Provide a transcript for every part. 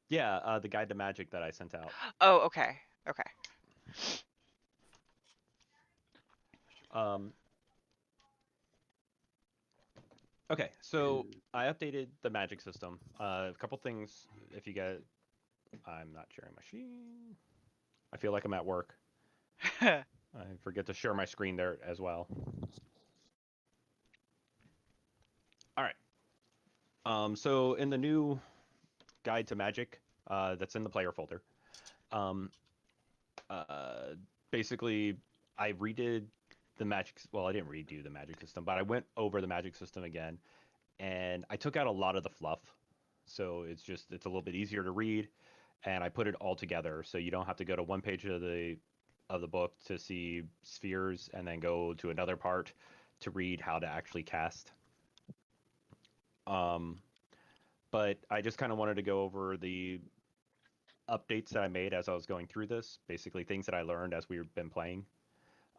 Yeah, the guide to magic that I sent out. Oh, okay. Okay. Um, okay, so I updated the magic system. A couple things. If you get, I'm not sharing my screen. I feel like I'm at work. I forget to share my screen there as well. All right. So in the new guide to magic, that's in the player folder, um, uh, basically I redid the magic. Well, I didn't redo the magic system, but I went over the magic system again, and I took out a lot of the fluff. So it's a little bit easier to read, and I put it all together, so you don't have to go to one page of the book to see spheres, and then go to another part to read how to actually cast. Um, but I just kind of wanted to go over the updates that I made as I was going through this, basically things that I learned as we've been playing.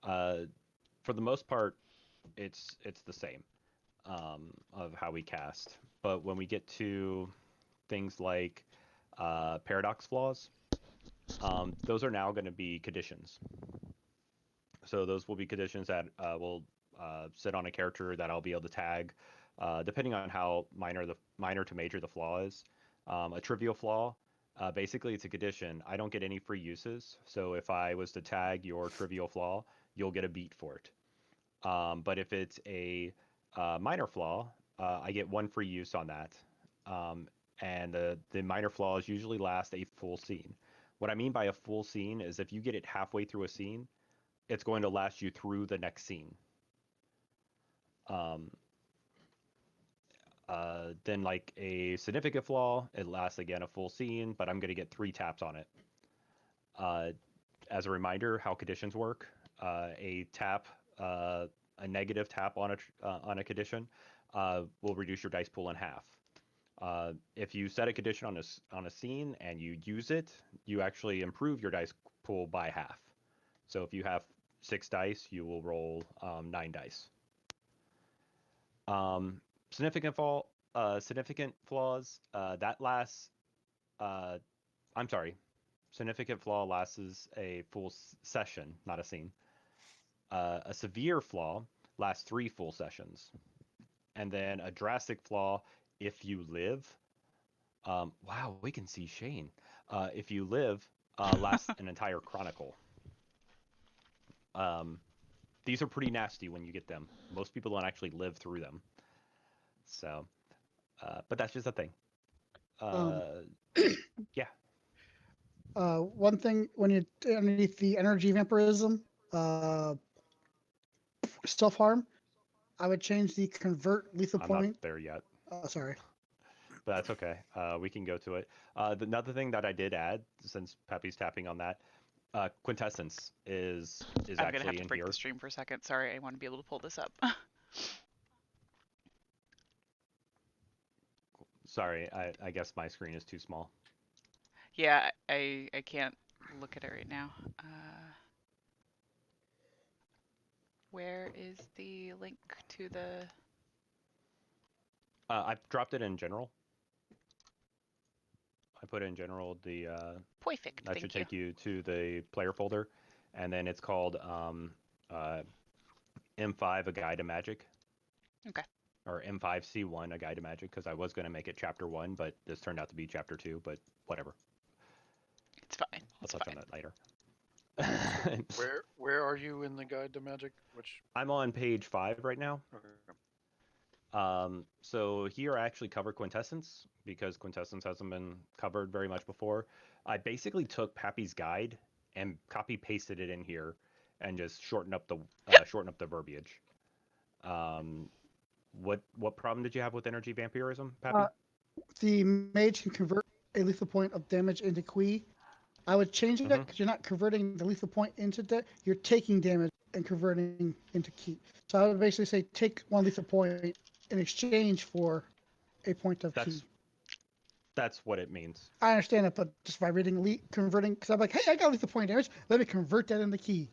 Uh, for the most part, it's the same, of how we cast. But when we get to things like paradox flaws, those are now going to be conditions. So those will be conditions that will sit on a character that I'll be able to tag, depending on how minor to major the flaw is. A trivial flaw, basically it's a condition. I don't get any free uses. So if I was to tag your trivial flaw, you'll get a beat for it. But if it's a minor flaw, I get one free use on that. Um, and the minor flaws usually last a full scene. What I mean by a full scene is if you get it halfway through a scene, it's going to last you through the next scene. Um, then, like a significant flaw, it lasts again a full scene, but I'm going to get 3 taps on it. Uh, as a reminder, how conditions work: a tap, a negative tap on a condition, will reduce your dice pool in half. If you set a condition on a scene and you use it, you actually improve your dice pool by half. So if you have 6 dice, you will roll 9 dice. Um, significant flaws, that lasts. Uh, I'm sorry. Significant flaw lasts a full session, not a scene. A severe flaw lasts 3 full sessions, and then a drastic flaw, if you live. Wow, we can see Shane. If you live, lasts an entire chronicle. Um, these are pretty nasty when you get them. Most people don't actually live through them. So, but that's just a thing. Um, Uh, yeah. one thing when you underneath the energy vampirism, self harm, I would change the convert lethal I'm not point. there yet, Sorry. but that's okay. We can go to it. Another thing that I did add, since Peppy's tapping on that, quintessence is I'm gonna have actually to in break the here. stream for a second. Sorry, I want to be able to pull this up. Sorry, I guess my screen is too small. Yeah, I can't look at it right now. Where is the link to the I've dropped it in general. I put in general perfect? that should Thank you. take you to the player folder, and then it's called uh, M5 A Guide to Magic, Okay, or M5C1 A Guide to Magic, because I was going to make it chapter 1, but this turned out to be chapter 2, but whatever. it's fine. I'll It's touch on fine. that later. So where are you in the guide to magic? Which I'm on page 5 right now. okay. So here I actually cover quintessence because quintessence hasn't been covered very much before. I basically took Pappy's guide and copy pasted it in here and just shorten up the verbiage. Um, what problem did you have with energy vampirism, Uh, Pappy? the mage can convert a lethal point of damage into qui. I would change it Mm-hmm. because you're not converting the lethal point into you're taking damage and converting into ki. So I would basically say take one lethal point in exchange for a point of ki. That's that's what it means. I understand it, but just by reading converting, because I'm like, hey, I got lethal point damage. Let me convert that into ki.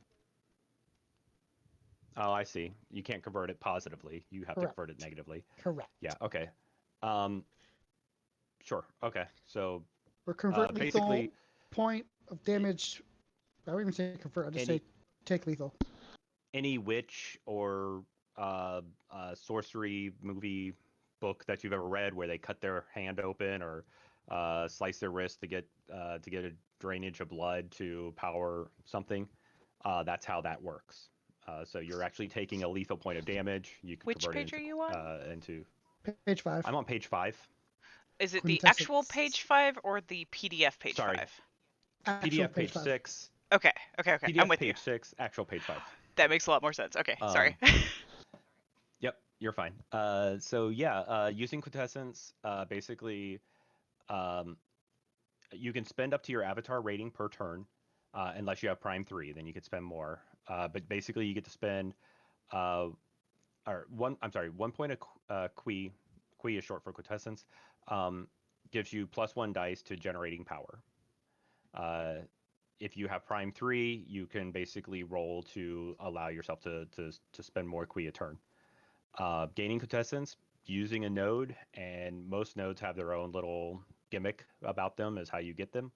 Oh, I see. You can't convert it positively. You have to convert it Correct. negatively. Correct. Yeah. Okay. Um, sure. Okay. So Or convert lethal basically, point of damage. I wouldn't even say convert. I just any say take lethal. any witch or sorcery movie book that you've ever read where they cut their hand open or slice their wrist to get a drainage of blood to power something, that's how that works. So you're actually taking a lethal point of damage. You can Which convert page it are you on? into. Page 5. I'm on page 5. Is it the Quintessence. actual page 5 or the PDF page Sorry. 5? Actual PDF page 5. 6. Okay. I'm PDF with you. page 6. Actual page 5. That makes a lot more sense. Okay, sorry. Yep, you're fine. Using quintessence, basically, um, you can spend up to your avatar rating per turn, unless you have Prime 3, then you could spend more. But basically, you get to spend, uh, or one. I'm sorry, 1 point of qui. Qui is short for quintessence. Gives you +1 dice to generating power. If you have Prime 3, you can basically roll to allow yourself to spend more qui a turn. Gaining quintessence using a node, and most nodes have their own little gimmick about them as how you get them.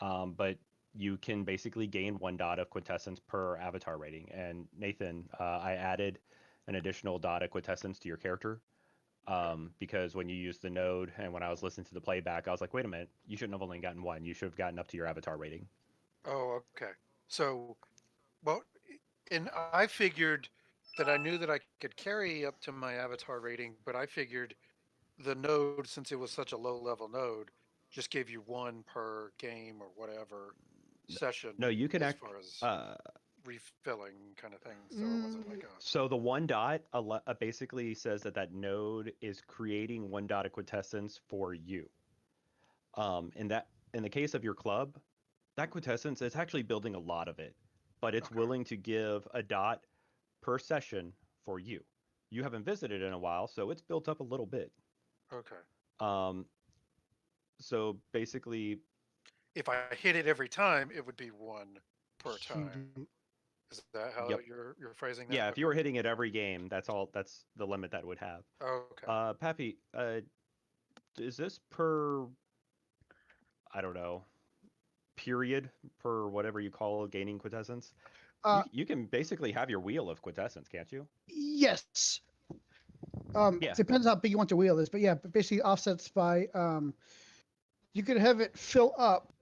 But you can basically gain 1 dot of quintessence per avatar rating. And Nathan, I added an additional dot of quintessence to your character because when you use the node and when I was listening to the playback, I was like, wait a minute, you shouldn't have only gotten 1. You should have gotten up to your avatar rating. Oh, okay. So, well, and I figured that I knew that I could carry up to my avatar rating, but I figured the node, since it was such a low level node, just gave you 1 per game or whatever session No, you can as act. far as Uh, refilling kind of thing. So it wasn't like a. So the 1 dot basically says that node is creating 1 dot of quintessence for you. In the case of your club, that quintessence it's actually building a lot of it, but it's Okay. willing to give a dot per session for you. You haven't visited in a while, so it's built up a little bit. Okay. Um, so basically, If I hit it every time, it would be 1 per time. You- Is that how yep, you're phrasing that? yeah. If Okay. you were hitting it every game, that's all. That's the limit that would have. Okay. Pappy, is this per? I don't know. Period per whatever you call gaining quintessence. Uh, You can basically have your wheel of quintessence, can't you? yes. Yeah. Depends how big you want your wheel is, but yeah, but basically offsets by you could have it fill up,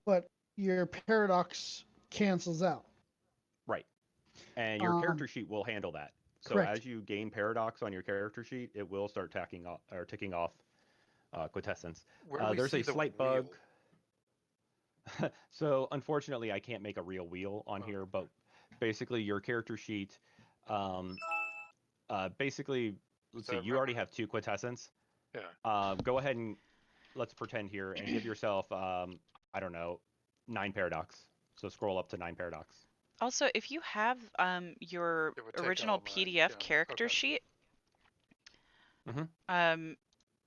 but your paradox cancels out. Right. And your character sheet will handle that. So Correct. as you gain paradox on your character sheet, it will start ticking off quintessence. Where do we There's see a the slight wheel? bug. So unfortunately, I can't make a real wheel on here, but basically your character sheet, um, basically, let's see, you already have 2 quintessence. Yeah. Go ahead and let's pretend here and give yourself, I don't know, 9 paradox. So scroll up to 9 paradox. Also, if you have your It would take original all 9. PDF Yeah. character Okay. sheet, Mm-hmm.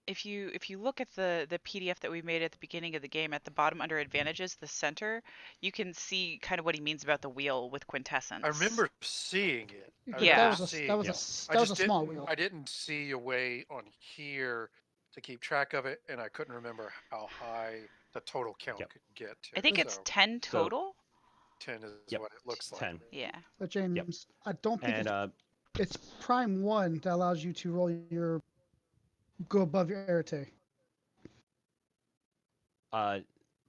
if you look at the PDF that we made at the beginning of the game, at the bottom under advantages, the center, you can see kind of what he means about the wheel with quintessence. I remember seeing it. I But Yeah. that remember was a seeing that was it. a I that was just a small didn't. wheel. I didn't see a way on here to keep track of it, and I couldn't remember how high the total count Yep. could get to. I think it's So 10 So total. 10 is yep, what it looks like. 10. Yeah. But James, I don't think And it's prime 1 that allows you to go above your arete.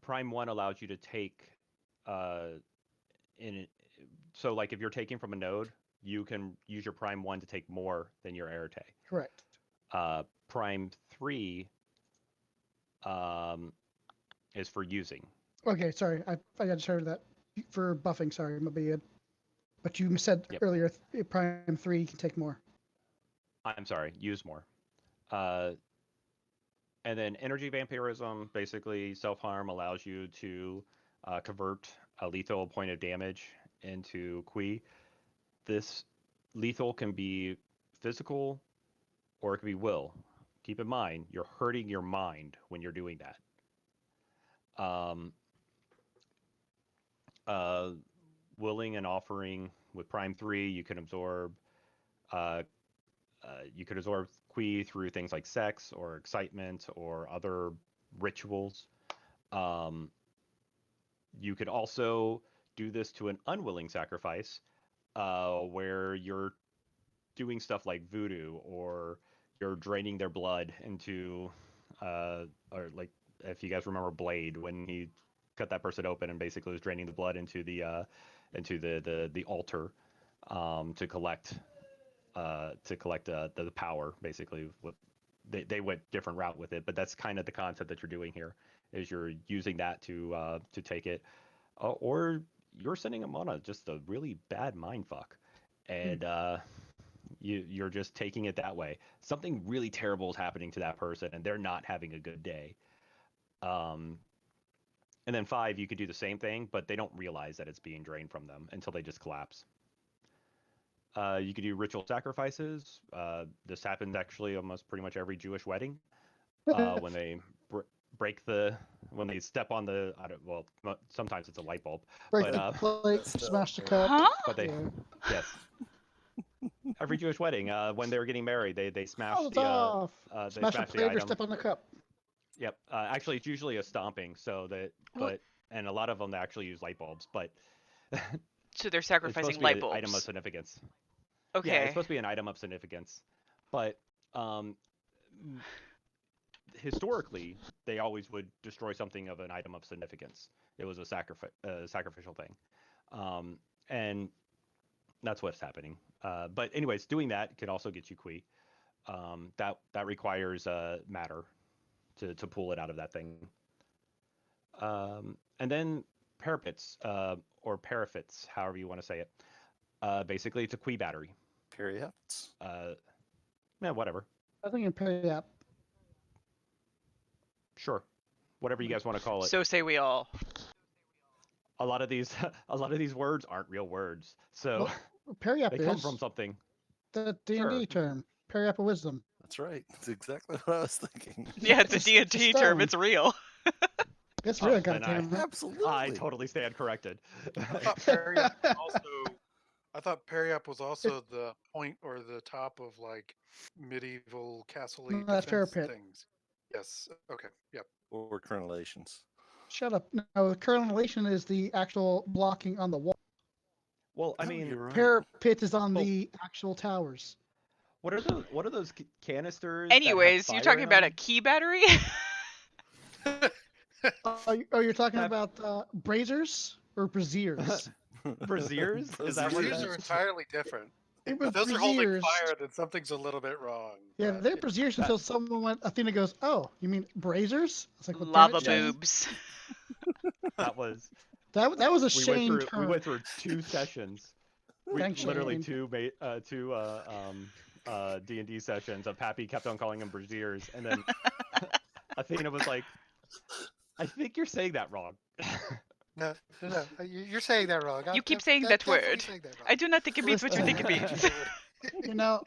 Prime 1 allows you to take in so like if you're taking from a node, you can use your Prime 1 to take more than your arete. Correct. Prime 3 is for using. Okay, sorry, I got started that for buffing. Sorry, my bad. But you said Yep. earlier prime 3 can take more. I'm sorry, use more. And then energy vampirism, basically self-harm allows you to convert a lethal point of damage into qui. This lethal can be physical or it can be will. Keep in mind, you're hurting your mind when you're doing that. Willing and offering with Prime 3, you can absorb qui through things like sex or excitement or other rituals. Um, you could also do this to an unwilling sacrifice, where you're doing stuff like voodoo, or you're draining their blood into, or like if you guys remember Blade, when he cut that person open and basically was draining the blood into the altar, to collect the power. Basically, what they went different route with it, but that's kind of the concept that you're doing here. Is you're using that to take it, or you're sending them on just a really bad mind fuck, and you're just taking it that way. Something really terrible is happening to that person, and they're not having a good day. Um, and then 5, you could do the same thing, but they don't realize that it's being drained from them until they just collapse. You could do ritual sacrifices. This happens actually almost pretty much every Jewish wedding. When they break when they step on the, sometimes it's a light bulb, Break but the plate, smash the cup. Huh? but they, Yeah. yes, every Jewish wedding, when they were getting married, they smash Oh, it's the off. they Smash the smash the plate or item. step on the cup. Yep. Actually, it's usually a stomping. So that, Well- and a lot of them they actually use light bulbs, but So they're it's supposed sacrificing to be light an bulbs. item of significance. Okay. Yeah, it's supposed to be an item of significance, but historically, they always would destroy something of an item of significance. It was a sacrificial thing, and that's what's happening. But anyways, doing that can also get you qui. That requires matter to pull it out of that thing. And then parapets, or paraffits, however you want to say it. Basically, it's a qui battery. Periods. Yeah, whatever. I think in Periap. Sure, whatever you guys want to call it. So say we all. A lot of these words aren't real words, so Periap they come is from something. the D&D Sure. term. Periap of wisdom. That's right. That's exactly what I was thinking. Yeah, it's a It's a D&D term. stone. It's real. That's Oh, real, then goddamn. Absolutely. I totally stand corrected. I thought Periap was also the point or the top of like medieval castle No, that's defense parapet. things. Yes. Okay. Yep. Or crenellations. Shut up. No, the correlation is the actual blocking on the wall. Well, I Oh, mean, you're right. Parapet is on Oh. the actual towers. what are those? What are those canisters? that have Anyways, you're fire talking in about a them? key battery? Oh, you're talking That- about braziers or braziers? Braziers? Is that what Braziers that are is? entirely different. It If was those are holding braziers. fire, then something's a little bit wrong. Yeah, but they're braziers until someone went. Athena goes, "Oh, you mean braziers?" It's like, well, damn Lava it, Shane. boobs. That was. That was a We Shane went through. term. We went through 2 sessions. Thanks, Literally Shane. two D&D sessions of Pappy kept on calling them braziers, and then Athena was like, "I think you're saying that wrong." No, you're saying that wrong. You keep saying that definitely word. saying that wrong. I do not think it means what you think it means. You know,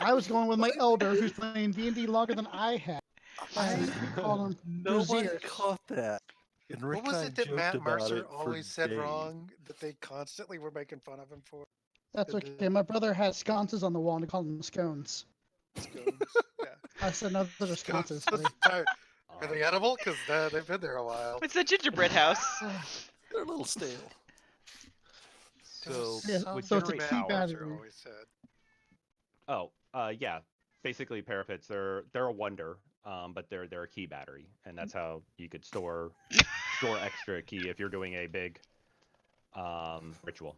I was going with my elder who's playing D&D longer than I have. And we call them Nobody braziers. caught that. And Rick What was and I it that joked Matt about Mercer it for always said days. wrong that they constantly were making fun of him for? That's okay. My brother had sconces on the wall and he called them scones. Scones. Yeah. I said, no, those are sconces. Scones. buddy." Are they edible? Because they've been there a while. It's the gingerbread house. They're a little stale. So Yeah, with so it's a generate key power. battery. Always said. Oh, yeah. Basically, parapets they're a wonder, but they're a key battery, and that's how you could store extra key if you're doing a big ritual.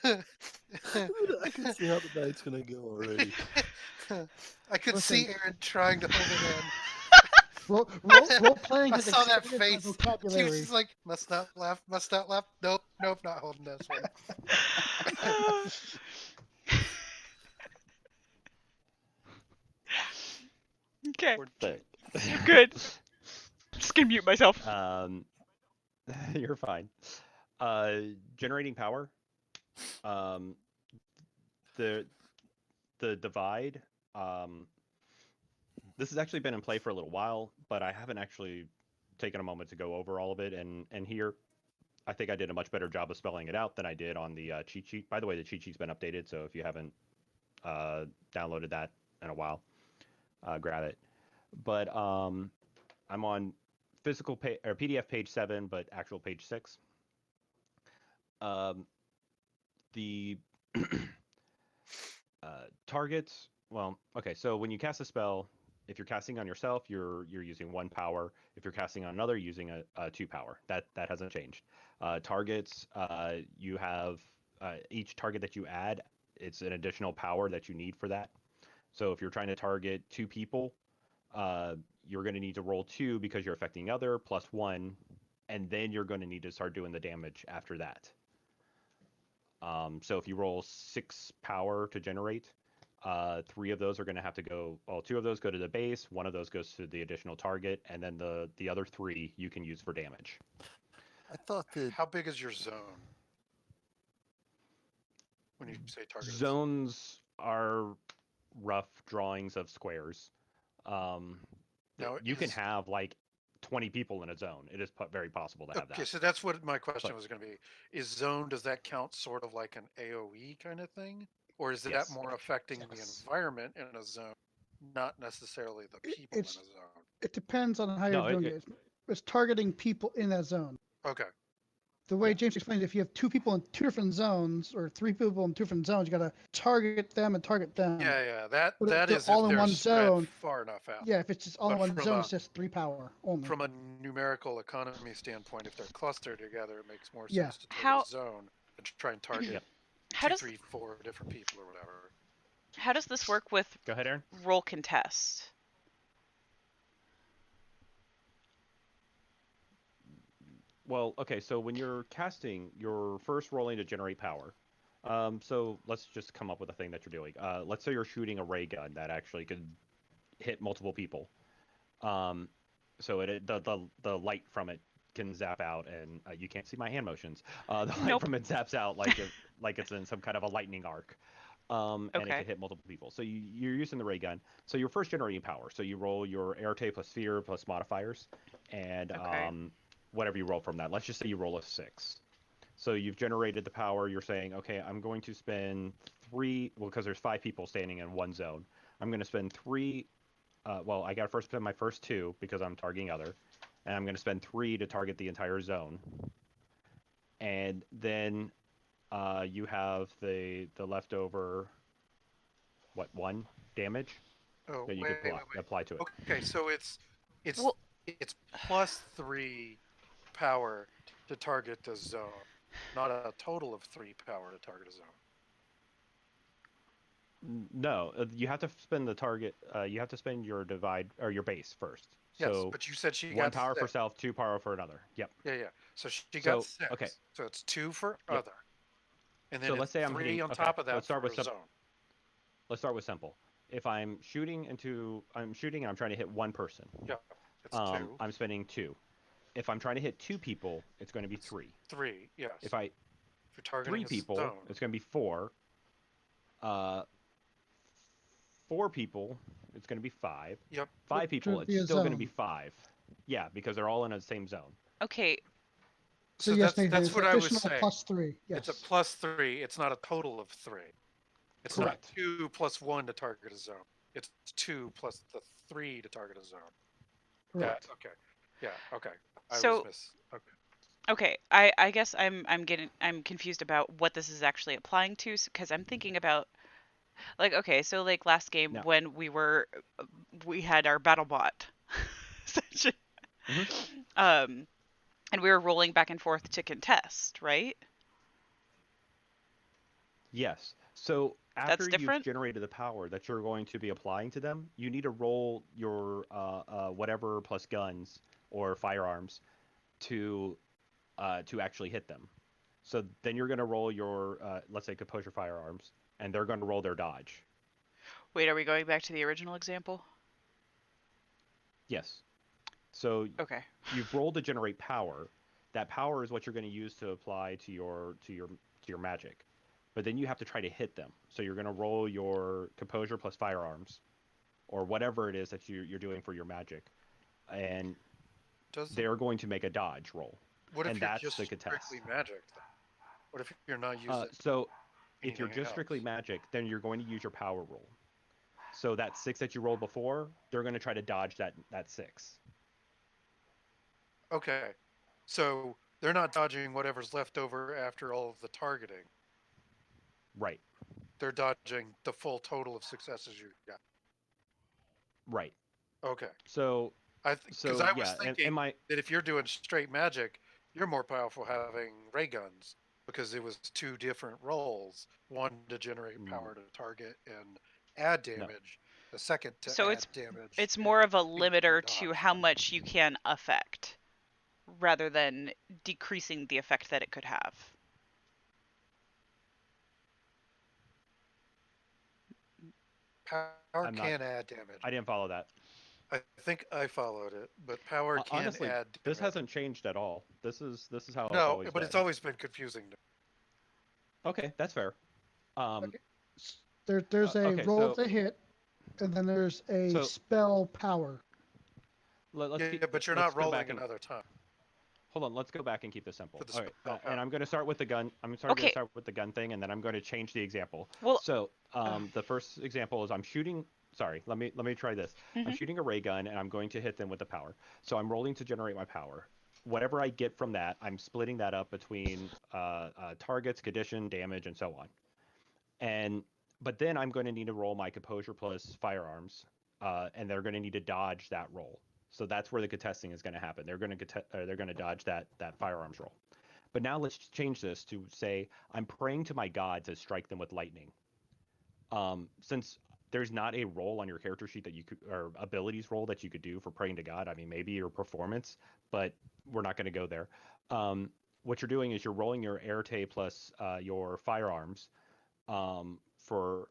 I can see how the night's gonna go already. I could Listen. see Aaron trying to hold it in. Role playing I has saw that expanded my face. She was vocabulary. just like, must not laugh, must not laugh. Nope, not holding this one. Okay, But, I'm good. Just gonna mute myself. you're fine. Generating power. The divide. This has actually been in play for a little while, but I haven't actually taken a moment to go over all of it. And here, I think I did a much better job of spelling it out than I did on the cheat sheet. By the way, the cheat sheet's been updated, so if you haven't downloaded that in a while, grab it. but I'm on physical or PDF page 7, but actual page 6. Um, the targets. Well, okay. So when you cast a spell, if you're casting on yourself, you're using 1 power. If you're casting on another, using a 2 power. That hasn't changed. Targets. You have each target that you add. It's an additional power that you need for that. So if you're trying to target 2 people, you're going to need to roll 2 because you're affecting other plus 1, and then you're going to need to start doing the damage after that. So if you roll 6 power to generate, 3 of those are going to have to go. Well, 2 of those go to the base, 1 of those goes to the additional target, and then the other 3 you can use for damage. I thought that How big is your zone? When you say target Zones are rough drawings of squares. Now, You can have like 20 people in a zone. It is very possible to have okay, that. so that's what my question But was going to be. Is zone, does that count sort of like an AoE kind of thing? Or is that yes, more affecting the Yes. environment in a zone, not necessarily the people in a It's zone? it depends on how you're no, doing it. It's targeting people in that zone. Okay. The way Yeah. James explained, if you have 2 people in 2 different zones or 3 people in 2 different zones, you got to target them and target them. Yeah, But if that they're is if all in they're one spread zone, far enough out. yeah, if it's just all in But one zone, it's just 3 power only. from a numerical economy standpoint, if they're clustered together, it makes more Yeah. sense to target How a zone and try and target Yep. how 2, does 3, 4 different people or whatever. how does this work with Go ahead, Aaron. roll contest? Well, okay, so when you're casting, you're first rolling to generate power. So let's just come up with a thing that you're doing. Let's say you're shooting a ray gun that actually could hit multiple people. Um, so the light from it can zap out, and you can't see my hand motions. The light Nope. from it zaps out like it's in some kind of a lightning arc. And it Okay. can hit multiple people. So you're using the ray gun. So you're first generating power. So you roll your Arte plus Sphere plus modifiers, and Okay. whatever you roll from that. Let's just say you roll a 6. So you've generated the power. You're saying, okay, I'm going to spend 3. Well, because there's 5 people standing in one zone. I'm going to spend 3. Well, I got to first spend my first 2 because I'm targeting other, and I'm going to spend 3 to target the entire zone. And then you have the leftover, 1 damage Oh, that you wait, could wait, wait. apply to it. Okay, so it's Well, it's plus 3 power to target the zone, not a total of 3 power to target a zone. No, you have to spend the target. You have to spend your divide or your base first. Yes, So but you said she 1 got power for 6. self, 2 power for another. Yep. Yeah. So she got So 6. okay. So it's 2 for Yep. other, and So then let's it's say I'm 3 hitting. on Okay. top of that for a zone. Let's start with simple. If I'm shooting and I'm trying to hit 1 person, Yeah, it's 2. I'm spending 2. If I'm trying to hit 2 people, it's going to be 3. 3, yes. If I If you're targeting 3 a people, zone, it's going to be 4. Uh, 4 people, it's going to be 5. yep. 5 people, Should it's be a still going to be zone. 5. Yeah, because they're all in the same zone. okay. So So yes, Nathan, that's it's what I was additional saying. +3. It's a Yes. plus 3. It's not a total of 3. It's not Correct. 2 plus 1 to target a zone. It's 2 plus the 3 to target a zone. Correct. Yeah. Okay. Yeah. Okay. I was So Okay. okay, I guess I'm confused about what this is actually applying to because I'm thinking about like okay, so like last game Now, when we had our battle bot session, mhm, um and we were rolling back and forth to contest, right? yes. So That's after you've different. generated the power that you're going to be applying to them, you need to roll your whatever plus guns or firearms to actually hit them. So then you're going to roll your let's say composure firearms, and they're going to roll their dodge. Wait, are we going back to the original example? Yes. So Okay. you've rolled to generate power. That power is what you're going to use to apply to your magic. But then you have to try to hit them. So you're going to roll your composure plus firearms, or whatever it is that you're doing for your magic, and Doesn't. they're going to make a dodge roll, What if and you're that's just the contest. strictly magic? Though? What if you're not using So if you're anything just strictly else? magic, then you're going to use your power roll. So that 6 that you rolled before, they're going to try to dodge that 6. Okay. So they're not dodging whatever's left over after all of the targeting. Right. They're dodging the full total of successes you got. Right. Okay. So Because I was yeah, thinking and my that if you're doing straight magic, you're more powerful having ray guns because it was 2 different rolls, one to generate power to target and add no. damage, the second to So add damage it's and more of a increase limiter to dodge. how much you can affect rather than decreasing the effect that it could have. Power I'm not can add damage. I didn't follow that. I think I followed it, but power can Honestly, add this damage. hasn't changed at all. This is how it's No, always but it's been. always been confusing to me. Okay, that's fair. Um Okay. There's a okay, roll to hit, and then there's a so spell power. Yeah, but you're let's not go back rolling and another time hold on. Let's go back and keep this for simple. the All right, spell and power. I'm going to start with the gun. I'm sorry, going to Okay. start with the gun thing, and then I'm going to change the example. Well, So the first example is I'm shooting. Sorry, let me try this. I'm mhm. shooting a ray gun, and I'm going to hit them with the power. So I'm rolling to generate my power. Whatever I get from that, I'm splitting that up between targets, condition, damage, and so on. And but then I'm going to need to roll my composure plus firearms, and they're going to need to dodge that roll. So that's where the contesting is going to happen. They're going to dodge that firearms roll. But now let's change this to say I'm praying to my god to strike them with lightning. Since there's not a roll on your character sheet that you could or abilities roll that you could do for praying to God. I mean, maybe your performance, but we're not going to go there. What you're doing is you're rolling your Arete plus your firearms for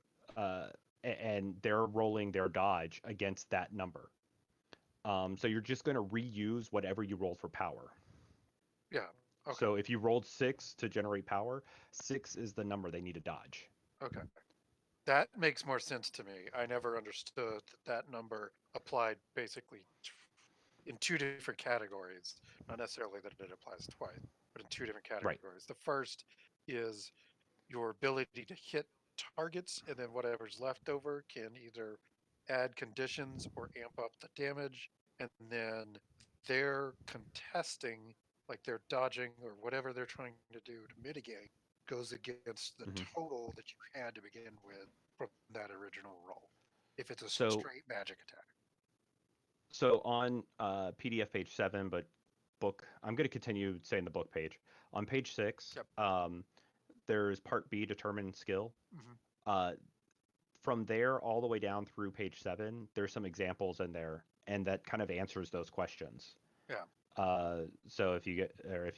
and they're rolling their dodge against that number. So you're just going to reuse whatever you rolled for power. Yeah. Okay. So if you rolled 6 to generate power, 6 is the number they need to dodge. Okay. That makes more sense to me. I never understood that number applied basically in 2 different categories. Not necessarily that it applies twice, but in 2 different Right. categories. The first is your ability to hit targets, and then whatever's left over can either add conditions or amp up the damage. And then they're contesting, like they're dodging or whatever they're trying to do to mitigate, goes against the hmm total that you had to begin with from that original roll. If it's a So straight magic attack. so on PDF page 7, but book, I'm going to continue saying the book page. On page 6, Yep. there's part B, determine skill. Mm-hmm. Uh, from there all the way down through page 7, there's some examples in there, and that kind of answers those questions. Yeah. So if you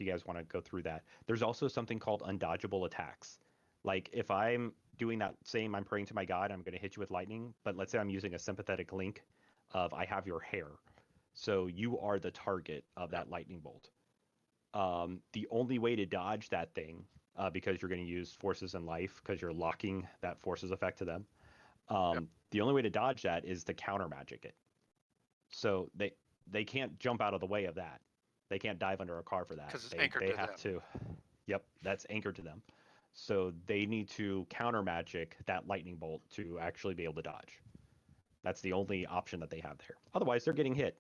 guys want to go through that, there's also something called undodgeable attacks. Like if I'm doing that same, I'm praying to my god, I'm going to hit you with lightning. But let's say I'm using a sympathetic link of I have your hair, so you are the target of that lightning bolt. The only way to dodge that thing, because you're going to use forces in life, because you're locking that forces effect to them. Yep. The only way to dodge that is to counter magic it. So they can't jump out of the way of that. They can't dive under a car for that. Because it's They anchored they to have them. to. Yep, that's anchored to them. So they need to counter magic that lightning bolt to actually be able to dodge. That's the only option that they have there. Otherwise, they're getting hit.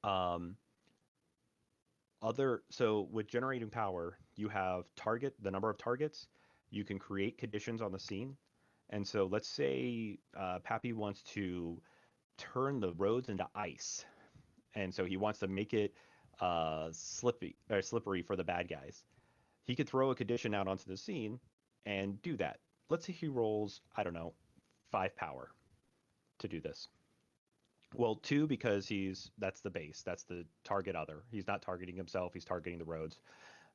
Um, so with generating power, you have the number of targets. You can create conditions on the scene, and so let's say Pappy wants to turn the roads into ice, and so he wants to make it slippery for the bad guys. He could throw a condition out onto the scene and do that. Let's say he rolls, I don't know, 5 power to do this. Well, 2 because that's the base, that's the target other. He's not targeting himself, he's targeting the roads.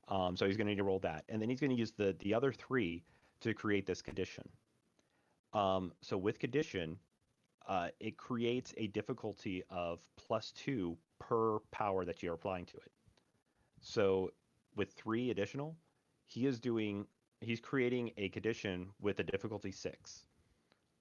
So he's going to need to roll that, and then he's going to use the other 3 to create this condition. So with condition, it creates a difficulty of +2 per power that you're applying to it. So with 3 additional, he's creating a condition with a difficulty 6.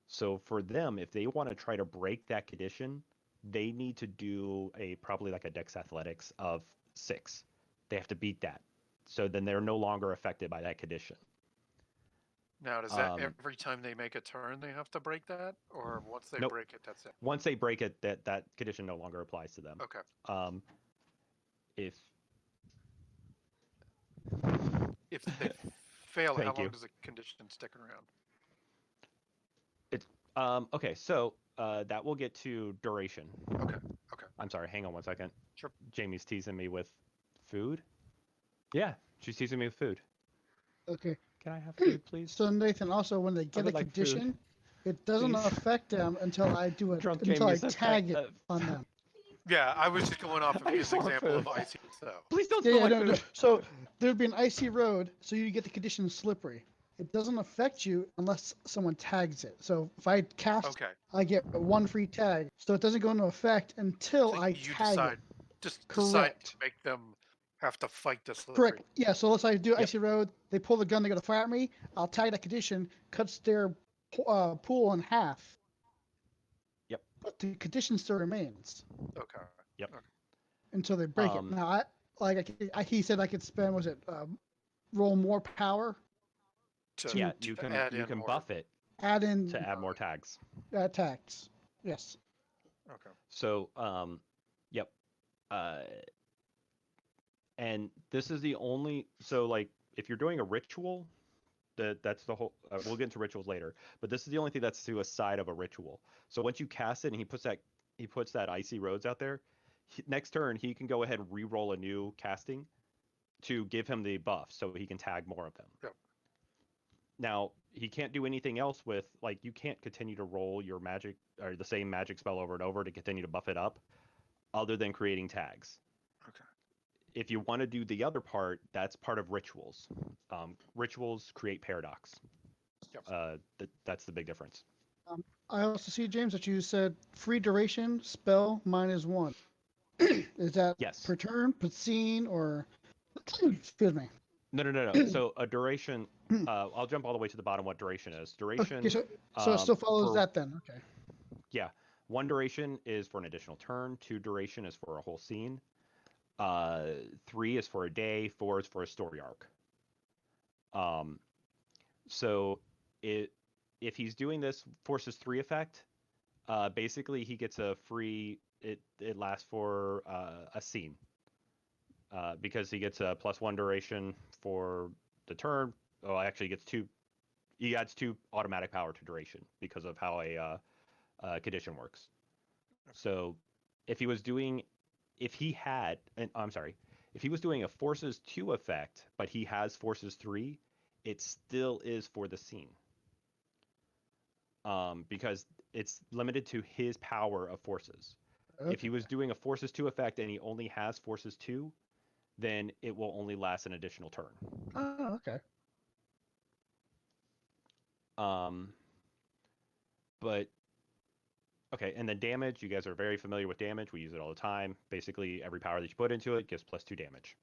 So for them, if they want to try to break that condition, they need to do probably like a Dex Athletics of 6. They have to beat that. So then they're no longer affected by that condition. Now, does that Um, every time they make a turn they have to break that, or once they Nope. break it, that's it? Once they break it, that condition no longer applies to them. Okay. If If they fail, how Thank long you. does the condition stick around? It's okay, so that will get to duration. Okay. Okay. I'm sorry, hang on one second. Sure. Jamie's teasing me with food. Yeah, she's teasing me with food. Okay. Can I have food, please? So Nathan, also when they I get a would like food, condition, it doesn't please. affect them until I do it Drunk until Jamie I says tag it on them. Yeah, I was just going off of I his just want example food. of icy snow. Please don't Yeah, spill yeah, my no, no. food. So there'd be an icy road, so you get the condition slippery. It doesn't affect you unless someone tags it. So if I cast, Okay. I get one free tag. So it doesn't go into effect until So I you tag decide, it. just decide to Correct. make them have to fight the slippery. Correct. Yeah. So let's say I do Yep. icy road. They pull the gun. They go to fire at me. I'll tag that condition. Cuts their pool in half. Yep. But the condition still remains Okay. Yep. Okay. until they break it. Now, he said I could spend, was it roll more power, Yeah, To you add can in more. buff it add in to add more tags. tags. Yes. Okay. So yep. And this is the only, so like if you're doing a ritual, that's the whole. We'll get into rituals later, but this is the only thing that's to a side of a ritual. So once you cast it and he puts that icy roads out there, next turn he can go ahead and re-roll a new casting to give him the buff, so he can tag more of them. Yep. Now he can't do anything else with, like, you can't continue to roll your magic or the same magic spell over and over to continue to buff it up, other than creating tags. Okay. If you want to do the other part, that's part of rituals. Rituals create paradox. Yep. That's the big difference. I also see, James, that you said free duration spell -1. Is that Yes. per turn, per scene, or excuse me? No. So a duration. I'll jump all the way to the bottom. What duration is? Duration. Okay, so it still follows for- that then. Okay. Yeah. 1 duration is for an additional turn. 2 duration is for a whole scene. 3 is for a day. 4 is for a story arc. So if he's doing this Forces 3 effect, basically he gets a free. It lasts for a scene. Because he gets a +1 duration for the turn. Oh, actually, he gets 2. He adds 2 automatic power to duration because of how a condition works. So, if he was doing a Forces 2 effect, but he has Forces 3, it still is for the scene. Because it's limited to his power of Forces. Okay. If he was doing a Forces 2 effect and he only has Forces 2, then it will only last an additional turn. Oh, okay. But okay, and then damage, you guys are very familiar with damage. We use it all the time. Basically, every power that you put into it gives +2 damage.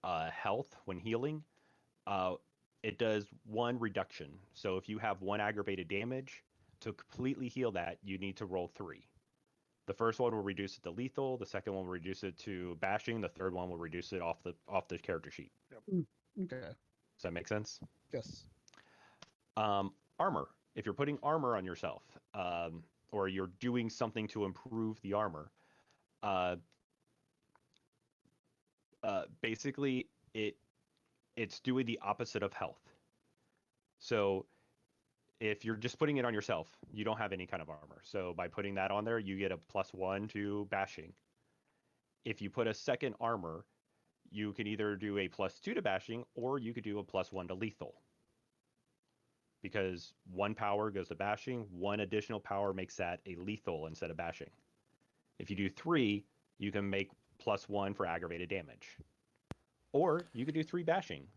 Health, when healing, it does 1 reduction. So if you have 1 aggravated damage, to completely heal that, you need to roll 3. The first one will reduce it to lethal. The second one will reduce it to bashing. The third one will reduce it off the character sheet. Okay. Does that make sense? Yes. Armor. If you're putting armor on yourself, or you're doing something to improve the armor, basically it's doing the opposite of health. So if you're just putting it on yourself, you don't have any kind of armor. So by putting that on there, you get a +1 to bashing. If you put a second armor, you can either do a +2 to bashing, or you could do a +1 to lethal. Because 1 power goes to bashing, 1 additional power makes that a lethal instead of bashing. If you do 3, you can make +1 for aggravated damage. Or you could do 3 bashing.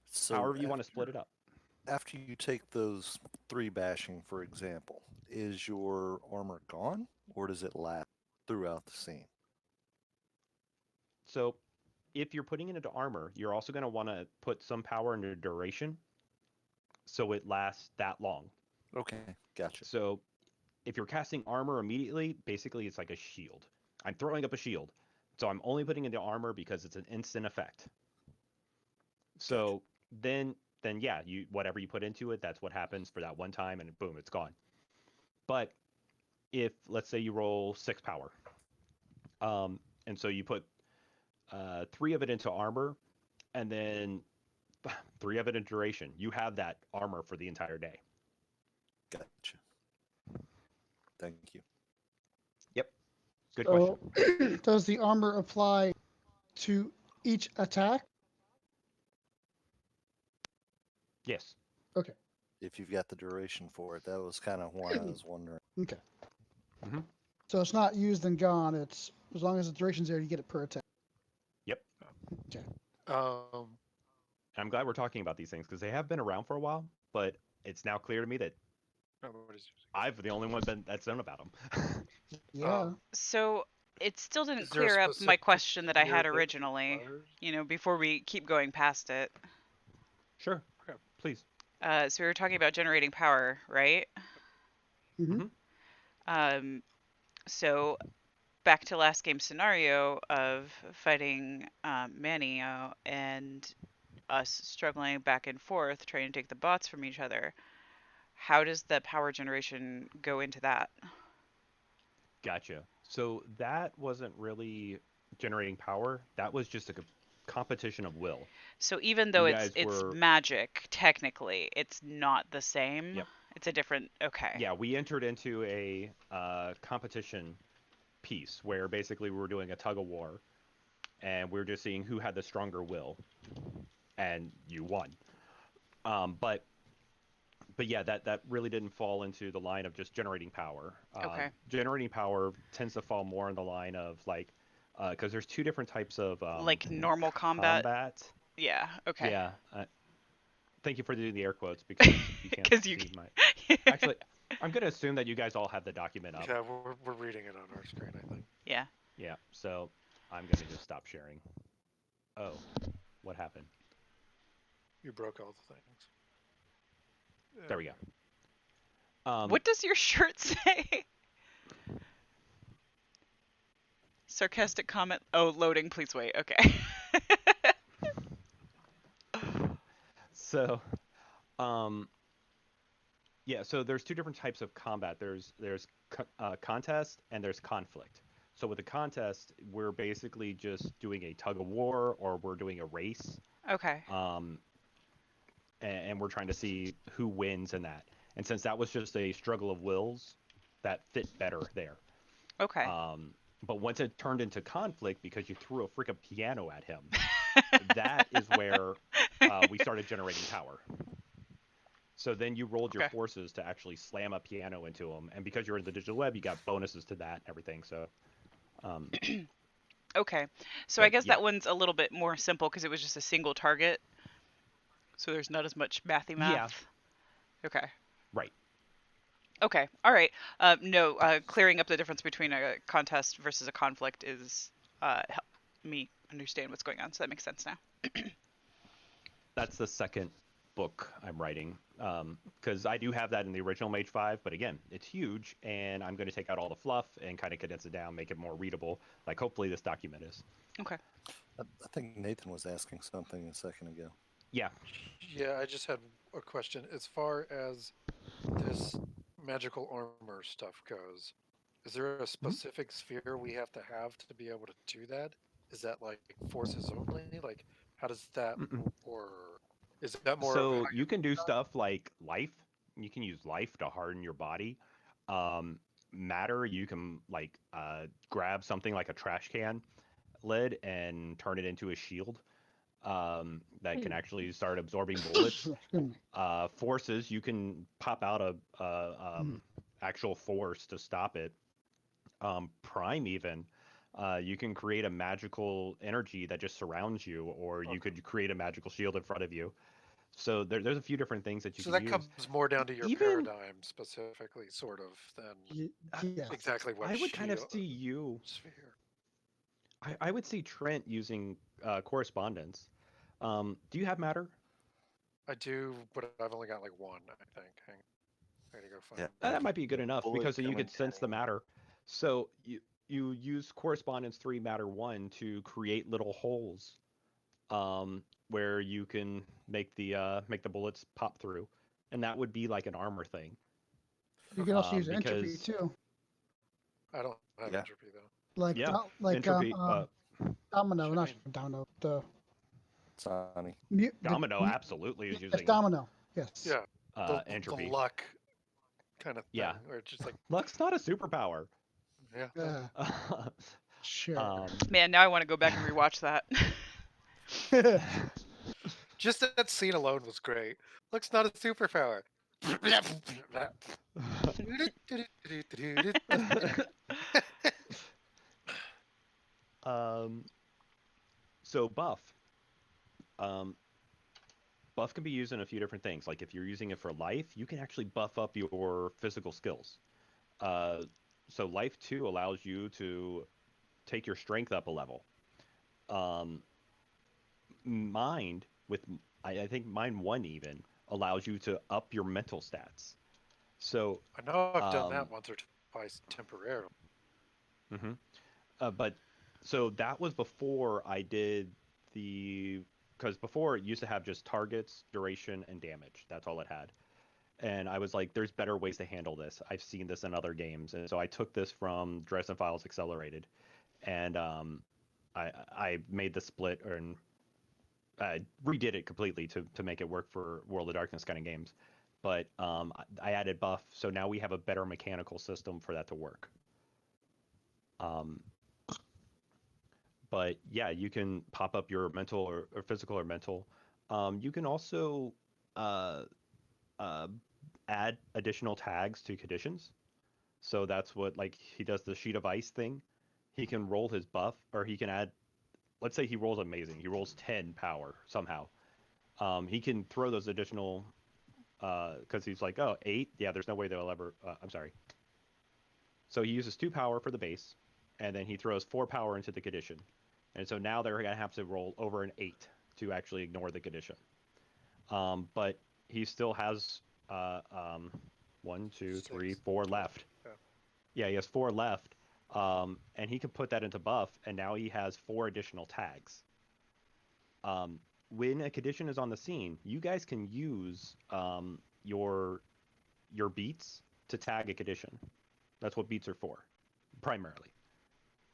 So However you want to split it up. after you take those 3 bashing, for example, is your armor gone, or does it last throughout the scene? So if you're putting it into armor, you're also going to want to put some power into duration, so it lasts that long. Okay, gotcha. So if you're casting armor immediately, basically it's like a shield. I'm throwing up a shield. So I'm only putting into armor because it's an instant effect. So then yeah, you whatever you put into it, that's what happens for that one time, and boom, it's gone. But if let's say you roll 6 power, and so you put 3 of it into armor, and then 3 of it in duration, you have that armor for the entire day. Gotcha. Thank you. Yep. Good question. So, does the armor apply to each attack? Yes. Okay. If you've got the duration for it, that was kind of why I was wondering. Okay. Mhm. So it's not used and gone. It's as long as the duration's there, you get it per attack. Yep. Okay. I'm glad we're talking about these things because they have been around for a while, but it's now clear to me that I've the only one that's known about them. Yeah. So it still didn't Is there a clear up my specific question that I tier had that originally, requires- before we keep going past it. Sure. Okay. Please. So we were talking about generating power, right? hmm Mhm. So back to last game scenario of fighting Manny and us struggling back and forth trying to take the bots from each other. How does the power generation go into that? Gotcha. So that wasn't really generating power. That was just a competition of will. So even though You it's guys were, magic, technically, it's not the same. yep. It's a different. Okay. Yeah, we entered into a competition piece where basically we were doing a tug of war, and we were just seeing who had the stronger will, and you won. But yeah, that really didn't fall into the line of just generating power. Okay. Generating power tends to fall more in the line of like, because there's 2 different types of Like normal combat. combat. Yeah. Okay. Yeah. Thank you for doing the air quotes because you can't 'Cause you see my. Actually, I'm gonna assume that you guys all have the document up. Yeah, we're reading it on our screen, I think. Yeah. Yeah. So I'm gonna just stop sharing. Oh, what happened? You broke all the things. There we go. What does your shirt say? Sarcastic comment. Oh, loading. Please wait. Okay. So, um, yeah. So there's 2 different types of combat. There's contest and there's conflict. So with the contest, we're basically just doing a tug of war or we're doing a race. Okay. And we're trying to see who wins in that. And since that was just a struggle of wills, that fit better there. Okay. But once it turned into conflict because you threw a freaking piano at him, that is where we started generating power. So then you rolled your Okay. forces to actually slam a piano into him, and because you're in the digital web, you got bonuses to that and everything. So, Okay. So I but guess yeah, that one's a little bit more simple because it was just a single target. So there's not as much mathy yeah, math. Okay. right. Okay. All right. No, clearing up the difference between a contest versus a conflict is help me understand what's going on. So that makes sense now. That's the second book I'm writing because I do have that in the original Mage 5, but again, it's huge, and I'm going to take out all the fluff and kind of condense it down, make it more readable, like hopefully this document is. Okay. I think Nathan was asking something a second ago. Yeah. Yeah, I just had a question. As far as this magical armor stuff goes, is there a specific sphere we have to be able to do that? Is that like forces only? Like, how does that Mm-mm. work? Is that more of how So you you can do stuff like life. You can use life to harden your body. Matter, you can like grab something like a trash can lid and turn it into a shield that can actually start absorbing bullets. Forces, you can pop out a actual force to stop it. Prime even, you can create a magical energy that just surrounds you, or you Okay. could create a magical shield in front of you. So there's a few different things that you So can that use. comes more down to your Even paradigm specifically, sort of, than Yeah. exactly what I would kind of shield see you. sphere. I would see Trent using correspondence. Do you have matter? I do, but I've only got like one, I think. I gotta go find Yeah, it. That might be good enough bullet because you coming could sense the down. matter. So you use correspondence 3 matter 1 to create little holes where you can make the bullets pop through, and that would be like an armor thing. You can also use entropy Because too, I don't have Yeah. entropy though. like yeah, like entropy. Domino, not Shame. Domino. The Sonny. Domino absolutely is yes, using Domino. Yes. Yeah, the entropy. luck kind of thing, Yeah, where it's just like, luck's not a superpower. yeah, Yeah. Sure. Man, now I want to go back and rewatch that. just that scene alone was great. Luck's not a superpower. um, so um, buff can be used in a few different things. Like if you're using it for life, you can actually buff up your physical skills. Uh, so life 2 allows you to take your strength up a level. Um, mind with I think mind 1 even allows you to up your mental stats. So I know I've done um, that once or twice temporarily. hmm but so that was before I did the because before it used to have just targets, duration, and damage. That's all it had. And I was like, there's better ways to handle this. I've seen this in other games, and so I took this from Dresden Files Accelerated, and I made the split and redid it completely to make it work for World of Darkness kind of games. But I added buff, so now we have a better mechanical system for that to work. Um, but yeah, you can pop up your mental or physical or mental. You can also uh, uh, add additional tags to conditions. So that's what like he does the sheet of ice thing. He can roll his buff, or he can add. Let's say he rolls amazing. He rolls 10 power somehow. He can throw those additional because he's like, oh, 8. Yeah, there's no way they'll ever. I'm sorry. So he uses 2 power for the base, and then he throws 4 power into the condition. And so now they're gonna have to roll over an 8 to actually ignore the condition. But he still has uh, um, 1, 2, 3, 6 4 total. left. Yeah. Yeah, he has 4 left, and he can put that into buff, and now he has 4 additional tags. Um, when a condition is on the scene, you guys can use your beats to tag a condition. That's what beats are for, primarily.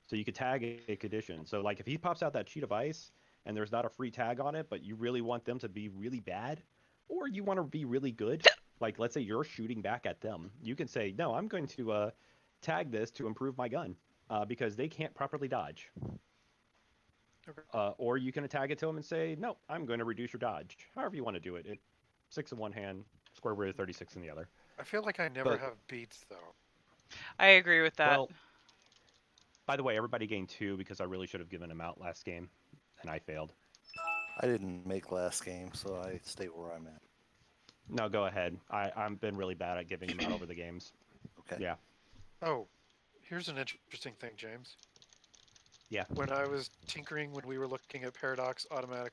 So you could tag a condition. So like if he pops out that sheet of ice and there's not a free tag on it, but you really want them to be really bad, or you want to be really good, like let's say you're shooting back at them, you can say, no, I'm going to tag this to improve my gun because they can't properly dodge. Okay. Or you can tag it to them and say, no, I'm going to reduce your dodge. However you want to do it. 6 in one hand, square root of 36 in the other. I feel like I never But have beats though. I agree with that. well, by the way, everybody gained 2 because I really should have given them out last game, and I failed. I didn't make last game, so I stay where I'm at. No, go ahead. I've been really bad at giving them out over the games. Okay. Yeah. Oh, here's an interesting thing, James. Yeah. When I was tinkering, when we were looking at paradox automatic,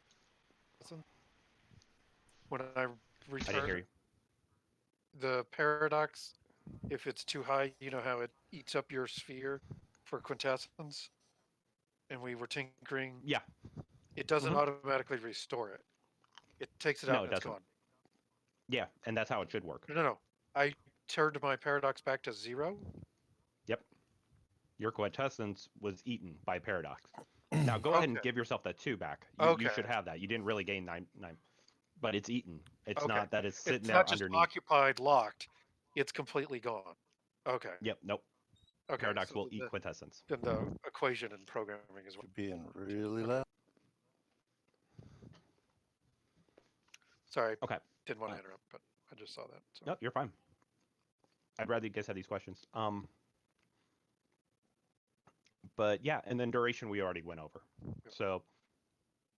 when I I didn't hear returned you. the paradox, if it's too high, you know how it eats up your sphere for quintessence, and we were tinkering, Yeah. it doesn't Mhm. automatically restore it. It takes it out No, it and it's doesn't. gone. Yeah, and that's how it should work. No. I turned my paradox back to 0. Yep. Your quintessence was eaten by paradox. Now go ahead and Okay. give yourself that 2 back. You Okay. should have that. You didn't really gain 9, but it's eaten. It's Okay. not that it's sitting It's not there just underneath. occupied, locked. It's completely gone. Okay. Yep. Nope. Okay. Paradox So will eat quintessence. then the equation and programming is what. You're being really Okay. loud. Sorry, Okay. didn't want Uh, to interrupt, but I just saw that. So. nope, you're fine. I'd rather you guys have these questions. But yeah, and then duration we already went over. Yep. So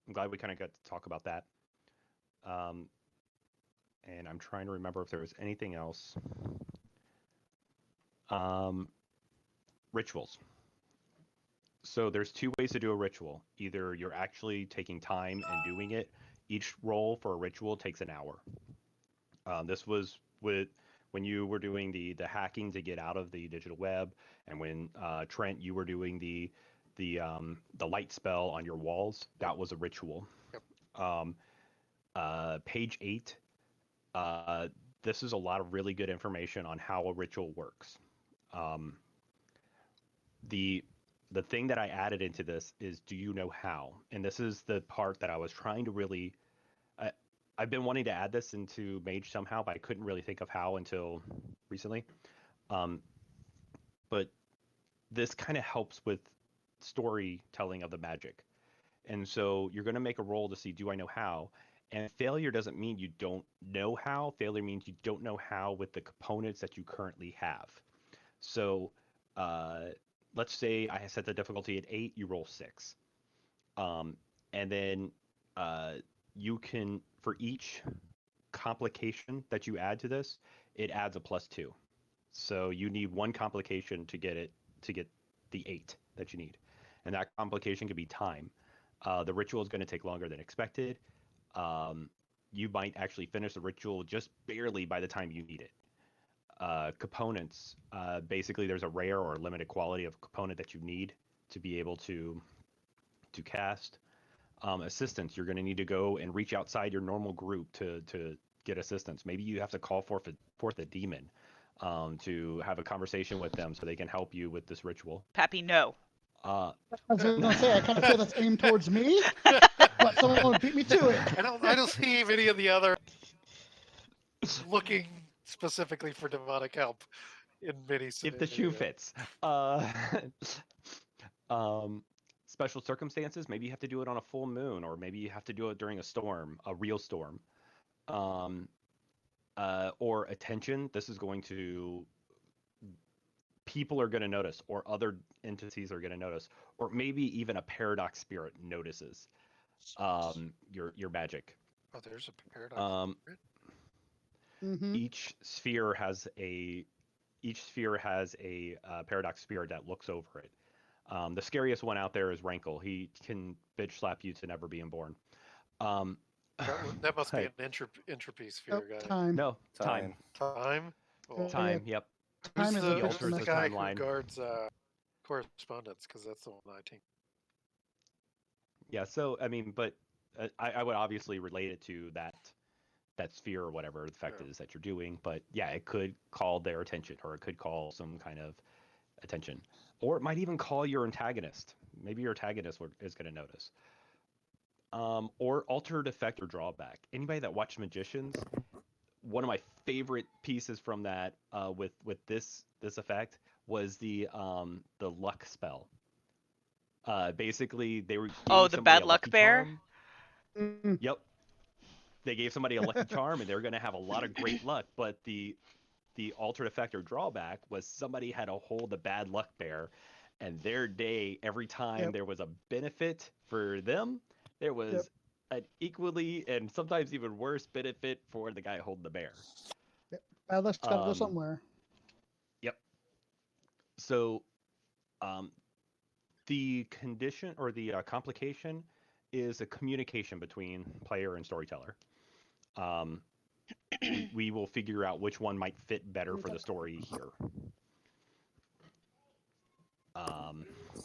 I'm glad we kind of got to talk about that. Um, and I'm trying to remember if there was anything else. Um, rituals. So there's 2 ways to do a ritual. Either you're actually taking time and doing it. Each roll for a ritual takes an hour. This was with when you were doing the hacking to get out of the digital web, and when Trent you were doing the light spell on your walls. That was a ritual. Yep. Um, page 8, uh, this is a lot of really good information on how a ritual works. Um, the the thing that I added into this is, do you know how? And this is the part that I was trying to really. I, I've been wanting to add this into Mage somehow, but I couldn't really think of how until recently. Um, but this kind of helps with storytelling of the magic. And so you're going to make a roll to see, do I know how? And failure doesn't mean you don't know how. Failure means you don't know how with the components that you currently have. So uh, let's say I set the difficulty at 8, you roll 6. Um, and then uh, you can, for each complication that you add to this, it adds a +2. So you need one complication to get the 8 that you need. And that complication could be time. The ritual is going to take longer than expected. Um, you might actually finish the ritual just barely by the time you need it. Components, basically, there's a rare or limited quality of component that you need to be able to cast. Assistance, you're going to need to go and reach outside your normal group to get assistance. Maybe you have to call forth a demon to have a conversation with them so they can help you with this ritual. Pappy, no. Uh, I was going to say, I kind of feel that's aimed towards me, but someone beat me to it. I don't see any of the other looking specifically for demonic help in many if the shoe scenarios. fits. Uh, um, special circumstances, maybe you have to do it on a full moon, or maybe you have to do it during a storm, a real storm. Um, or attention, this is going to, people are going to notice, or other entities are going to notice, or maybe even a paradox spirit notices your magic. Oh, there's a paradox. Um, Mm-hmm. each sphere has a paradox spirit that looks over it. The scariest one out there is Rankle. He can bitch slap you to never being born. Um, That must be but an entropy sphere guy. Time. no, time. Time? Oh. Time, yep. Time is a He bit alters Who's the the guy timeline. who guards correspondence? Because that's the one I think. Yeah, so, I mean, but I would obviously relate it to that sphere or whatever the fact is that you're doing. But yeah, it could call their attention, or it could call some kind of attention. Or it might even call your antagonist. Maybe your antagonist is going to notice. Or altered effect or drawback. Anybody that watched Magicians, one of my favorite pieces from that with this effect was the luck spell. Basically, they were Oh, giving the somebody bad a luck lucky bear? charm. Mm, Yep, they gave somebody a lucky charm, and they're going to have a lot of great luck. But the altered effect or drawback was somebody had to hold the bad luck bear, and their day, every time Yep. there was a benefit for them, there was Yep. an equally and sometimes even worse benefit for the guy holding the bear. Bad luck's got to go Um, somewhere. yep. So the condition or the complication is a communication between player and storyteller. Um, we will figure out which one might fit better for the story here.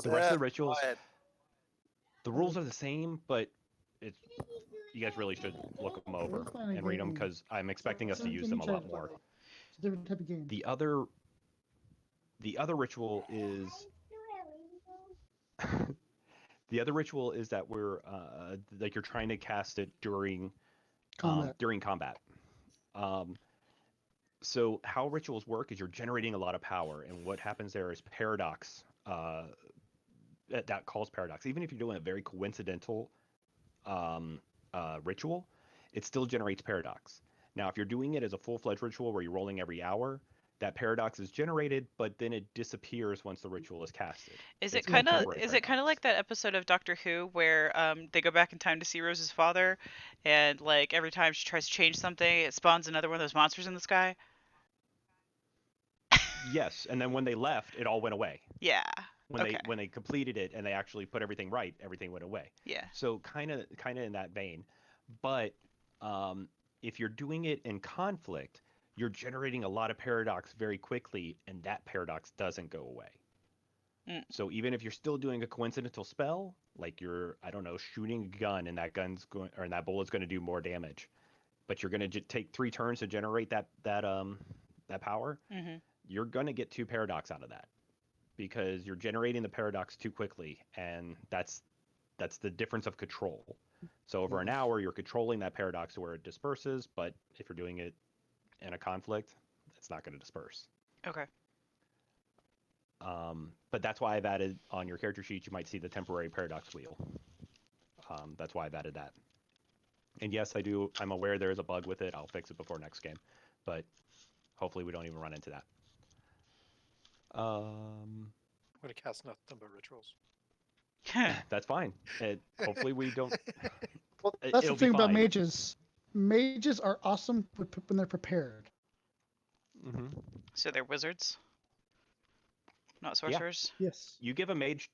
The rest of the rituals, the rules are the same, but it's you guys really should look them over and read them because I'm expecting us to use them a lot more. It's a different type of game. The other ritual is the other ritual is that we're like you're trying to cast it during combat. Um, so how rituals work is you're generating a lot of power, and what happens there is paradox. That calls paradox. Even if you're doing a very coincidental ritual, it still generates paradox. Now, if you're doing it as a full-fledged ritual where you're rolling every hour, that paradox is generated, but then it disappears once the ritual is casted. Is It's it called kind of temporary is it kind of paradox. like that episode of Doctor Who where they go back in time to see Rose's father, and like every time she tries to change something, it spawns another one of those monsters in the sky? Yes, and then when they left, it all went away. Yeah. When Okay. they completed it and they actually put everything right, everything went away. Yeah. So kind of in that vein, but if you're doing it in conflict, you're generating a lot of paradox very quickly, and that paradox doesn't go away. Mm. So even if you're still doing a coincidental spell, like you're, I don't know, shooting a gun and that gun's going or that bullet's going to do more damage, but you're going to take 3 turns to generate that power, Mhm. you're going to get 2 paradox out of that because you're generating the paradox too quickly, and that's the difference of control. So over an hour, you're controlling that paradox to where it disperses, but if you're doing it in a conflict, it's not going to disperse. Okay. But that's why I've added on your character sheet, you might see the temporary paradox wheel. That's why I've added that. And yes, I do. I'm aware there is a bug with it. I'll fix it before next game, but hopefully we don't even run into that. I'm going to cast nothing but rituals. That's fine. Hopefully we don't. Well, that's It'll the be thing about fine. mages. Mages are awesome when they're prepared. Mm-hmm. So they're wizards, not sorcerers. Yes. You give a mage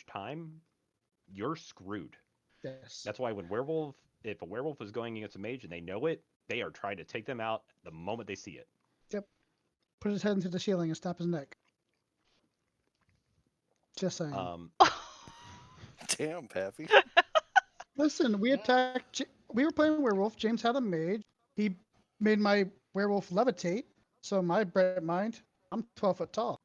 time, you're screwed. Yes. That's why if a werewolf is going against a mage and they know it, they are trying to take them out the moment they see it. Yep. Put his head into the ceiling and snap his neck. Just saying. Damn, Pappy. Listen, we were playing werewolf. James had a mage. He made my werewolf levitate. So my bright mind, I'm 12 foot tall.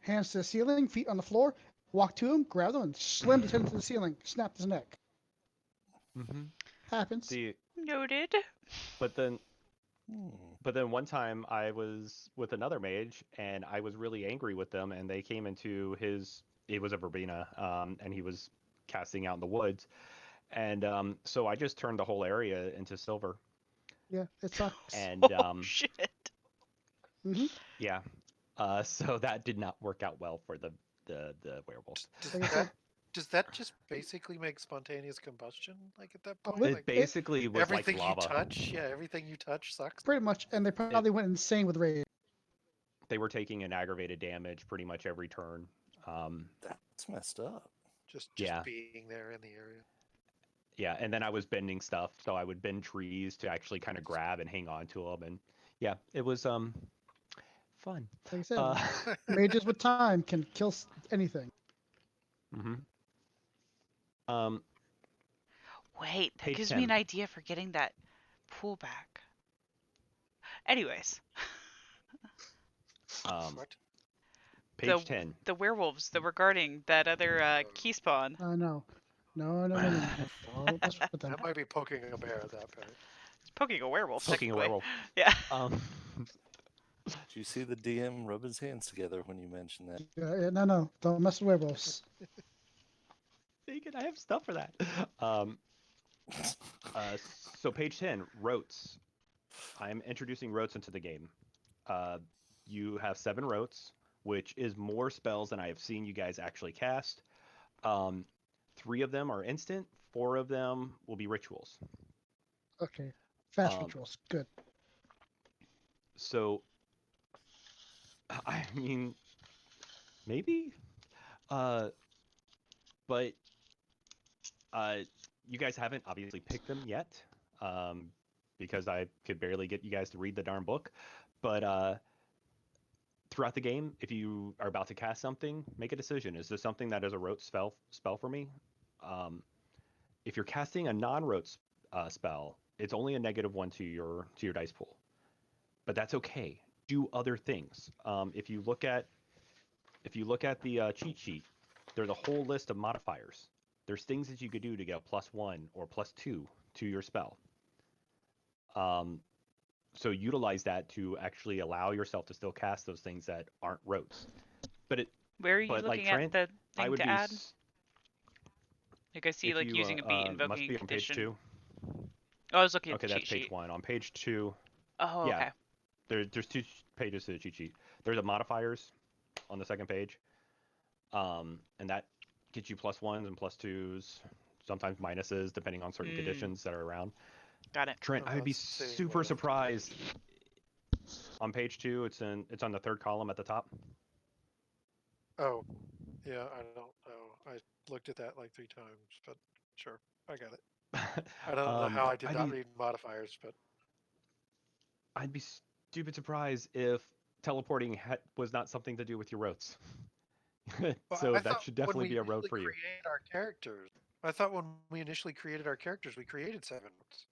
Hands to the ceiling, feet on the floor. Walked to him, grabbed him, and slammed his head into the ceiling. Snapped his neck. Mm-hmm. Happens. See, Noted. but then Hmm. But then one time I was with another mage and I was really angry with them, and they came into it was a verbena, and he was casting out in the woods. And so I just turned the whole area into silver. Yeah, it sucks. And Oh shit. Hmm. yeah, so that did not work out well for the werewolf. Does Like I that said, does that just basically make spontaneous combustion? Like at that Oh, point, it- It like basically was like everything you lava. touch, yeah, everything you touch sucks. pretty much, and they probably went insane with rage. They were taking an aggravated damage pretty much every turn. That's messed up. Just Yeah. being there in the area. Yeah, and then I was bending stuff, so I would bend trees to actually kind of grab and hang on to them, and yeah, it was fun. Like I said, Uh, mages with time can kill anything. hmm Um, Wait, that page gives me 10. an idea for getting that pool back. Anyways, What? Page 10. the werewolves that were guarding that other key spawn. No. No. Don't mess with them. That might be poking a bear at that point. It's poking a werewolf. Poking a technically. werewolf. Yeah. Did you see the DM rub his hands together when you mentioned that? No. Don't mess with werewolves. I have stuff for that. So page 10, rotes. I'm introducing rotes into the game. You have 7 rotes, which is more spells than I have seen you guys actually cast. 3 of them are instant. 4 of them will be rituals. Okay. Fast Um, rituals. Good. So, I mean, maybe, uh, but you guys haven't obviously picked them yet, because I could barely get you guys to read the darn book. But throughout the game, if you are about to cast something, make a decision. Is this something that is a rote spell for me? If you're casting a non-rote spell, it's only a -1 to your dice pool, but that's okay. Do other things. If you look at the cheat sheet, there's a whole list of modifiers. There's things that you could do to get a +1 or +2 to your spell. So utilize that to actually allow yourself to still cast those things that aren't rotes. But Where are you like looking Trent, at the I thing would to do add? Like I see if like you using a beat, must invoking be a on page condition. 2. Oh, I was looking at Okay, the that's cheat page sheet. 1. On page 2, Oh, yeah, okay. there's 2 pages to the cheat sheet. There's a modifiers on the second page, and that gets you +1s and +2s, sometimes minuses depending on certain conditions that are around. Got it. Trent, I'm I would not be seeing super what I'm surprised. On page 2, it's on the third column at the top. Oh, yeah, I don't know. I looked at that like 3 times, but sure, I got it. I don't know how I did not read modifiers, but I'd be stupid surprised if teleporting was not something to do with your rotes. Well, So I that thought should when definitely we be a road initially for you. created our characters, I thought when we initially created our characters, we created 7 roads.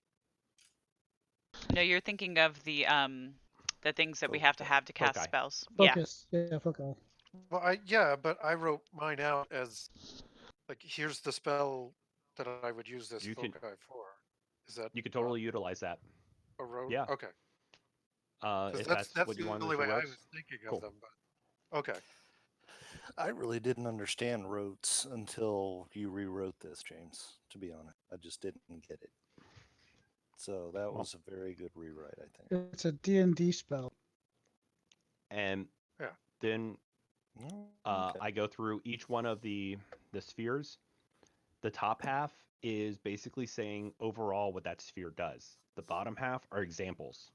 No, you're thinking of the things that we have to Foci. have to cast Foci. spells. Yeah. Focus. Yeah, focus. Well, but I wrote mine out as like here's the spell that I would use this You can foci for. Is that you could not totally utilize that. a road? Yeah. Okay, because If that's that's that's what you the want only as your way I roads. was thinking of Cool. them. But okay, I really didn't understand rotes until you rewrote this, James. To be honest, I just didn't get it. So that Well, was a very good rewrite, I think. It's a D&D spell. and yeah. then Okay. I go through each one of the spheres. The top half is basically saying overall what that sphere does. The bottom half are examples.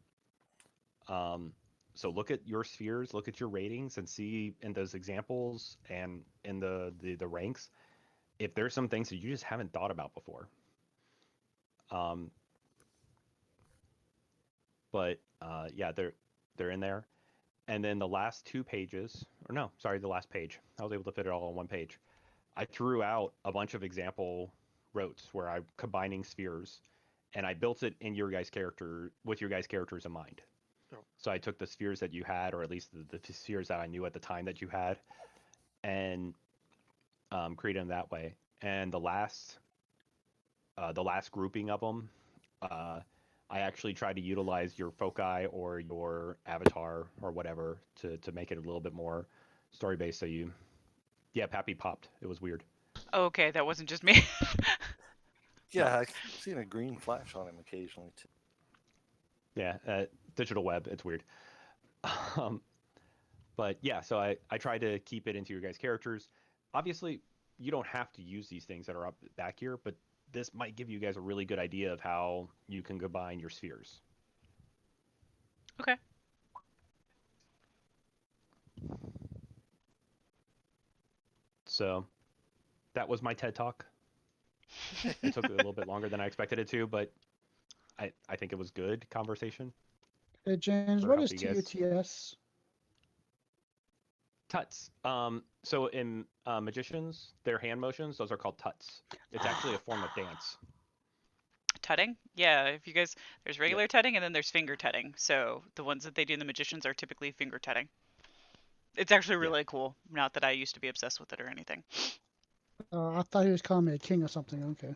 Um, so look at your spheres, look at your ratings, and see in those examples and in the ranks if there's some things that you just haven't thought about before. Um, but yeah, they're in there. And then the last 2 pages, or no, sorry, the last page. I was able to fit it all on one page. I threw out a bunch of example rotes where I'm combining spheres, and I built it in your guys' character with your guys' characters in mind. Oh. So I took the spheres that you had, or at least the spheres that I knew at the time that you had, and created them that way. And the last grouping of them, uh, I actually tried to utilize your foci or your avatar or whatever to make it a little bit more story based. So yeah, Pappy popped. It was weird. Okay, that wasn't just me. No, Yeah, I've seen a green flash on him occasionally too. yeah, digital web. It's weird. Um, but yeah, so I tried to keep it into your guys' characters. Obviously, you don't have to use these things that are up back here, but this might give you guys a really good idea of how you can combine your spheres. Okay. So that was my TED talk. It took a little bit longer than I expected it to, but I think it was good conversation Hey, James, for what is helping you guys. TUTS? Tuts. So in magicians, their hand motions, those are called tuts. It's actually a form of dance. Tutting? Yeah, if you guys, there's Yep. regular tutting and then there's finger tutting. So the ones that they do in the magicians are typically finger tutting. It's actually Yeah. really cool. Not that I used to be obsessed with it or anything. I thought he was calling me a king or something. Okay.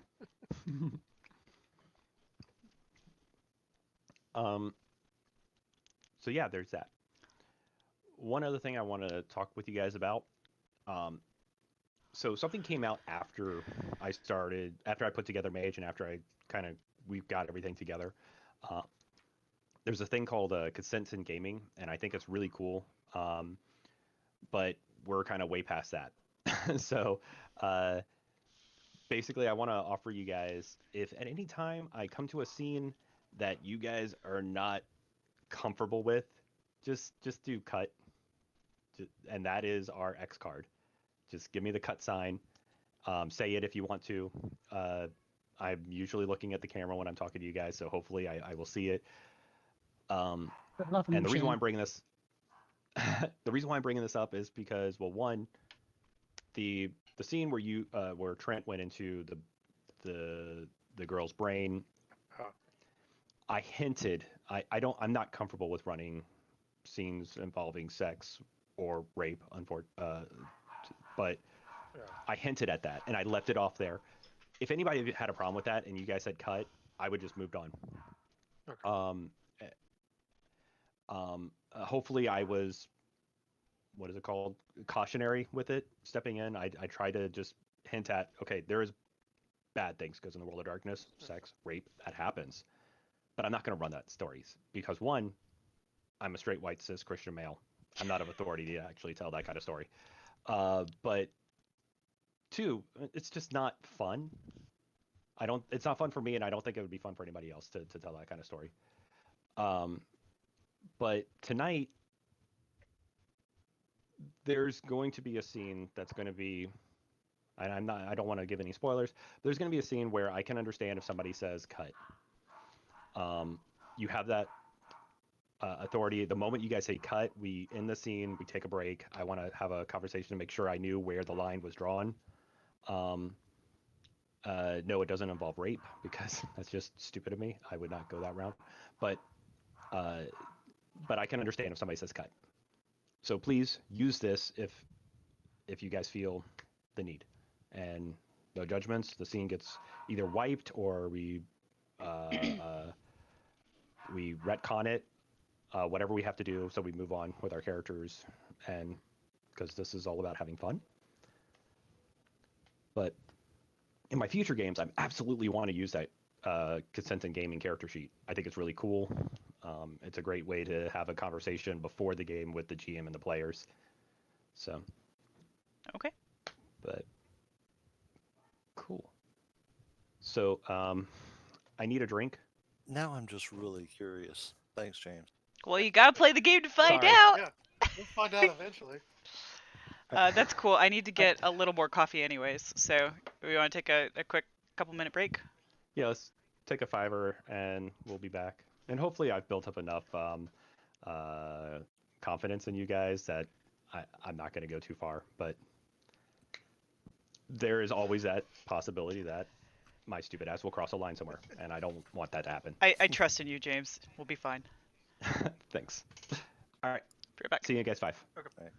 um. So yeah, there's that. One other thing I want to talk with you guys about. Um. So something came out after I put together Mage and after I kind of we got everything together. Uh, there's a thing called consent in gaming, and I think it's really cool. But we're kind of way past that. So uh, basically, I want to offer you guys if at any time I come to a scene that you guys are not comfortable with, just do cut, and that is our X card. Just give me the cut sign. Say it if you want to. Uh, I'm usually looking at the camera when I'm talking to you guys, so hopefully I will see it. Um, Not from and you, the reason why Shane. I'm bringing this, the reason why I'm bringing this up is because, well, one, the scene where Trent went into the girl's brain, Uh, I hinted I'm not comfortable with running scenes involving sex or rape, but yeah. I hinted at that and I left it off there. If anybody had a problem with that and you guys had cut, I would just moved on. Okay. Eh, hopefully I was, what is it called, cautionary with it, stepping in. I try to just hint at, okay, there is bad things because in the world of darkness, sex, rape, that happens. But I'm not going to run that stories because one, I'm a straight white cis Christian male. I'm not of authority to actually tell that kind of story. But two, it's just not fun. I don't. It's not fun for me, and I don't think it would be fun for anybody else to tell that kind of story. Um, but tonight, there's going to be a scene that's going to be, and I'm not. I don't want to give any spoilers. There's going to be a scene where I can understand if somebody says cut. You have that authority. The moment you guys say cut, we end the scene, we take a break. I want to have a conversation to make sure I knew where the line was drawn. No, it doesn't involve rape because that's just stupid of me. I would not go that route. But I can understand if somebody says cut. So please use this if you guys feel the need, and no judgments. The scene gets either wiped or we retcon it, whatever we have to do, so we move on with our characters, and because this is all about having fun. But in my future games, I absolutely want to use that consent and gaming character sheet. I think it's really cool. It's a great way to have a conversation before the game with the GM and the players. So. Okay. But cool. So I need a drink. Now I'm just really curious. Thanks, James. Well, you gotta play the game to find Sorry. out. Yeah, we'll find out eventually. That's cool. I need to get a little more coffee anyways. So we want to take a quick couple-minute break? Yeah, let's take a 5 and we'll be back. And hopefully I've built up enough confidence in you guys that I'm not going to go too far. But there is always that possibility that my stupid ass will cross a line somewhere, and I don't want that to happen. I trust in you, James. We'll be fine. Thanks. All right. Be right back. See you guys 5. Right.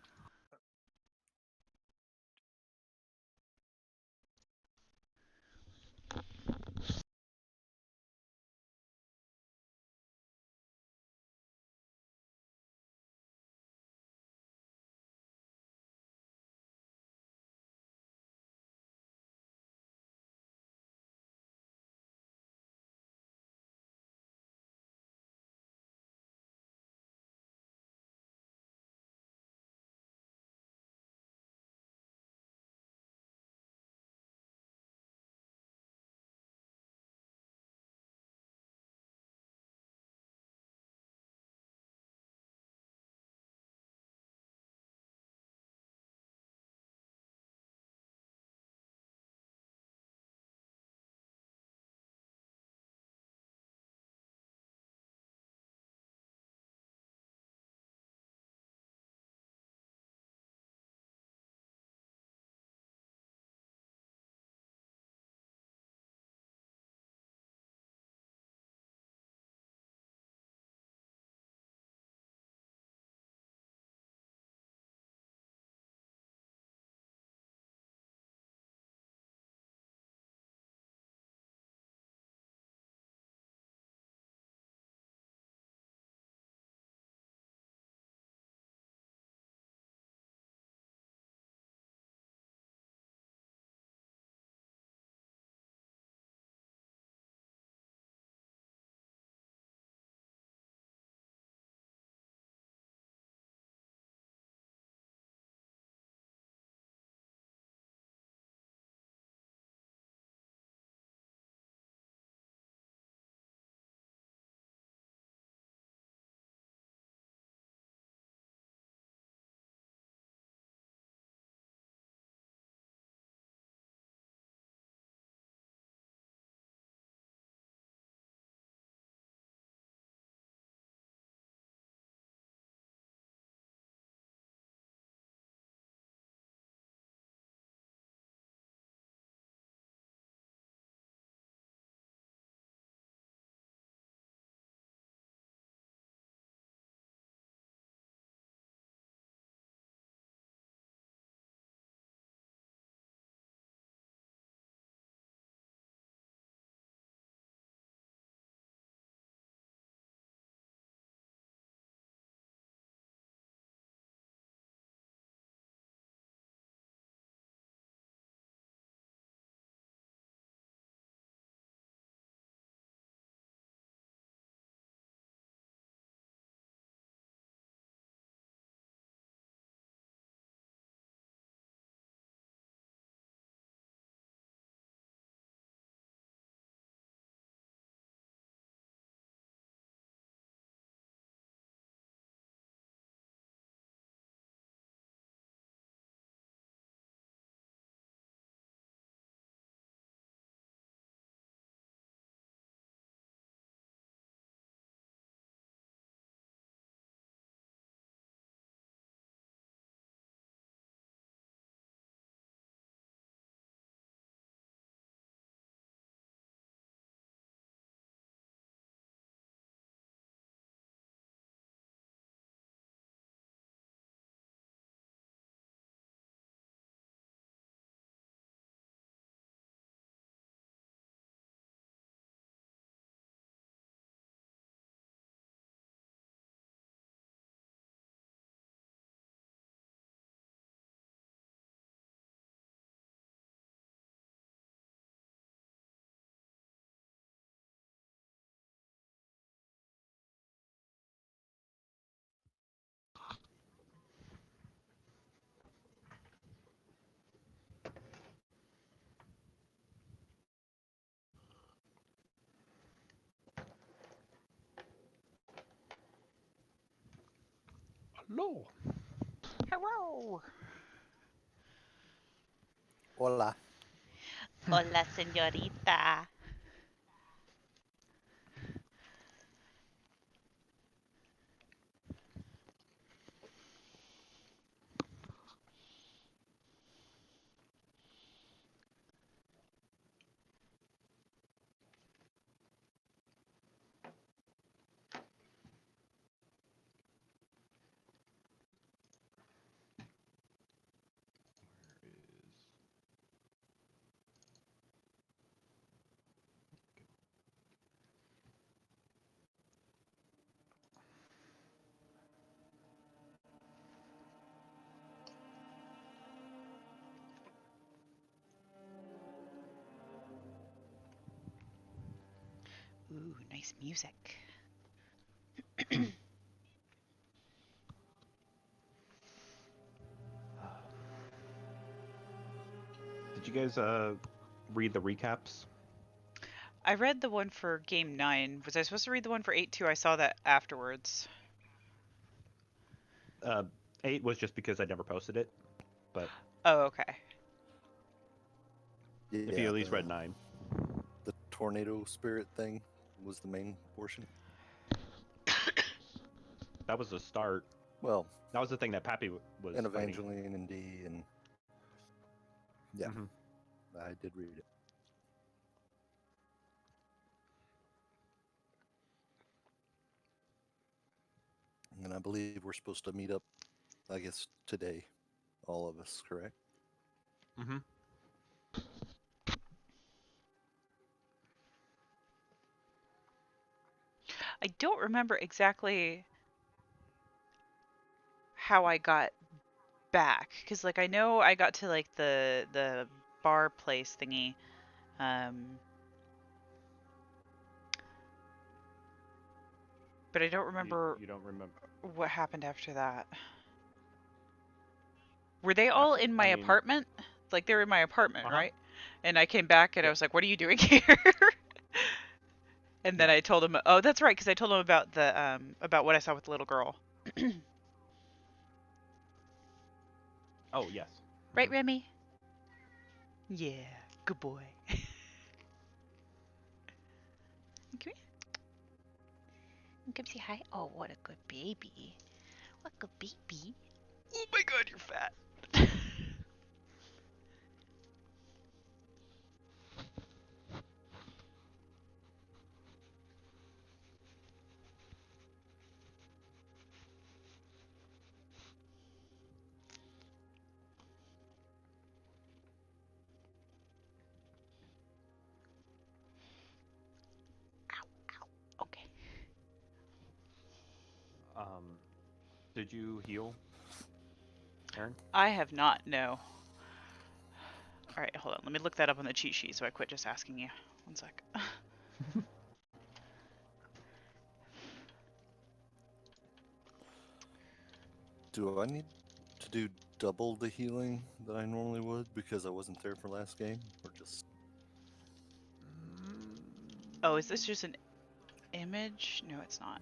Hello. Hello. Hola. Hola, señorita. Ooh, nice music. Did you guys read the recaps? I read the one for game 9. Was I supposed to read the one for 8 too? I saw that afterwards. 8 was just because I never posted it, but Oh, okay. Yeah, if you at least read 9. the tornado spirit thing was the main portion. That was the start. Well, That was the thing that Pappy was and fighting. Evangeline and D, and yeah, Mhm. I did read it. And I believe we're supposed to meet up, I guess, today, all of us, correct? Mhm. I don't remember exactly how I got back because like I know I got to like the bar place thingy, but I don't remember You don't remember what happened after that. Were they all in my I mean, apartment? Like they were in my apartment, uh-huh. right? And I came back and I Yep. was like, "What are you doing here?" And then Yeah. I told him, "Oh, that's right," because I told him about what I saw with the little girl. Oh, yes. Right, Remy? Yeah, good boy. Come here. Come say hi. Oh, what a good baby. What a good baby. Oh my god, you're fat. Ow, ow. Okay. Did you heal, Aaron? I have not, no. Alright, hold on. Let me look that up on the cheat sheet so I quit just asking you. One sec. Do I need to do double the healing that I normally would because I wasn't there for last game, or just Oh, is this just an image? No, it's not.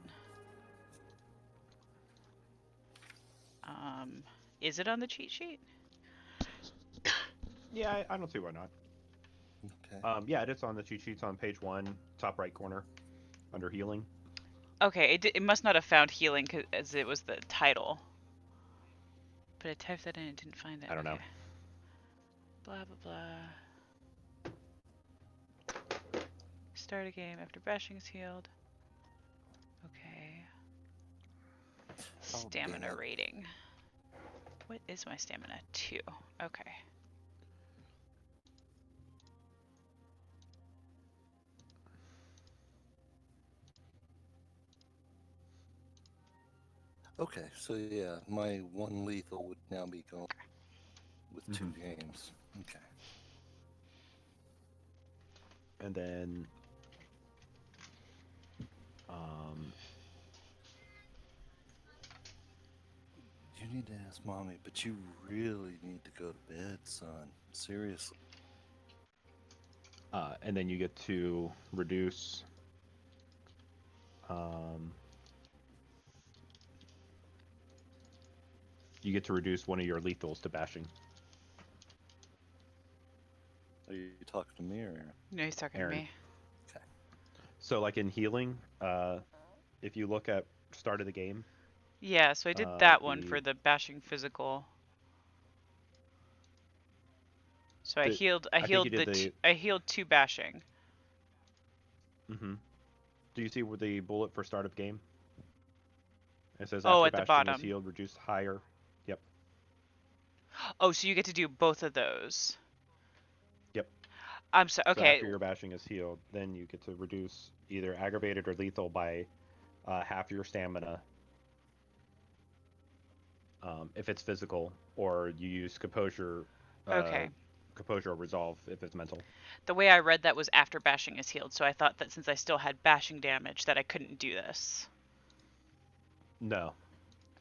Is it on the cheat sheet? Yeah, I don't see why not. okay? Yeah, it's on the cheat sheets on page 1, top right corner, under healing. Okay, it must not have found healing as it was the title. But I typed that in and didn't find it. I don't know. Okay. Blah, blah, blah. Start a game after bashing is healed. Okay. Oh, damn Stamina it. rating. What is my stamina? 2. Okay. Okay, so yeah, my one lethal would now be gone with 2 Mhm. games. Okay. And then um You need to ask mommy, but you really need to go to bed, son. Seriously. and then you get to reduce um you get to reduce one of your lethals to bashing. Are you talking to me or Aaron? No, he's talking Aaron. to me. Okay. So like in healing, if you look at start of the game, Yeah, so I did that one the for the bashing physical. So I the healed. I think you did the. I healed 2 bashing. Mm-hmm. Do you see where the bullet for start of game? It says Oh, after at the bashing is bottom. healed, reduced higher. Yep. Oh, so you get to do both of those. Yep. I'm so So okay. after your bashing is healed, then you get to reduce either aggravated or lethal by half your stamina. If it's physical, or you use uh, Okay. composure or resolve if it's mental. The way I read that was after bashing is healed, so I thought that since I still had bashing damage that I couldn't do this. No,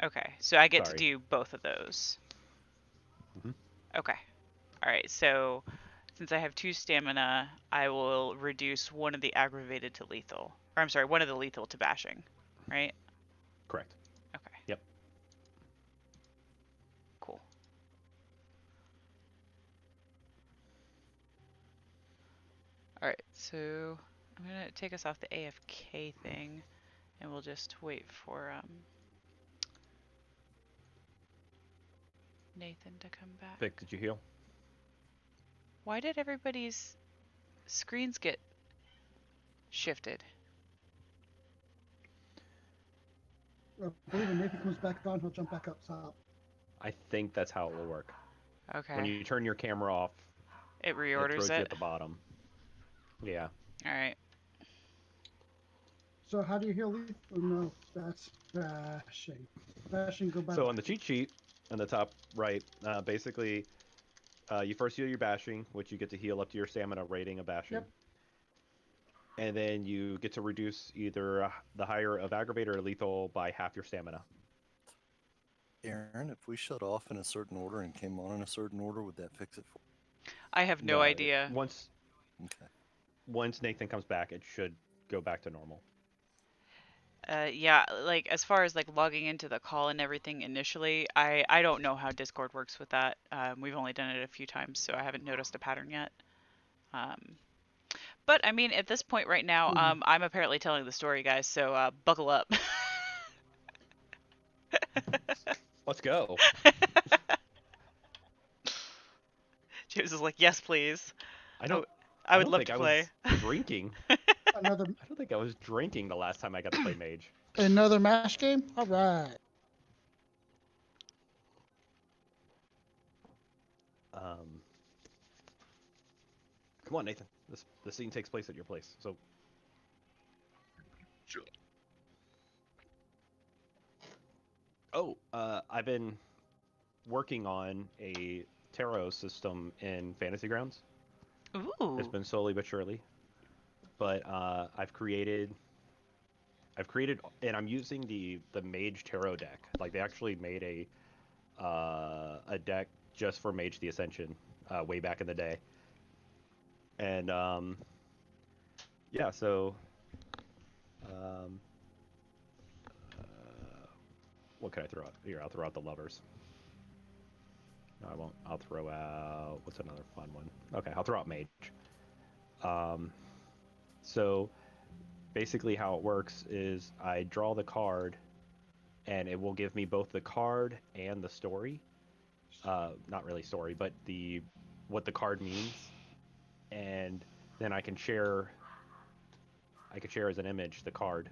Okay, so I get to sorry. do both of those. Hmm. Okay. All right. So since I have 2 stamina, I will reduce one of the aggravated to lethal. Or I'm sorry, one of the lethal to bashing. Right? Correct. Okay. Yep. Cool. All right. So I'm gonna take us off the AFK thing, and we'll just wait for Nathan to come back. Vic, did you heal? Why did everybody's screens get shifted? I believe when Nathan comes back on, he'll jump back up top. I think that's how it will work. Okay. When you turn your camera off, It it reorders throws you it. at the bottom. Yeah. All right. So how do you heal lethal? No, that's bashing. Bashing, go back. So on the cheat sheet, on the top right, basically, you first heal your bashing, which you get to heal up to your stamina rating of bashing. Yep. And then you get to reduce either the higher of aggravator or lethal by half your stamina. Aaron, if we shut off in a certain order and came on in a certain order, would that fix it for I have no idea. Once Okay. once Nathan comes back, it should go back to normal. Yeah, like as far as like logging into the call and everything initially, I don't know how Discord works with that. We've only done it a few times, so I haven't noticed a pattern yet. But I mean, at this point right now, I'm apparently telling the story, guys. So buckle up. Let's go. James is like, yes, please. I don't. I would don't love think to I play. was drinking. Another I don't think I was drinking the last time I got to play Mage. another mash game. All right. Come on, Nathan. The scene takes place at your place. So. Oh, I've been working on a tarot system in Fantasy Grounds. Ooh. It's been slowly but surely, but I've created, and I'm using the Mage tarot deck. Like they actually made a deck just for Mage the Ascension way back in the day, and yeah. So um, what can I throw out here? I'll throw out the lovers. No, I won't. I'll throw out what's another fun one? Okay, I'll throw out Mage. So basically how it works is I draw the card and it will give me both the card and the story. Not really story, but what the card means. And then I can share as an image the card.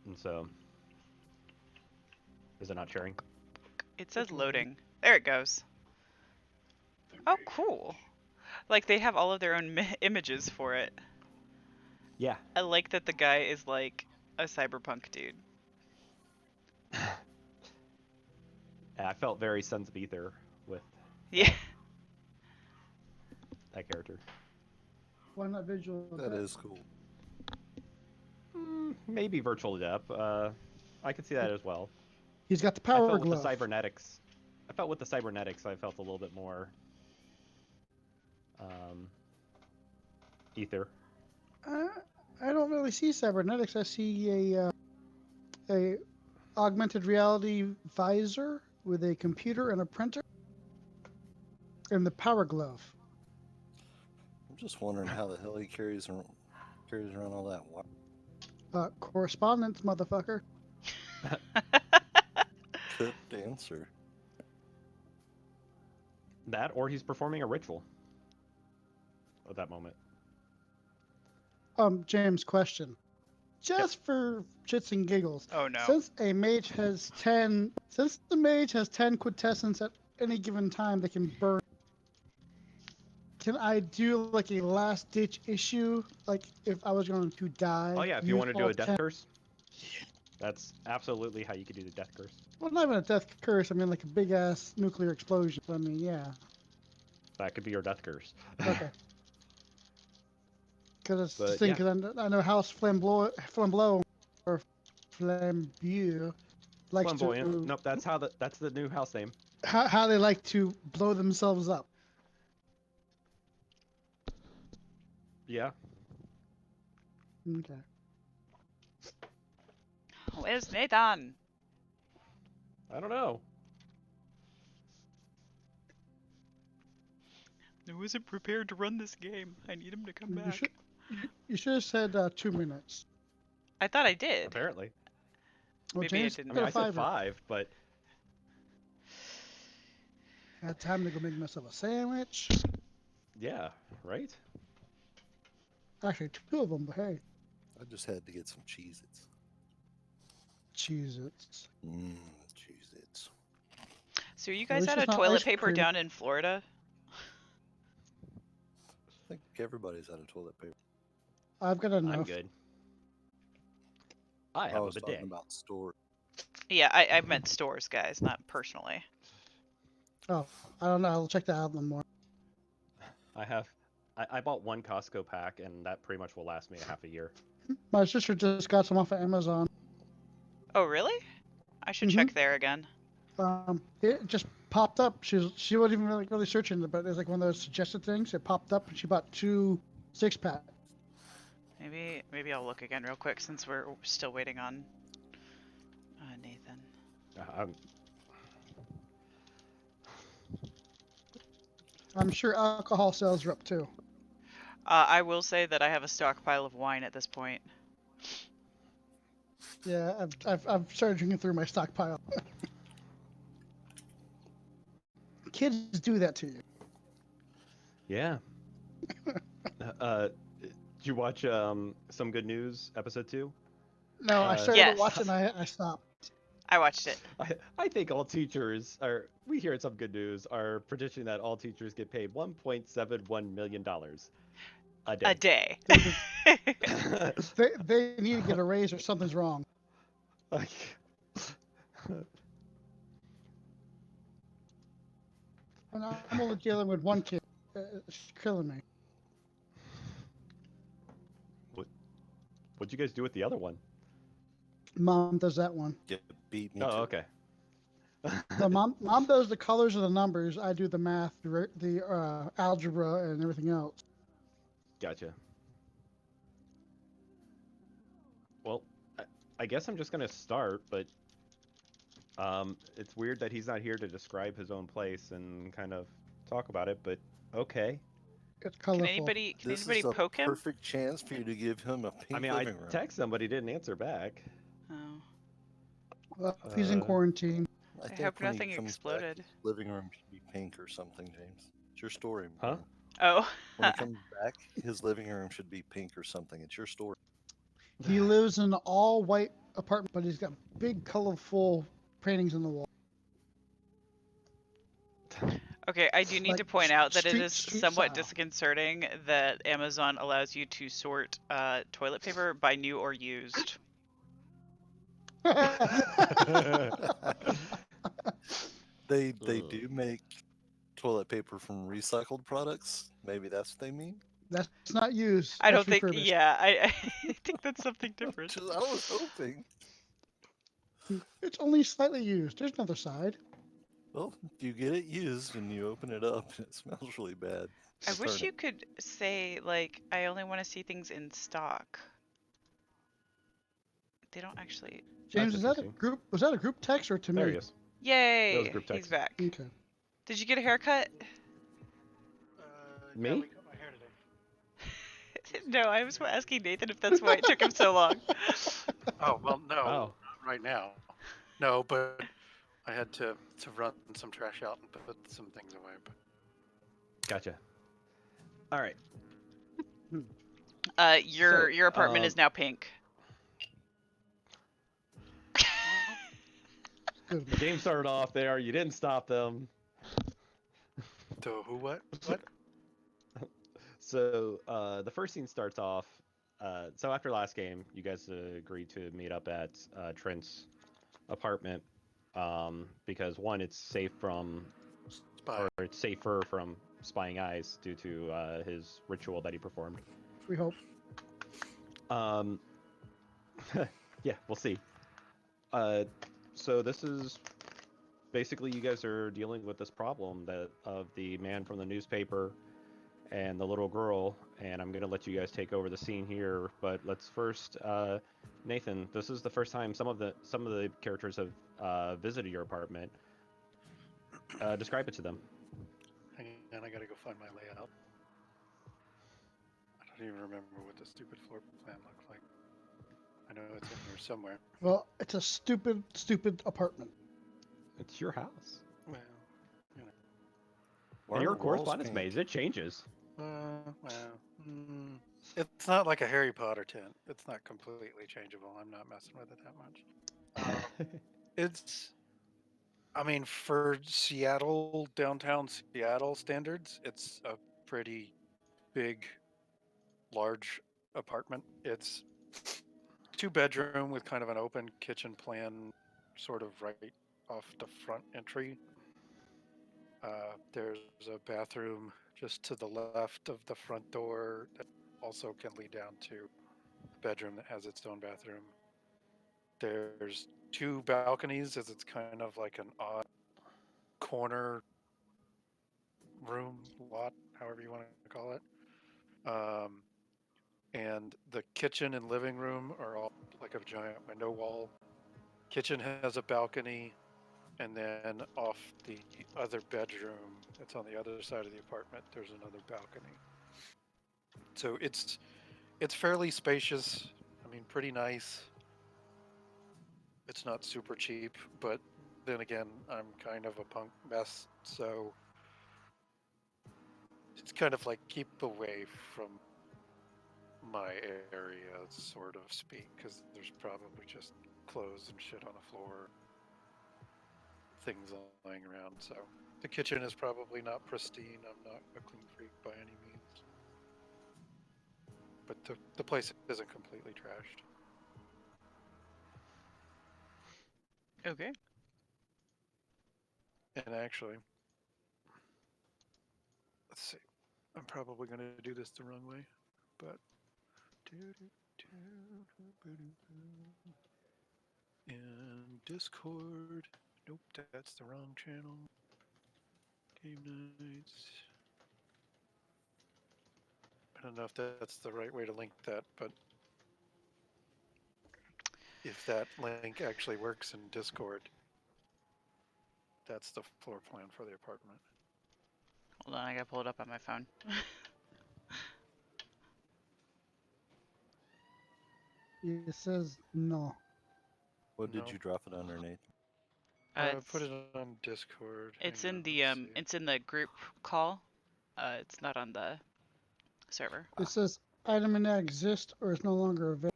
And so is it not sharing? It says loading. There it goes. Oh, cool. Like they have all of their own images for it. Yeah. I like that the guy is like a cyberpunk dude. I felt very Sons of Ether with Yeah. that character. Why not visual? that is cool. Maybe Virtual Depth. I could see that as well. He's got the I power felt with glove. the cybernetics. I felt with the cybernetics, I felt a little bit more ether. I don't really see cybernetics. I see a a augmented reality visor with a computer and a printer, and the power glove. I'm just wondering how the hell he carries around all that wire. Correspondence, motherfucker. Good answer. That, or he's performing a ritual at that moment. James, question. Just for shits and giggles. Oh no. Since the mage has 10 quintessence at any given time that can burn, can I do like a last ditch issue? Like if I was going to die? Oh yeah, if you use want to do all a death 10 curse, that's absolutely how you could do the death curse. Well, not even a death curse. I mean, like a big ass nuclear explosion. I mean, yeah. That could be your death curse. Okay. Because it's the But, thing. yeah. Because I know House Flambeau or Flambeau likes Flamboyant. to Nope, that's the new house name. how they like to blow themselves up. Yeah. Okay. Where's Nathan? I don't know. I wasn't prepared to run this game. I need him to come back. You should have said 2 minutes. I thought I did. Apparently. Well, Maybe I James didn't. I got mean, a I said 5. 5, but I had time to go make myself a sandwich. yeah, right? Actually, 2 of them, but hey, I just had to get some Cheez-Its. Cheez-Its. Cheez-Its. So are you At guys least out it's of not toilet ice paper cream. down in Florida? I think everybody's out of toilet paper. I've got enough. I'm good. I I have a was bidet. talking about store. Yeah, I meant stores, guys, not personally. Oh, I don't know. I'll check that out in the morning. I bought 1 Costco pack, and that pretty much will last me a half a year. My sister just got some off of Amazon. Oh, really? I should check there again. It just popped up. She wasn't even really searching it, but it's like one of those suggested things. It popped up, and she bought 2 6-pack. Maybe I'll look again real quick since we're still waiting on Nathan. I'm sure alcohol sales are up too. I will say that I have a stockpile of wine at this point. Yeah, I've started drinking through my stockpile. Kids do that to you. Yeah. Did you watch Some Good News episode 2? No, I started Yes. to watch it and I stopped. I watched it. I think all teachers we here at Some Good News are predicting that all teachers get paid $1.71 million a day. A day. They need to get a raise or something's wrong. Like, And I'm only dealing with one kid. It's killing me. what'd you guys do with the other one? Mom does that one. Get beat me Oh, too. okay. So mom does the colors and the numbers. I do the math, the algebra, and everything else. Gotcha. Well, I guess I'm just gonna start, but it's weird that he's not here to describe his own place and kind of talk about it. But okay. It's Can colorful. anybody This anybody is a poke him? perfect chance for you to give him a pink I mean, I living room. text somebody, didn't answer back. Oh. Well, he's in quarantine. I think hope when he nothing comes back, exploded. his living room should be pink or something, James. It's your story. Huh? man. Oh. When he comes back, his living room should be pink or something. It's your story. He lives in an all-white apartment, but he's got big, colorful paintings on the wall. Okay, I do need Like to point out that it is street somewhat style. disconcerting that Amazon allows you to sort toilet paper by new or used. They Ugh. do make toilet paper from recycled products. Maybe that's what they mean. That's not used. I That's don't think. refurbished. Yeah, I think that's something different. I was hoping. It's only slightly used. There's another side. Well, you get it used and you open it up and it smells really bad. I wish Return you it. could say like I only want to see things in stock. They don't actually. James, That's is that a interesting. group? Was that a group text or to There me? he is. That was Yay! group He's text. back. Okay. Did you get a haircut? Yeah, Me? we cut my hair today. No, I was asking Nathan if that's why it took him so long. Oh well, no, Oh, not right now. No, but I had to run some trash out and put some things away. But gotcha. All right. Your So, apartment is now pink. Good. the game started off there. You didn't stop them. so who? What? What? So the first scene starts off. So after last game, you guys agreed to meet up at Trent's apartment because one, it's safe from, Spy. or it's safer from spying eyes due to his ritual that he performed. We hope. Um, yeah, we'll see. So this is basically you guys are dealing with this problem that of the man from the newspaper and the little girl, and I'm gonna let you guys take over the scene here. But let's first, Nathan, this is the first time some of the characters have visited your apartment. Describe it to them. Hang on, I gotta go find my layout. I don't even remember what the stupid floor plan looked like. I know it's in here somewhere. Well, it's a stupid, stupid apartment. It's your house. Well, Why And are your the walls correspondence pink? maze, it changes. it's not like a Harry Potter tent. It's not completely changeable. I'm not messing with it that much. It's, I mean, for Seattle, downtown Seattle standards, it's a pretty big, large apartment. It's 2-bedroom with kind of an open kitchen plan, sort of right off the front entry. There's a bathroom just to the left of the front door that also can lead down to a bedroom that has its own bathroom. There's 2 balconies, as it's kind of like an odd corner room, lot, however you want to call it. And the kitchen and living room are all like a giant window wall. Kitchen has a balcony, and then off the other bedroom that's on the other side of the apartment, there's another balcony. So it's fairly spacious. I mean, pretty nice. It's not super cheap, but then again, I'm kind of a punk mess, so it's kind of like keep away from my area, sort of speak, because there's probably just clothes and shit on the floor, things lying around. So the kitchen is probably not pristine. I'm not a clean freak by any means, but the place isn't completely trashed. Okay. And actually, let's see. I'm probably going to do this the wrong way, but in Discord, nope, that's the wrong channel. Game nights. I don't know if that's the right way to link that, but if that link actually works in Discord, that's the floor plan for the apartment. Hold on, I gotta pull it up on my phone. It says no. What did No. you drop it underneath? I It's, put it on Discord. it's Hang in on, the let's see. it's in the group call. It's not on the server. It says item may not exist or is no longer available.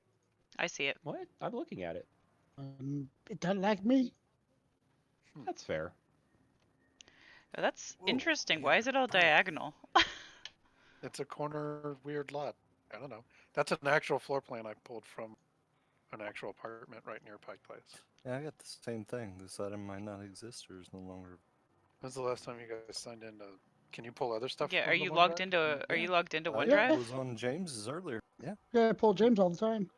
I see it. What? I'm looking at it. It doesn't like me. That's fair. Oh, that's Whoa, interesting. yeah. Why is it all diagonal? It's a corner weird lot. I don't know. That's an actual floor plan I pulled from an actual apartment right near Pike Place. Yeah, I got the same thing. This item might not exist or is no longer. When's the last time you guys signed in? Can you pull other stuff Yeah, from are the you OneDrive? logged into Are Yeah. you logged into I OneDrive? was on James's earlier. Yeah. Yeah, I pull James all the time.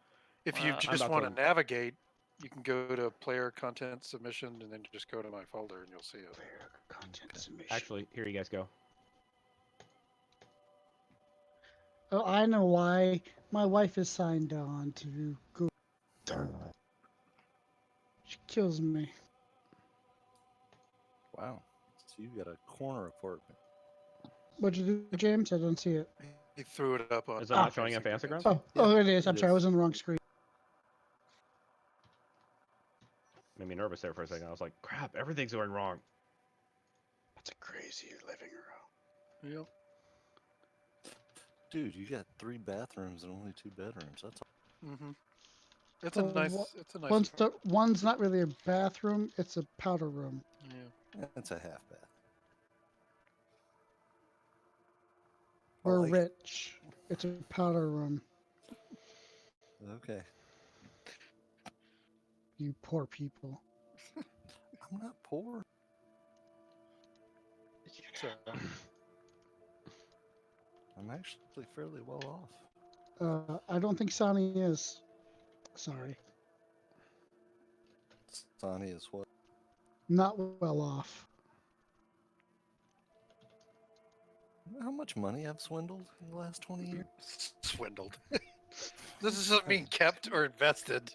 If you Well, I'm just about want to- to navigate, you can go to player content submission and then just go to my folder and you'll see it. Content submission. Actually, here you guys go. Oh, I know why. My wife is signed on to Google. kills me. Wow. So you got a corner apartment. What'd you do, James? I didn't see it. He threw it up on. Is it not showing on Facebook Fantagram? Messenger. Oh, Yeah, it is. I'm it sorry. I is. was on the wrong screen. Made me nervous there for a second. I was like, crap, everything's going wrong. That's a crazy living room. Yep. Dude, you got 3 bathrooms and only 2 bedrooms. That's Mm-hmm. It's a Well, nice. It's a nice. One's not really a bathroom. It's a powder room. Yeah. that's a half bath. We're like it. rich. It's a powder room. Okay. You poor people. I'm not poor. So, I'm actually fairly well off. I don't think Sonny is. Sorry. Sonny is what? Not well off. How much money I've swindled in the last 20 years? swindled. This doesn't mean kept or invested.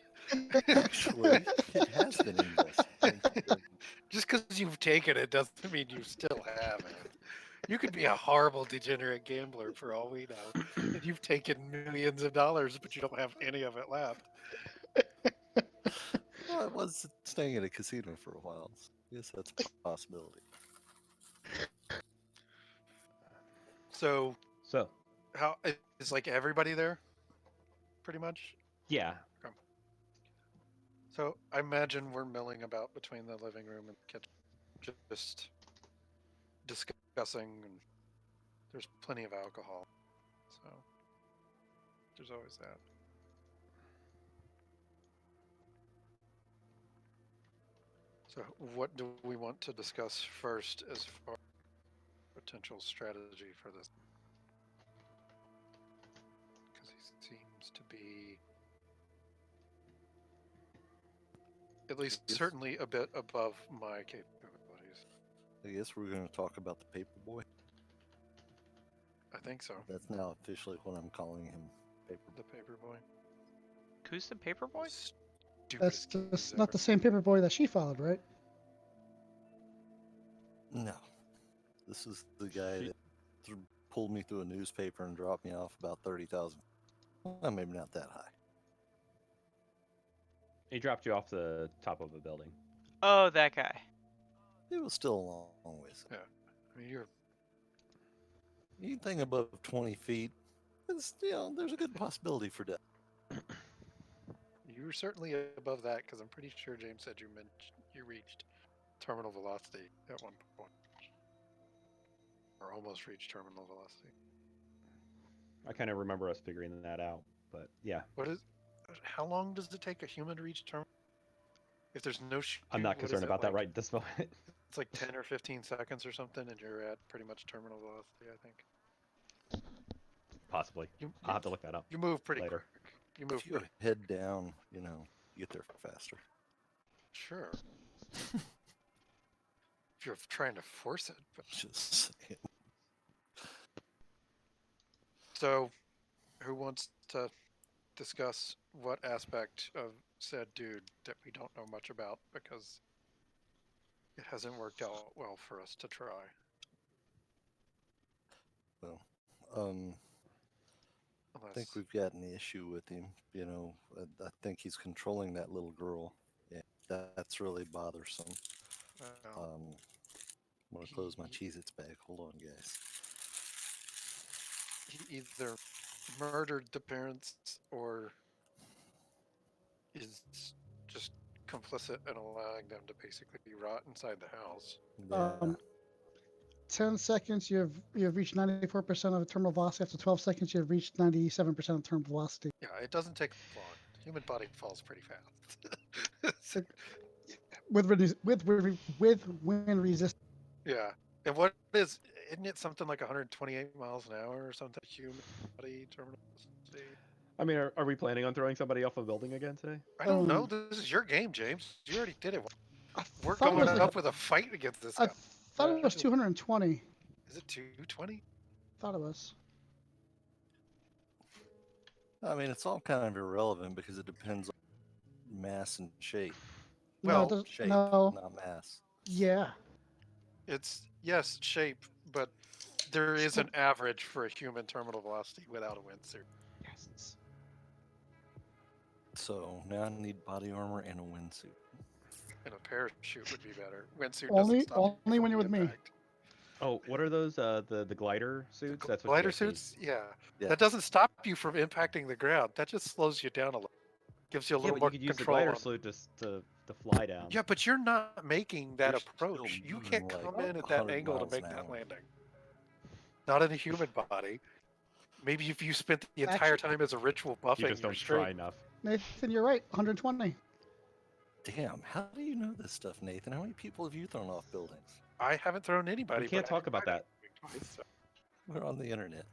Actually, it has been invested. Just because you've taken it doesn't mean you still have it. You could be a horrible degenerate gambler for all we know, and you've taken millions of dollars, but you don't have any of it left. Well, I was staying at a casino for a while. So I guess that's a possibility. So, So, how is like everybody there? Pretty much. yeah. So I imagine we're milling about between the living room and the kitchen, just discussing, and there's plenty of alcohol, so there's always that. So what do we want to discuss first as far as potential strategy for this? Because he seems to be at least certainly a bit above my capabilities. I guess we're going to talk about the paper boy. I think so. That's now officially what I'm calling him. Paper The paper boy. Who's the paper boy? That's Stupidest games not ever. the same paper boy that she followed, right? No. This is the guy that pulled me through a newspaper and dropped me off about 30,000. Well, maybe not that high. He dropped you off the top of a building. Oh, that guy. It was still a long ways. Yeah. I mean, you're Anything above 20 feet, there's a good possibility for death. You were certainly above that because I'm pretty sure James said you reached terminal velocity at one point, or almost reached terminal velocity. I kind of remember us figuring that out, but yeah. How long does it take a human to reach terminal? If there's no shoot, I'm not what is concerned it, about that like- right at this moment. It's like 10 or 15 seconds or something, and you're at pretty much terminal velocity, I think. Possibly. I'll have to look that up. You move pretty later. quick. You move If you pretty head down, you get there faster. sure. If you're trying to force it. But... Just saying. So, who wants to discuss what aspect of said dude that we don't know much about because it hasn't worked out well for us to try? Well, I Unless, think we've got an issue with him. I think he's controlling that little girl. Yeah, that's really bothersome. well, I'm going to close my Cheez-Its bag. Hold on, guys. he either murdered the parents or is just complicit in allowing them to basically rot inside the house. Yeah. 10 seconds, you have reached 94% of the terminal velocity. After 12 seconds, you have reached 97% of terminal velocity. Yeah, it doesn't take long. The human body falls pretty fast. With wind resistance. Yeah. And isn't it something like 128 miles an hour or something? Human body terminal velocity? I mean, are we planning on throwing somebody off a building again today? I don't know. This is your game, James. You already did it. We're thought it going was up with a fight against this I guy. thought it was 220. Is it 220? Thought it was. I mean, it's all kind of irrelevant because it depends on mass and shape. No, it Well, doesn't. shape, No. not mass. Yeah. it's yes, shape, but there is an average for a human terminal velocity without a windsuit. Yes. So now I need body armor and a windsuit. And a parachute would be better. Windsuit doesn't Only, stop you only from when the you're with me. impact. Oh, what are those? The glider The suits? That's what you glider guys need. suits, yeah, Yeah. that doesn't stop you from impacting the ground. That just slows you down a little. Gives you a Yeah, little but more you could use the control glider on. suit to fly down. Yeah, but you're not making that You're still approach. You moving can't like come in at that 100 angle to miles an make that hour. landing. Not in a human body. Maybe if you spent the entire Actually, time as a ritual You buffing just your don't try strength. enough. Nathan, you're right. 120. Damn, how do you know this stuff, Nathan? How many people have you thrown off buildings? I haven't thrown anybody. We can't but I talk about tried that. twice, so. We're on the internet.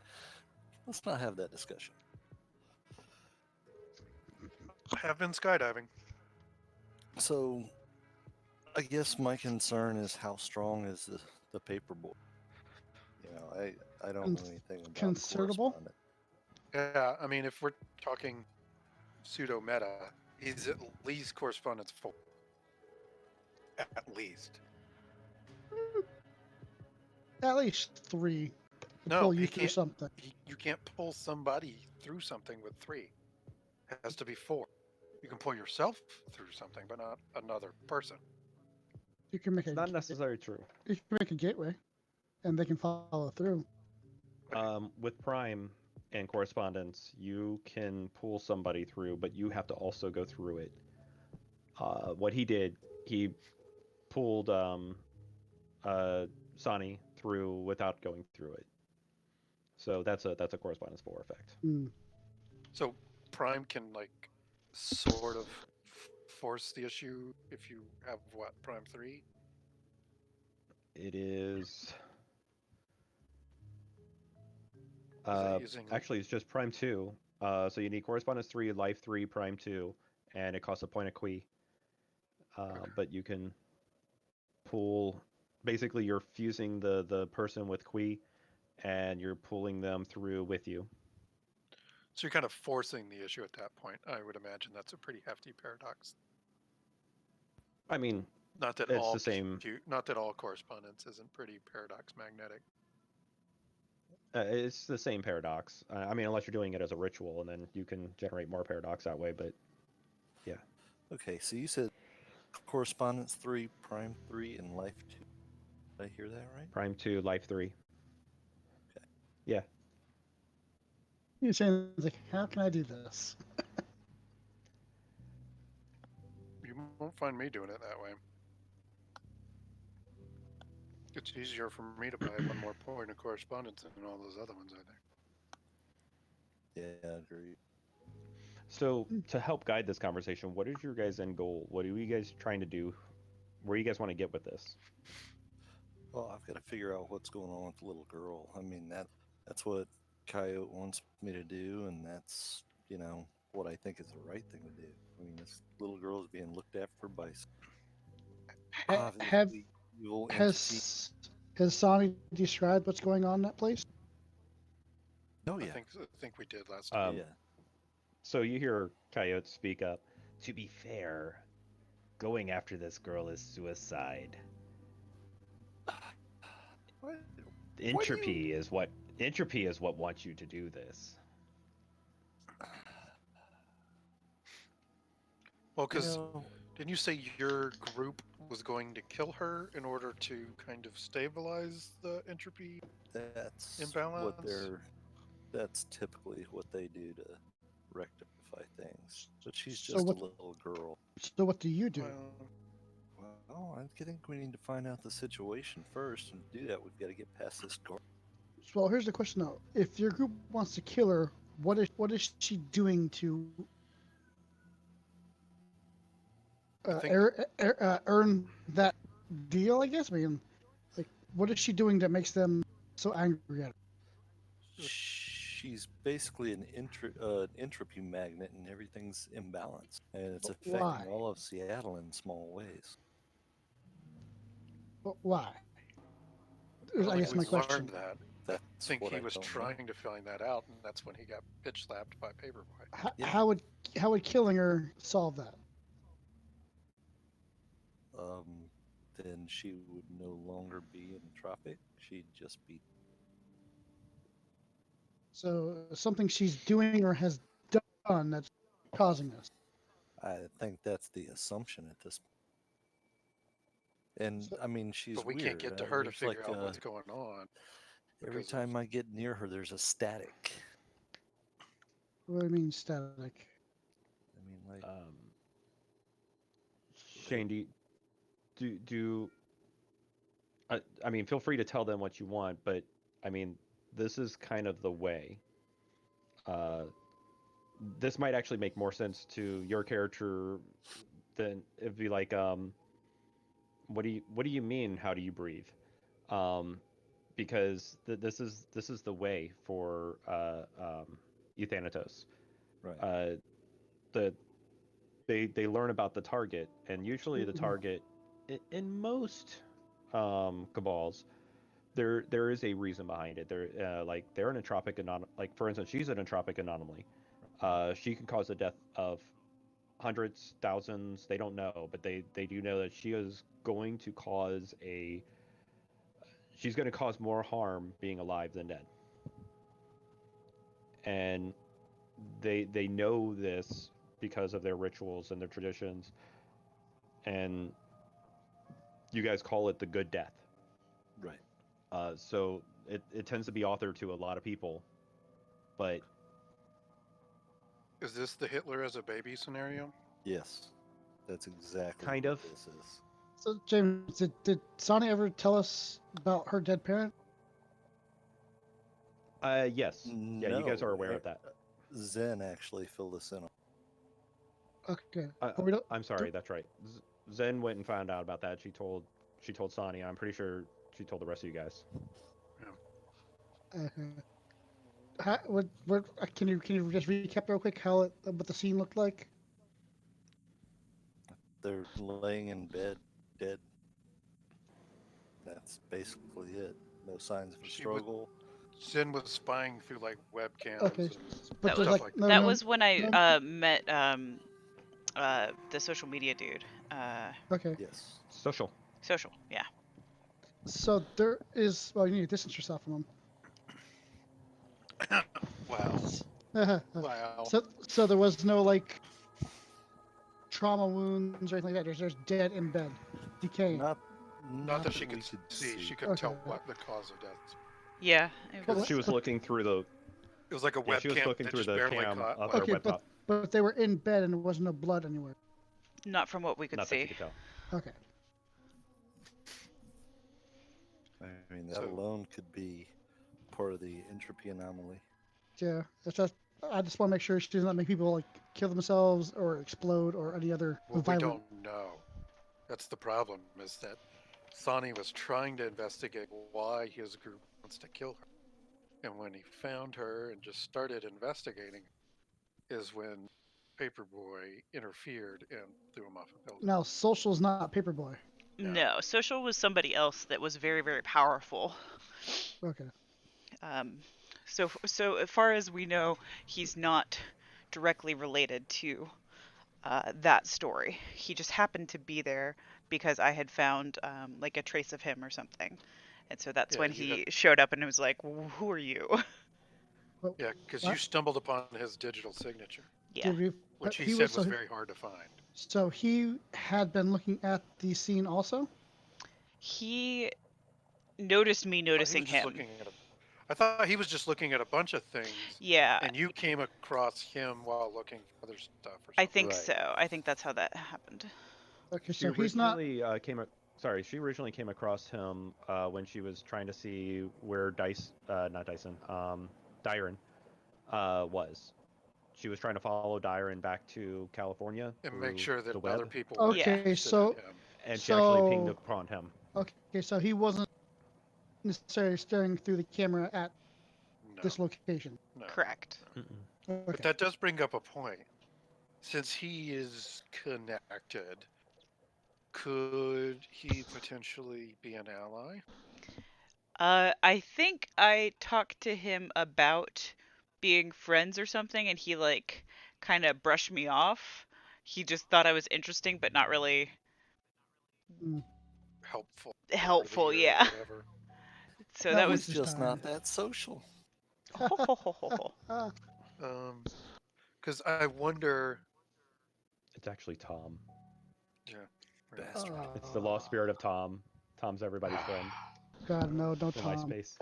Let's not have that discussion. I have been skydiving. So, I guess my concern is how strong is the paperboard. You know, I don't know anything about Concertable? correspondent. Yeah, I mean, if we're talking pseudo meta, he's at least correspondence 4. At least. At least 3 to No, pull you he through can't. something. You can't pull somebody through something with 3. It has to be 4. You can pull yourself through something, but not another person. You can make It's a not necessarily true. you can make a gateway, and they can follow through. With Prime and correspondence, you can pull somebody through, but you have to also go through it. What he did, he pulled Sonny through without going through it. So that's a correspondence 4 effect. Hmm. So Prime can like sort of force the issue if you have what Prime 3. It is. Is it using? Actually, it's just Prime 2. So you need Correspondence 3, Life 3, Prime 2, and it costs a point of Qui. But you can pull. Basically, you're fusing the person with Qui, and you're pulling them through with you. So you're kind of forcing the issue at that point. I would imagine that's a pretty hefty paradox. I mean, Not that it's all the same. not that all correspondence isn't pretty paradox magnetic. It's the same paradox. I mean, unless you're doing it as a ritual, and then you can generate more paradox that way. But yeah. Okay, so you said correspondence 3, prime 3, and life 2. Did I hear that right? Prime 2, Life 3. Okay. Yeah. You're saying like, how can I do this? You won't find me doing it that way. It's easier for me to buy one more point of correspondence than all those other ones, I think. Yeah, I agree. So to help guide this conversation, what is your guys' end goal? What are you guys trying to do? Where do you guys want to get with this? Well, I've got to figure out what's going on with the little girl. I mean, that's what Coyote wants me to do, and that's, what I think is the right thing to do. I mean, this little girl is being looked after by Have obviously evil entity. has Sonny described what's going on in that place? Oh, I yeah. think we did last time. Yeah. So you hear Coyote speak up. To be fair, going after this girl is suicide. What? Entropy is what wants you to do this. Well, because You know, didn't you say your group was going to kill her in order to kind of stabilize the entropy? that's Imbalance? that's typically what they do to rectify things. But she's So just what- a little girl. So what do you do? Well, I think we need to find out the situation first, and to do that, we've got to get past this guard. Well, here's the question though: if your group wants to kill her, what is she doing to think- earn that deal? I guess. I mean, like, what is she doing that makes them so angry at her? She's basically an entropy magnet, and everything's imbalanced, and it's But affecting why? all of Seattle in small ways. But why? I don't I think guess my we've question. learned that. That's I think what he I was don't know. trying to find that out, and that's when he got bitch slapped by Paperboy. Yeah. How would killing her solve that? then she would no longer be entropic. She'd just be. So something she's doing or has done that's causing this. I think that's the assumption at this. And So, I mean, she's But we weird. can't get to her to There's figure like out what's going on. every because of- time I get near her, there's a static. what do you mean static? I mean, like Shane, do I mean, feel free to tell them what you want, but I mean, this is kind of the way. Uh, this might actually make more sense to your character than it'd be like, what do you mean? How do you breathe? Um, because this is the way for Euthanatos. right. The they learn about the target, and usually the Mhm. target, in most cabals, there is a reason behind it. Like they're an entropic like for instance, she's an entropic anomaly. She can cause the death of hundreds, thousands. They don't know, but they do know that she is going to cause a. She's going to cause more harm being alive than dead, and they know this because of their rituals and their traditions, and you guys call it the good death. Right. So it tends to be authored to a lot of people, but Is this the Hitler as a baby scenario? Yes. That's exactly kind what of. this is. So James, did Sonny ever tell us about her dead parent? Yes. Yeah, you guys are No, aware of that. Zen actually filled us in on. Okay, but we don't. I'm sorry, that's right. Zen went and found out about that. She told Sonny. I'm pretty sure she told the rest of you guys. Can you just recap real quick how what the scene looked like? They're laying in bed, dead. That's basically it. No signs of a She was struggle. Zen was spying through like webcams Okay, and but That there's was stuff like like no, that no, was when I no. met the social media dude. Okay, Yes. Social. Social, yeah. so there is. Well, you need to distance yourself from wow, him. wow. So there was no like trauma wounds or anything like that. There's dead in bed, decaying. Not that she we could could see. She see. couldn't tell Okay. what the cause of death. Yeah, it But, was. She was but looking through the. It was like a Yeah, she was webcam looking that through just the barely cam caught of like their okay, laptop. but they were in bed and there was no blood anywhere. Not from what we could Not that you see. could tell. Okay. I mean, that So alone could be part of the entropy anomaly. Yeah, that's just. I just want to make sure she doesn't make people like kill themselves or explode or any other well, we violent. don't know. That's the problem. Is that Sonny was trying to investigate why his group wants to kill her, and when he found her and just started investigating, is when Paperboy interfered and threw him off a building. Now, social's not Paperboy. No, social was somebody else that was very, very powerful. Okay. Um, so as far as we know, he's not directly related to that story. He just happened to be there because I had found like a trace of him or something, and so that's Yeah, when you had, he showed up and was like, "Who are you?" Well, yeah, because you what stumbled upon his digital signature, Yeah. did we? which he He said was was so. very hard to find. So he had been looking at the scene also. He noticed me I thought he was noticing just him. looking at a. I thought he was just looking at a bunch of things, Yeah, and you came across him while looking for other stuff or I something. think Right. so. I think that's how that happened. Okay, She so he's not. originally Sorry, she originally came across him when she was trying to see where not Dyson, Dyron, was. She was trying to follow Dyron back to California And make through sure that the other web, people were Yeah. Okay, interested in so him. and she actually pinged so upon him. okay, so he wasn't necessarily staring through the camera at No, this location. no. Correct. Mm-mm. But Okay. that does bring up a point. Since he is connected, could he potentially be an ally? I think I talked to him about being friends or something, and he like kind of brushed me off. He just thought I was interesting, but not really. Mm. helpful. Helpful, worthy, or yeah. Whatever. So No, that He's was Winter's just time. not that social. ho ho ho ho ho. Because I wonder. It's actually Tom. Yeah. Right. Bastard. It's the lost spirit of Tom. Tom's everybody's friend God, no, no in Tom. MySpace.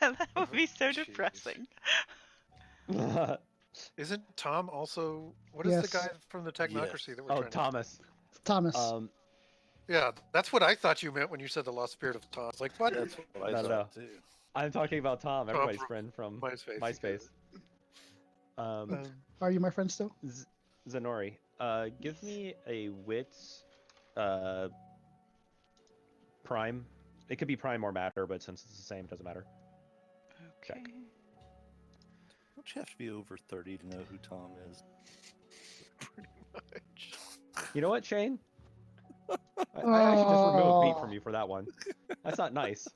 That would be so Jeez. depressing. Isn't Tom also? What is the Yes. guy from the Technocracy Yes. that we're Oh, trying Thomas. Thomas. Yeah, that's what I thought you meant when you said the lost spirit of Tom. I was like, what? That's what I No, no, thought no. too. I'm talking about Tom, Tom everybody's from friend from MySpace. MySpace. Are you my friend still? Zenori, give me a wits prime. It could be prime or matter, but since it's the same, it doesn't matter. Okay. Don't you have to be over 30 to know who Tom is? Pretty much. You know what, Shane? I actually just removed beat from Oh. you for that one. That's not nice.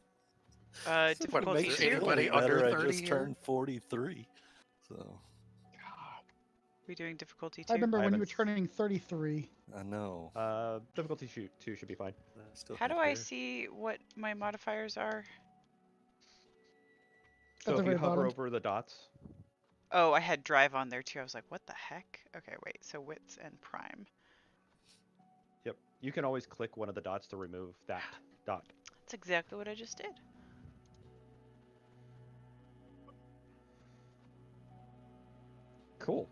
What Difficulty makes there it two. feel anybody any better, under I 30 just here? turned 43. So, We doing difficulty I two? remember when you were haven't- turning 33. I know. Difficulty 2 should be fine. I still How do have I hair. see what my modifiers are? So At the if you very hover bottom. over the dots, Oh, I had drive on there too. I was like, what the heck? Okay, wait. So wits and prime. yep, you can always click one of the dots to remove that dot. That's exactly what I just did. Cool.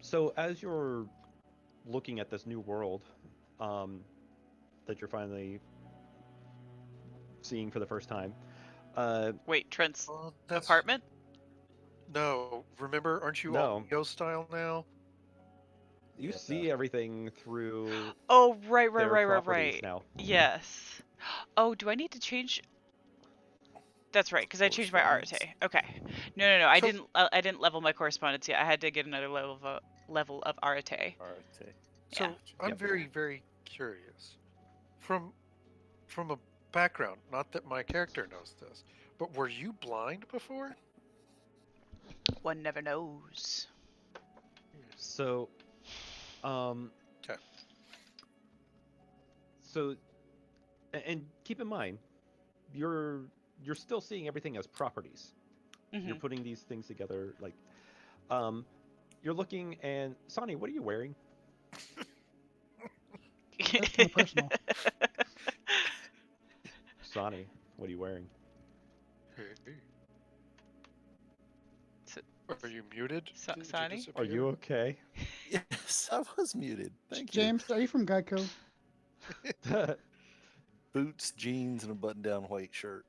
So as you're looking at this new world, that you're finally seeing for the first time, Wait, Trent's Well, that's apartment? no. Remember, aren't you No. all Neo style now? you Yeah. see everything through Oh, right, right, their right, right, properties right. now. Yes. Oh, do I need to change? That's right, because I changed my Correspondence. Arate. Okay. No, no, no. I So- didn't. I didn't level my correspondence yet. I had to get another level of Arate. Arate. So Yeah. I'm Yep. very, very curious. From a background, not that my character knows this, but were you blind before? One never knows. So, Okay. So, and keep in mind, you're still seeing everything as properties. You're Mhm. putting these things together like, you're looking and Sonny, what are you wearing? That's kind of personal. Sonny, what are you wearing? Hey. So- Are you muted? So- Did Sonny? Are you okay? Yes, I was muted. Thank James, are you from Geico? you. Boots, jeans, and a button-down white shirt.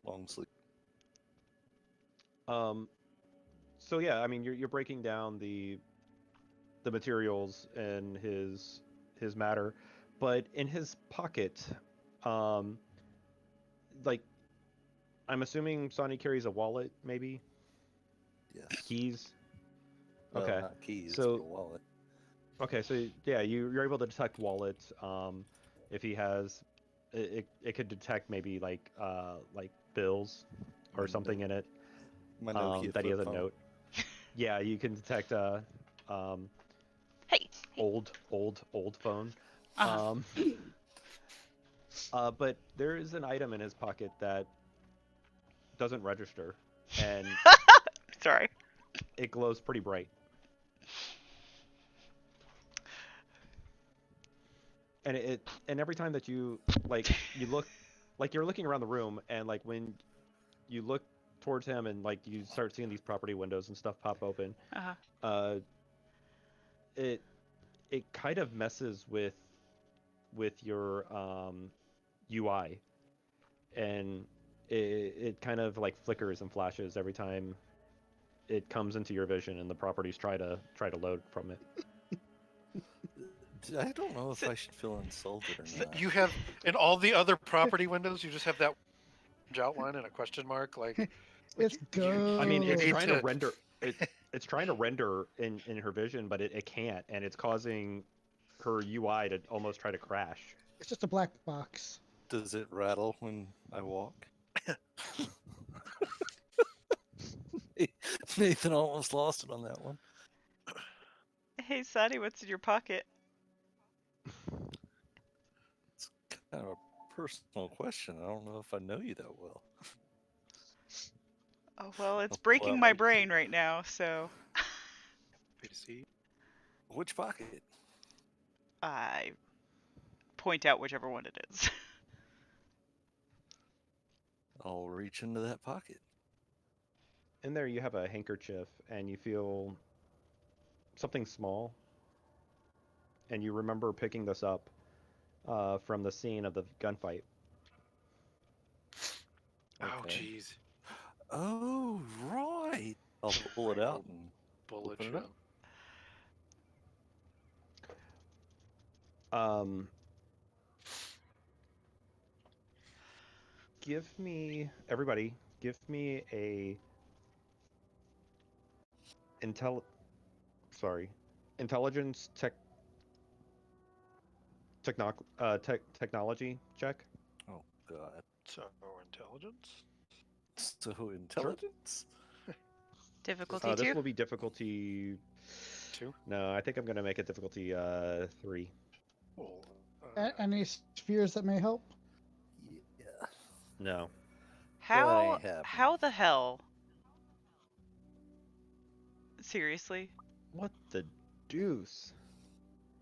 Long sleeve. So yeah, I mean, you're breaking down the materials in his matter, but in his pocket, like, I'm assuming Sonny carries a wallet, maybe Yes. keys. No, Okay. not keys, So- but a wallet. Okay, so yeah, you're able to detect wallets. If he has, it could detect maybe like bills or My something in it. My Nokia That he has flip a phone. note. Yeah, you can detect Hey. old phone. Uh-huh. But there is an item in his pocket that doesn't register, and Sorry. it glows pretty bright. And and every time that you you look, like you're looking around the room, and like when you look towards him and like you start seeing these property windows and stuff pop open, Uh-huh. it kind of messes with your UI, and it kind of like flickers and flashes every time it comes into your vision and the properties try to load from it. I don't know if I should feel insulted or not. You have in all the other property windows, you just have that outline and a question mark. Like It's go. I mean, it's need trying to to- render it's trying to render in her vision, but it can't, and it's causing her UI to almost try to crash. It's just a black box. Does it rattle when I walk? Nathan almost lost it on that one. Hey, Sonny, what's in your pocket? It's kind of a personal question. I don't know if I know you that well. Oh, well, it's I'll pull breaking out my my brain right now, so Wait to see. which pocket? I point out whichever one it is. I'll reach into that pocket. In there, you have a handkerchief, and you feel something small, and you remember picking this up from the scene of the gunfight. Oh, Okay. jeez. Oh, right. I'll pull it out and Bullet open it up. show. Give me everybody. Give me a intel. Sorry, intelligence technology check. Oh God. So intelligence. So Sure. intelligence? Difficulty This 2? will be difficulty. 2. No, I think I'm gonna make it difficulty 3. Well, Any spheres that may help? Yeah. No. That How ain't happening. how the hell? Seriously? What the deuce?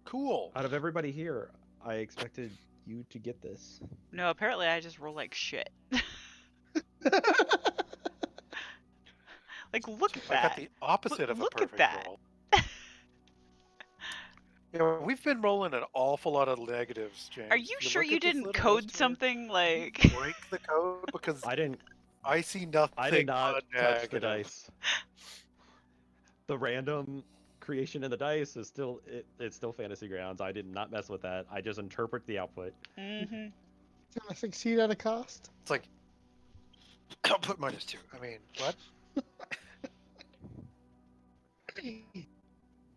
cool. Out of everybody here, I expected you to get this. No, apparently I just roll like shit. Like, look at I got that. the opposite of a Look at perfect that. roll. Yeah, we've been rolling an awful lot of negatives, James. Are you If sure look you at this didn't little code list here, something like break the code because I didn't. I see nothing I did not but touch the negative. dice. The random creation in the dice is still it's still fantasy grounds. I did not mess with that. I just interpret the output. Mm-hmm. Gonna succeed at a cost. It's like I'll put -2. I mean, what?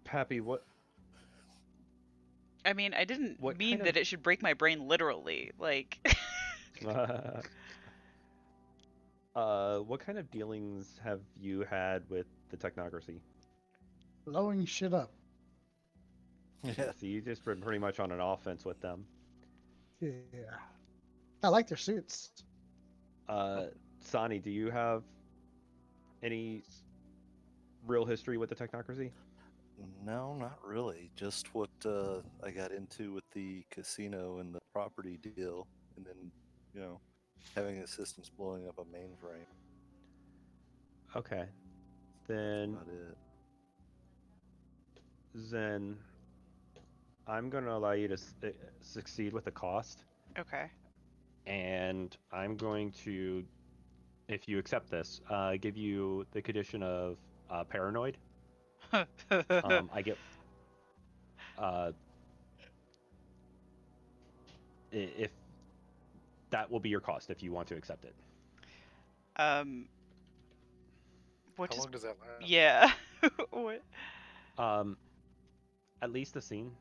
Pappy, I mean, I didn't what mean kind that it should break my brain literally. Like, of what kind of dealings have you had with the technocracy? Blowing shit up. Yeah. So you just been pretty much on an offense with them. Yeah. I like their suits. Sani, do you have any real history with the technocracy? No, not really. Just what I got into with the casino and the property deal, and then, you know, having assistance blowing up a mainframe. Okay. That's Then about it. Zen, I'm going to allow you to succeed with the cost, okay. and I'm going to, if you accept this, give you the condition of paranoid. I get if that will be your cost if you want to accept it. um, what How does? long does that last? Yeah. What? At least the scene.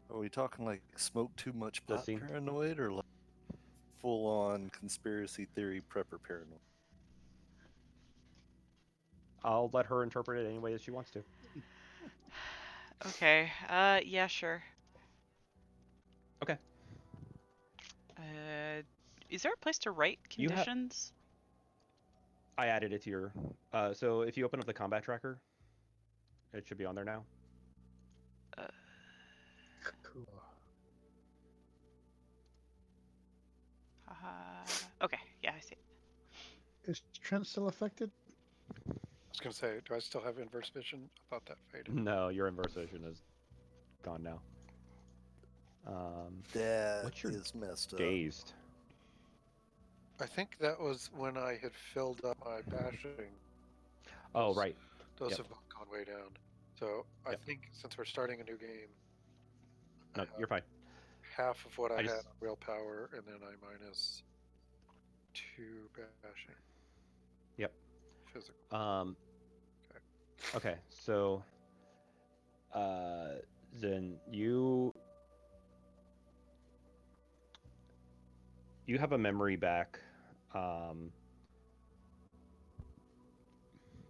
Are we talking like smoke too much The pot scene. paranoid, or like full on conspiracy theory prepper paranoid? I'll let her interpret it any way that she wants to. Okay. Yeah, sure. Okay. Is there a place to write You have. conditions? I added it to your. So if you open up the combat tracker, it should be on there now. Cool. Okay. Yeah, I see it. Is Trent still affected? I was gonna say, do I still have inverse vision? I thought that faded. No, your inverse vision is gone now. That What's your is messed up. dazed? I think that was when I had filled up my bashing. Oh, right. Those Yep. have both gone way down. So I Yep. think since we're starting a new game, No, you're fine. half of what I, I had just- on willpower, and then I -2 bashing. Yep. Physical. Okay, so Zen, you have a memory back.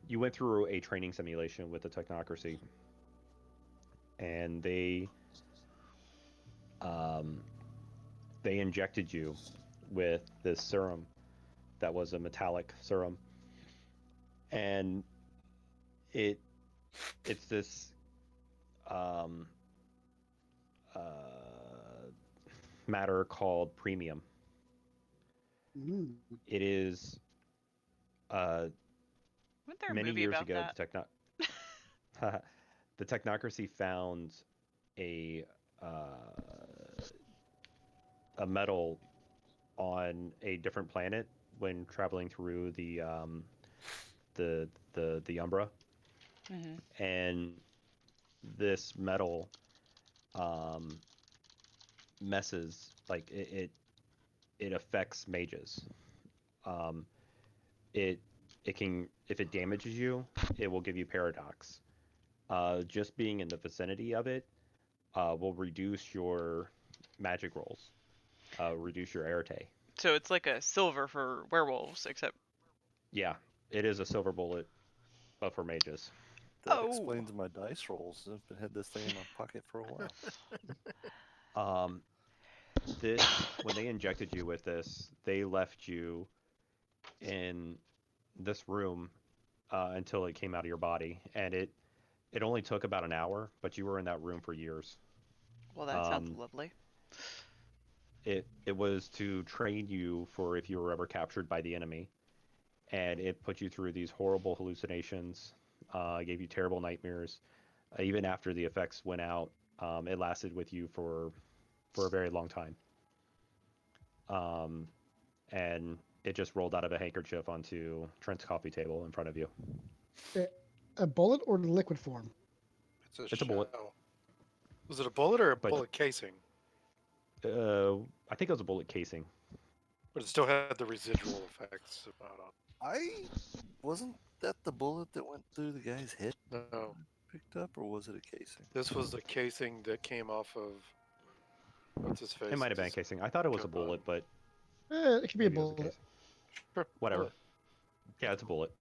You went through a training simulation with the technocracy, and they um, they injected you with this serum that was a metallic serum, and it's this um, uh, matter called premium. Mm. It is uh, Wasn't there a many movie years about ago that? the technocracy found a uh, a metal on a different planet when traveling through the Umbra, Hmm. and this metal um, messes like it affects mages. Um, it it can, if it damages you, it will give you paradox. Just being in the vicinity of it will reduce your magic rolls, reduce your arete. So it's like a silver for werewolves, except Yeah, it is a silver bullet, but for mages. That oh, explains my dice rolls. I've had this thing in my pocket for a while. Um, this when they injected you with this, they left you in this room until it came out of your body, and it only took about an hour, but you were in that room for years. well, that sounds Um, lovely. it was to train you for if you were ever captured by the enemy, and it put you through these horrible hallucinations, gave you terrible nightmares. Even after the effects went out, it lasted with you for a very long time. Um, and it just rolled out of a handkerchief onto Trent's coffee table in front of you. Eh, a bullet or the liquid form? It's a bullet, shell. Was it a bullet or a but bullet casing? I think it was a bullet casing. But it still had the residual effects about I wasn't that the bullet that went through the guy's head it. No, picked up, or was it a casing? this was the casing that came off of what's his face. It might have been casing. I thought it was a bullet, but It could be a maybe it was a bullet. casing. Sure, Whatever. bullet. Yeah, it's a bullet.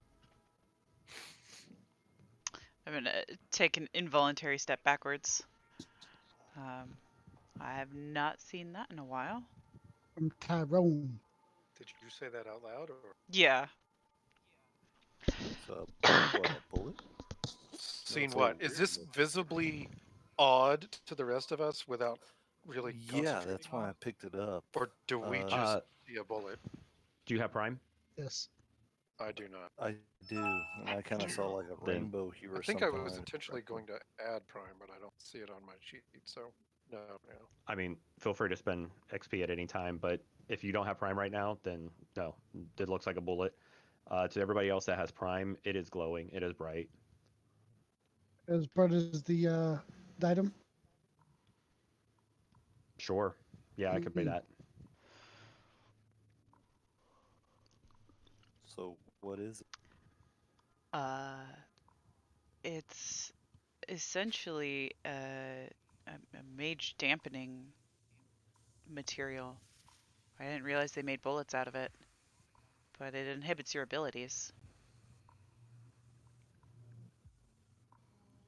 I'm gonna take an involuntary step backwards. Um, I have not seen that in a while. From Tyrone. Did you say that out loud or Yeah. So, what, a bullet? seen That's a what? Is weird this look. visibly odd to the rest of us without really Yeah, concentrating that's why on I picked it up. Or do we Uh, just see a bullet? Do you have Prime? Yes. I do not. I do, and I kind of saw like a Then rainbow here I or think I something. was intentionally going to add Prime, but I don't see it on my sheet. So no. I mean, feel free to spend XP at any time, but if you don't have Prime right now, then no, it looks like a bullet. To everybody else that has Prime, it is glowing. It is bright. As bright as the item. Sure. Yeah, I could pay Mhm. that. So, what is it? Uh, it's essentially a mage dampening material. I didn't realize they made bullets out of it, but it inhibits your abilities.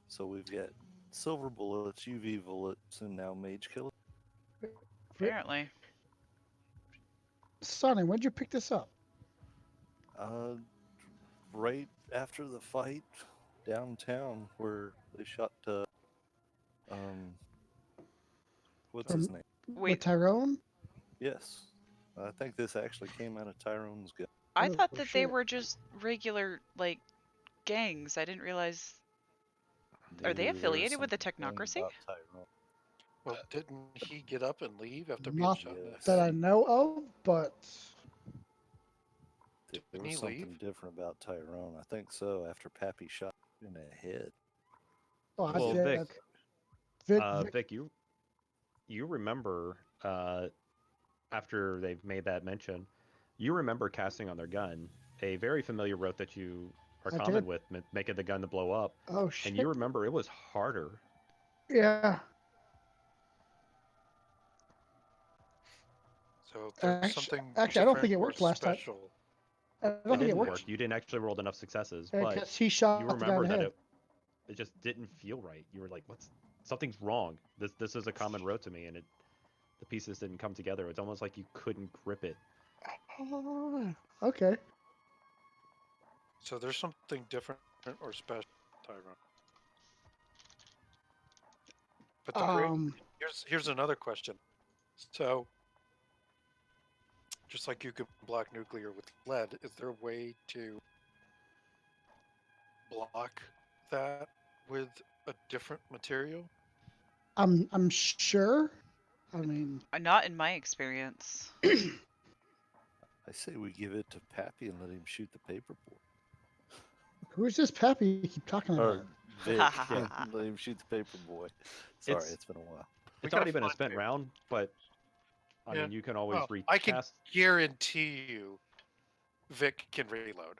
So we've got silver bullets, UV bullets, and now mage killer. Apparently. Sonny, when'd you pick this up? Uh, right after the fight downtown where they shot um what's his From name? with Wait, Tyrone? Yes. I think this actually came out of Tyrone's gun. I Oh, thought that they shit. were just regular, like, gangs. I didn't realize. Are they Maybe there was affiliated with the something known technocracy? about Tyrone. Well, didn't he get up and leave after being Not shot in Yes. the that head? I know of, but There Didn't was he something leave? different about Tyrone. I think so. After Pappy shot in the head. oh, I Was Well, it? did. Vic, Vic, Vic, you remember after they've made that mention, you remember casting on their gun a very familiar route that you are I common did. with, making the gun to blow up, Oh and shit. you remember it was harder. Yeah. So there's something Actually, I don't think different it or worked last time. special. I It don't think it didn't worked work. You didn't actually roll enough successes, but because he you shot the guy in remember the that head. it just didn't feel right. You were like, "What's something's wrong? This is a common road to me," and the pieces didn't come together. It's almost like you couldn't grip it. Okay. So there's something different or special, Tyrone. But the great here's another question. So just like you could block nuclear with lead, is there a way to block that with a different material? I'm sure. I mean, Not in my experience. I say we give it to Pappy and let him shoot the paperboard. who's this Pappy you keep talking Or about? Vic, Yeah. let him shoot the paperboy. Sorry, It's it's been a while. it's gotta already been a find spent paper. round, but I Yeah. mean you can always Well, I can recast. guarantee you Vic can reload.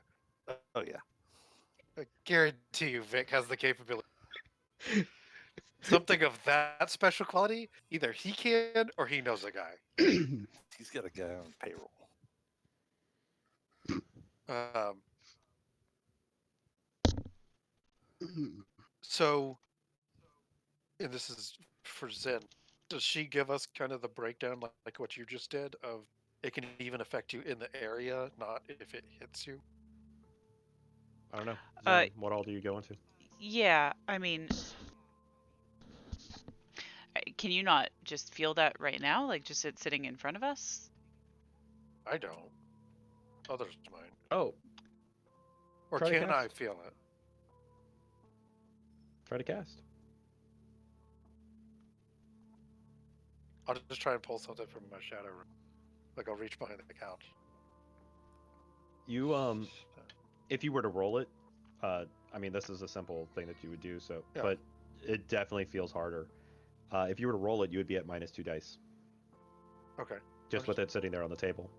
Oh yeah. I guarantee you Vic has the capability. Something of that special quality, either he can or he knows a guy. He's got a guy on payroll. Um, so, and this is for Zen. Does she give us kind of the breakdown, like what you just did, of it can even affect you in the area, not if it hits you? I don't know. Uh, Zen, what all do you go into? yeah, I mean, can you not just feel that right now? Like just it sitting in front of us? I don't. Others might. Oh, Or try to can I cast. feel it? Try to cast. I'll just try and pull something from my shadow room. Like I'll reach behind the couch. You if you were to roll it, I mean this is a simple thing that you would do. So, Yeah. but it definitely feels harder. If you were to roll it, you would be at -2 dice, Okay. just with it sitting there on the table.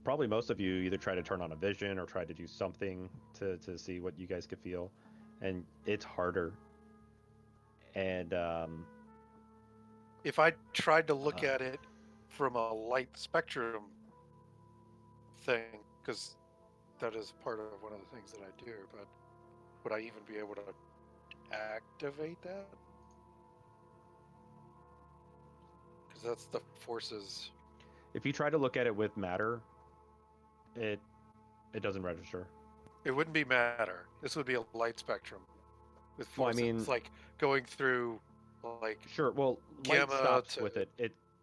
Probably most of you either try to turn on a vision or try to do something to see what you guys could feel, and it's harder. And If I tried to look at it from a light spectrum thing, because that is part of one of the things that I do, but would I even be able to activate that? Because that's the forces. if you try to look at it with matter, it doesn't register. It wouldn't be matter. This would be a light spectrum with Well, I forces. mean, It's like going through like sure. Well, light gamma stops to with it.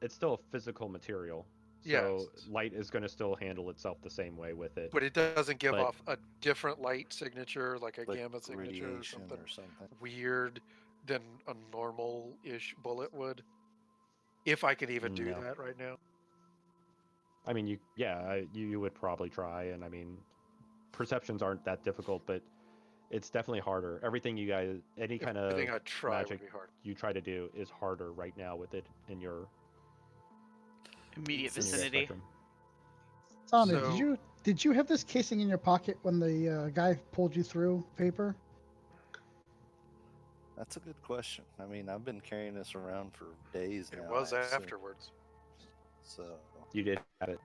It's still a physical material, so yes, light is going to still handle itself the same way with it. but it doesn't give But off a different light signature, like a Like gamma signature or radiation something or something. weird than a normal-ish bullet would. If I could even do no, that right now. I mean you would probably try, and I mean perceptions aren't that difficult, but it's definitely harder. Everything you guys, any kind of Everything I try magic would be hard. you try to do is harder right now with it in your Immediate It's just- vicinity. spectrum. Tommy, So- did you have this casing in your pocket when the guy pulled you through paper? That's a good question. I mean, I've been carrying this around for days It now. was I assume. afterwards. So You did have it.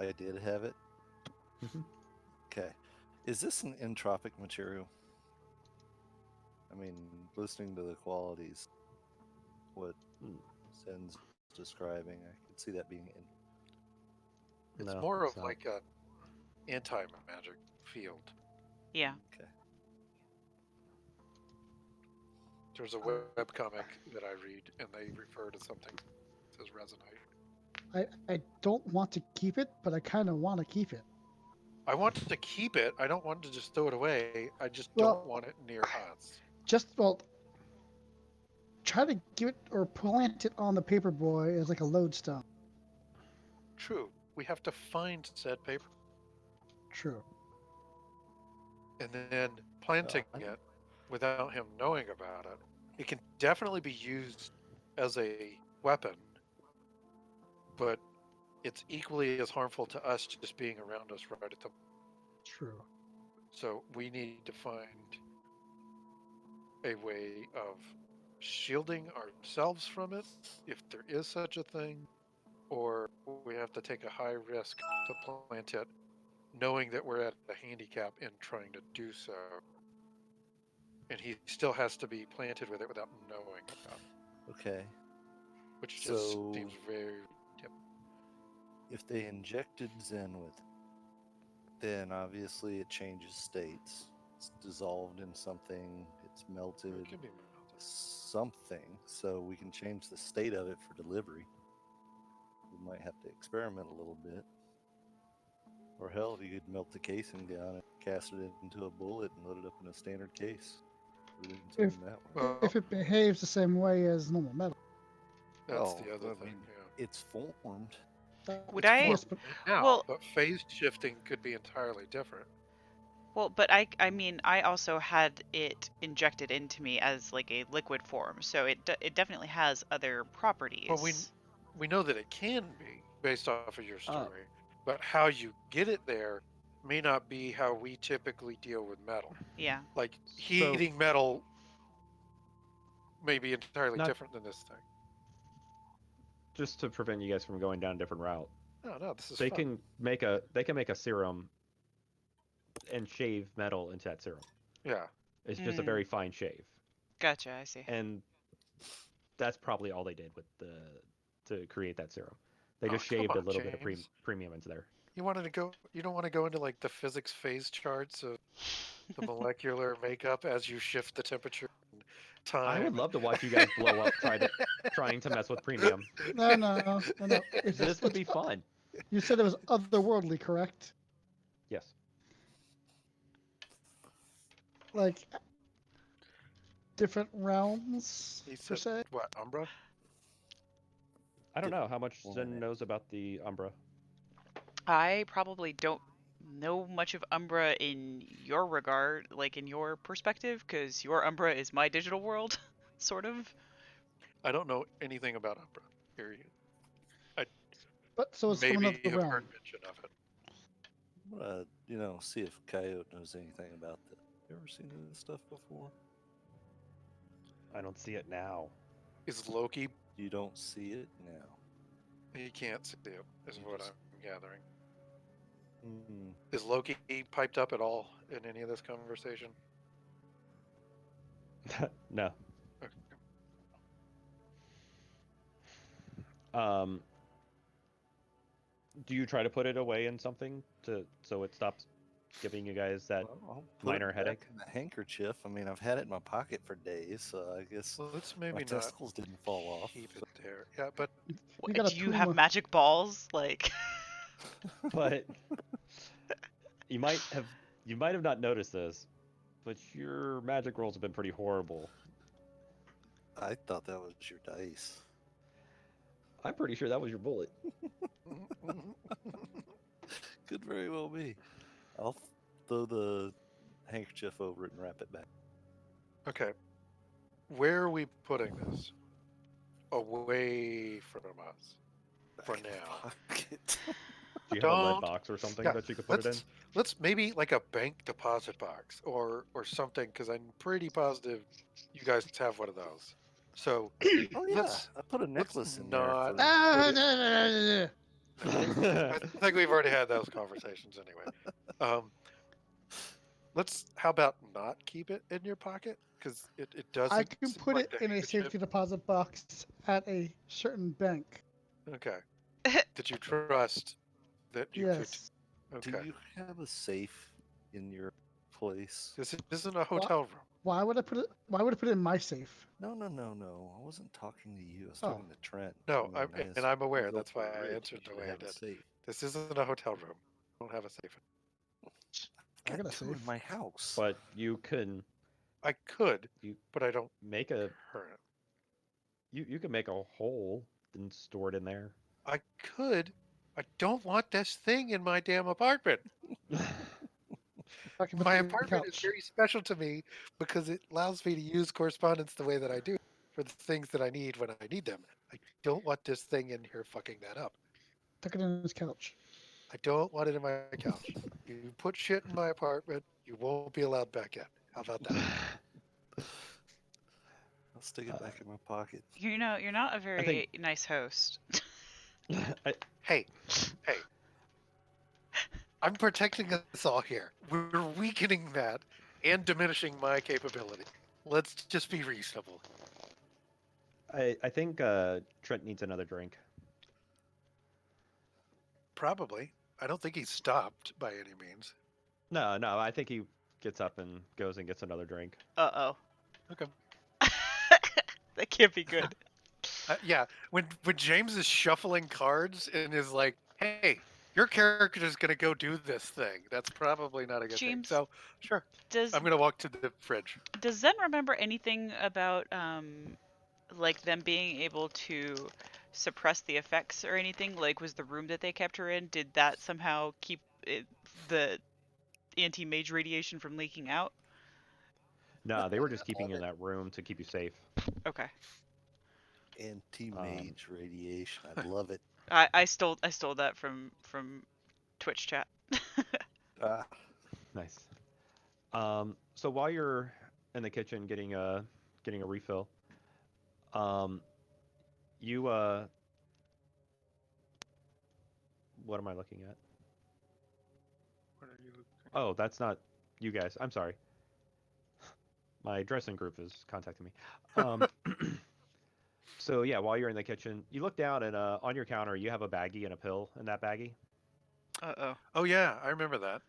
I did have it. Mhm. Okay. Is this an entropic material? I mean, listening to the qualities, what Hmm. Zen's describing, I could see that being in. It's No, more it's of not. like a anti-magic field. Yeah. Okay. There's a webcomic that I read, and they refer to something that says resonate. I don't want to keep it, but I kind of want to keep it. I want to keep it. I don't want to just throw it away. I just Well- don't want it near us. Try to give it or plant it on the paperboy as like a lodestone. True. We have to find said paper. True. And then planting I- it without him knowing about it. It can definitely be used as a weapon, but it's equally as harmful to us just being around us right at the. True. So we need to find a way of shielding ourselves from it, if there is such a thing, or we have to take a high risk to plant it, knowing that we're at a handicap in trying to do so. and he still has to be planted with it without knowing about it, Okay. which just So- seems very. Yep. If they injected Zen with it, then obviously it changes states. It's dissolved in something, it's melted, It can be melted. something, so we can change the state of it for delivery. We might have to experiment a little bit. Or hell, you could melt the casing down and cast it into a bullet and load it up in a standard case. Put it into If- them that way. Well, If it behaves the same way as normal metal. that's Oh, the other I thing. mean, Yeah. it's formed. Would It's I- Yes, formed but now, Well- but phase shifting could be entirely different. Well, but I mean, I also had it injected into me as like a liquid form, so it definitely has other properties. Well, we know that it can be based off of your story, but how you get it there may not be how we typically deal with metal. Yeah. Like So- heating metal may be entirely Not- different than this thing. Just to prevent you guys from going down a different route, No, this is they fun. can make a serum and shave metal into that serum. Yeah. It's just a Mm. very fine shave, Gotcha. I see. and that's probably all they did with to create that serum. They Oh, just come shaved a on, little bit of James. premium into there. You don't want to go into like the physics phase charts of the molecular makeup as you shift the temperature and time. I would love to watch you guys blow up trying to mess with premium. no. This would be fun. You said it was otherworldly, correct? Yes. Like different realms, He per said, se. what, Umbra? I don't know how much Well, Zen knows about the Umbra. I probably don't know much of Umbra in your regard, like in your perspective, because your Umbra is my digital world, sort of. I don't know anything about Umbra. Period. But so it's from Maybe another have realm. heard mention of it. I'm gonna, see if Coyote knows anything about that. You ever seen this stuff before? I don't see it now. Is Loki? You don't see it now. He can't see it, is You what just- I'm gathering. Mm, Is Loki piped up at all in any of this conversation? No. Okay. Do you try to put it away in something so it stops giving you guys that? well, I'll put minor it back headache? in the handkerchief. I mean, I've had it in my pocket for days, so I guess Well, let's my maybe not testicles didn't fall off. keep it there. Yeah, but You got a Do you have puma. magic balls? Like, But you might have not noticed this, but your magic rolls have been pretty horrible. I thought that was your dice. I'm pretty sure that was your bullet. Could very well be. I'll throw the handkerchief over it and wrap it back. okay. Where are we putting this? Away from us. For Back in the now. pocket. Do you have a lead Don't- box or something yeah, that you could put it in? Let's maybe like a bank deposit box or something, because I'm pretty positive you guys have one of those. So Oh yeah, Let's- I put a necklace in not- there. I think we've already had those conversations anyway. How about not keep it in your pocket? Because it doesn't. I can seem put like it the in a handkerchief- safety deposit box at a certain bank. Okay. Did you trust that you Yes. could? Do Okay. you have a safe in your place? This isn't a hotel room. Why would I put it? Why would I put it in my safe? No. I wasn't talking to you. I was Oh. talking to Trent. No, I mean, and as I'm aware. you go That's for why a I ridge, answered you the should way I have a did. safe. This isn't a hotel room. I don't have a safe. I've I got got a two in safe. my house. But you can I could, You- but I don't make a current. you can make a hole and store it in there. I could. I don't want this thing in my damn apartment. I can put My it on the apartment is couch. very special to me because it allows me to use correspondence the way that I do for the things that I need when I need them. I don't want this thing in here fucking that up. Tuck it in his couch. I don't want it in my couch. You put shit in my apartment, you won't be allowed back in. How about that? I'll stick it back in my pocket. you're not a very think- nice host. Hey, I'm protecting us all here. We're weakening that and diminishing my capability. Let's just be reasonable. I think Trent needs another drink. Probably. I don't think he's stopped by any means. No, I think he gets up and goes and gets another drink. Uh-oh. Okay. That can't be good. Yeah, when James is shuffling cards and is like, "Hey, your character is gonna go do this thing," that's probably not a good thing. James, So, sure, Does I'm gonna walk to the fridge. Zen remember anything about like them being able to suppress the effects or anything? Like, was the room that they kept her in, did that somehow keep the anti-mage radiation from leaking out? No, they were just keeping you in Love that room to keep you safe. Okay. Anti-mage radiation. I love it. I stole that from Twitch chat. Ah, Nice. So while you're in the kitchen getting a refill, um, you what am I looking at? What are you looking Oh, that's not you guys. I'm sorry. My dressing group is contacting me. Um, so yeah, while you're in the kitchen, you look down and on your counter you have a baggie and a pill in that baggie. Uh-oh. Oh yeah, I remember that.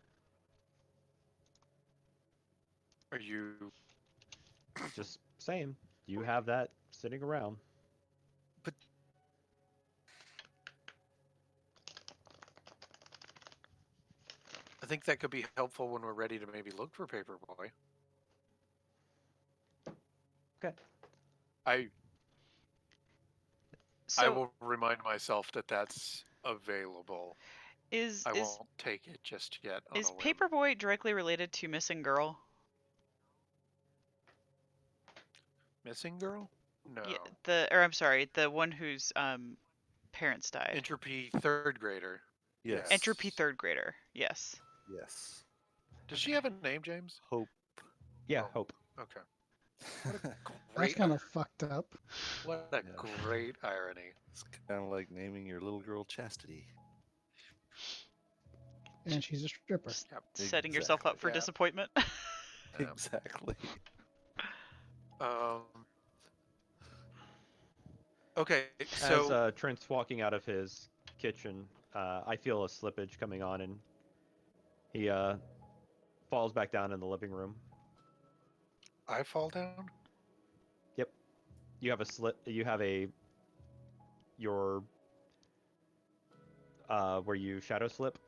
Are you? Just saying, you have that sitting around. But I think that could be helpful when we're ready to maybe look for Paperboy. Okay. I So will remind myself that that's available. is I is won't take it just yet on is a whim. Paperboy directly related to Missing Girl? Missing girl? No. Yeah, I'm sorry, the one whose parents died. Entropy third grader. yes. Entropy third grader. Yes. Yes. Does she have a name, James? Hope. Yeah, Oh. Hope. Okay. What a That's great, kind of fucked up. what a Yeah. great irony. It's kind of like naming your little girl Chastity. And she's a stripper. Just Yep. setting yourself up for Yeah. disappointment. Yeah. Exactly. Um. Okay, As so Trent's walking out of his kitchen, I feel a slippage coming on, and he falls back down in the living room. I fall down. Yep. You have a slip. You have a your where you shadow slip.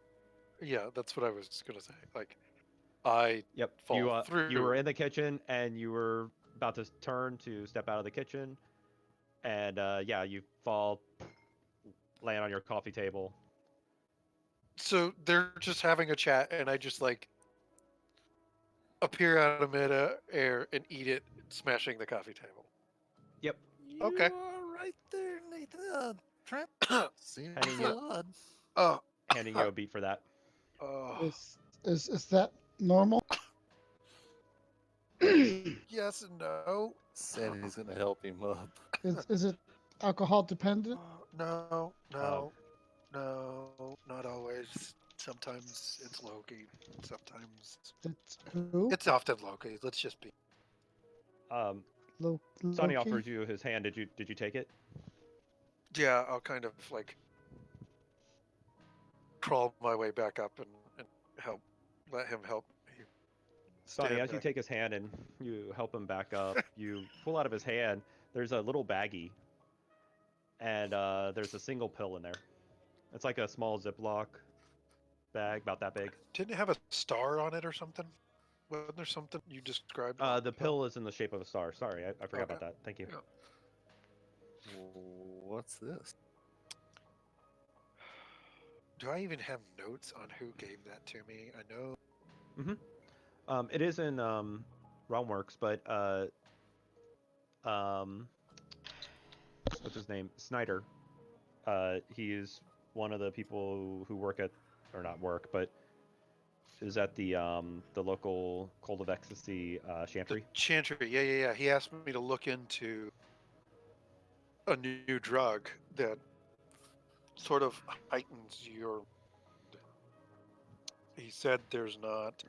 Yeah, that's what I was gonna say. Like, I Yep. fall You were through. in the kitchen and you were about to turn to step out of the kitchen, and yeah, you fall, land on your coffee table. So they're just having a chat, and I just like appear out of mid-air and eat it, smashing the coffee table. Yep. Okay. You are right there, Nathan. Trent. Seems Handing you odd. Oh, handing you a beat for that. oh, Is that normal? yes and no. Sandy's gonna help him up. Is it alcohol dependent? No, Uh, no, not always. Sometimes it's Loki. Sometimes It's who? it's often Loki. Let's just be. Sonny Loki? offers you his hand. Did you take it? Yeah, I'll kind of like crawl my way back up and help, let him help me. Sonny, Stand as you back. take his hand and you help him back up, you pull out of his hand. There's a little baggie, and there's a single pill in there. It's like a small Ziploc bag, about that big. Didn't it have a star on it or something? Wasn't there something you described? The pill is in the shape of a star. Sorry, I forgot about that. Thank you. Yeah. What's this? Do I even have notes on who gave that to me? I know. It is in Realmworks, but what's his name? Snyder. He's one of the people who work at, or not work, but is at the local Cold of Ecstasy Chantry. Chantry. Yeah. He asked me to look into a new drug that sort of heightens your. He said there's not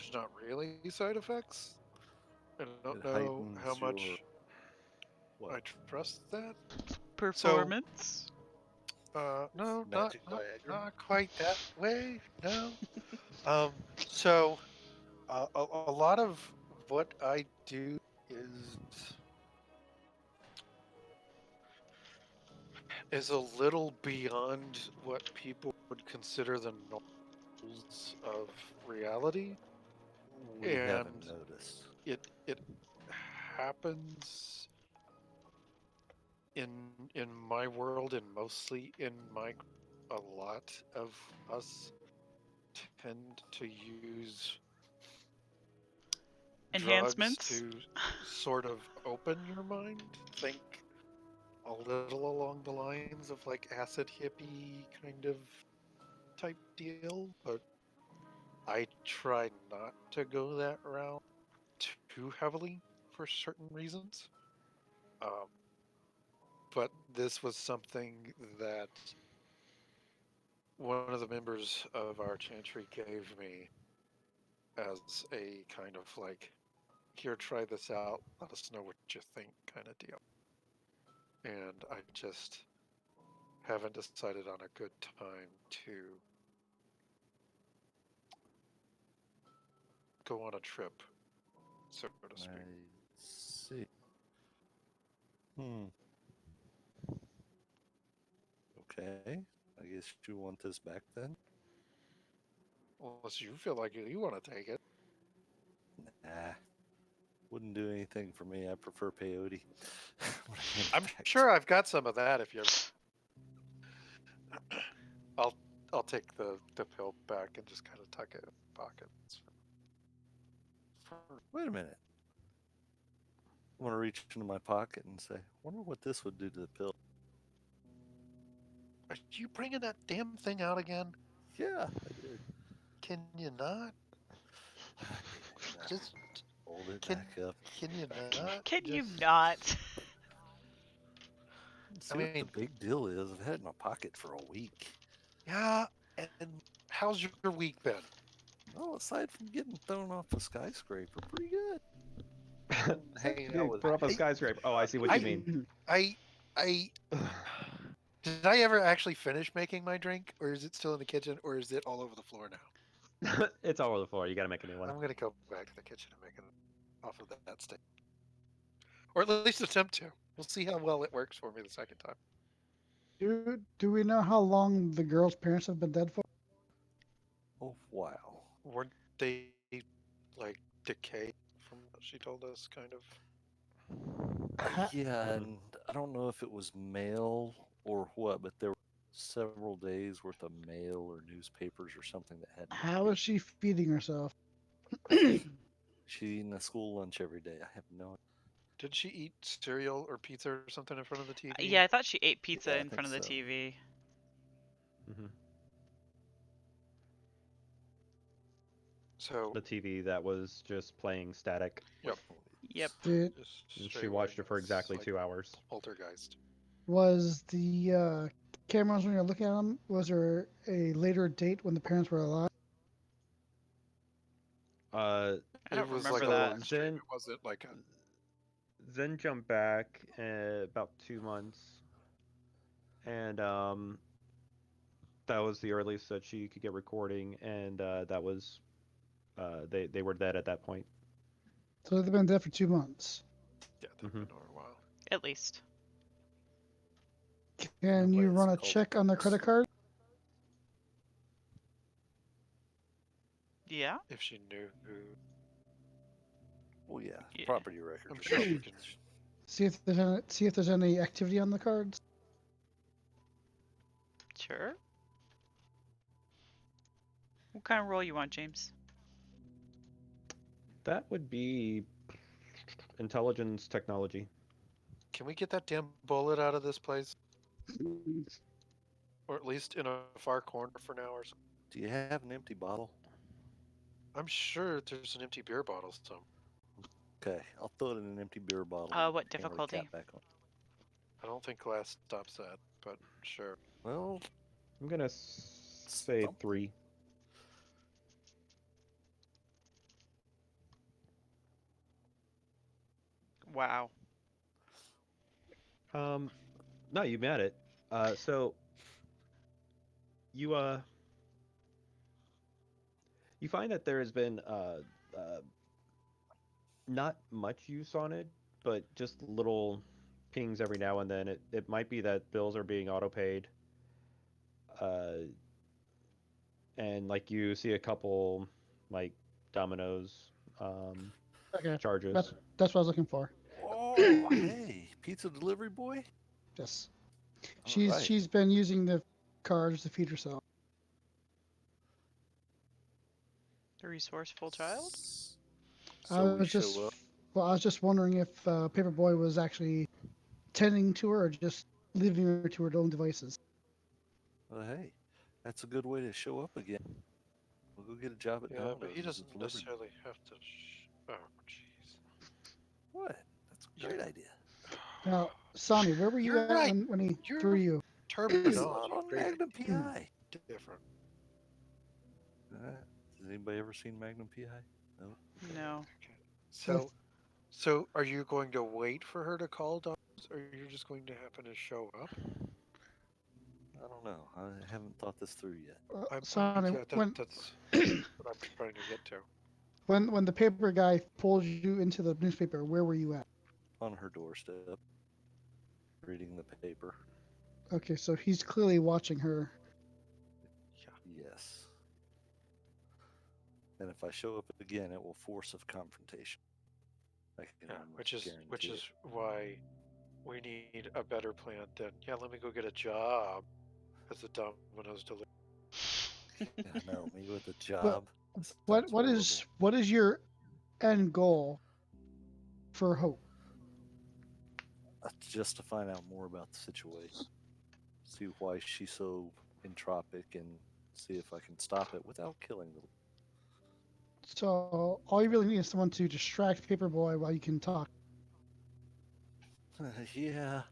there's not really side effects. I don't It know heightens how your much what? I trust that. Performance. No, Magic Viagra? not quite that way. No. So a lot of what I do is a little beyond what people would consider the norms of reality, We haven't and noticed. it happens in my world and mostly in my a lot of us tend to use drugs Enhancements. to sort of open your mind, think a little along the lines of like acid hippie kind of type deal, but I try not to go that route too heavily for certain reasons. Um, but this was something that one of the members of our chantry gave me as a kind of like, here, try this out, let us know what you think kind of deal. And I just haven't decided on a good time to go on a trip, so to speak. I see. Hmm. Okay. I guess you want this back then? Unless you feel like you want to take it. Nah. Wouldn't do anything for me. I prefer peyote. When I hand it I'm back sure I've got some of that if you. I'll I'll take the pill back and just kind of tuck it in my pocket. Wait a minute. I want to reach into my pocket and say, wonder what this would do to the pill. Are you bringing that damn thing out again? Yeah, I did. Can you not? Just Hold it can back up. can you Back up. not? Can you Just not? See I what the mean, big deal is. I've had it in my pocket for a week. yeah. And how's your week been? Well, aside from getting thrown off a skyscraper, pretty good. Hanging out Getting with thrown off a I skyscraper. Oh, I see what I you mean. I did I ever actually finish making my drink, or is it still in the kitchen, or is it all over the floor now? It's all over the floor. You got to make a new one. I'm gonna go back to the kitchen and make it off of that state, or at least attempt to. We'll see how well it works for me the second time. Do we know how long the girl's parents have been dead for? Oh, wow. Weren't they like decayed from what she told us, kind of? Ha- Yeah, and I don't know if it was mail or what, but there were several days worth of mail or newspapers or something that hadn't been How paid. is she feeding herself? She's eating a school lunch every day. I have no. Did she eat cereal or pizza or something in front of the TV? Yeah, I thought she ate pizza Yeah, I in front think of the so. TV. Hmm. So, The TV that was just playing static. yep, Yep. Did just And straight she watched it for whiteness, exactly like 2 hours. poltergeist. was the cameras when you're looking at them? Was there a later date when the parents were alive? Uh, I It don't was like remember a so that. live stream. then, It wasn't like a. then jump back about 2 months, and that was the earliest that she could get recording, and that was they were dead at that point. So they've been dead for 2 months. Yeah, they've Hmm. been over a while. At least. Can you Nobody's run a called check on their credit card? Yeah. If she knew who. Oh yeah, Yeah. property records. I'm are sure she probably- can. See if there's any activity on the cards. Sure. What kind of role you want, James? That would be intelligence technology. Can we get that damn bullet out of this place, or at least in a far corner for now, or something? Do you have an empty bottle? I'm sure there's an empty beer bottle somewhere. Okay, I'll throw it in an empty beer bottle. What and hammer the difficulty? cap back on. I don't think glass stops that, but sure. Well, I'm gonna say Stump. 3. Wow. No, you met it. So you you find that there has been not much use on it, but just little pings every now and then. It might be that bills are being auto paid, uh, and like you see a couple like Domino's Okay, charges. that's what I was looking for. Oh, hey, pizza delivery boy. Yes, All right. she's been using the cards to feed herself. A resourceful child? I So we was show just up. well, I was just wondering if Paperboy was actually tending to her or just leaving her to her own devices. Well, hey, that's a good way to show up again. We'll go get a job at Yeah, but he Domino's as a doesn't delivery. necessarily have to. Oh, jeez. What? That's a great idea. Now, Sonny, where were you You're at right. when he threw Your you? I saw it terminology, on great Magnum idea, PI. different. Has anybody ever seen Magnum PI? No. No. Okay. With So are you going to wait for her to call Dobbs, or you're just going to happen to show up? I don't know. I haven't thought this through yet. Sonny, Yeah, when that's what I'm trying to get to. when the paper guy pulled you into the newspaper, where were you at? On her doorstep, reading the paper. Okay, so he's clearly watching her. Yes. And if I show up again, it will force a confrontation. I can Yeah, almost which guarantee is it. why we need a better plan than let me go get a job as a Domino's delivery. Yeah, no, me with a But job. This sounds horrible. what is your end goal for Hope? Just to find out more about the situation, see why she's so entropic, and see if I can stop it without killing the. So all you really need is someone to distract Paperboy while you can talk. Yeah,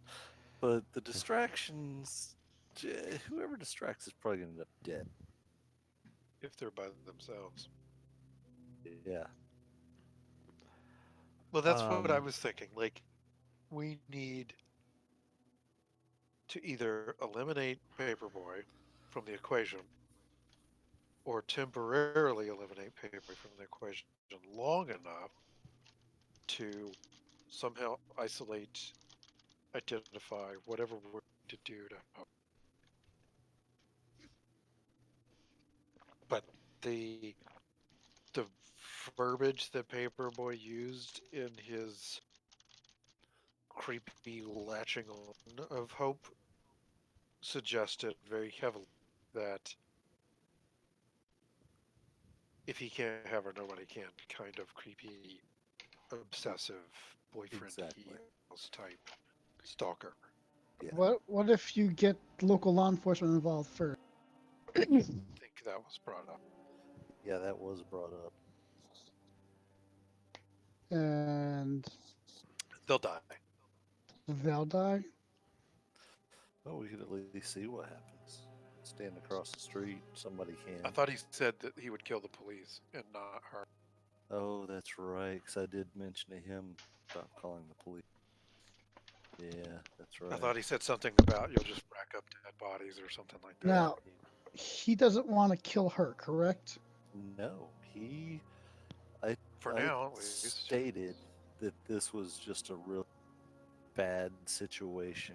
but the distractions, whoever distracts is probably gonna end up dead. If they're by themselves. Yeah, Well, that's what I Um, was thinking. Like, we need to either eliminate Paperboy from the equation or temporarily eliminate Paperboy from the equation long enough to somehow isolate, identify whatever we're to do to help. But the the verbiage that Paperboy used in his creepy latching on of hope suggested very heavily that if he can't have her, nobody can. Kind of creepy, obsessive, boyfriend-y exactly. type stalker. Yeah, What if you get local law enforcement involved first? I think that was brought up. yeah, that was brought up. And They'll die. they'll die? Well, we could at least see what happens. Stand across the street, somebody I can. thought he said that he would kill the police and not her. Oh, that's right, because I did mention to him about calling the police. Yeah, that's I right. thought he said something about you'll just rack up dead bodies or something like that. Now, he doesn't want to kill her, correct? No, I, For I now, at least. stated that this was just a real bad situation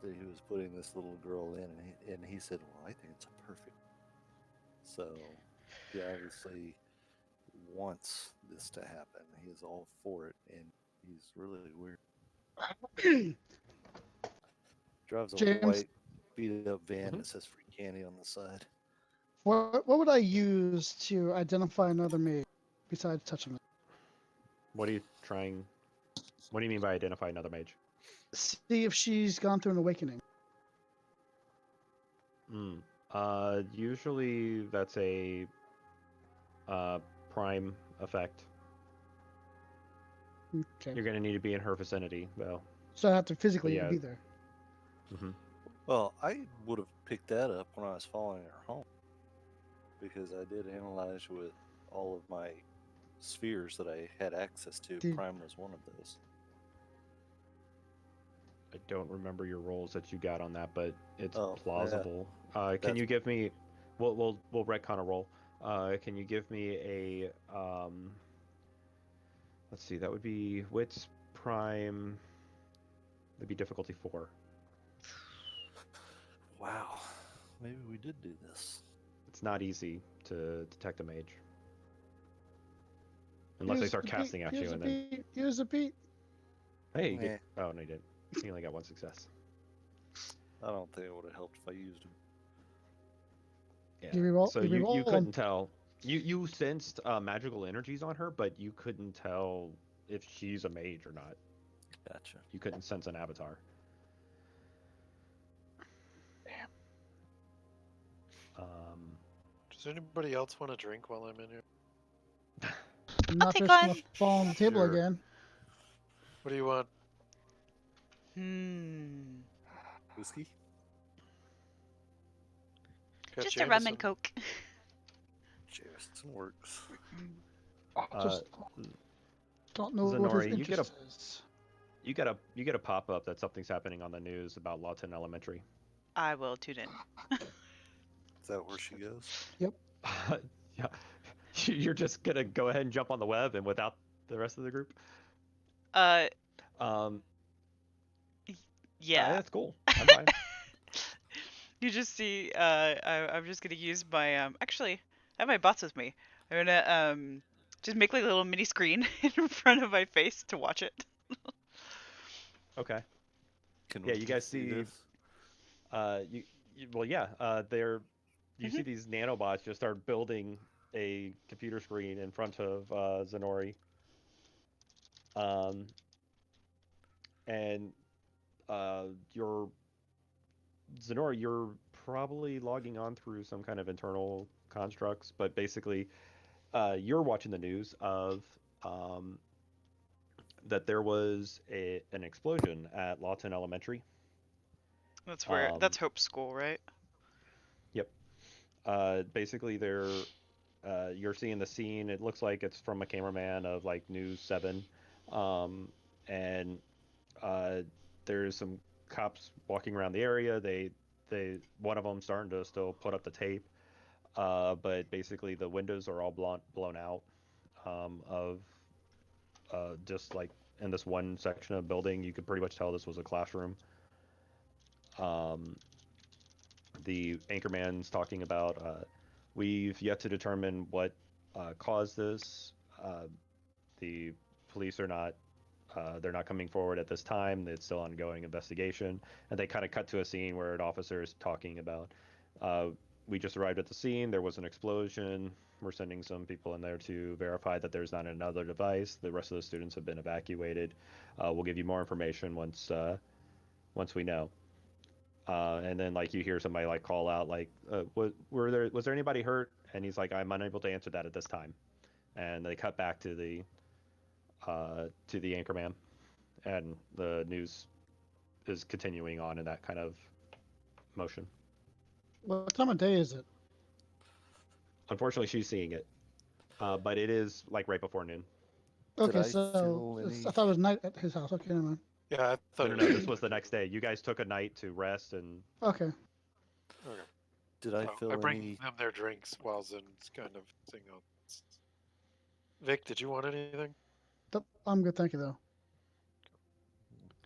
that he was putting this little girl in, and he said, "Well, I think it's a perfect." So he obviously wants this to happen. He is all for it, and he's really weird. Drives a James, white beat up van mhm. that says "Free Candy" on the side. what would I use to identify another mage besides touching it? What are you trying? What do you mean by identify another mage? See if she's gone through an awakening. Hmm. Usually that's a uh, prime effect. Okay. You're gonna need to be in her vicinity, though. So I have to But physically yeah. be there. Hmm. Well, I would have picked that up when I was following her home because I did analyze with all of my spheres that I had access to. Did, Prime was one of those. I don't remember your rolls that you got on that, but it's Oh, yeah. plausible. Can That's- you give me? We'll retcon a roll. Can you give me a Let's see. That would be wits prime. That'd be difficulty 4. Wow. Maybe we did do this. It's not easy to detect a mage unless they start casting at you, and then Here's a beat. hey, you Meh. get. Oh no, you didn't. You only got 1 success. I don't think it would have helped if I used them. Yeah. You reroll- So you you reroll 'em. couldn't tell. You sensed magical energies on her, but you couldn't tell if she's a mage or not. Gotcha. You couldn't sense an avatar. Damn. Um, Does anybody else want a drink while I'm in here? I'm not take just one. gonna fall on the table Sure. again. What do you want? Whiskey? Got Just a rum Jameson. and coke. Jameson works. Just don't know what his Zenori, you get interest is. you get a pop up that something's happening on the news about Lawton Elementary. I will tune in. Is that where she goes? Yeah, you're just gonna go ahead and jump on the web and without the rest of the group. Um, Yeah. that's cool. I'm fine. You just see, I'm just gonna use my, actually, I have my bots with me. I'm gonna, just make like a little mini screen in front of my face to watch it. Okay. Can Yeah, we you guys see. this? Well, yeah. They're. You Mm-hmm. see these nanobots just start building a computer screen in front of Zenori. And your Zenori, you're probably logging on through some kind of internal constructs, but basically, you're watching the news of that there was an explosion at Lawton Elementary. That's where, Um, that's Hope School, right? Yep. Basically, you're seeing the scene. It looks like it's from a cameraman of like News 7, and uh, there's some cops walking around the area. One of them starting to still put up the tape, but basically the windows are all blown out of just like in this one section of building. You could pretty much tell this was a classroom. Um, the anchorman's talking about we've yet to determine what caused this. The police are not they're not coming forward at this time. It's still ongoing investigation. And they kind of cut to a scene where an officer is talking about we just arrived at the scene. There was an explosion. We're sending some people in there to verify that there's not another device. The rest of the students have been evacuated. We'll give you more information once we know. And then like you hear somebody like call out like, was there anybody hurt? And he's like, I'm unable to answer that at this time. And they cut back to the anchorman, and the news is continuing on in that kind of motion. What time of day is it? Unfortunately, she's seeing it, but it is like right before noon. Okay, I so feel any- I thought it was night at his house. Okay, never mind. Yeah, I thought No, it no, no. This was the next day. You guys took a night to rest, and Okay. Okay. Did I So feel I bring any? them their drinks while Zen's kind of singing on. Vic, did you want anything? I'm good, thank you though.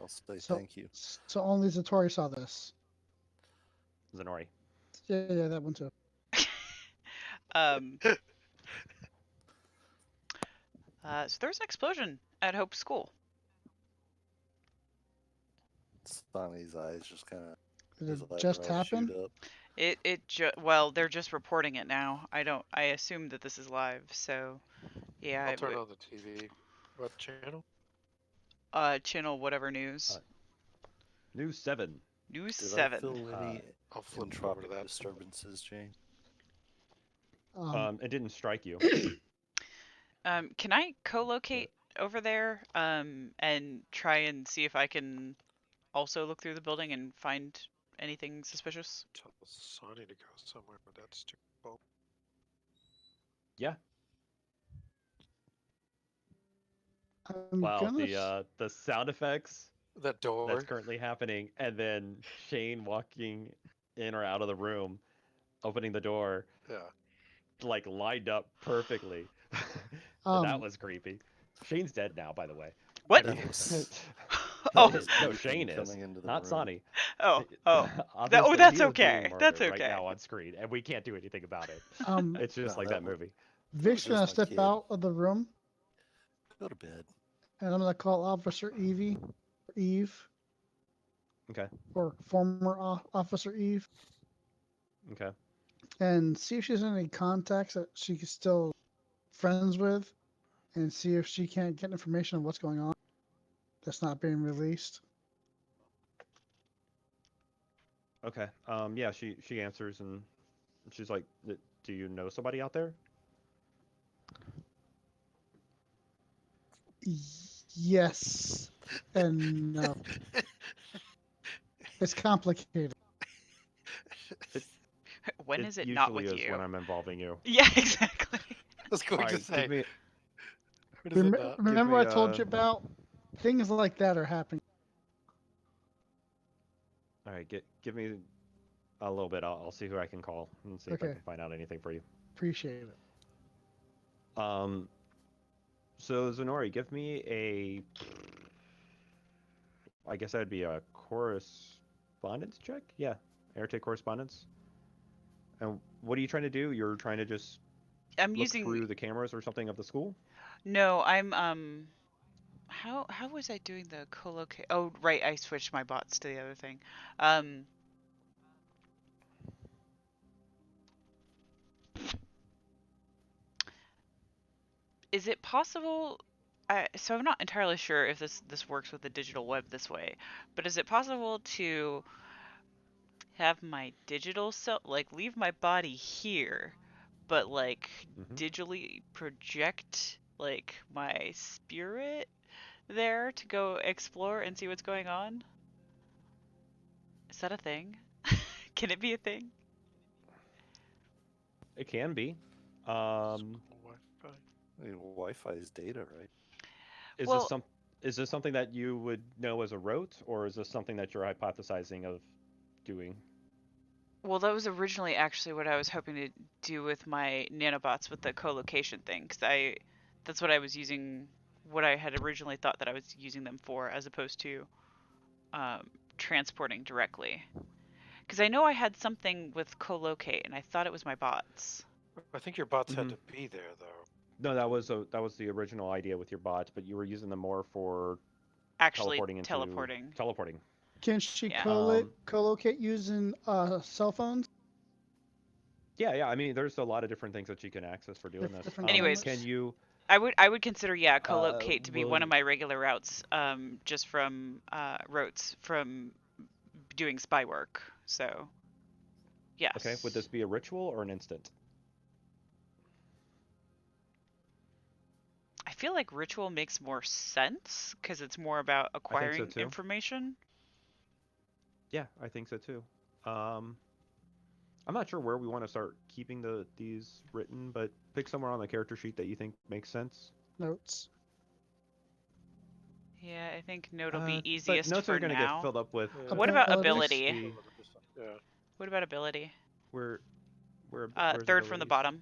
I'll say So, thank you. So only Zatori saw this. Zenori. Yeah, that one too. Um, so there was an explosion at Hope School. Sonny's eyes just kind of. Did it just happen? Up. Well, they're just reporting it now. I assume that this is live, so yeah. I'll turn on the TV. What channel? Channel whatever news. News 7. News Did 7. I feel any I'll flip it over to entropic that. disturbances, Jane? It didn't strike you. Can I co-locate over there and try and see if I can also look through the building and find anything suspicious? Tell Sonny to go somewhere, but that's too cold. Yeah. I'm Wow. gonna The sound effects That door. that's currently happening, and then Shane walking in or out of the room, opening the door, Yeah. like lined up perfectly. That Um, was creepy. Shane's dead now, by the way. What? Any- That was Oh. that was no, Ethan Shane is coming into the not room. Sonny. Oh, oh. Obviously, That's he is being okay. murdered That's right okay. now on screen, and we can't do anything about it. um, It's just No, like that movie. that was Vic's just gonna my step kid. out of the room, Go to bed. and I'm gonna call Officer Eve, Okay. or former Officer Eve, Okay. and see if she's in any contacts that she's still friends with, and see if she can't get information on what's going on that's not being released. Okay. Yeah. She answers, and she's like, "Do you know somebody out there?" Yes and no. It's complicated. It When it is it not usually with is when you? I'm involving you. Yeah, exactly. I was All going to right. say, when is it not? Give Remember me I told you about things like that are happening. All right. Give me a little bit. I'll see who I can call and see if I Okay, can find out anything for you. appreciate it. Um. So Zenori, give me a. I guess that'd be a correspondence check. Yeah, airtake correspondence. And what are you trying to do? You're trying to just I'm look using. through the cameras or something of the school? No, I'm how was I doing the colocate? Oh, right, I switched my bots to the other thing. Um is it possible so I'm not entirely sure if this works with the digital web this way, but is it possible to have my digital self like leave my body here, but like Hmm. digitally project like my spirit there to go explore and see what's going on? Is that a thing? Can it be a thing? It can be. Um, Wi-Fi. I mean, Wi-Fi is data, right? is this Well, some? Is this something that you would know as a rote, or is this something that you're hypothesizing of doing? well, that was originally actually what I was hoping to do with my nanobots with the co-location thing, because that's what I was using, what I had originally thought that I was using them for, as opposed to um, transporting directly. Because I know I had something with co-locate, and I thought it was my bots. I think your bots had Hmm. to be there though. No, that was the original idea with your bots, but you were using them more for Actually, teleporting into teleporting. teleporting. Can she Yeah. co-locate using cell phones? Yeah, yeah. I mean, there's a lot of different things that you can access for doing this. Different Anyways, Can governments? you? I would consider, yeah, co-locate to be one of Will my regular routes, just from routes from doing spy work. So okay. Would this yes. be a ritual or an instant? I feel like ritual makes more sense because it's more about I think so acquiring too. information. Yeah, I think so too. Um, I'm not sure where we want to start keeping these written, but pick somewhere on the character sheet that you think makes sense. Notes. Yeah, I think note will be But easiest notes for are going to get now. filled up with Yeah. What about Abilities? ability? XP. Yeah. What about ability? Where where's Third from the abilities? bottom.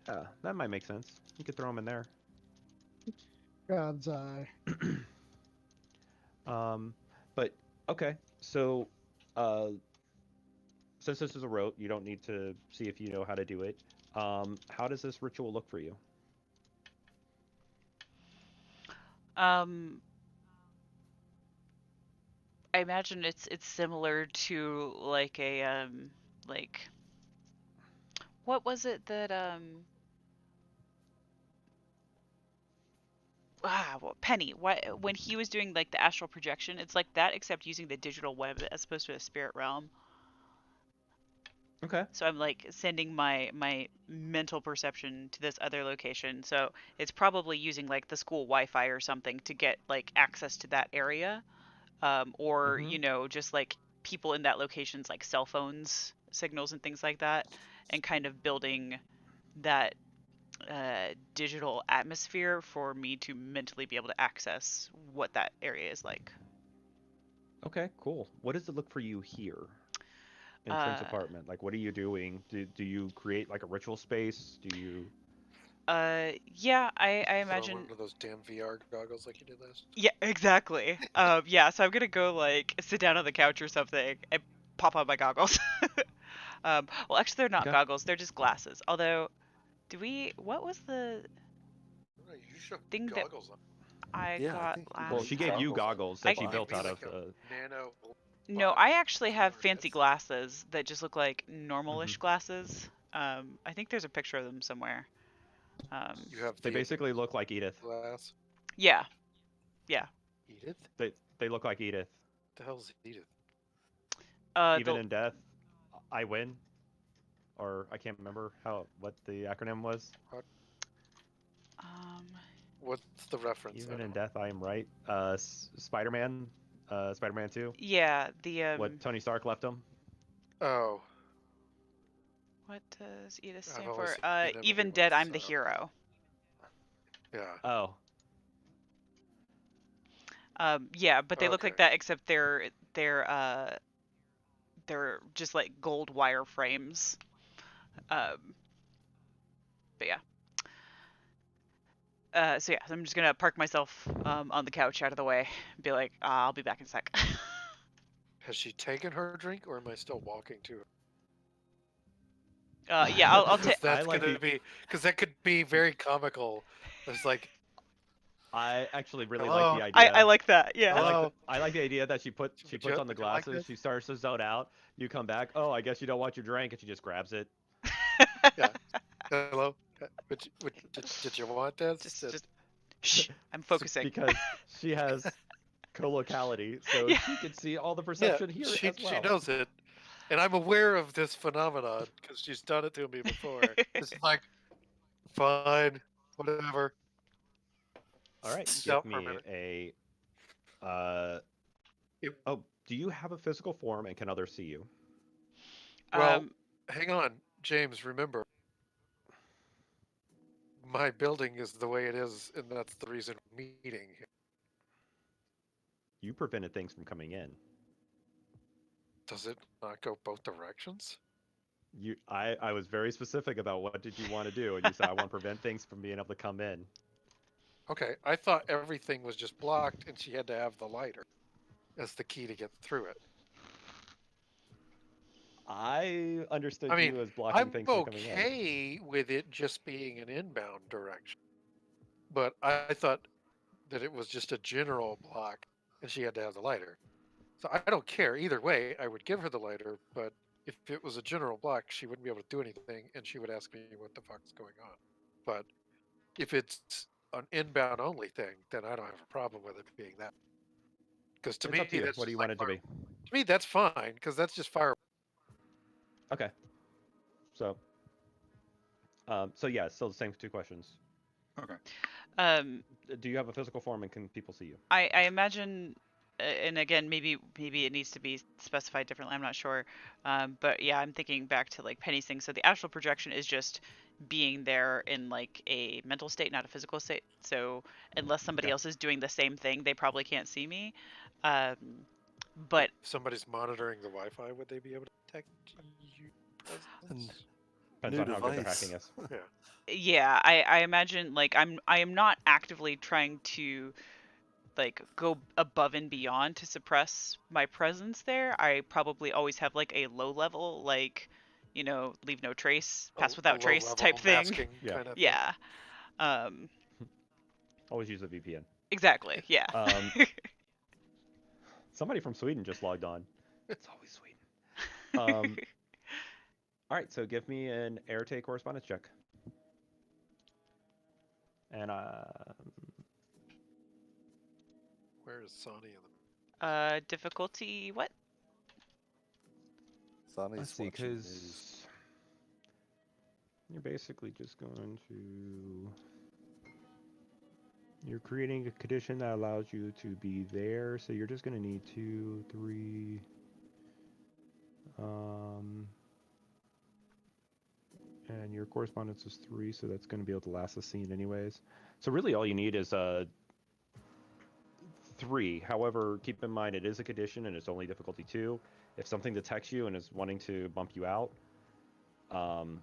Yeah, that might make sense. You could throw them in there. God's eye. Um, but okay, so uh, since this is a rote, you don't need to see if you know how to do it. How does this ritual look for you? Um, I imagine it's similar to like a like what was it that well, Penny, what when he was doing like the astral projection, it's like that except using the digital web as opposed to a spirit realm. Okay. So I'm like sending my mental perception to this other location. So it's probably using like the school Wi-Fi or something to get like access to that area, or Mm-hmm. just like people in that location's like cell phones signals and things like that, and kind of building that digital atmosphere for me to mentally be able to access what that area is like. Okay, cool. What does it look for you here in Trent's Uh, apartment? Like, what are you doing? Do you create like a ritual space? Do you? yeah, I Put on imagine. one of those damn VR goggles like you did last. Yeah, exactly. Yeah, so I'm gonna go like sit down on the couch or something and pop on my goggles. Well, actually, they're not Okay. goggles; they're just glasses. Although, do we? What was the No, you should have thing that goggles on. I Yeah, I got think you Well, need she last gave time? you goggles goggles I that she You gave built me out like of. a nano No, box I actually on have our fancy heads. glasses that just look like Mhm. normalish glasses. I think there's a picture of them somewhere. You have They the basically look like Edith. glass. Yeah, yeah. Edith? They look like Edith. The hell's Edith? Even The in death, I win. Or I can't remember what the acronym was. What? um, What's the reference? I Even in don't. death, I am right. Spider-Man, Spider-Man 2. yeah, the What Tony Stark left him. Oh, what does EDIS I've stand only for? seen him Even once. dead, I'm So the I don't know. hero. Yeah. Oh, Yeah, but they look Okay. like that except they're just like gold wire frames. Um, but yeah. So yeah, I'm just gonna park myself on the couch out of the way. Be like, I'll be back in a sec. Has she taken her drink, or am I still walking to her? Yeah, I'll take. Because I that's like gonna the. be. Because that could be very comical. It's like, I actually really like hello, the I idea. like that. Yeah. hello. I like the idea that she Would you puts on the would you like glasses, this? she starts to zone out. You come back. Oh, I guess you don't want your drink, and she just grabs it. Yeah. Hello. Did you want this? just shh. I'm focusing. Because she has colocality, so Yeah. she can see all the Yeah, perception here she as well. knows it, and I'm aware of this phenomenon because she's done it to me before. It's like, fine, whatever. All right, She's give out for a me minute. a. Uh, It, oh, do you have a physical form, and can others see you? well, Um. hang on, James. Remember, my building is the way it is, and that's the reason we're meeting here. You prevented things from coming in. Does it not go both directions? I was very specific about what did you want to do, and you said I want to prevent things from being able to come in. Okay, I thought everything was just blocked, and she had to have the lighter as the key to get through it. I understood I mean, you as blocking I'm things from coming in. okay with it just being an inbound direction, but I thought that it was just a general block and she had to have the lighter. So I don't care either way. I would give her the lighter, but if it was a general block, she wouldn't be able to do anything and she would ask me what the fuck's going on. But if it's an inbound only thing, then I don't have a problem with it being that. Because to It's me, up to you. that's What do just you like want it to fire. be? To me, that's fine because that's just fire. Okay. So, so yeah, still the same two questions. Okay. Um. Do you have a physical form, and can people see you? I imagine, and again, maybe it needs to be specified differently. I'm not sure. But yeah, I'm thinking back to like Penny's thing. So the astral projection is just being there in like a mental state, not a physical state. So unless somebody Okay. else is doing the same thing, they probably can't see me. Um, but If somebody's monitoring the Wi-Fi, would they be able to detect your And presence? Depends new on how good their hacking device. is. Yeah. yeah, I imagine like I am not actively trying to like go above and beyond to suppress my presence there. I probably always have like a low level, like, leave no trace, pass A without low trace type level thing. masking Yeah. kind of thing. Yeah. Um, Always use a VPN. exactly. Yeah. Um, somebody from Sweden just logged on. It's always Sweden. All right, so give me an Arete correspondence check. And Where is Sonny in the Difficulty what? Sonny's let's see, watching news. because you're basically just going to. You're creating a condition that allows you to be there, so you're just going to need 2, 3. And your correspondence is 3, so that's going to be able to last the scene anyways. So really all you need is 3. However, keep in mind it is a condition and it's only difficulty 2. If something detects you and is wanting to bump you out, um,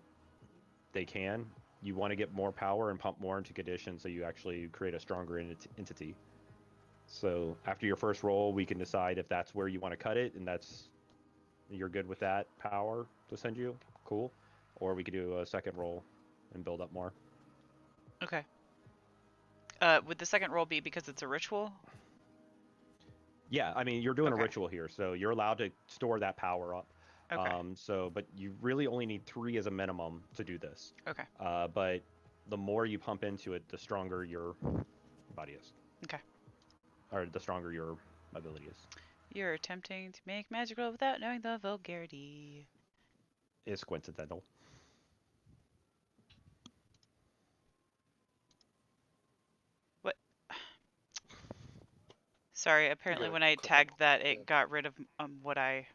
they can. You want to get more power and pump more into condition so you actually create a stronger entity. So after your first roll, we can decide if that's where you want to cut it, and you're good with that power to send you. Cool. Or we could do a second roll and build up more. Okay. Would the second roll be because it's a ritual? Yeah, I mean you're doing a Okay. ritual here, so you're allowed to store that power up. Okay. But you really only need 3 as a minimum to do this. Okay. But the more you pump into it, the stronger your body is. Okay. Or the stronger your ability is. You're attempting to make magical without knowing the vulgarity. Is coincidental. What? Sorry, apparently gotta when I click on tagged that, the- it got rid of what I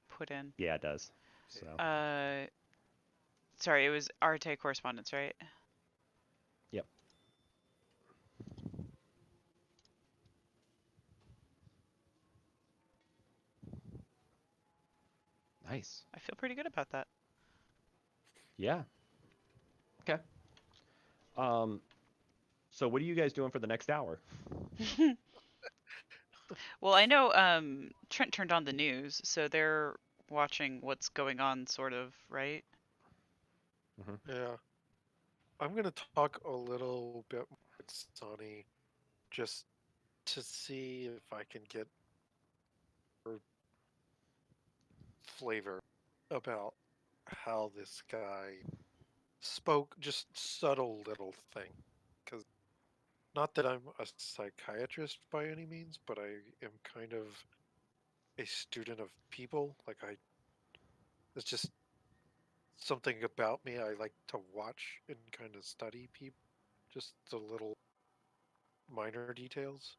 put in. Yeah, it does. So Sorry, it was Arte correspondence, right? yep. Nice. I feel pretty good about that. Yeah. Okay. So what are you guys doing for the next hour? Well, I know Trent turned on the news, so they're watching what's going on, sort of, right? Yeah. I'm gonna talk a little bit more with Sonny, just to see if I can get her flavor about how this guy spoke, just subtle little thing. Because not that I'm a psychiatrist by any means, but I am kind of a student of people. It's just something about me. I like to watch and kind of study people, just the little minor details.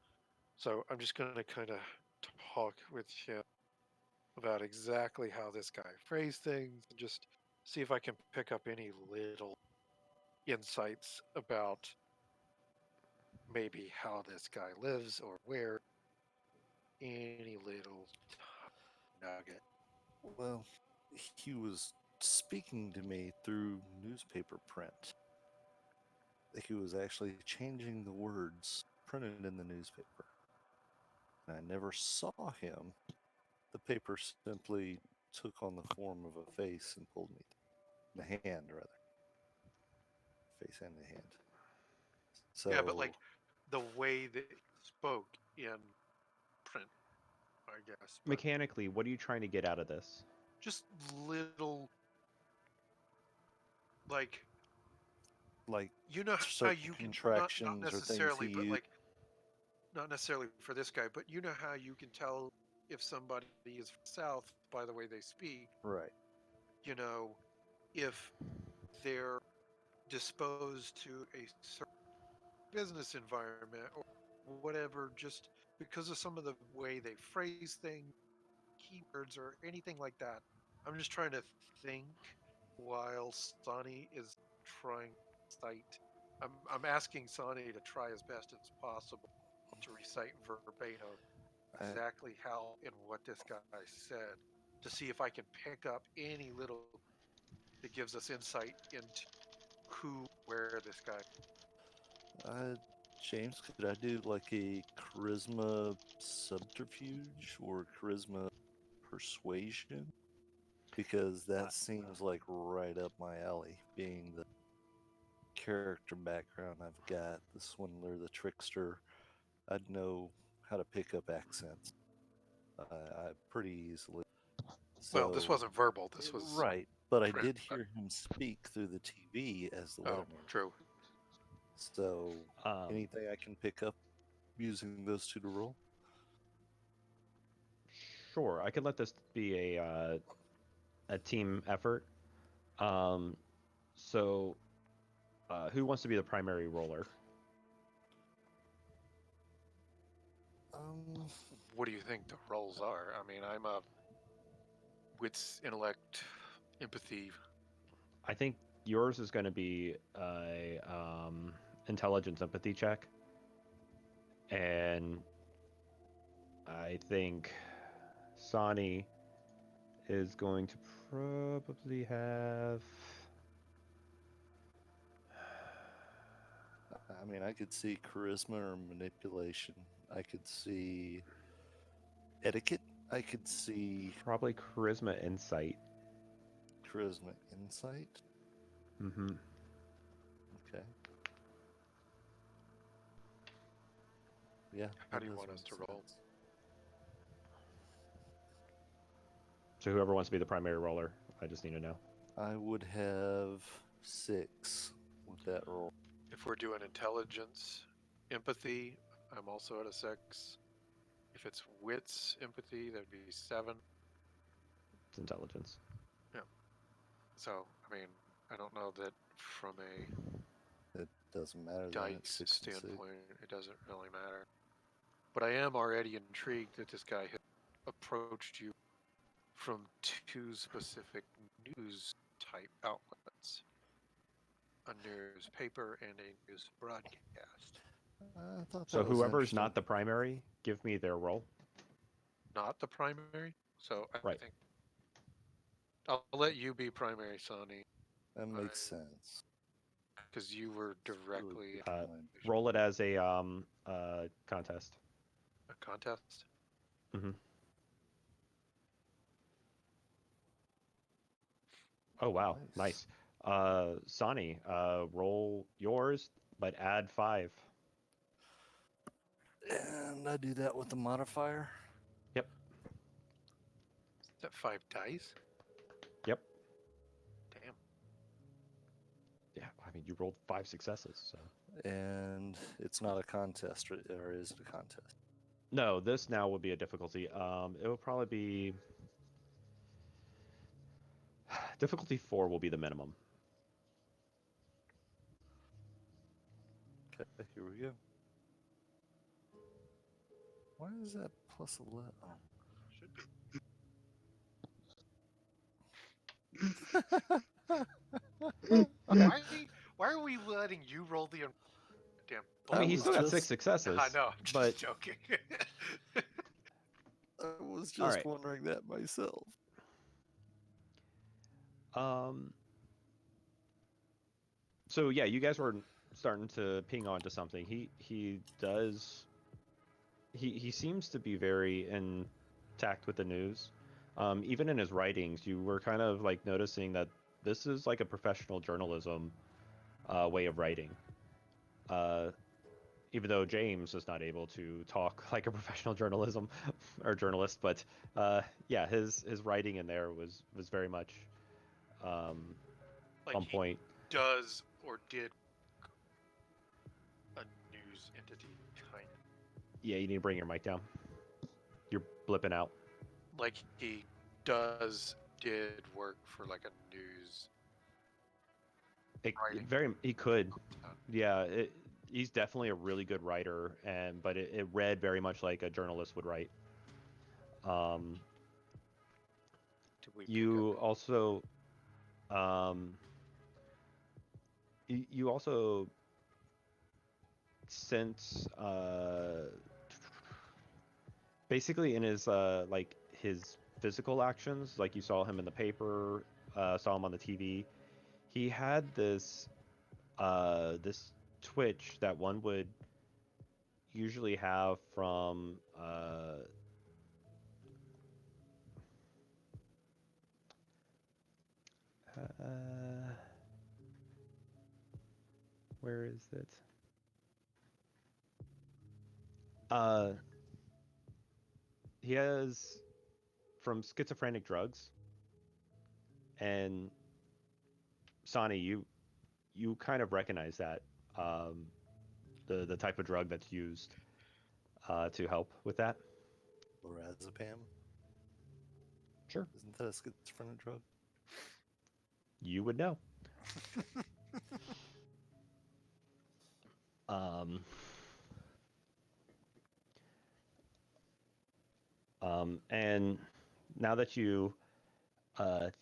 So I'm just going to kind of talk with him about exactly how this guy phrased things and just see if I can pick up any little insights about maybe how this guy lives or where, any little nugget. Well, he was speaking to me through newspaper print. He was actually changing the words printed in the newspaper. I never saw him. The paper simply took on the form of a face and pulled me. The hand, rather. Face and the hand. So, Yeah, but like the way that he spoke in print, I guess. But Mechanically, what are you trying to get out of this? just little, like, like you know how certain you can not contractions or things he necessarily, but used. like not necessarily for this guy, but you know how you can tell if somebody is from the South by the way they speak. Right. You know, if they're disposed to a certain business environment or whatever, just because of some of the way they phrase things, keywords, or anything like that. I'm just trying to think while Sonny is trying to cite. I'm asking Sonny to try as best as possible to recite verbatim I, exactly how and what this guy said to see if I can pick up any little that gives us insight into who, where this guy. James, could I do like a charisma subterfuge or charisma persuasion? Because that seems like right up my alley, being the character background I've got, the swindler, the trickster. I'd know how to pick up accents pretty easily. Well, this So, wasn't verbal. This was right, but I print. did hear him speak through the TV as the Oh, weatherman. true. So, Um, anything I can pick up using those two to roll? sure, I could let this be a team effort. Um, so, who wants to be the primary roller? Um, What do you think the roles are? I mean, I'm a wits, intellect, empathy I think yours is going to be a intelligence empathy check, and I think Sani is going to probably have. I mean, I could see charisma or manipulation. I could see etiquette. I could see Probably charisma insight. charisma insight. Mm-hmm. Okay. Yeah. How that do you does want us make to roll? sense. So whoever wants to be the primary roller, I just need to know. I would have 6 with that roll. If we're doing intelligence, empathy, I'm also at a 6. If it's wits, empathy, that'd be 7. It's intelligence. So, I mean, I don't know that from a It doesn't matter then. It's dice 6 and 6. standpoint, it doesn't really matter. But I am already intrigued that this guy has approached you from 2 specific news type outlets, a newspaper and a news broadcast. I thought So that was whoever's interesting. not the primary, give me their role. Not the primary. So I Right. think I'll let you be primary, Sonny, That makes sense. because you were It's really directly good in point. Roll it as a contest. a contest. Mm-hmm. Oh wow, nice. Sani, roll yours, but add 5. And I do that with the modifier. Yep. Is that 5 dice? Yep. Damn. Yeah. I mean, you rolled 5 successes, so. And it's not a contest, or is it a contest? No, this now would be a difficulty. It will probably be difficulty 4 will be the minimum. Okay, here we go. Why is that plus 11? Oh. Should be. Okay. Why are we letting you roll the damn? I mean, I he's was still got 6 just- successes. I know. I'm just but joking. I was All just right. wondering that myself. So yeah, you guys were starting to ping onto something. He does. He seems to be very intact with the news. Even in his writings, you were kind of like noticing that this is like a professional journalism way of writing. Even though James is not able to talk like a professional journalism or journalist, but yeah, his writing in there was very much like on he point. does or did a news entity kind of. Yeah, you need to bring your mic down. You're blipping out. Like he did work for like a news. He could. Yeah, he's definitely a really good writer, but it read very much like a journalist would write. Did we You pick up? also, you also sense, basically in his like his physical actions, like you saw him in the paper, saw him on the TV. He had this twitch that one would usually have from where is it? He has from schizophrenic drugs, and Sani, you kind of recognize that the type of drug that's used to help with that. Lorazepam? Sure, Isn't that a schizophrenic drug? you would know. Um, and now that you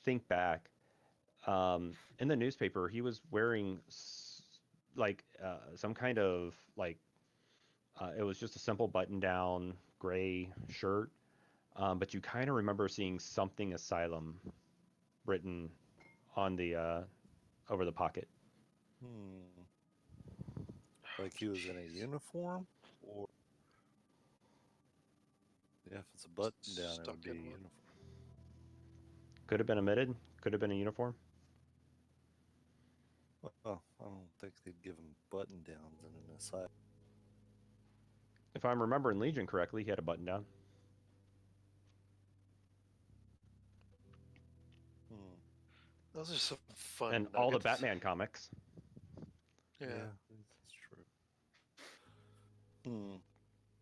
think back, In the newspaper, he was wearing some kind of it was just a simple button-down gray shirt, but you kind of remember seeing something asylum written on the over the pocket. Hmm. Like he was in a uniform, or yeah, if it's a button down, it Stuck would be in a one. uniform. Could have been omitted. Could have been a uniform. Well, I don't think they'd give him button downs in an asylum. If I'm remembering Legion correctly, he had a button down. Hmm. Those are some fun And all the nuggets. Batman comics. Yeah. That's true. Hmm.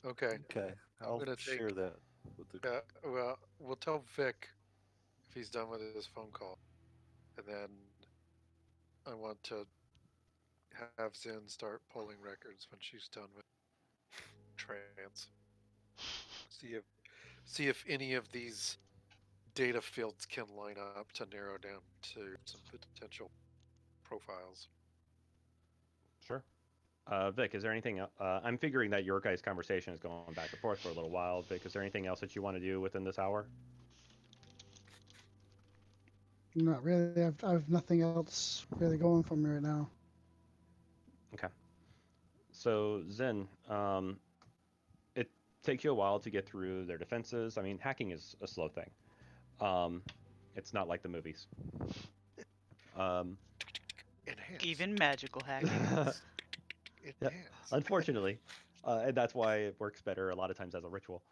Okay. Okay, I'm I'll gonna share take. that with the. Well, we'll tell Vic if he's done with his phone call, and then I want to have Zen start pulling records when she's done with trans. See if any of these data fields can line up to narrow down to some potential profiles. Sure. Vic, is there anything? I'm figuring that your guys' conversation is going back and forth for a little while. Vic, is there anything else that you want to do within this hour? Not really. I've nothing else really going for me right now. Okay. So Zen, it takes you a while to get through their defenses. I mean, hacking is a slow thing. Um, it's not like the movies. Um, Enhance. Even magical hacking. yeah, Enhance. unfortunately, and that's why it works better a lot of times as a ritual.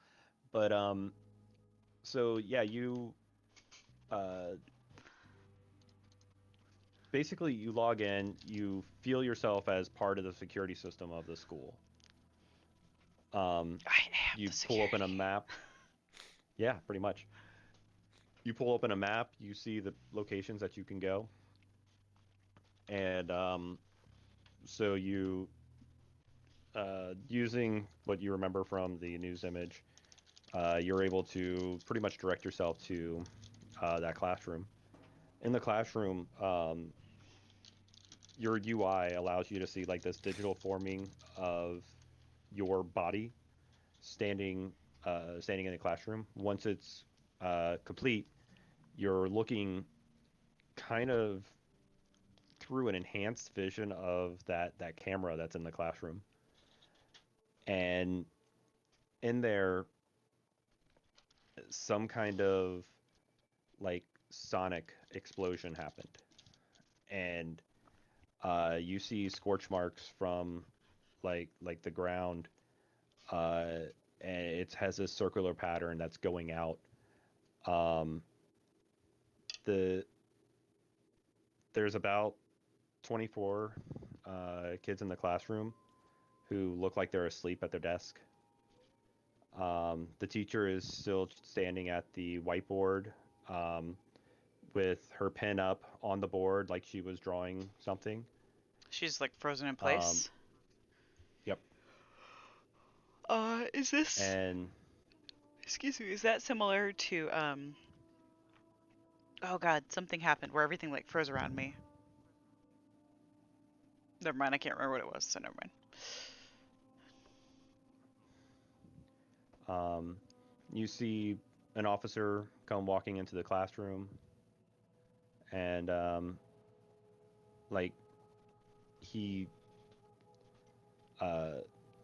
But so yeah, you uh, basically you log in, you feel yourself as part of the security system of the school. Um, I am you the pull open a security. map. Yeah, pretty much. You pull open a map, you see the locations that you can go, and so you using what you remember from the news image, you're able to pretty much direct yourself to that classroom. In the classroom, your UI allows you to see like this digital forming of your body standing standing in the classroom. Once it's complete, you're looking kind of through an enhanced vision of that camera that's in the classroom, and in there, some kind of like sonic explosion happened, and you see scorch marks from like the ground, uh, and it has this circular pattern that's going out. Um, the there's about 24 kids in the classroom who look like they're asleep at their desk. The teacher is still standing at the whiteboard um, with her pen up on the board like she was drawing something. She's like frozen in Um, place. yep. Is this? And Excuse me. Is that similar to Oh God, something happened where everything like froze around me. Never mind. I can't remember what it was, so never mind. um, you see an officer come walking into the classroom, and like he uh,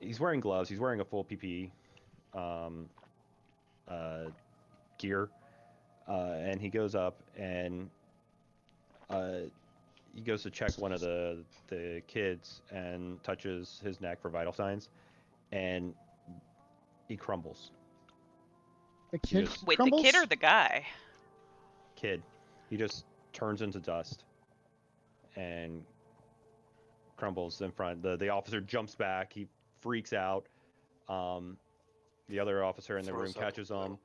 he's wearing gloves. He's wearing a full PPE um, uh, gear, and he goes up and uh, he goes to check one of the kids and touches his neck for vital signs, and he crumbles. The He kid just Wait, the kid or crumbles. the guy? kid, he just turns into dust and crumbles in front. The officer jumps back. He freaks out. Um, the other officer in the room Throws up catches a him. little.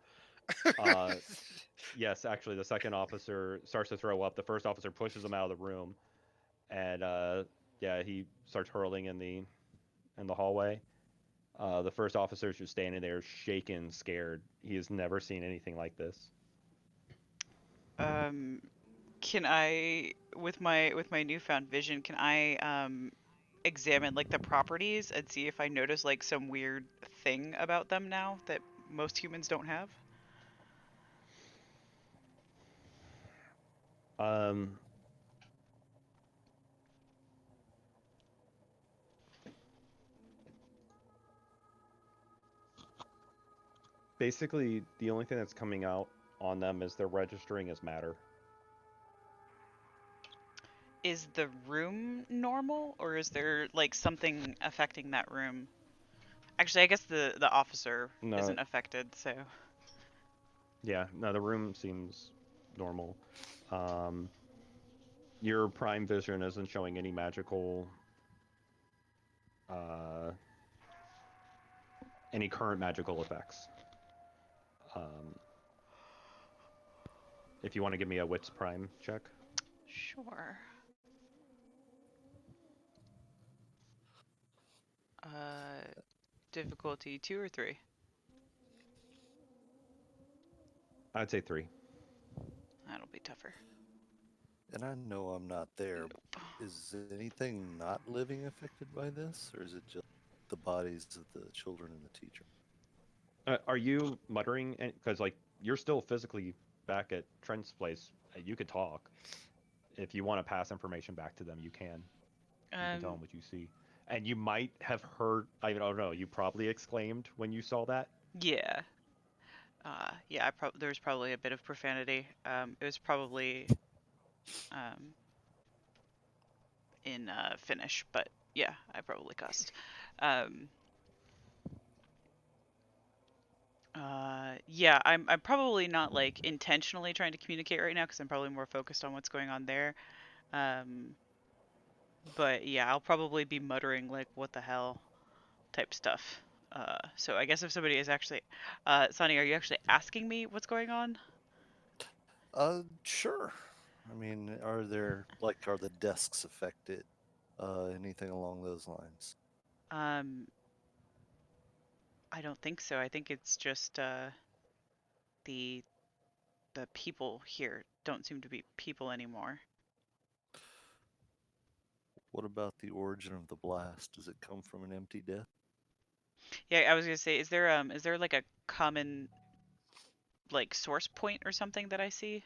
Uh, yes, actually, the second officer starts to throw up. The first officer pushes him out of the room, and yeah, he starts hurling in the hallway. The first officer is just standing there, shaken, scared. He has never seen anything like this. Um, Can I, with my newfound vision, can I examine like the properties and see if I notice like some weird thing about them now that most humans don't have? Um, basically, the only thing that's coming out on them is they're registering as matter. Is the room normal, or is there like something affecting that room? Actually, I guess the officer No, isn't affected, so yeah, no, the room seems normal. Um, your prime vision isn't showing any magical, uh, any current magical effects. Um, if you want to give me a wits prime check. sure. Uh, difficulty 2 or 3. I'd say 3. That'll be tougher. And I know I'm not there. Nope. Is anything not living affected by this, or is it just the bodies of the children and the teacher? Are you muttering? Because like you're still physically back at Trent's place. You could talk if you want to pass information back to them. You can. You can tell them Um, what you see, and you might have heard. I don't know. You probably exclaimed when you saw that. yeah. Yeah, there was probably a bit of profanity. It was probably um in Finnish, but yeah, I probably cussed. Um, yeah, I'm probably not like intentionally trying to communicate right now because I'm probably more focused on what's going on there. Um, but yeah, I'll probably be muttering like "what the hell" type stuff. So I guess if somebody is actually, Sonny, are you actually asking me what's going on? Sure. I mean, are the desks affected? Anything along those lines? Um, I don't think so. I think it's just the the people here don't seem to be people anymore. What about the origin of the blast? Does it come from an empty desk? Yeah, I was gonna say, is there like a common like source point or something that I see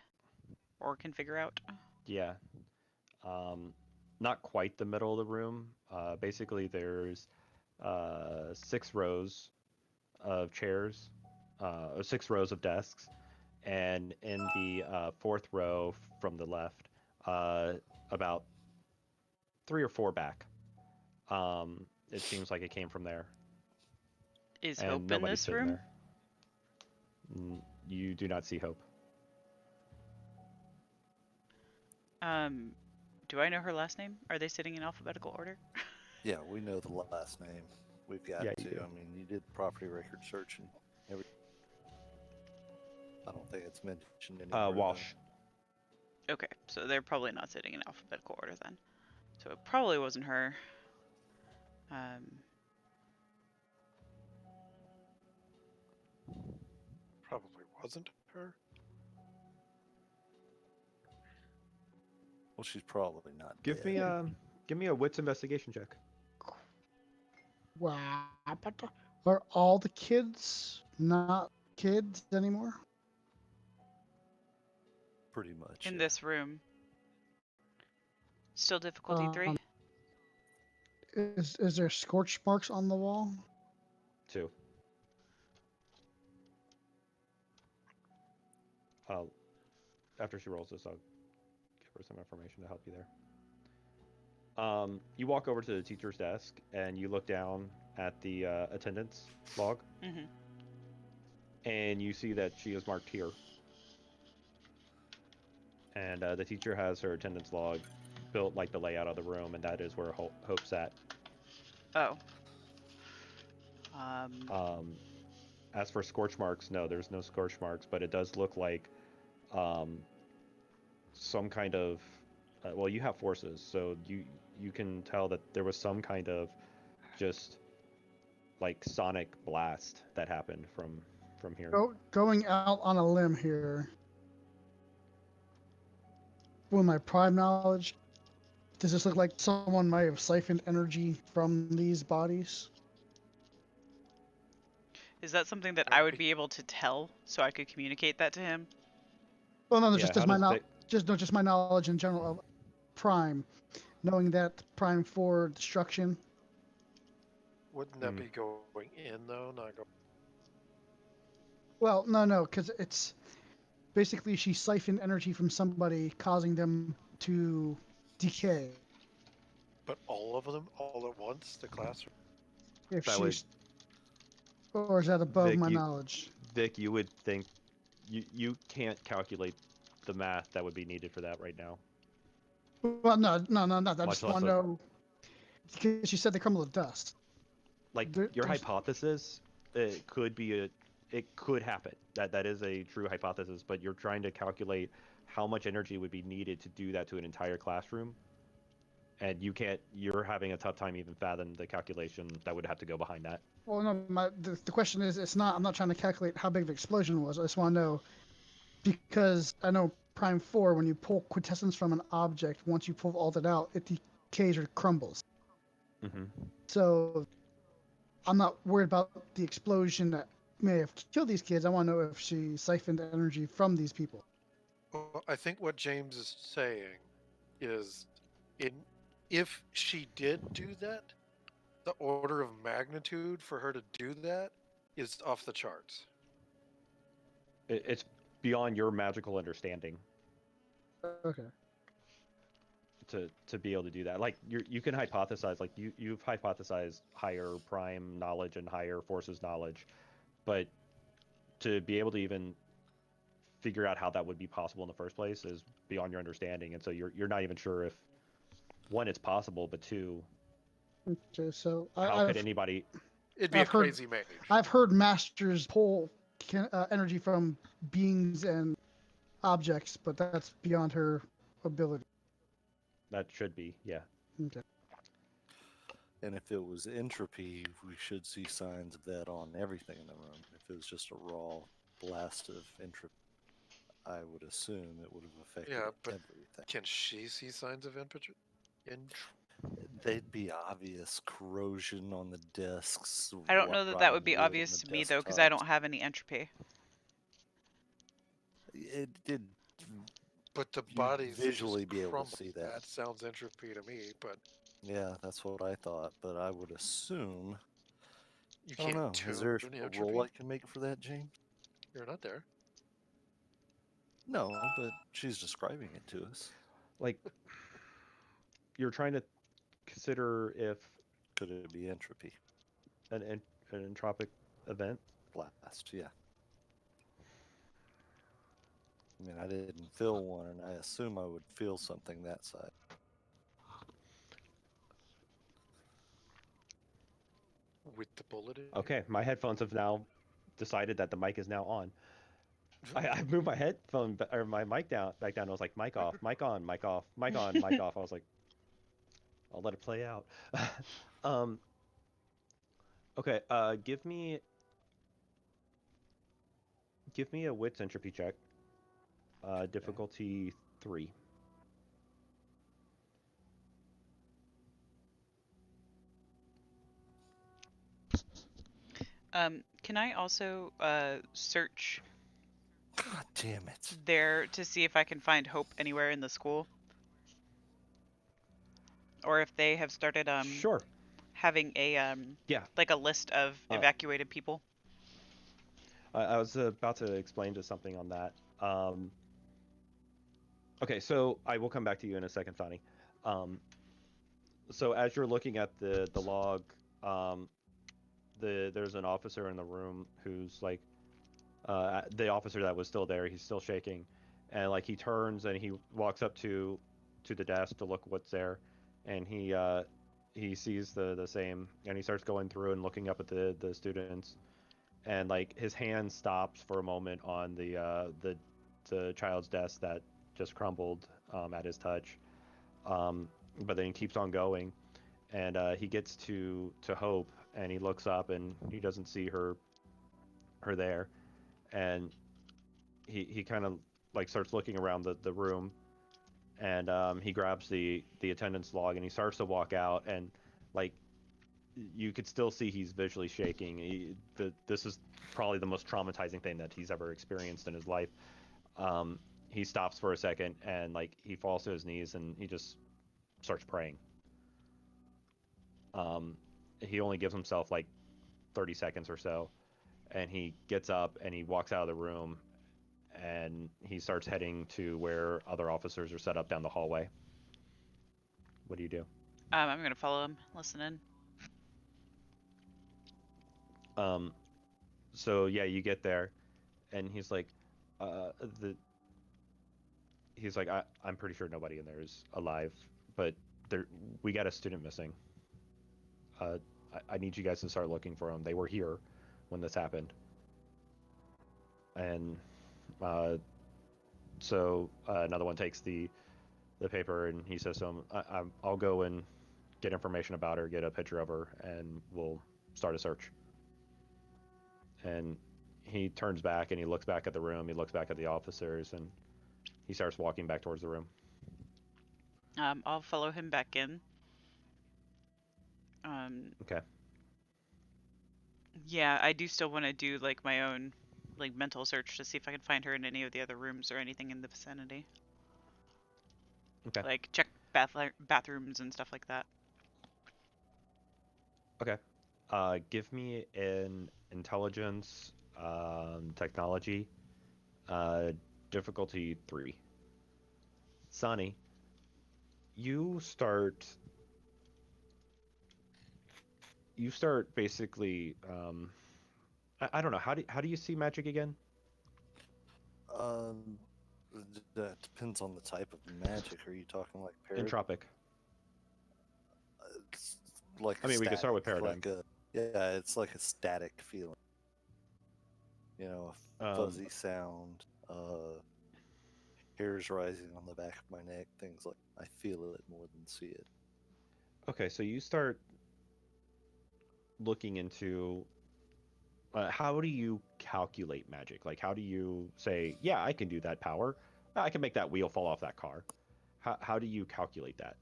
or can figure out? Yeah. Um, not quite the middle of the room. Basically, there's 6 rows of chairs, 6 rows of desks, and in the fourth row from the left, uh, about 3 or 4 back, it seems like it came from there, Is and Hope in nobody's this sitting room? there. You do not see Hope. Um, do I know her last name? Are they sitting in alphabetical order? Yeah, we know the last name. We've got Yeah, to. you do. I mean, you did property record search and every. I don't think it's mentioned anywhere though. Walsh. Okay, so they're probably not sitting in alphabetical order then. So it probably wasn't her. Um, Probably wasn't her. Well, she's probably not Give dead. me a give me a wits investigation check. Wow. Are all the kids not kids anymore? Pretty much, in yeah. this room, still difficulty Um, 3. is there scorch marks on the wall? 2. Uh, After she rolls this, I'll give her some information to help you there. You walk over to the teacher's desk and you look down at the attendance log, Mm-hmm. and you see that she is marked here. And the teacher has her attendance log built like the layout of the room, and that is where Hope's at. Oh. Um, Um, as for scorch marks, no, there's no scorch marks, but it does look like um, some kind of. Well, you have forces, so you can tell that there was some kind of just like sonic blast that happened from here. Going out on a limb here. with my prime knowledge, does this look like someone might have siphoned energy from these bodies? Is that something that Yeah, I would be able to tell so I could communicate that to him? Well, no, Yeah, just how as my does Vic? just my knowledge in general of prime, knowing that prime for destruction. Wouldn't that Hmm. be going in though? Not go. Well, no, because it's basically she siphoned energy from somebody, causing them to decay. But all of them, all at once, the classroom. If That would she's, or is that above Vic my you knowledge? Vic, you would think you can't calculate the math that would be needed for that right now. Well, no. I Much just less want to a know because she said they crumble to dust. like your There's, hypothesis. It could be a it could happen. That is a true hypothesis, but you're trying to calculate how much energy would be needed to do that to an entire classroom, and you can't. You're having a tough time even fathom the calculation that would have to go behind that. well, no, the question is, it's not. I'm not trying to calculate how big the explosion was. I just want to know because I know prime four when you pull quintessence from an object, once you pull all that out, it decays or crumbles. Hmm. So I'm not worried about the explosion that may have killed these kids. I want to know if she siphoned energy from these people. Well, I think what James is saying is, in if she did do that, the order of magnitude for her to do that is off the charts. It's beyond your magical understanding Okay. to be able to do that. Like you can hypothesize, like you've hypothesized higher prime knowledge and higher forces knowledge, but to be able to even figure out how that would be possible in the first place is beyond your understanding, and so you're not even sure if one it's possible, but two, Okay. So how could anybody? It'd be a I've heard crazy mage. I've heard masters pull energy from beings and objects, but that's beyond her ability. That should be, yeah. Okay. And if it was entropy, we should see signs of that on everything in the room. If it was just a raw blast of entropy, I would assume it would have affected Yeah, but everything. can she see signs of infantry? They'd be obvious corrosion on the desks, I don't know that that rotten would be wood on obvious the to me though, because I desktops. don't have any entropy. It did. But the You'd bodies visually just be able to crumble. see that. That sounds entropy to me, but Yeah, that's what I thought, but I would assume. you I don't can't know. Is tune there a entropy. roll I can make for that, James? You're not there. No, but she's describing it to us. Like you're trying to consider if Could it be entropy? an entropic event. Blast, yeah. I mean, I didn't feel one, and I assume I would feel something that side. With the bullet in Okay, my headphones have now decided that the mic is now on. I moved my headphone or my mic down back down. I was like, mic off, mic on, mic off, mic on, mic off. I was like, I'll let it play out. um, okay, give me a wits entropy check. Difficulty 3. Can I also search God damn it. there to see if I can find Hope anywhere in the school? Or if they have started Sure. having a Yeah. like a list of Uh, evacuated people? I was about to explain to something on that. Okay, so I will come back to you in a second, Fanny. Um, so as you're looking at the log, um, there's an officer in the room who's like the officer that was still there. He's still shaking, and like he turns and he walks up to the desk to look what's there, and he sees the same, and he starts going through and looking up at the students, and like his hand stops for a moment on the child's desk that just crumbled at his touch, but then he keeps on going, and he gets to Hope, and he looks up and he doesn't see her there, and he kind of like starts looking around the room, and he grabs the attendance log and he starts to walk out, and like you could still see he's visually shaking. This is probably the most traumatizing thing that he's ever experienced in his life. Um, he stops for a second and like he falls to his knees and he just starts praying. Um, he only gives himself like 30 seconds or so, and he gets up and he walks out of the room and he starts heading to where other officers are set up down the hallway. What do you do? I'm gonna follow him, listen in. Um, so yeah, you get there, and he's like, uh, the he's like, I'm pretty sure nobody in there is alive, but there we got a student missing. Uh, I need you guys to start looking for them. They were here when this happened, and uh, so another one takes the paper and he says to him, I'll go and get information about her, get a picture of her, and we'll start a search. And he turns back and he looks back at the room. He looks back at the officers and he starts walking back towards the room. I'll follow him back in. Um, Okay. yeah, I do still want to do like my own like mental search to see if I can find her in any of the other rooms or anything in the vicinity. Okay. Like check bathrooms and stuff like that. Okay. Give me an intelligence, technology, uh, difficulty 3. Sonny, you start basically I don't know, how do you see magic again? Um, that depends on the type of magic. Are you talking like paradigm? Entropic. It's like I mean, we could start with static, paradigm. like a yeah, it's like a static feeling. You know, a fuzzy sound, hairs rising on the back of my neck, things like I feel it more than see it. Okay, so you start looking into how do you calculate magic? Like, how do you say, yeah, I can do that power. I can make that wheel fall off that car. How do you calculate that?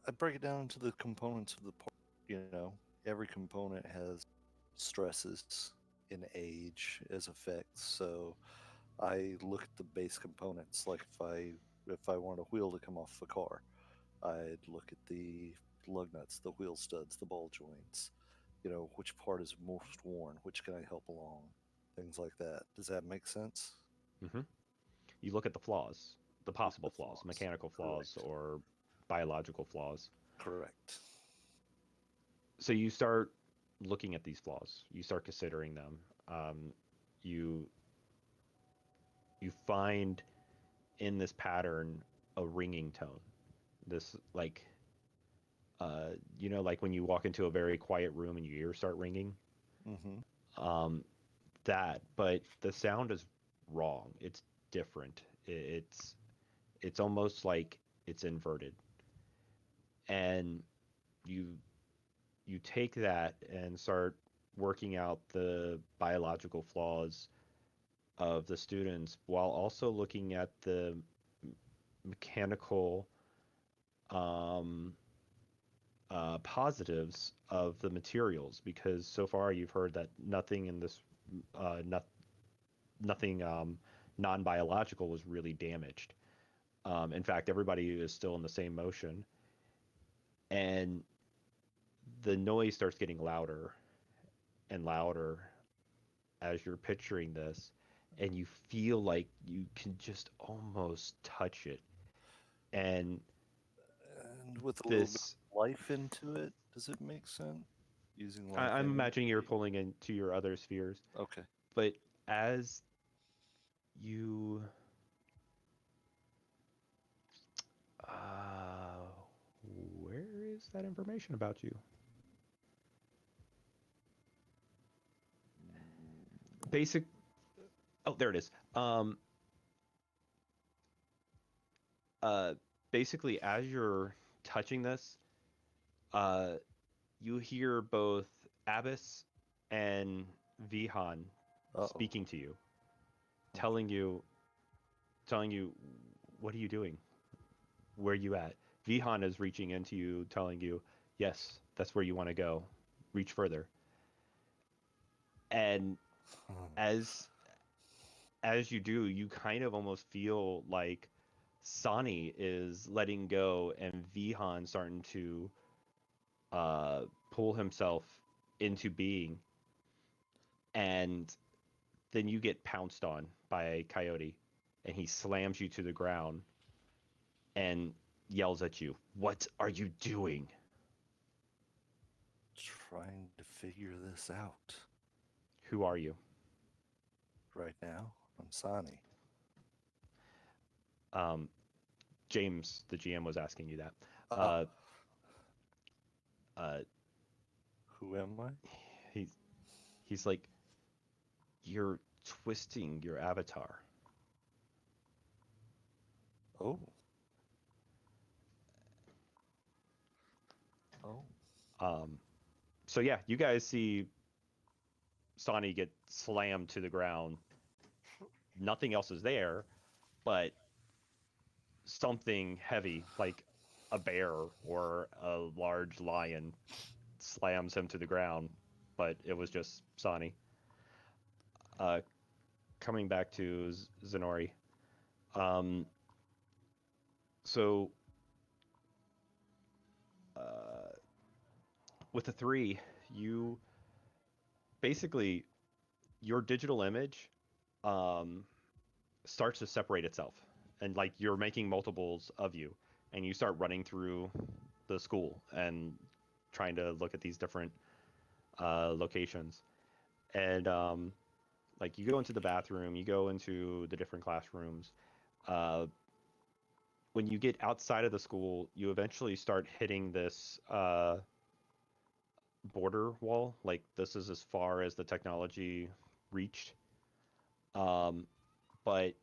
I break it down into the components of the part. You know, every component has stresses in age as effects. So I look at the base components. Like if I want a wheel to come off the car, I'd look at the lug nuts, the wheel studs, the ball joints. You know, which part is most worn, which can I help along, things like that. Does that make sense? Hmm. You look at the flaws, the possible The flaws, flaws. mechanical flaws Correct. or biological flaws. Correct. So you start looking at these flaws. You start considering them. You you find in this pattern a ringing tone. This like like when you walk into a very quiet room and your ears start ringing. Mm-hmm. Um, that, but the sound is wrong. It's different. It's almost like it's inverted, and you you take that and start working out the biological flaws of the students while also looking at the mechanical um, positives of the materials, because so far you've heard that nothing in this not, nothing non-biological was really damaged. In fact, everybody is still in the same motion, and the noise starts getting louder and louder as you're picturing this, and you feel like you can just almost touch it. And And with a little bit this, of life into it, does it make sense? Using life I'm imagining you're energy. pulling into your other spheres, Okay. but as you, uh, where is that information about you? Basic. Oh, there it is. Uh, Basically, as you're touching this, uh, you hear both Abbas and Vihan Uh oh. speaking to you, Okay. telling you, telling you, "What are you doing? Where are you at?" Vihan is reaching into you, telling you, "Yes, that's where you want to go. Reach further." And as you do, you kind of almost feel like Sani is letting go and Vihan starting to pull himself into being, and then you get pounced on by a coyote, and he slams you to the ground and yells at you, "What are you doing?" Trying to figure this out. Who are you? Right now, I'm Sani. Um, James, the GM, was asking you that. Uh, Uh, who am I? he's he's like, "You're twisting your avatar." Oh. Oh. So yeah, you guys see Sonny get slammed to the ground. Nothing else is there, but something heavy, like a bear or a large lion, slams him to the ground. But it was just Sonny. Uh, Coming back to Zenori. Um, so uh, with the three, you basically your digital image um, starts to separate itself, and like you're making multiples of you, and you start running through the school and trying to look at these different locations, and like you go into the bathroom, you go into the different classrooms. Uh, when you get outside of the school, you eventually start hitting this border wall. Like this is as far as the technology reached. Um, but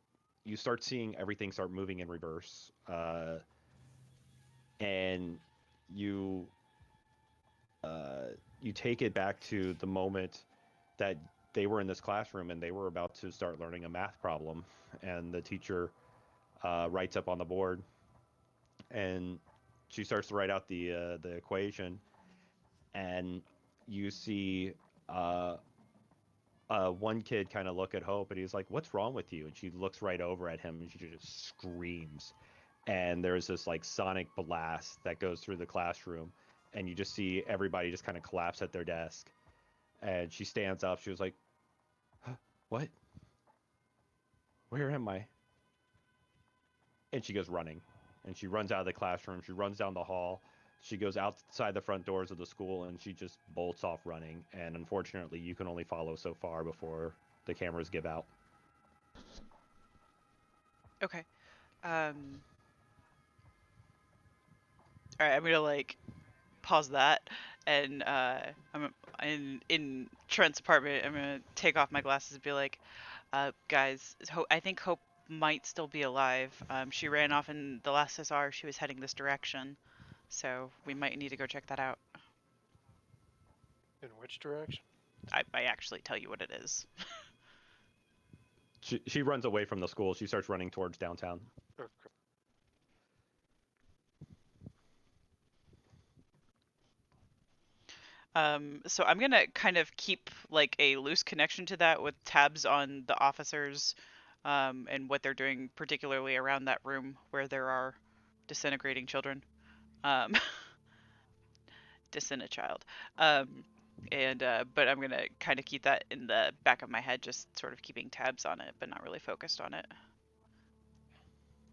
you start seeing everything start moving in reverse, and you you take it back to the moment that they were in this classroom and they were about to start learning a math problem, and the teacher writes up on the board, and she starts to write out the equation, and you see uh, one kid kind of look at Hope, and he's like, "What's wrong with you?" And she looks right over at him, and she just screams. And there's this like sonic blast that goes through the classroom, and you just see everybody just kind of collapse at their desk. And she stands up. She was like, "Huh, what? Where am I?" And she goes running, and she runs out of the classroom. She runs down the hall. She goes outside the front doors of the school, and she just bolts off running. And unfortunately, you can only follow so far before the cameras give out. Okay. Um, all right, I'm gonna like pause that, and I'm in Trent's apartment. I'm gonna take off my glasses and be like, guys, I think Hope might still be alive. She ran off in the last SR. She was heading this direction, so we might need to go check that out. In which direction? I actually tell you what it is. She runs away from the school. She starts running towards downtown. Okay. So I'm gonna kind of keep like a loose connection to that with tabs on the officers, and what they're doing, particularly around that room where there are disintegrating children. Um, Disin a child. Um, and but I'm gonna kind of keep that in the back of my head, just sort of keeping tabs on it, but not really focused on it.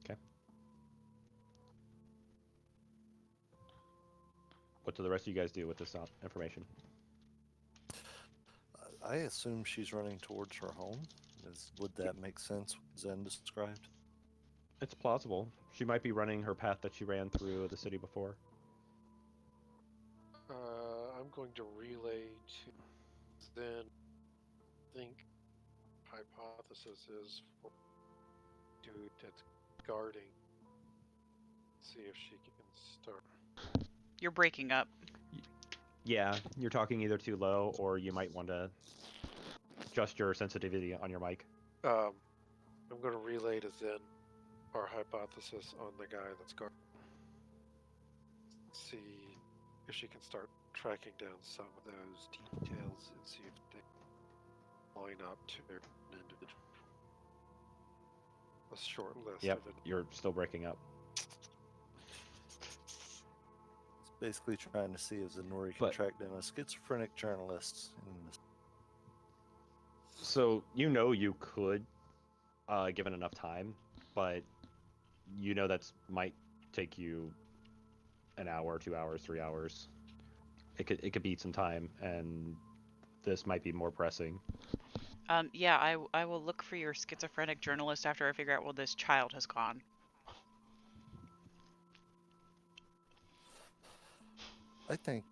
Okay. What do the rest of you guys do with this information? I assume she's running towards her home. Would that make sense? What Zen described. It's plausible. She might be running her path that she ran through the city before. I'm going to relay to then think hypothesis is for dude that's guarding. See if she can start. You're breaking up. Yeah, you're talking either too low, or you might want to adjust your sensitivity on your mic. I'm going to relay to Zen our hypothesis on the guy that's guard. See if she can start tracking down some of those details and see if they line up to an individual. A short list Yep, of it. you're still breaking up. It's basically trying to see if Zenori can But- track down a schizophrenic journalist. So you could, given enough time, but that's might take you an hour, 2 hours, 3 hours. It could beat some time, and this might be more pressing. Yeah, I will look for your schizophrenic journalist after I figure out where this child has gone. I think,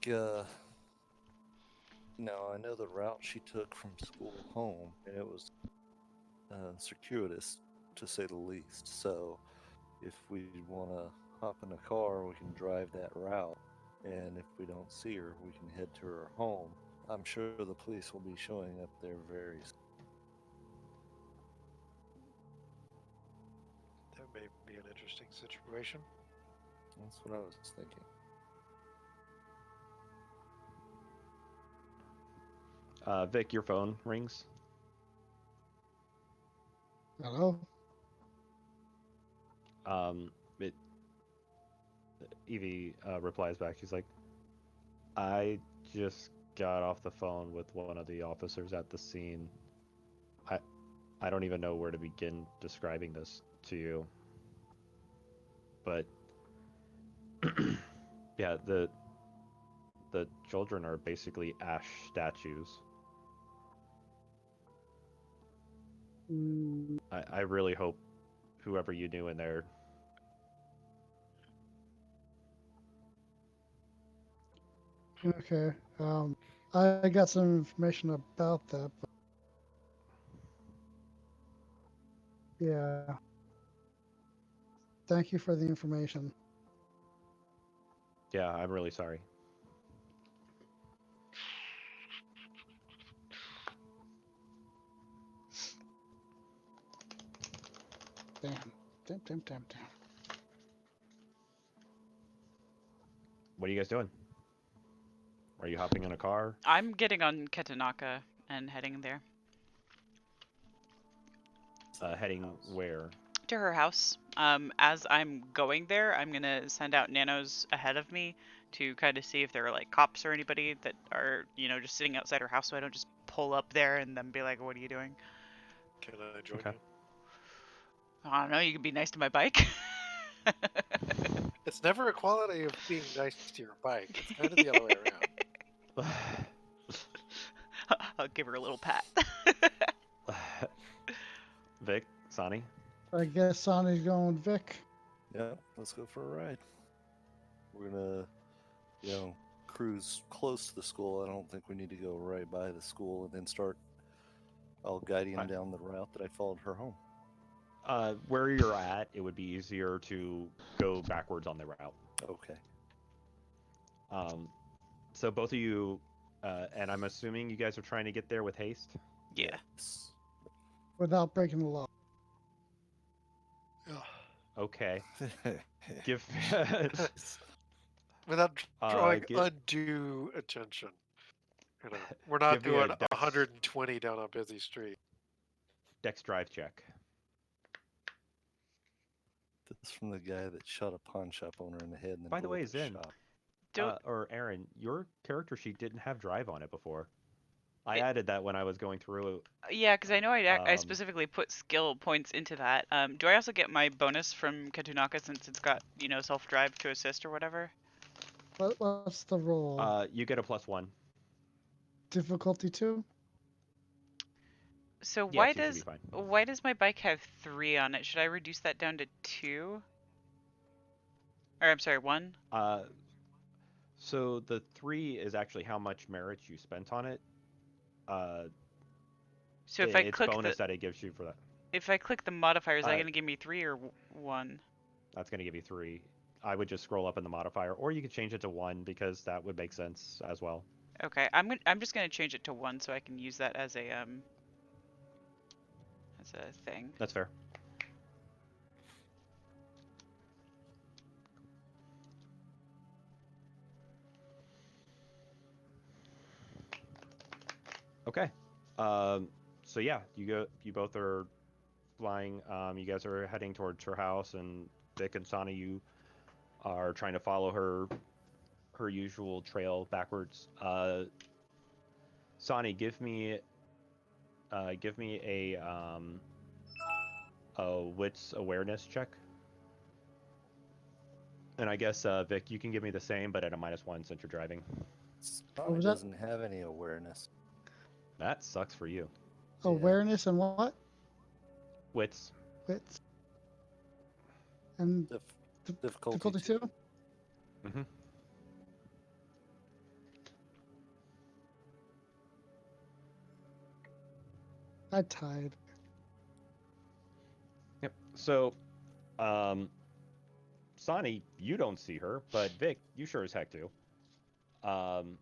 now I know the route she took from school home, and it was circuitous, to say the least. So, if we want to hop in a car, we can drive that route, and if we don't see her, we can head to her home. I'm sure the police will be showing up there very soon. That may be an interesting situation. That's what I was thinking. Vic, your phone rings. Hello? It Evie replies back. She's like, I just got off the phone with one of the officers at the scene. I don't even know where to begin describing this to you. But yeah, the children are basically ash statues. Mm, I really hope whoever you knew in there. okay. I got some information about that, but yeah. Thank you for the information. Yeah, I'm really sorry. Damn. Damn. What are you guys doing? Are you hopping in a car? I'm getting on Ketanaka and heading there. Heading where? To her house. As I'm going there, I'm gonna send out nanos ahead of me to kind of see if there are like cops or anybody that are, just sitting outside her house, so I don't just pull up there and then be like, "What are you doing?" Can I join Okay. you? I don't know. You can be nice to my bike. It's never a quality of being nice to your bike. It's kind of the other way around. I'll give her a little pat. Vic, Sonny. I guess Sonny's going with Vic. Yeah, let's go for a ride. We're gonna, cruise close to the school. I don't think we need to go right by the school and then start. I'll guide him down the route that I followed her home. Where you're at, it would be easier to go backwards on the route. Okay. So both of you, and I'm assuming you guys are trying to get there with haste. Yeah. Yes. Without breaking the law. Okay. Give. Without drawing give- undue attention. We're not Give me a doing 120 down a busy street. Dex drive check. This from the guy that shot a pawn shop owner in the head and then By the blew way, up his Zen, shop. or Aaron, your character sheet didn't have drive on it before. I It- added that when I was going through. Yeah, because I know I Um, specifically put skill points into that. Do I also get my bonus from Ketunaka since it's got, self-drive to assist or whatever? What's the roll? You get a +1. Difficulty 2? So Yes, you should be fine. why does my bike have 3 on it? Should I reduce that down to 2? Or I'm sorry, 1? So the 3 is actually how much merit you spent on it. So if I It's click bonus that it gives you for that. if I click the modifier, is that Uh, going to give me 3 or 1? That's going to give you 3. I would just scroll up in the modifier, or you could change it to 1 because that would make sense as well. Okay, I'm just going to change it to 1 so I can use that as a thing. That's fair. Okay. So yeah, you both are flying. You guys are heading towards her house, and Vic and Sana, you are trying to follow her usual trail backwards. Sani, give me a wits awareness check, and I guess Vic, you can give me the same, but at a -1 since you're driving. What Sonny was that? doesn't have any awareness. That sucks for you. Yeah. Awareness and what? Wits. Wits. And Difficulty difficulty 2? Mm-hmm. I tied. Yep. So, um, Sani, you don't see her, but Vic, you sure as heck do. Um,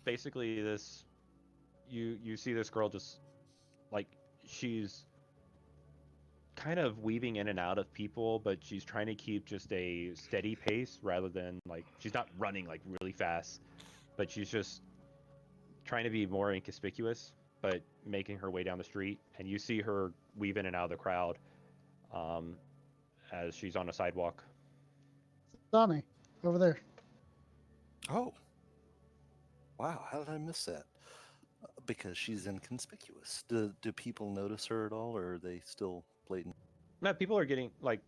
Basically, you see this girl just like she's kind of weaving in and out of people, but she's trying to keep just a steady pace rather than like she's not running like really fast, but she's just trying to be more inconspicuous, but making her way down the street. And you see her weave in and out of the crowd um, as she's on a sidewalk. Donnie, over there. Oh, wow! How did I miss that? Because she's inconspicuous. Do people notice her at all, or are they still blatant? Now people are getting like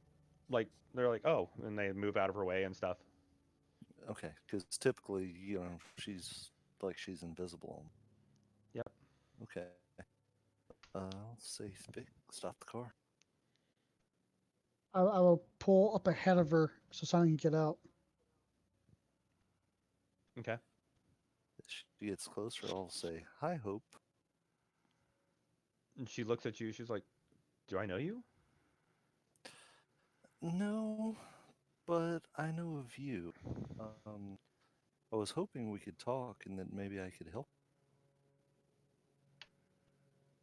they're like oh, and they move out of her way and stuff. Okay, because typically, she's invisible. Yep. Okay. Let's see. Stop the car. I will pull up ahead of her so Sonny can get out. Okay. As she gets closer, I'll say, "Hi, Hope." And she looks at you. She's like, "Do I know you?" No, but I know of you. Um, I was hoping we could talk and that maybe I could help.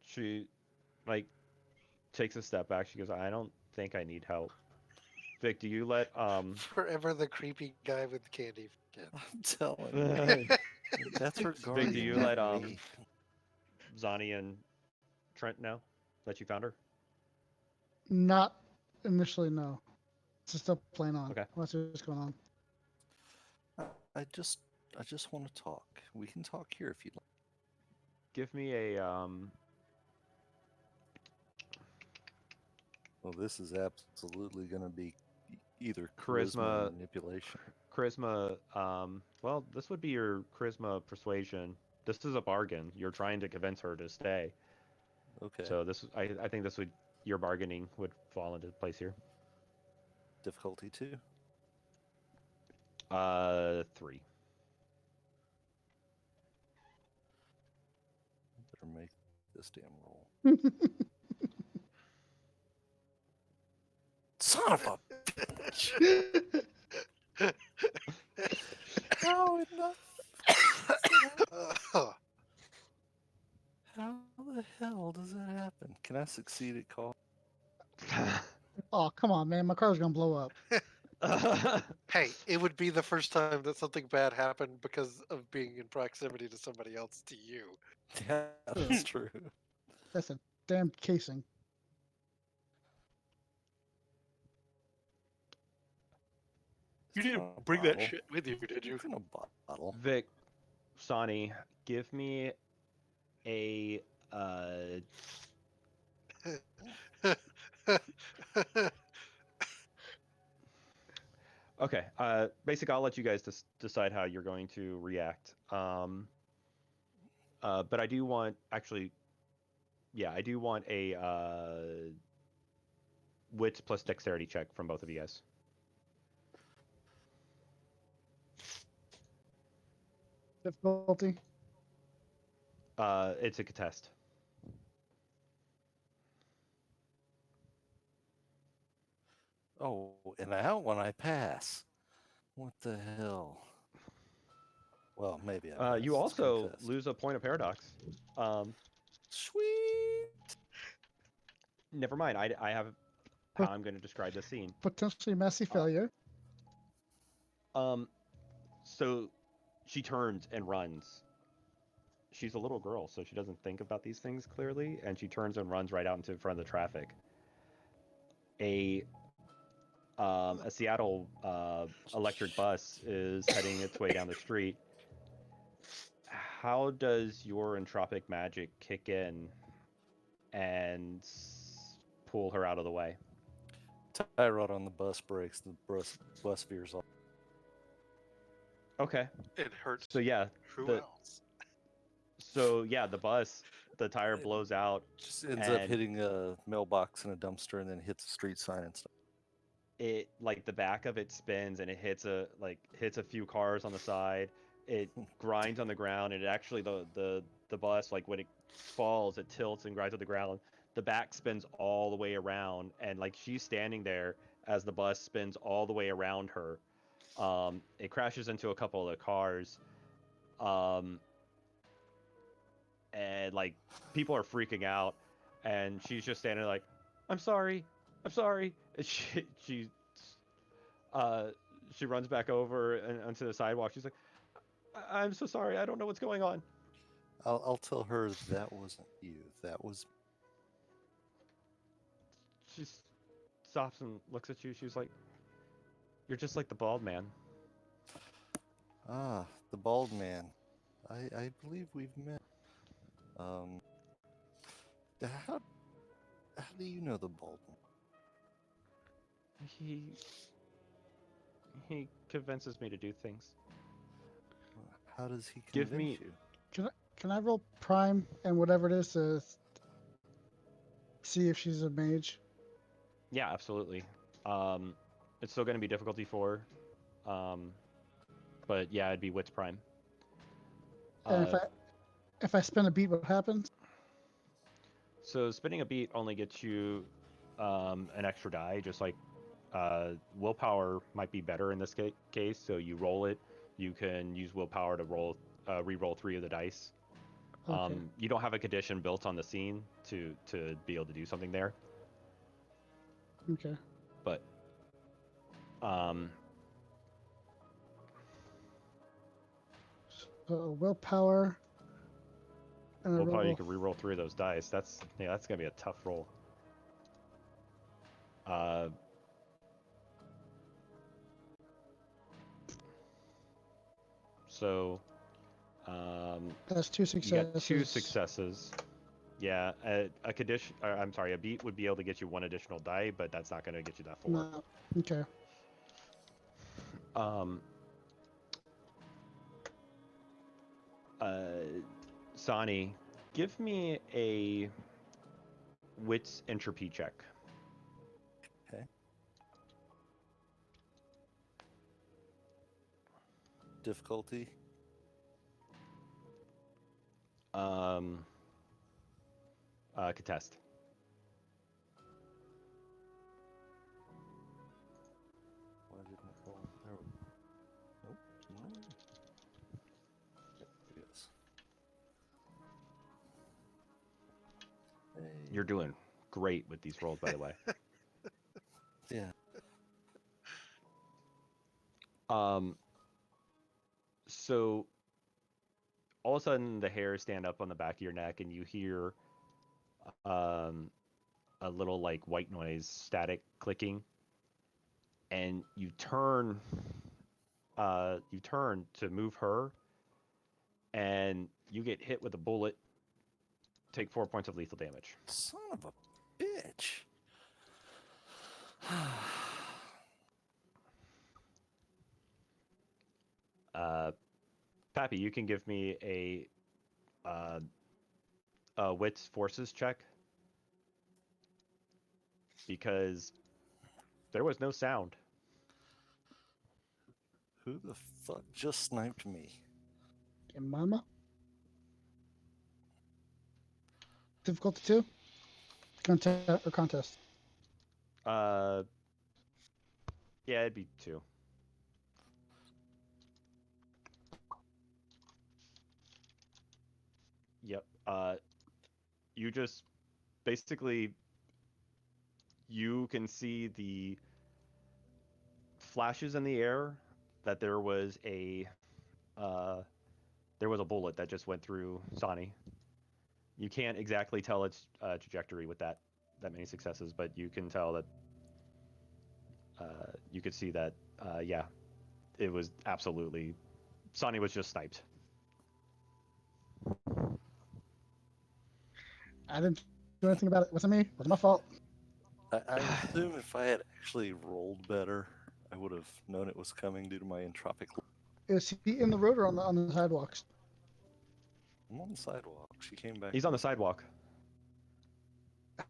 She like takes a step back. She goes, "I don't think I need help." Vic, do you let Forever the creepy guy with candy for kids. I'm telling Vic, you, that's her do guardian, you not let me. Zani and Trent know that you found her? Not initially, no. It's still playing on. Okay. What's going on? I just, I just want to talk. We can talk here if you'd like. Give me a Well, this is absolutely going to be either charisma or charisma manipulation. charisma well, this would be your charisma persuasion. This is a bargain. You're trying to convince her to stay. Okay. So I think this would your bargaining would fall into place here. Difficulty 2. 3. Better make this damn roll. Son of a bitch! How in the Uh, how the hell does that happen? Can I succeed at call? Oh, come on, man. My car's going to blow up. hey, it would be the first time that something bad happened because of being in proximity to somebody else to you. Yeah, that's true. That's a damn casing. You It's didn't not a bring that bottle. shit with you, did you? It's in a bottle. Vic, Sonny, give me a okay. Basic. I'll let you guys decide how you're going to react. But I do want actually, yeah, I do want a wits plus dexterity check from both of you guys. Difficulty. It's a contest. Oh, and that one I pass. What the hell? Well, maybe I pass. You It's also contest. lose a point of paradox. Sweet. Never mind. I have how I'm going to describe this scene. Potentially messy failure. So she turns and runs, she's a little girl, so she doesn't think about these things clearly, and she turns and runs right out into front of the traffic. A a Seattle electric bus is heading its way down the street. How does your entropic magic kick in and pull her out of the way? Tie rod on the bus breaks. The bus veers off. Okay. It hurts. So yeah, Who the else? the bus, the tire It blows out, just ends up and hitting a mailbox and a dumpster, and then hits a street sign and stuff. it like the back of it spins and it hits a few cars on the side. It grinds on the ground, and it actually the bus, like when it falls, it tilts and grinds on the ground. The back spins all the way around, and like she's standing there as the bus spins all the way around her. It crashes into a couple of the cars. Um, and like people are freaking out, and she's just standing like, I'm sorry, I'm sorry. And uh she runs back over and onto the sidewalk. She's like, I'm so sorry, I don't know what's going on. I'll tell her that wasn't you. That was She stops and looks at you. She's like, you're just like the bald man. the bald man. I believe we've met. Um, how do you know the bald man? He convinces me to do things. How does he Give convince me- you? Can I roll prime and whatever it is to see if she's a mage? Yeah, absolutely. It's still going to be difficulty 4. But yeah, it'd be wits prime. And if I spend a beat, what happens? So spinning a beat only gets you an extra die, just like willpower might be better in this case. So you roll it. You can use willpower to re-roll 3 of the dice. Okay. You don't have a condition built on the scene to be able to do something there. Okay. But Willpower. And willpower, you can re-roll 3 of those dice. That's gonna be a tough roll. So That's 2 you successes. got 2 successes. Yeah, a condition. I'm sorry, a beat would be able to get you 1 additional die, but that's not going to get you that 4. No. Okay. Sani, give me a wits entropy check. Okay. Difficulty. Contest. Why didn't it fall? There we go. Nope. No. Yep, it is. Hey. You're doing great with these rolls, by the way. Yeah. So all of a sudden the hairs stand up on the back of your neck, and you hear a little like white noise, static clicking, and you turn to move her, and you get hit with a bullet. Take 4 points of lethal damage. Son of a bitch. Pappy, you can give me a wits forces check, because there was no sound. Who the fuck just sniped me? Okay, mama. Difficulty 2? Contest. Yeah, it'd be 2. Yep. You just basically, you can see the flashes in the air that there was there was a bullet that just went through Sani. You can't exactly tell its trajectory with that many successes, but you can tell that you could see that yeah, it was absolutely Sani was just sniped. I didn't do anything about it. It wasn't me. It wasn't my fault. I assume if I had actually rolled better, I would have known it was coming due to my entropic. Is he in the road or on the sidewalks? I'm on the sidewalk. She came back. He's on the sidewalk.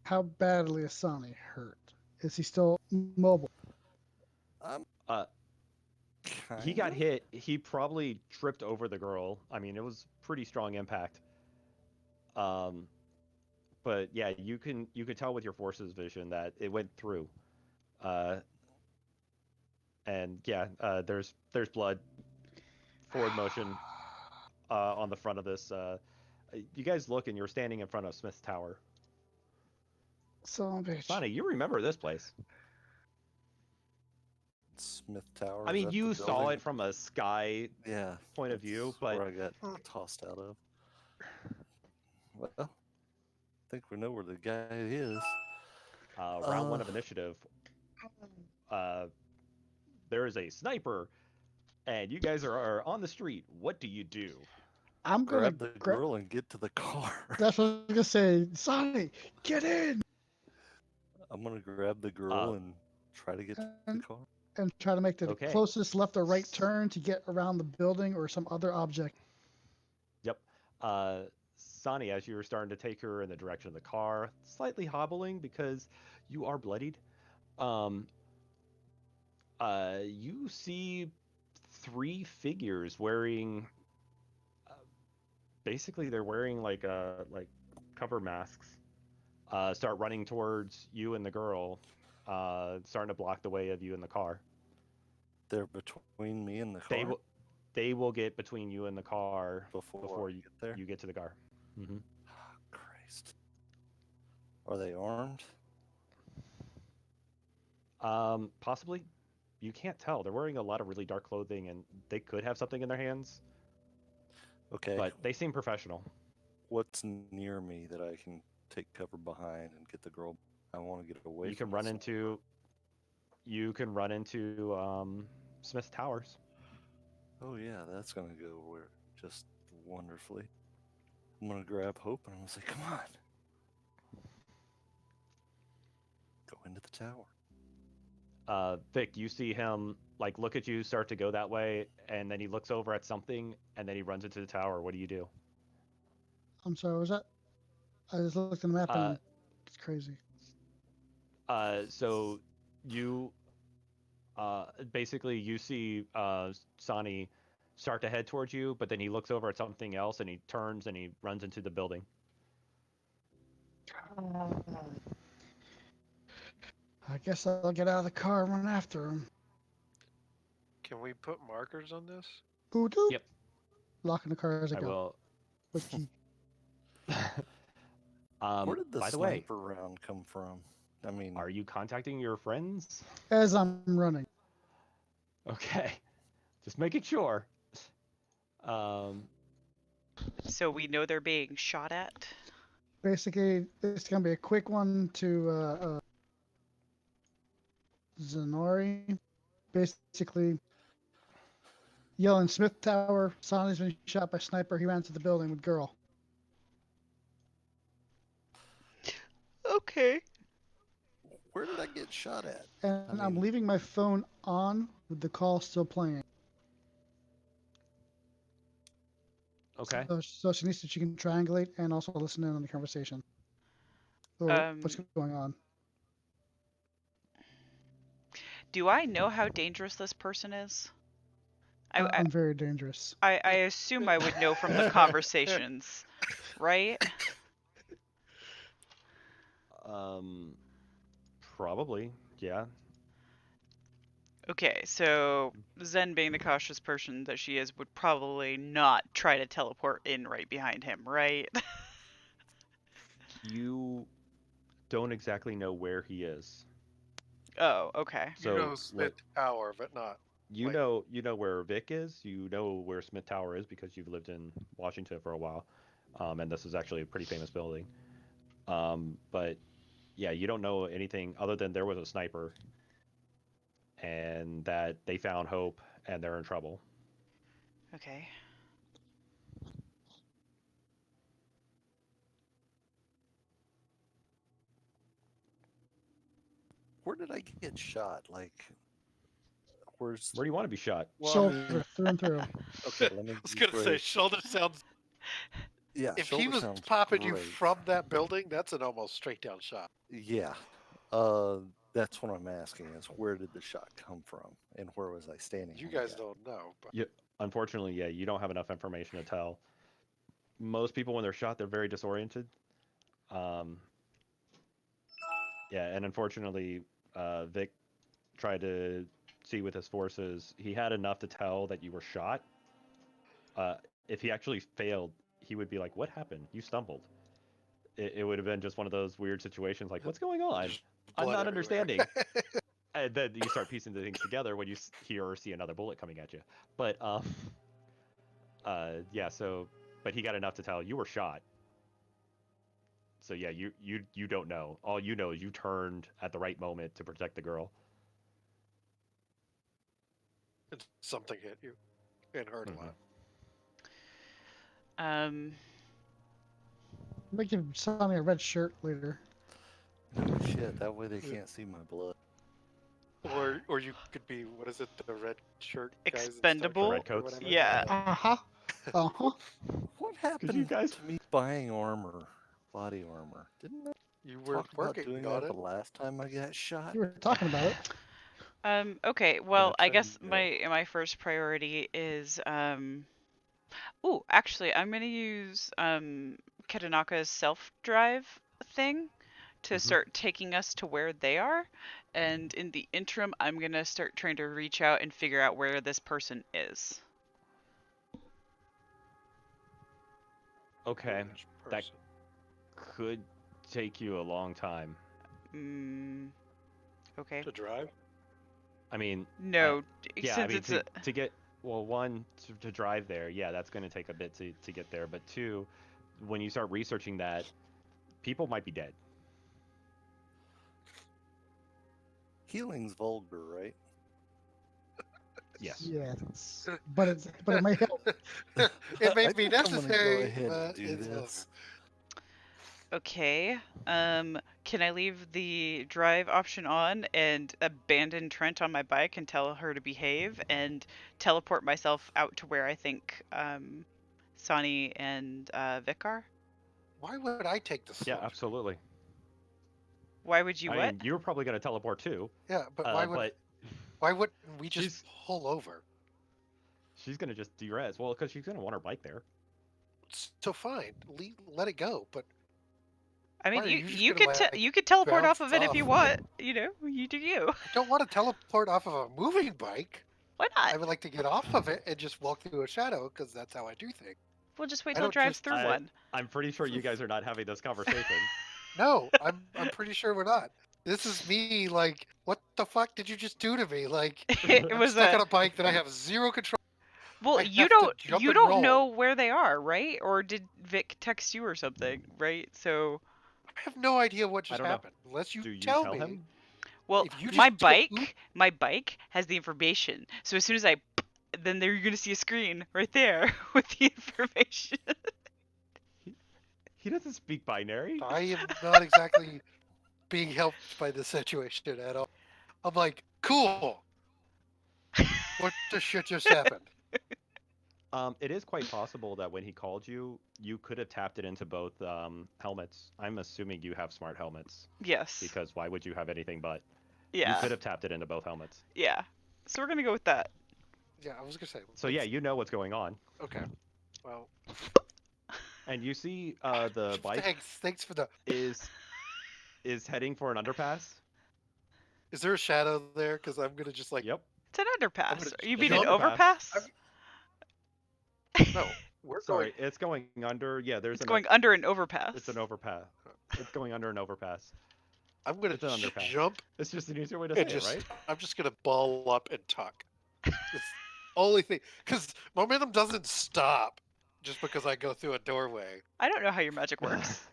How badly is Sonny hurt? Is he still mobile? Uh, he got hit. He probably tripped over the girl. I mean, it was pretty strong impact. But yeah, you could tell with your forces vision that it went through. And yeah, there's blood, forward motion on the front of this. You guys look, and you're standing in front of Smith's Tower. Son of a bitch. Sonny, you remember this place? Smith Tower. I is mean, that the you saw building? it from a sky Yeah, point of view, that's but where I got tossed out of. Well, I think we know where the guy is. round one of initiative, there is a sniper, and you guys are on the street. What do you do? I'm gonna Grab the girl and get to the car. That's what I was gonna say. Sonny, get in I'm gonna grab the girl and try to get to the car. and try to make the Okay. closest left or right turn to get around the building or some other object. Yep. Sonny, as you were starting to take her in the direction of the car, slightly hobbling because you are bloodied. You see three figures wearing. Basically, they're wearing like cover masks. Start running towards you and the girl, starting to block the way of you in the car. They're between me and the car. They will get between you and the car before you get there. You get to the car. Mm-hmm. Oh, Christ. Are they armed? Possibly. You can't tell. They're wearing a lot of really dark clothing, and they could have something in their hands. Okay. But they seem professional. What's near me that I can take cover behind and get the girl? I want to get away. You can run into. You can run into Smith Towers. Oh yeah, that's gonna go just wonderfully. I'm gonna grab Hope and I'm gonna say, "Come on, go into the tower." Vic, you see him like look at you, start to go that way, and then he looks over at something, and then he runs into the tower. What do you do? I'm sorry, was that? I just looked at the map and it's crazy. So you basically you see Sonny start to head towards you, but then he looks over at something else and he turns and he runs into the building. I guess I'll get out of the car and run after him. Can we put markers on this? Ooh, doop. Yep. Locking the car as I I go. will. With key. Where did the by the way, sniper round come from? I mean, are you contacting your friends? As I'm running. Okay, just making sure. So we know they're being shot at. Basically, it's gonna be a quick one to Zenori. Basically, yelling Smith Tower. Sonny's been shot by sniper. He ran to the building with girl. Okay. where did I get shot at? And I I'm mean- leaving my phone on with the call still playing. Okay. So she needs to, she can triangulate and also listen in on the conversation. Or what's going on. Do I know how dangerous this person is? I'm very dangerous. I assume I would know from the conversations, right? Probably, yeah. Okay, so Zen, being the cautious person that she is, would probably not try to teleport in right behind him, right? You don't exactly know where he is. Oh, okay. So, You know Smith Tower, but not. you Like- know where Vic is. You know where Smith Tower is because you've lived in Washington for a while, and this is actually a pretty famous building. But yeah, you don't know anything other than there was a sniper, and that they found Hope, and they're in trouble. Okay. Where did I get shot? Like, where's? Where do you want to be shot? Well, I Shoulder mean, through and through. okay, let me I was gonna say rephrase. shoulder sounds. Yeah, If he shoulder was sounds popping you great. from that building, that's an almost straight down shot. Yeah, that's what I'm asking is where did the shot come from and where was I standing? You when I guys got- don't know, but You, unfortunately, yeah, you don't have enough information to tell. Most people, when they're shot, they're very disoriented. Um, yeah, and unfortunately, Vic tried to see with his forces. He had enough to tell that you were shot. If he actually failed, he would be like, "What happened? You stumbled." It would have been just one of those weird situations, like, "What's going on? there's I'm blood not everywhere. understanding." And then you start piecing the things together when you hear or see another bullet coming at you. But yeah. So, but he got enough to tell you were shot. So yeah, you don't know. All you know is you turned at the right moment to protect the girl. And something hit you and hurt Mhm. a lot. Um, Make him Sonny a red shirt later. No shit, that way they can't see my blood. Or you could be, what is it, the red shirt guys in Star Expendable? Trek or Redcoats? whatever? Yeah. Uh huh. Uh huh. What happened you guys- to me buying armor, body armor? Didn't I You were talk about working doing on that it. the last time I got shot? You were talking about it. Okay, well, I guess treadmill. my first priority is ooh, actually, I'm gonna use Kitanaka's self-drive thing to Mhm. start taking us to where they are, and in the interim, I'm gonna start trying to reach out and figure out where this person is. Okay, Which that person? could take you a long time. Mm, okay. To drive? I mean, No, yeah, I since mean it's to get well, one to drive there, yeah, that's going to take a bit to get there. But two, when you start researching that, people might be dead. Healing's vulgar, right? Yes. Yes. But it may help. It may I be think I'm gonna go necessary, ahead and but do it's this. okay. Can I leave the drive option on and abandon Trent on my bike and tell her to behave and teleport myself out to where I think Sonny and Vic are? Why would I take the Yeah, slope? absolutely. Why would you I what? mean, you're probably going to teleport too. Yeah, but But why wouldn't we she's just pull over? she's going to just derez. Well, because she's going to want her bike there. So fine, let it go. But I mean, why are you you just you gonna could like you could teleport off bounce of it if you off? want. You know, you do you. I don't want to teleport off of a moving bike. Why I not? would like to get off of it and just walk through a shadow because that's how I do things. We'll just wait I till it don't drives just through one. I'm pretty sure you guys are not having this conversation. no. I'm pretty sure we're not. This is me. Like, what the fuck did you just do to me? Like, It I'm was stuck a on a bike that I have zero control. well, I have to jump you and don't know roll. where they are, right? Or did Vic text you or something, right? So, I have no idea what I just don't know. happened unless you Do you tell tell me. him? well, If you my just took oop, bike has the information. So as soon as I then there you're going to see a screen right there with the information. He doesn't speak binary. I am not exactly being helped by the situation at all. I'm like, cool. What the shit just happened? It is quite possible that when he called you, you could have tapped it into both helmets. I'm assuming you have smart helmets Yes. because why would you have anything but? Yeah. You could have tapped it into both helmets. Yeah. So we're going to go with that. Yeah, I was gonna say. So yeah, you know what's going on, Okay. Well, and you see the bike thanks for the. is heading for an underpass. Is there a shadow there? Because I'm gonna just like. Yep. It's an underpass. gonna You It's mean an an jump. overpass? No, we're Sorry, going. it's going under. Yeah, there's It's going under an overpass. It's an overpass. It's going under an overpass. I'm gonna It's an underpass. jump It's just an easier way to say and it, just. right? I'm just gonna ball up and tuck. It's the only thing, because momentum doesn't stop just because I go through a doorway. I don't know how your magic works.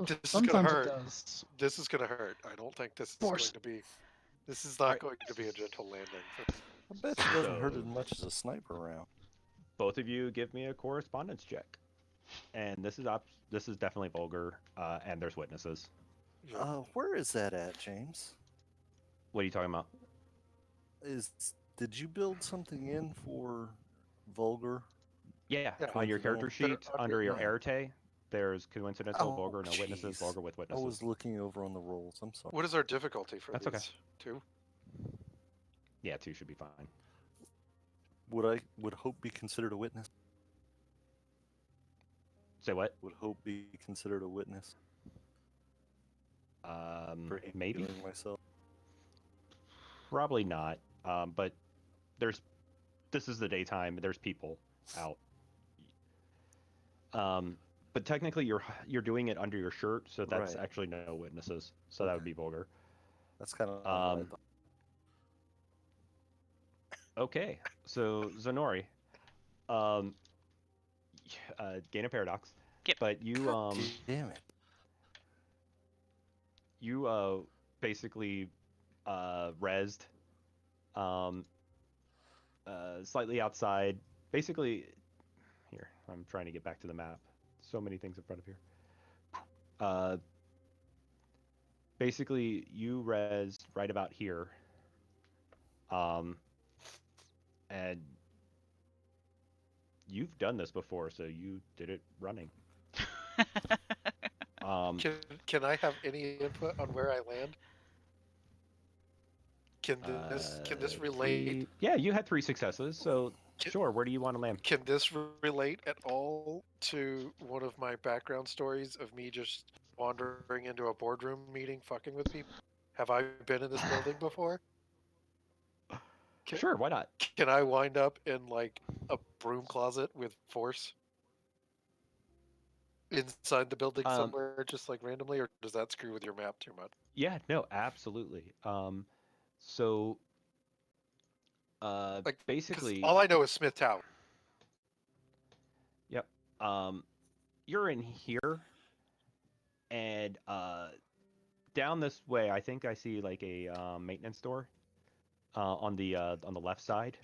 This is gonna Sometimes it hurt. does. This is gonna hurt. I don't think this is Force. going to be. This is All not right. going to be a gentle landing. I bet it doesn't hurt as So much as a sniper round. both of you give me a correspondence check, and this is definitely vulgar, and there's witnesses. Yeah. Where is that at, James? What are you talking about? Did you build something in for vulgar? Yeah, Yeah, on your character Coincidental. sheet under your Right. arete, there's coincidental, Oh, vulgar, no witnesses, jeez. vulgar with I witnesses. was looking over on the rolls. I'm sorry. What is our difficulty for That's these? okay. 2? Yeah, 2 should be fine. Would Hope be considered a witness? Say what? Would Hope be considered a witness for Maybe, healing myself? probably not. But this is the daytime. There's people out. But technically, you're doing it under your shirt, so that's Right. actually no witnesses. So that would be vulgar. That's kind of what I thought. Okay, so Zenori, um, gain a paradox, Yep. but you Damn it. you basically rezzed slightly outside. Basically, here I'm trying to get back to the map. So many things in front of here. Basically, you res right about here, and you've done this before, so you did it running. Can I have any input on where I land? Can this relate? Yeah, you had 3 successes, so Can, sure. Where do you want to land? can this relate at all to one of my background stories of me just wandering into a boardroom meeting, fucking with people? Have I been in this building before? Sure, why not? Can I wind up in like a broom closet with force inside the building somewhere, just like randomly, or does that screw with your map too much? Yeah, no, absolutely. So Like, 'cause basically, all I know is Smith Tower. yep. You're in here, and down this way, I think I see like a maintenance store on the left side.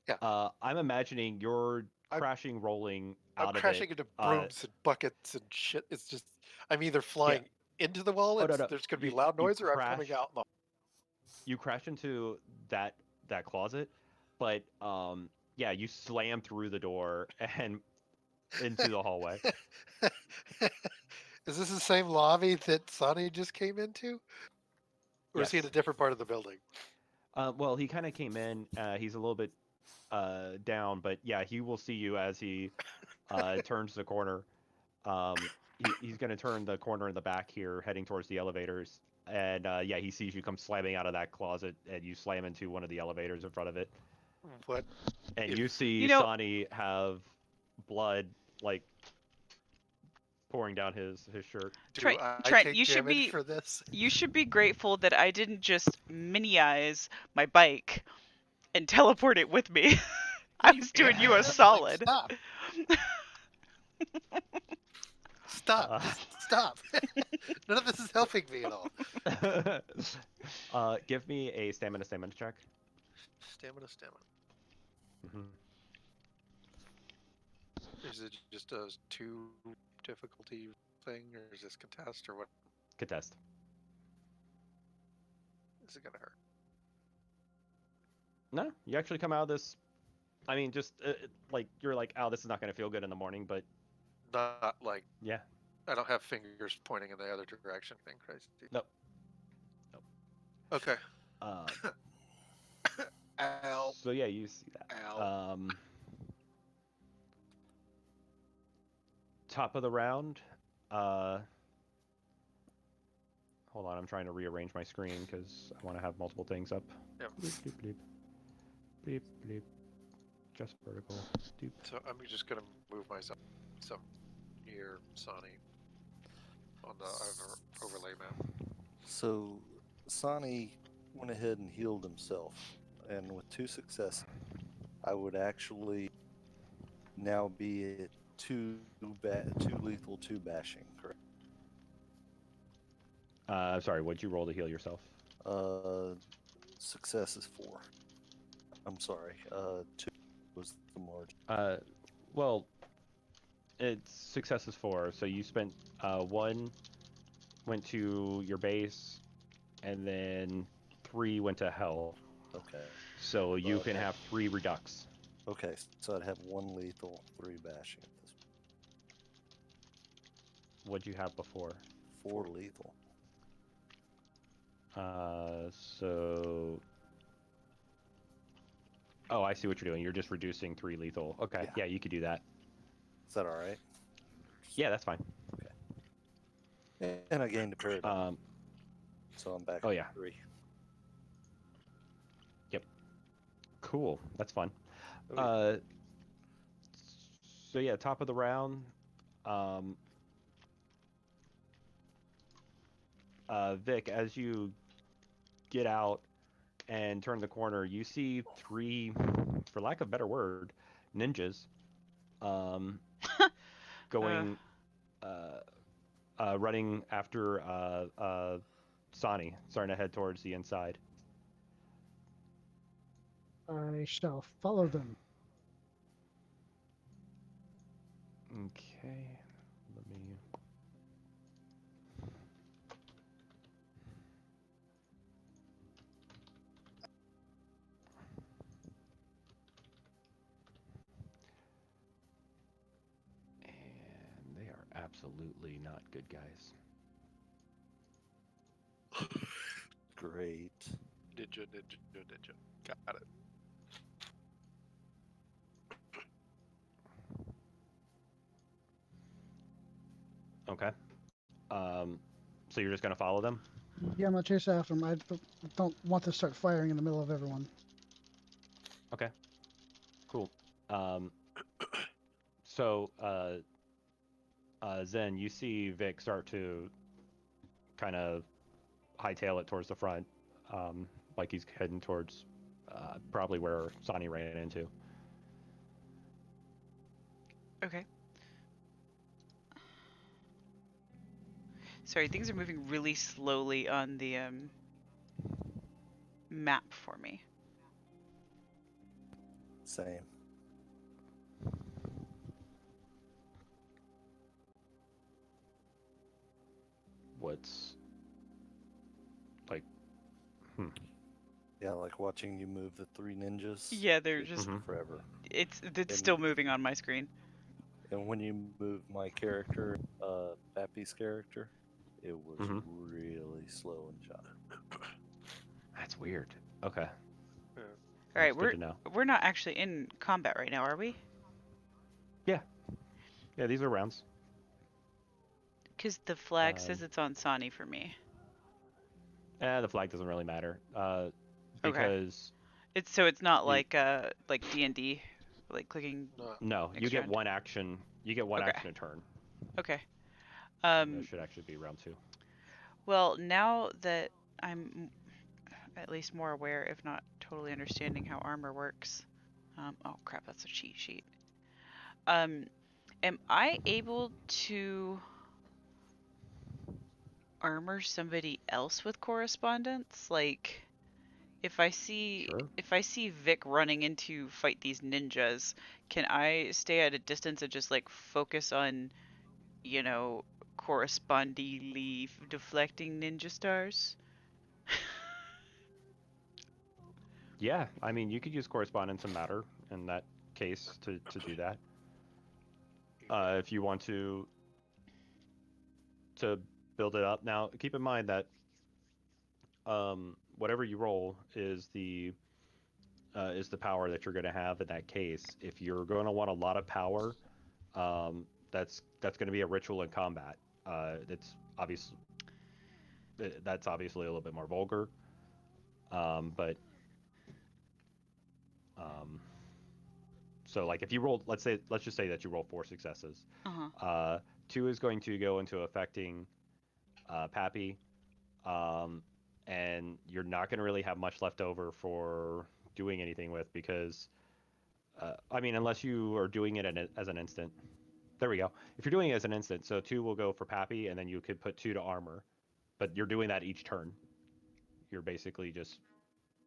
Yeah. I'm imagining you're I'm- crashing, rolling I'm out of crashing it. into brooms and buckets and shit. It's just I'm either flying into the wall Oh, and no. there's going to be You- loud you noise, or I'm coming crash- out. You crash into that closet, but yeah, you slam through the door and into the hallway. Is this the same lobby that Sonny just came into, or is he in a Yes. different part of the building? Well, he kind of came in. He's a little bit down, but yeah, he will see you as he turns the corner. He's going to turn the corner in the back here, heading towards the elevators. And yeah, he sees you come slamming out of that closet, and you slam into one of the elevators in front of it. What? And you see Sonny have blood like pouring down his shirt. Do I take you should damage be for this? You should be grateful that I didn't just mini-eyes my bike and teleport it with me. I was doing you a solid. Like, stop. Stop. None of this is helping me at all. Give me a stamina check. Stamina. Mm-hmm. Is it just a 2 difficulty thing, or is this contest, or what? Contest. Is it gonna hurt? No, you actually come out of this. I mean, just like you're like, oh, this is not gonna feel good in the morning, but Not like yeah. I don't have fingers pointing in the other direction. Thing crazy. Nope. Okay. Ow. So yeah, you see that. Ow. Top of the round. Hold on, I'm trying to rearrange my screen because I want to have multiple things up. Yep. Bleep, bleep, bleep. Bleep, bleep. Just vertical. Doop. So I'm just gonna move myself some near Sonny on the overlay map. So Sonny went ahead and healed himself, and with 2 successes, I would actually now be at two lethal, two bashing, correct? Sorry, what'd you roll to heal yourself? Success is 4. I'm sorry. 2 was the margin. Well, it's success is 4, so you spent 1 went to your base, and then 3 went to hell. Okay. So you I'd can have- have 3 redux. Okay, so I'd have 1 lethal, 3 bashing at this. What'd you have before? 4 lethal. So. Oh, I see what you're doing. You're just reducing 3 lethal. Okay, Yeah. yeah, you could do that. Is that all right? Yeah, that's fine. And I gained a paradigm, Um, so I'm back oh at yeah, 3. cool. That's fun. Oh, yeah. Uh, so yeah, top of the round. Um, Vic, as you get out and turn the corner, you see 3, for lack of a better word, ninjas, um, going, running after Sani, starting to head towards the inside. I shall follow them. Okay, let me. And they are absolutely not good guys. Great. Ninja, ninja, ninja. Got it. Okay. Um, so you're just gonna follow them? Yeah, I'm gonna chase after them. I don't want to start firing in the middle of everyone. Okay. Cool. So Zen, you see Vic start to kind of hightail it towards the front, like he's heading towards probably where Sonny ran into. Okay. Sorry, things are moving really slowly on the map for me. Same. What's like? Hmm. Yeah, like watching you move the 3 ninjas. Yeah, they're It just took forever. it's And- still moving on my screen. And when you move my character, Pappy's character, it was Mhm. really slow and choppy. That's weird. Okay. Yeah. All right, That's good to know. we're not actually in combat right now, are we? Yeah, these are rounds. Because the flag Um, says it's on Sani for me. The flag doesn't really matter. Okay. Because It's not the like D&D, like clicking No. no, you next get round. one action. You get one Okay. action a turn. Okay. And that should actually be round 2. Well, now that I'm at least more aware, if not totally understanding how armor works. Oh crap, that's a cheat sheet. Am I able to armor somebody else with correspondence? Like, Sure. if I see Vic running in to fight these ninjas, can I stay at a distance and just like focus on, you know, correspondingly deflecting ninja stars? Yeah, I mean, you could use correspondence and matter in that case to do that. If you want to build it up. Now, keep in mind that whatever you roll is the power that you're going to have in that case. If you're going to want a lot of power, that's going to be a ritual in combat. It's obvious that's obviously a little bit more vulgar, but um, so like if you roll, let's just say that you roll 4 successes. Uh-huh. 2 is going to go into affecting Pappy, um, and you're not going to really have much left over for doing anything with because I mean, unless you are doing it as an instant. There we go. If you're doing it as an instant, so 2 will go for Pappy, and then you could put 2 to armor. But you're doing that each turn. You're basically just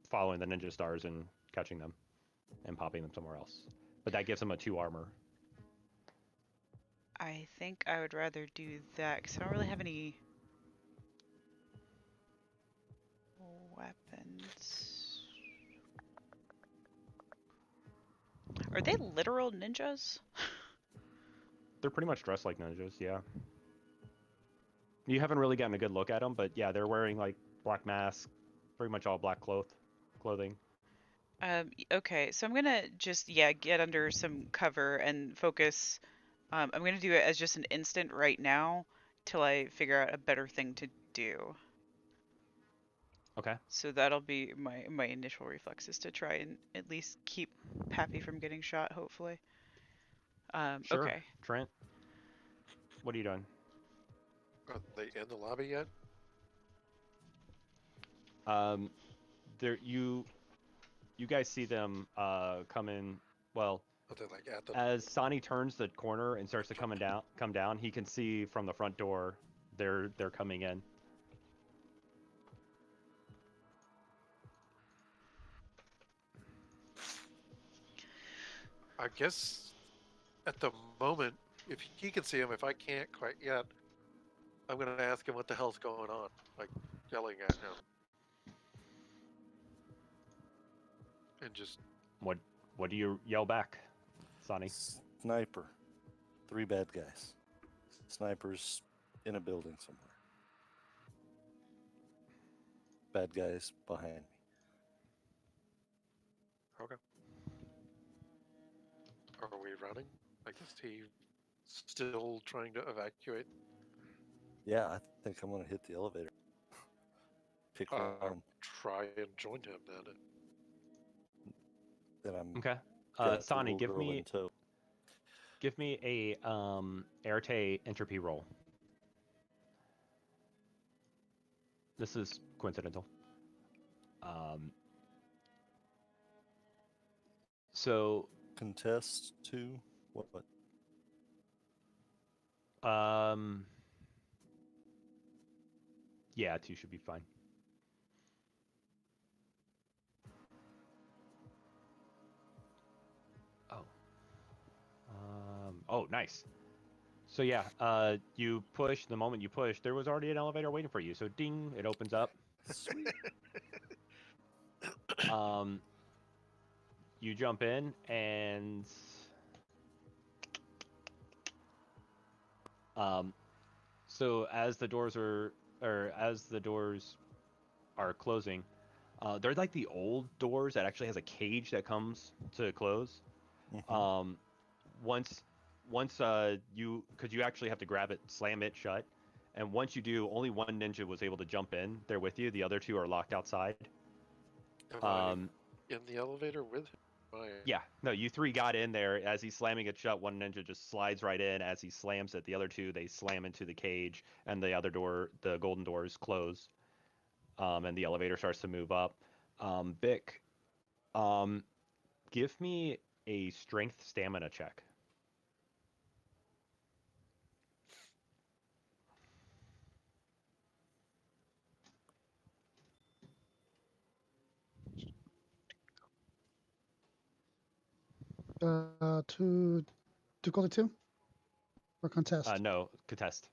following the ninja stars and catching them and popping them somewhere else. But that gives them a 2 armor. I think I would rather do that because I don't really have any weapons. Are they literal ninjas? They're pretty much dressed like ninjas, yeah. You haven't really gotten a good look at them, but yeah, they're wearing like black masks, pretty much all black clothing. Okay, so I'm gonna just, yeah, get under some cover and focus. I'm gonna do it as just an instant right now till I figure out a better thing to do. Okay. So that'll be my initial reflexes to try and at least keep Pappy from getting shot, hopefully. Sure. Okay. Trent, what are you doing? Are they in the lobby yet? Um, there you guys see them come in. Well, Are they like at the? as Sonny turns the corner and starts to come down, he can see from the front door they're coming in. I guess at the moment, if he can see him, if I can't quite yet, I'm gonna ask him what the hell's going on, like yelling at him, and just What do you yell back, Sonny? Sniper. 3 bad guys. Snipers in a building somewhere. Bad guys behind me. okay. Are we running? Like, is he still trying to evacuate? Yeah, I think I'm gonna hit the elevator. Pick one. Try and join him then. Then I'm Okay. got the Sonny, little girl in tow. give me a Arte entropy roll. This is coincidental. So Contest 2. What? Yeah, 2 should be fine. Oh. Oh, nice. So yeah, you push. The moment you push, there was already an elevator waiting for you. So ding, it opens up. Sweet. You jump in and so as the doors are closing, they're like the old doors that actually has a cage that comes to close. Mhm. Once you, because you actually have to grab it, slam it shut, and once you do, only one ninja was able to jump in there with you. The other 2 are locked outside. Am I in the elevator with him? Yeah, no, you 3 got in there. As he's slamming it shut, one ninja just slides right in. As he slams it, the other 2, they slam into the cage, and the other door, the golden doors, close. And the elevator starts to move up. Vic, give me a strength stamina check. To difficulty 2 or contest. No, contest.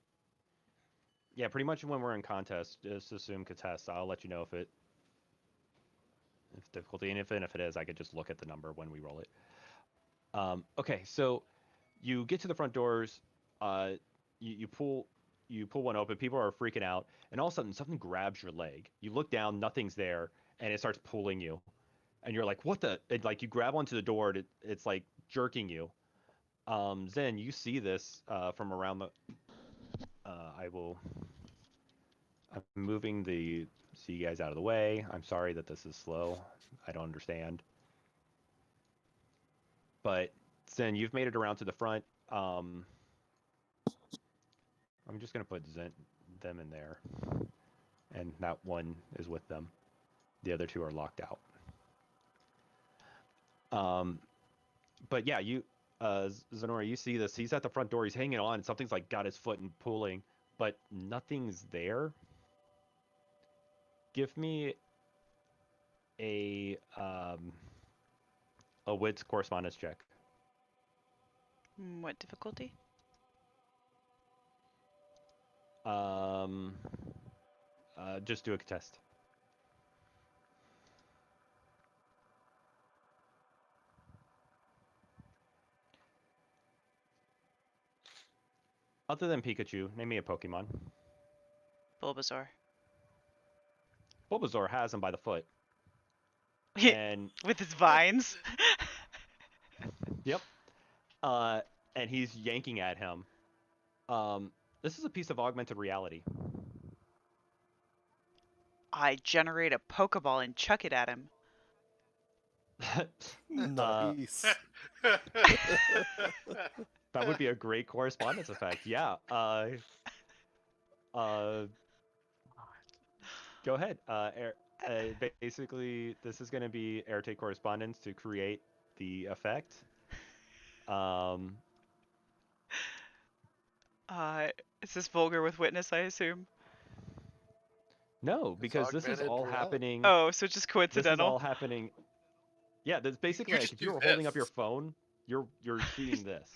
Yeah, pretty much when we're in contest, just assume contest. I'll let you know if difficulty, and if it is, I could just look at the number when we roll it. Okay, so you get to the front doors. You pull one open. People are freaking out, and all of a sudden something grabs your leg. You look down, nothing's there, and it starts pulling you, and you're like, "What the?" And like you grab onto the door, and it's like jerking you. Zen, you see this from around the. I will. I'm moving the see you guys out of the way. I'm sorry that this is slow. I don't understand. But Zen, you've made it around to the front. I'm just gonna put them in there, and that one is with them. The other 2 are locked out. but yeah, Zenora, you see this. He's at the front door. He's hanging on. Something's like got his foot and pulling, but nothing's there. Give me a um a wits correspondence check. What difficulty? Um, just do a test. Other than Pikachu, name me a Pokemon. Bulbasaur. Bulbasaur has him by the foot, and With his vines. yep, uh, and he's yanking at him. Um, this is a piece of augmented reality. I generate a Pokeball and chuck it at him. Nice. That would be a great correspondence effect. Yeah. Uh, go ahead. Basically, this is going to be airtake correspondence to create the effect. Um, Is this vulgar with witness, I assume? no, It's because this is augmented all reality. happening. Oh, so it's just This is coincidental? all happening. Yeah, that's basically You like just if do you were holding up your this. phone, you're seeing this.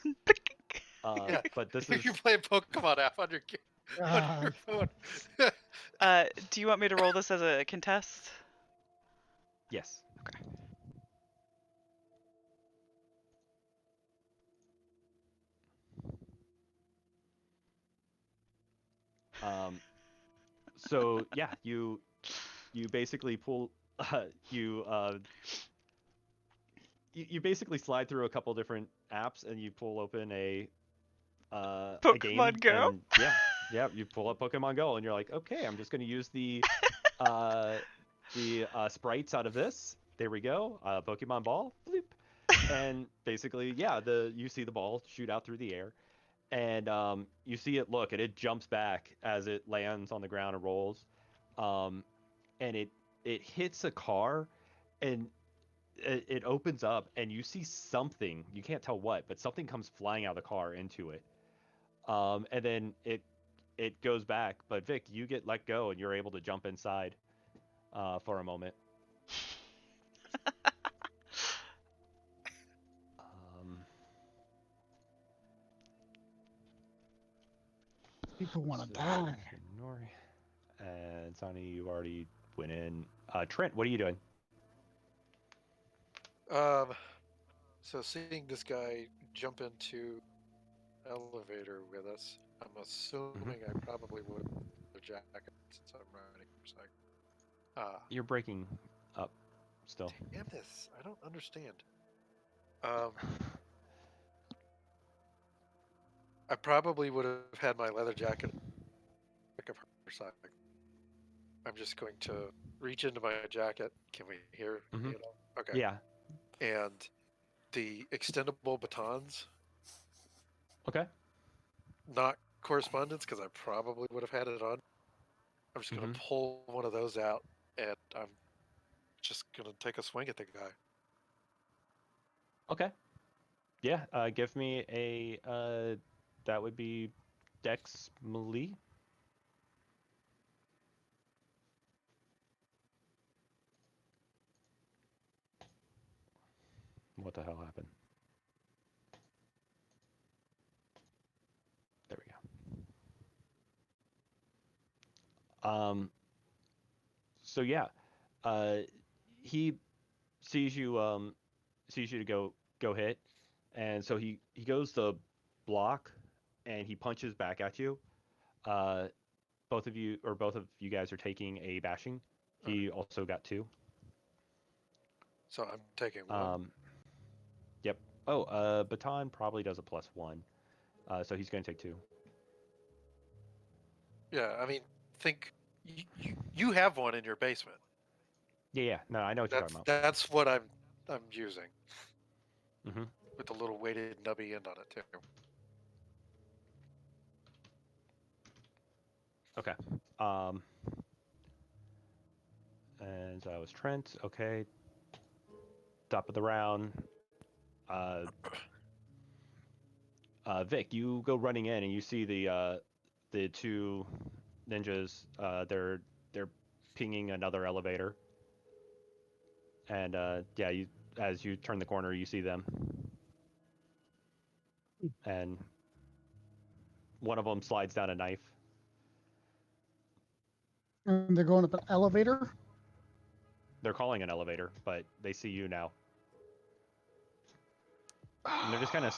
Yeah. But this is You're playing Pokemon app on your God. phone. Do you want me to roll this as a contest? yes. Okay. So yeah, you basically pull you you basically slide through a couple different apps and you pull open a game Pokemon Go? and yeah you pull up Pokemon Go and you're like, okay, I'm just going to use uh sprites out of this. There we go. Pokemon ball, bloop. And basically, yeah, you see the ball shoot out through the air, and you see it look, and it jumps back as it lands on the ground and rolls, um, and it hits a car, and it opens up, and you see something. You can't tell what, but something comes flying out of the car into it, and then it goes back. But Vic, you get let go, and you're able to jump inside for a moment. Um, People want to so, die. Nori and Sonny, you already went in. Trent, what are you doing? Um, so seeing this guy jump into elevator with us, I'm assuming I probably would have jacket since I'm riding motorcycle. You're breaking up still. Damn this! I don't understand. Um, I probably would have had my leather jacket back of her side. I'm just going to reach into my jacket. Can we hear me at all? Okay. Yeah. And the extendable batons, Okay. not correspondence, because I probably would have had it on. I'm just going to pull one of those out, and I'm just going to take a swing at the guy. Okay. Yeah. Give me a that would be Dex melee. What the hell happened? There we go. So yeah, uh, he sees you to go hit, and so he goes to block, and he punches back at you. Uh, both of you guys are taking a bashing. He also got two. So I'm taking one. Yep. Oh, baton probably does a +1, so he's going to take two. Yeah, I mean, think you have one in your basement. Yeah. No, I know what you're talking about. That's what I'm using Mm-hmm. with the little weighted nubby end on it too. Okay. And so that was Trent. Okay. Top of the round. Vic, you go running in and you see the two ninjas. They're pinging another elevator, and yeah, you as you turn the corner, you see them, and one of them slides down a knife. And they're going up an elevator. They're calling an elevator, but they see you now, and they're just kind of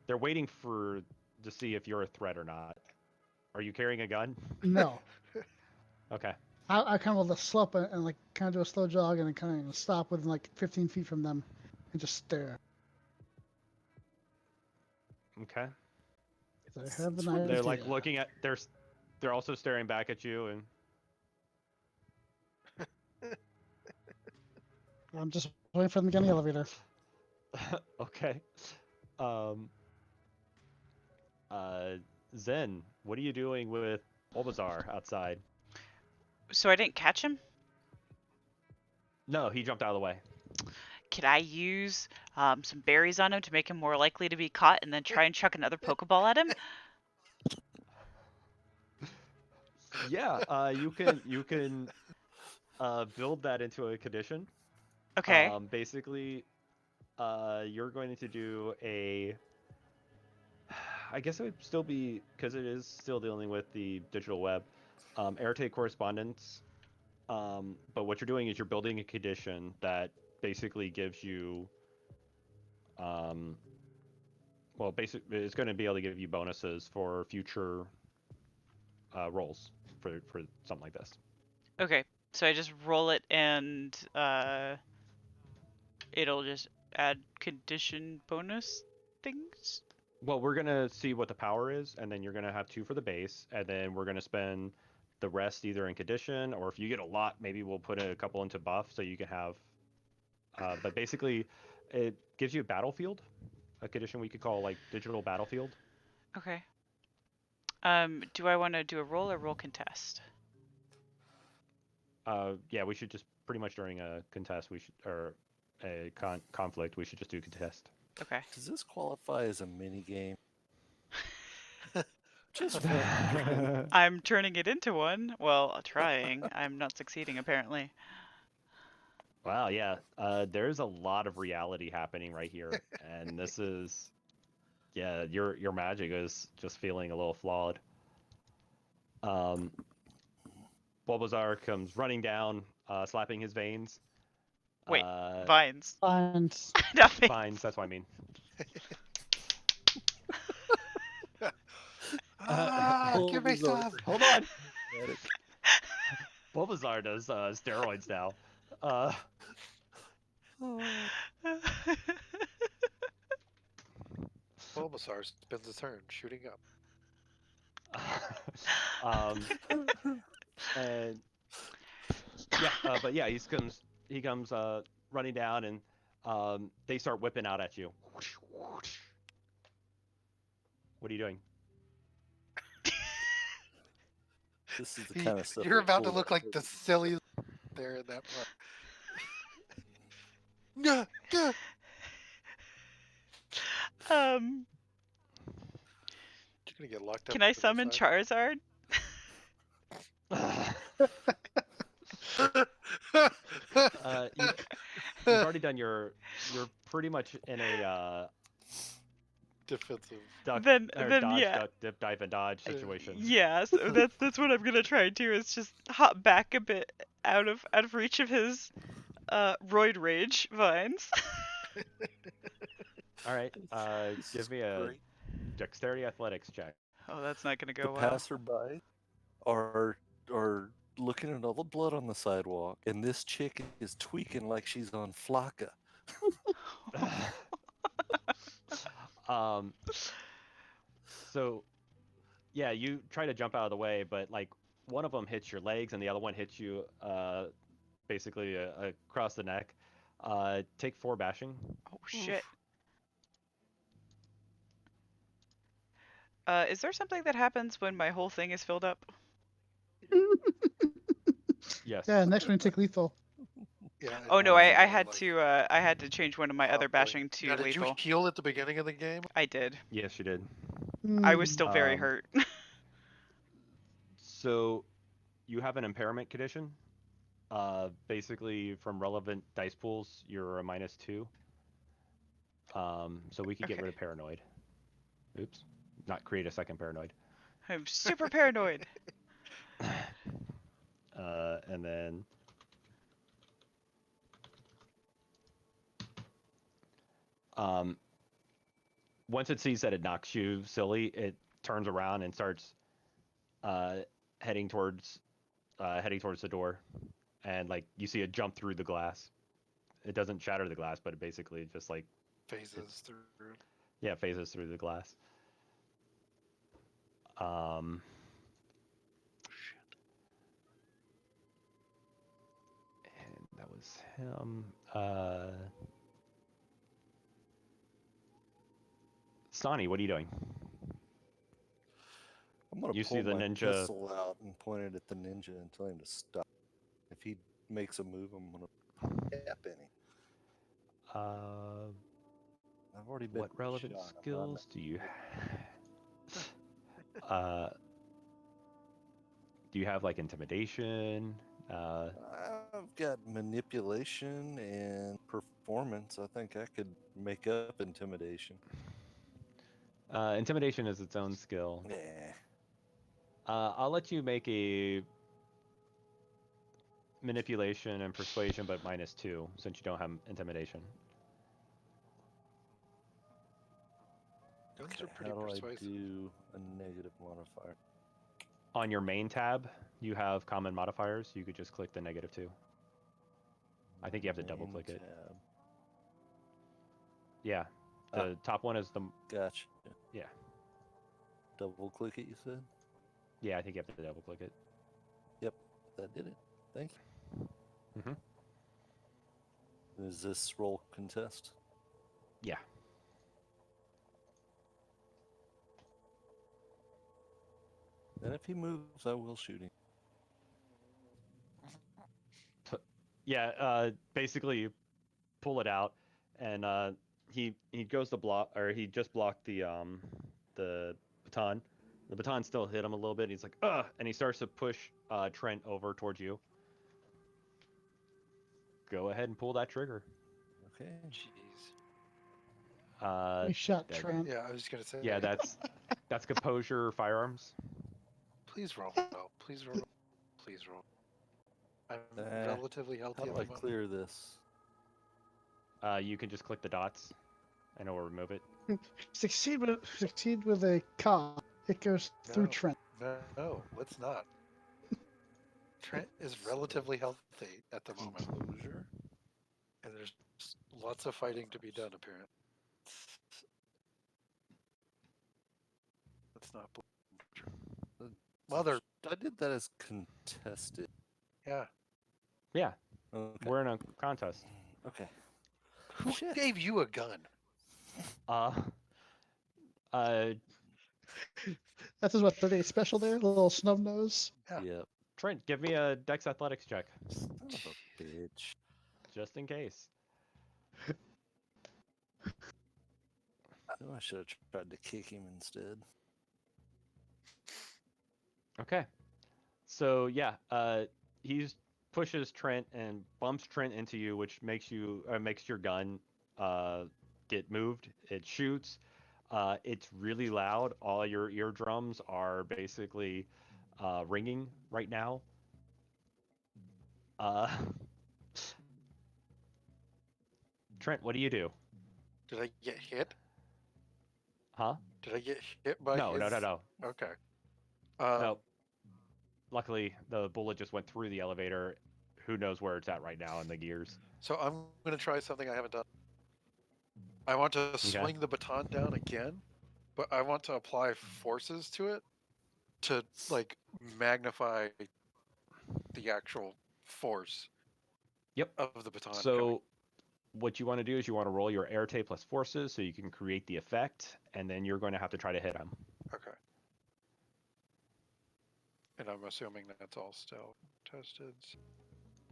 they're waiting for to see if you're a threat or not. Are you carrying a gun? No. Okay. I kind of will just slope and like kind of do a slow jog and then kind of stop within like 15 feet from them and just stare. Okay. 'Cause I have an They're idea. like looking at they're also staring back at you and I'm just waiting for them to get in the elevator. okay. Um uh Zen, what are you doing with Bulbasaur outside? So I didn't catch him? No, he jumped out of the way. Could I use some berries on him to make him more likely to be caught and then try and chuck another Pokeball at him? Yeah, you can build that into a condition. Okay. Basically, you're going to do a. I guess it would still be because it is still dealing with the digital web, airtake correspondence. But what you're doing is you're building a condition that basically gives you, um, well, basically it's going to be able to give you bonuses for future rolls for something like this. Okay. So I just roll it and it'll just add condition bonus things? Well, we're gonna see what the power is, and then you're gonna have two for the base, and then we're gonna spend the rest either in condition, or if you get a lot, maybe we'll put a couple into buff so you can have. But basically, it gives you a battlefield, a condition we could call like digital battlefield. Okay. Do I want to do a roll or roll contest? Yeah, we should just pretty much during a contest, we should or a conflict, we should just do contest. Okay. Does this qualify as a mini game? Just fun. I'm turning it into one. Well, trying. I'm not succeeding apparently. Wow, yeah. There's a lot of reality happening right here, and this is, yeah, your magic is just feeling a little flawed. Bulbasaur comes running down, slapping his veins. Wait, vines. And Nothing. Vines, that's what I mean. Give me some. Hold on. Bulbasaur does steroids now. Bulbasaur spends his turn shooting up. And yeah, but yeah, he comes running down, and they start whipping out at you. What are you doing? This is the kind of stuff. You're that about to pulls look out like the silliest there in that part. No, no. You're gonna get locked up. Can I on the summon side. Charizard? You've already done you're pretty much in a Defensive. duck Then or dodge, yeah. duck, dip, dive, and dodge situation. Yeah, so that's what I'm gonna try and do is just hop back a bit out of reach of his roid rage vines. All right, This give is me a great. dexterity athletics check. Oh, that's not gonna The go well. passerby are looking at all the blood on the sidewalk, and this chick is tweaking like she's on Flocka. So yeah, you try to jump out of the way, but like one of them hits your legs and the other one hits you basically across the neck. Take 4 bashing. Oh shit. Is there something that happens when my whole thing is filled up? Yes. yeah, next one you take lethal. Yeah. Oh no, it's I more had like to I had to change one of my other toppling. bashing to Now, did you lethal. heal at the beginning of the game? I did. Yes, you did. I was Hmm. still very hurt. So you have an impairment condition. Basically, from relevant dice pools, you're a -2. So we could get Okay. rid of paranoid. Oops. Not create a second paranoid. I'm super paranoid. And then um, once it sees that it knocks you silly, it turns around and starts uh, heading towards the door, and like you see it jump through the glass. It doesn't shatter the glass, but it basically just like Phases through. phases through the glass. Um, and that was him. Sonny, what are you doing? I'm gonna You see pull the my ninja. pistol out and point it at the ninja and tell him to stop. If he makes a move, I'm gonna tap in him. Uh, I've already been what relevant shot. I'm not skills do you uh, do you have like intimidation? I've got manipulation and performance. I think I could make up intimidation. Intimidation is its own skill. Yeah. I'll let you make a manipulation and persuasion, but -2 since you don't have intimidation. Guns Okay, are pretty how do persuasive. I do a negative modifier? On your main tab, you have common modifiers. You could just click the -2. I think you have to double Main click it. tab. Yeah, the top one is the Gotcha. yeah. Double click it, you said? Yeah, I think you have to double click it. Yep, that did it. Thank you. Mhm. Is this roll contest? Yeah. And if he moves, I will shoot him. Yeah, basically you pull it out, and he goes to block, or he just blocked the baton. The baton still hit him a little bit. And he's like, ugh, and he starts to push Trent over towards you. Go ahead and pull that trigger. Okay. Jeez. We shot that- Trent. Yeah, I was gonna say. Yeah, that's composure firearms. Please roll well. Please roll. Please roll. I'm relatively How healthy do at I the moment. clear this? You can just click the dots, and it will remove it. Succeed with a cop. It goes through No. Trent. No, let's not. Trent is relatively healthy at the moment, Composure? and there's lots of fighting to be done. Apparently, let's not. Mother. I did that as contested. Yeah. Yeah, Okay. we're in a contest. Okay. Who Shit. gave you a gun? Uh, uh, That's his what 38 special there. A little snub nose. Yeah. Yep. Trent, give me a Dex Athletics check, Son of a bitch. just in case. Oh, I should have tried to kick him instead. Okay. So yeah, he pushes Trent and bumps Trent into you, which makes your gun get moved. It shoots. It's really loud. All your eardrums are basically ringing right now. Uh, Trent, what do you do? Did I get hit? Huh? Did I get hit by No, his? no. Okay. No. Luckily, the bullet just went through the elevator. Who knows where it's at right now in the gears? So I'm going to try something I haven't done. I want to swing the baton down again, but I want to apply forces to it to like magnify the actual force Yep. of the baton. So coming. what you want to do is you want to roll your Arte plus forces so you can create the effect, and then you're going to have to try to hit him. Okay. And I'm assuming that's all still tested.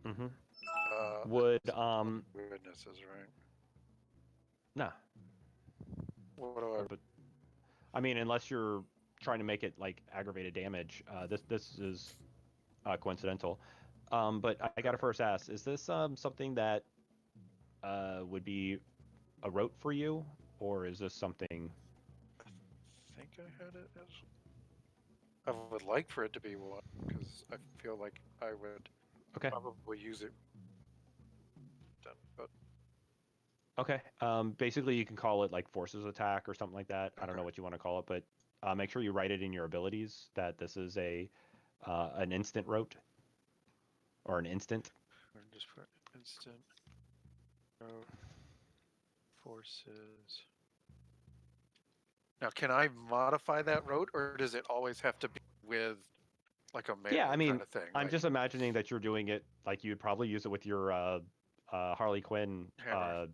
Mm-hmm. Would witnesses, right? nah, What do I? but I mean, unless you're trying to make it like aggravated damage, this is coincidental. But I gotta first ask: is this something that would be a rote for you, or is this something? I think I had it as. I would like for it to be one because I feel like I would Okay. probably use it. But Okay. Basically, you can call it like forces attack or something like that. I don't know okay. what you want to call it, but make sure you write it in your abilities that this is a an instant rote or an instant. We're just put instant forces. Now, can I modify that route, or does it always have to be with like a melee Yeah, I mean, kind of thing? I'm Like just imagining that you're doing it like you'd probably use it with your Harley Quinn hammer.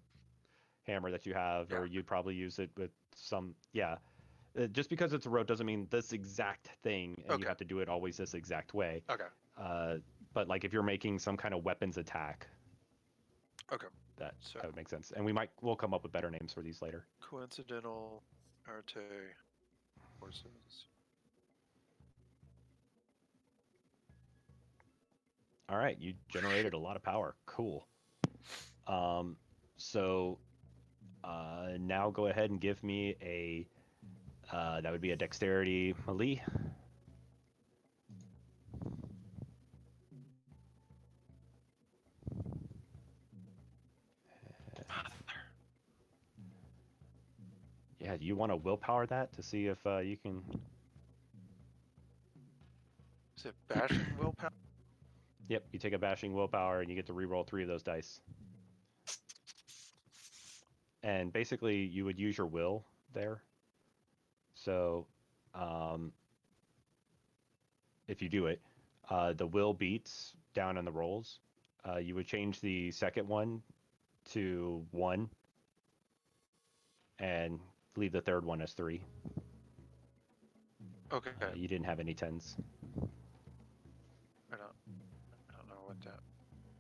hammer that you have, Yeah. or you'd probably use it with some. Yeah, just because it's a rote doesn't mean this exact thing, and you Okay. have to do it always this exact way. Okay. Uh, but like if you're making some kind of weapons attack, Okay. that So that would make sense. And we'll come up with better names for these later. coincidental arte forces. All right, you generated a lot of power. Cool. Um, so now go ahead and give me a that would be a dexterity melee. Yeah, do you want to willpower that to see if you can? Is it bashing willpower? Yep, you take a bashing willpower and you get to re-roll 3 of those dice. And basically, you would use your will there. So, um, if you do it, the will beats down on the rolls. You would change the second one to 1 and leave the third one as 3. Okay. You didn't have any 10s. I don't know what that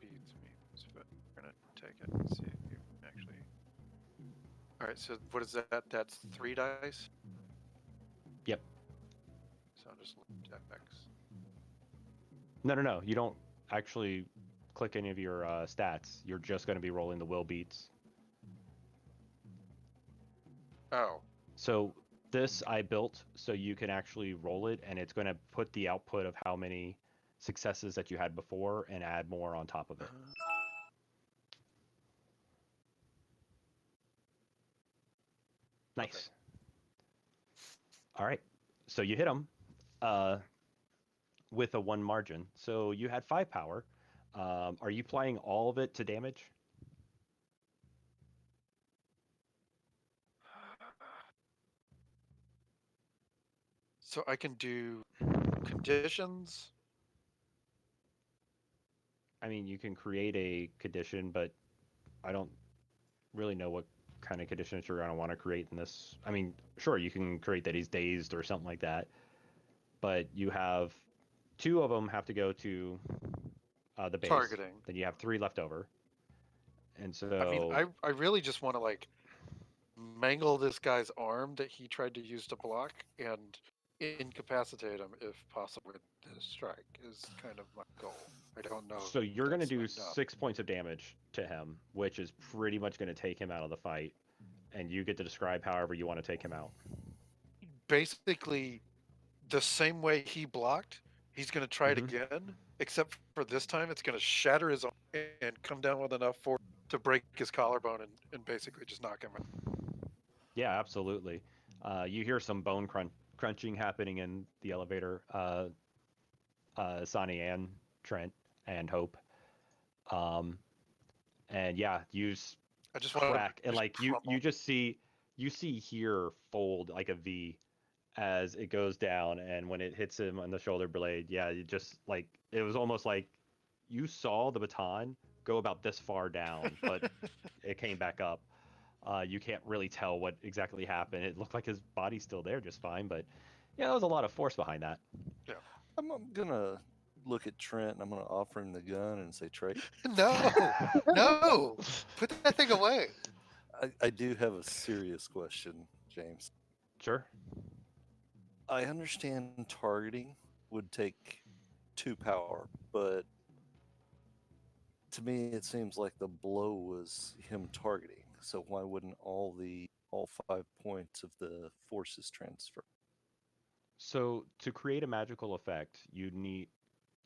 beats means, but we're gonna take it and see if you actually. All right. So what is that? That's 3 dice. Yep. So I'll just look at X. No. You don't actually click any of your stats. You're just going to be rolling the will beats. Oh. So this I built so you can actually roll it, and it's going to put the output of how many successes that you had before and add more on top of it. Nice. Okay. All right. So you hit them with a 1 margin. So you had 5 power. Are you applying all of it to damage? So I can do conditions. I mean, you can create a condition, but I don't really know what kind of conditions you're going to want to create in this. I mean, sure, you can create that he's dazed or something like that, but you have 2 of them have to go to the base. Targeting. Then you have 3 left over. And so I mean, I really just want to like mangle this guy's arm that he tried to use to block and incapacitate him if possible with this strike is kind of my goal. I don't know. So you're going to do enough. 6 points of damage to him, which is pretty much going to take him out of the fight. And you get to describe however you want to take him out. Basically, the same way he blocked, he's going to try it Mhm. again, except for this time it's going to shatter his arm and come down with enough force to break his collarbone and basically just knock him out. Yeah, absolutely. You hear some bone crunching happening in the elevator. Sonny and Trent and Hope. And yeah, you I just want to crack and like you just see here fold like a V as it goes down, and when it hits him on the shoulder blade, yeah, it just like it was almost like you saw the baton go about this far down, but it came back up. You can't really tell what exactly happened. It looked like his body's still there just fine, but yeah, there was a lot of force behind that. Yeah. I'm gonna look at Trent and I'm going to offer him the gun and say, Trey, No, no, put that thing away. I do have a serious question, James. Sure. I understand targeting would take 2 power, but to me it seems like the blow was him targeting. So why wouldn't all 5 points of the forces transfer? So to create a magical effect, you need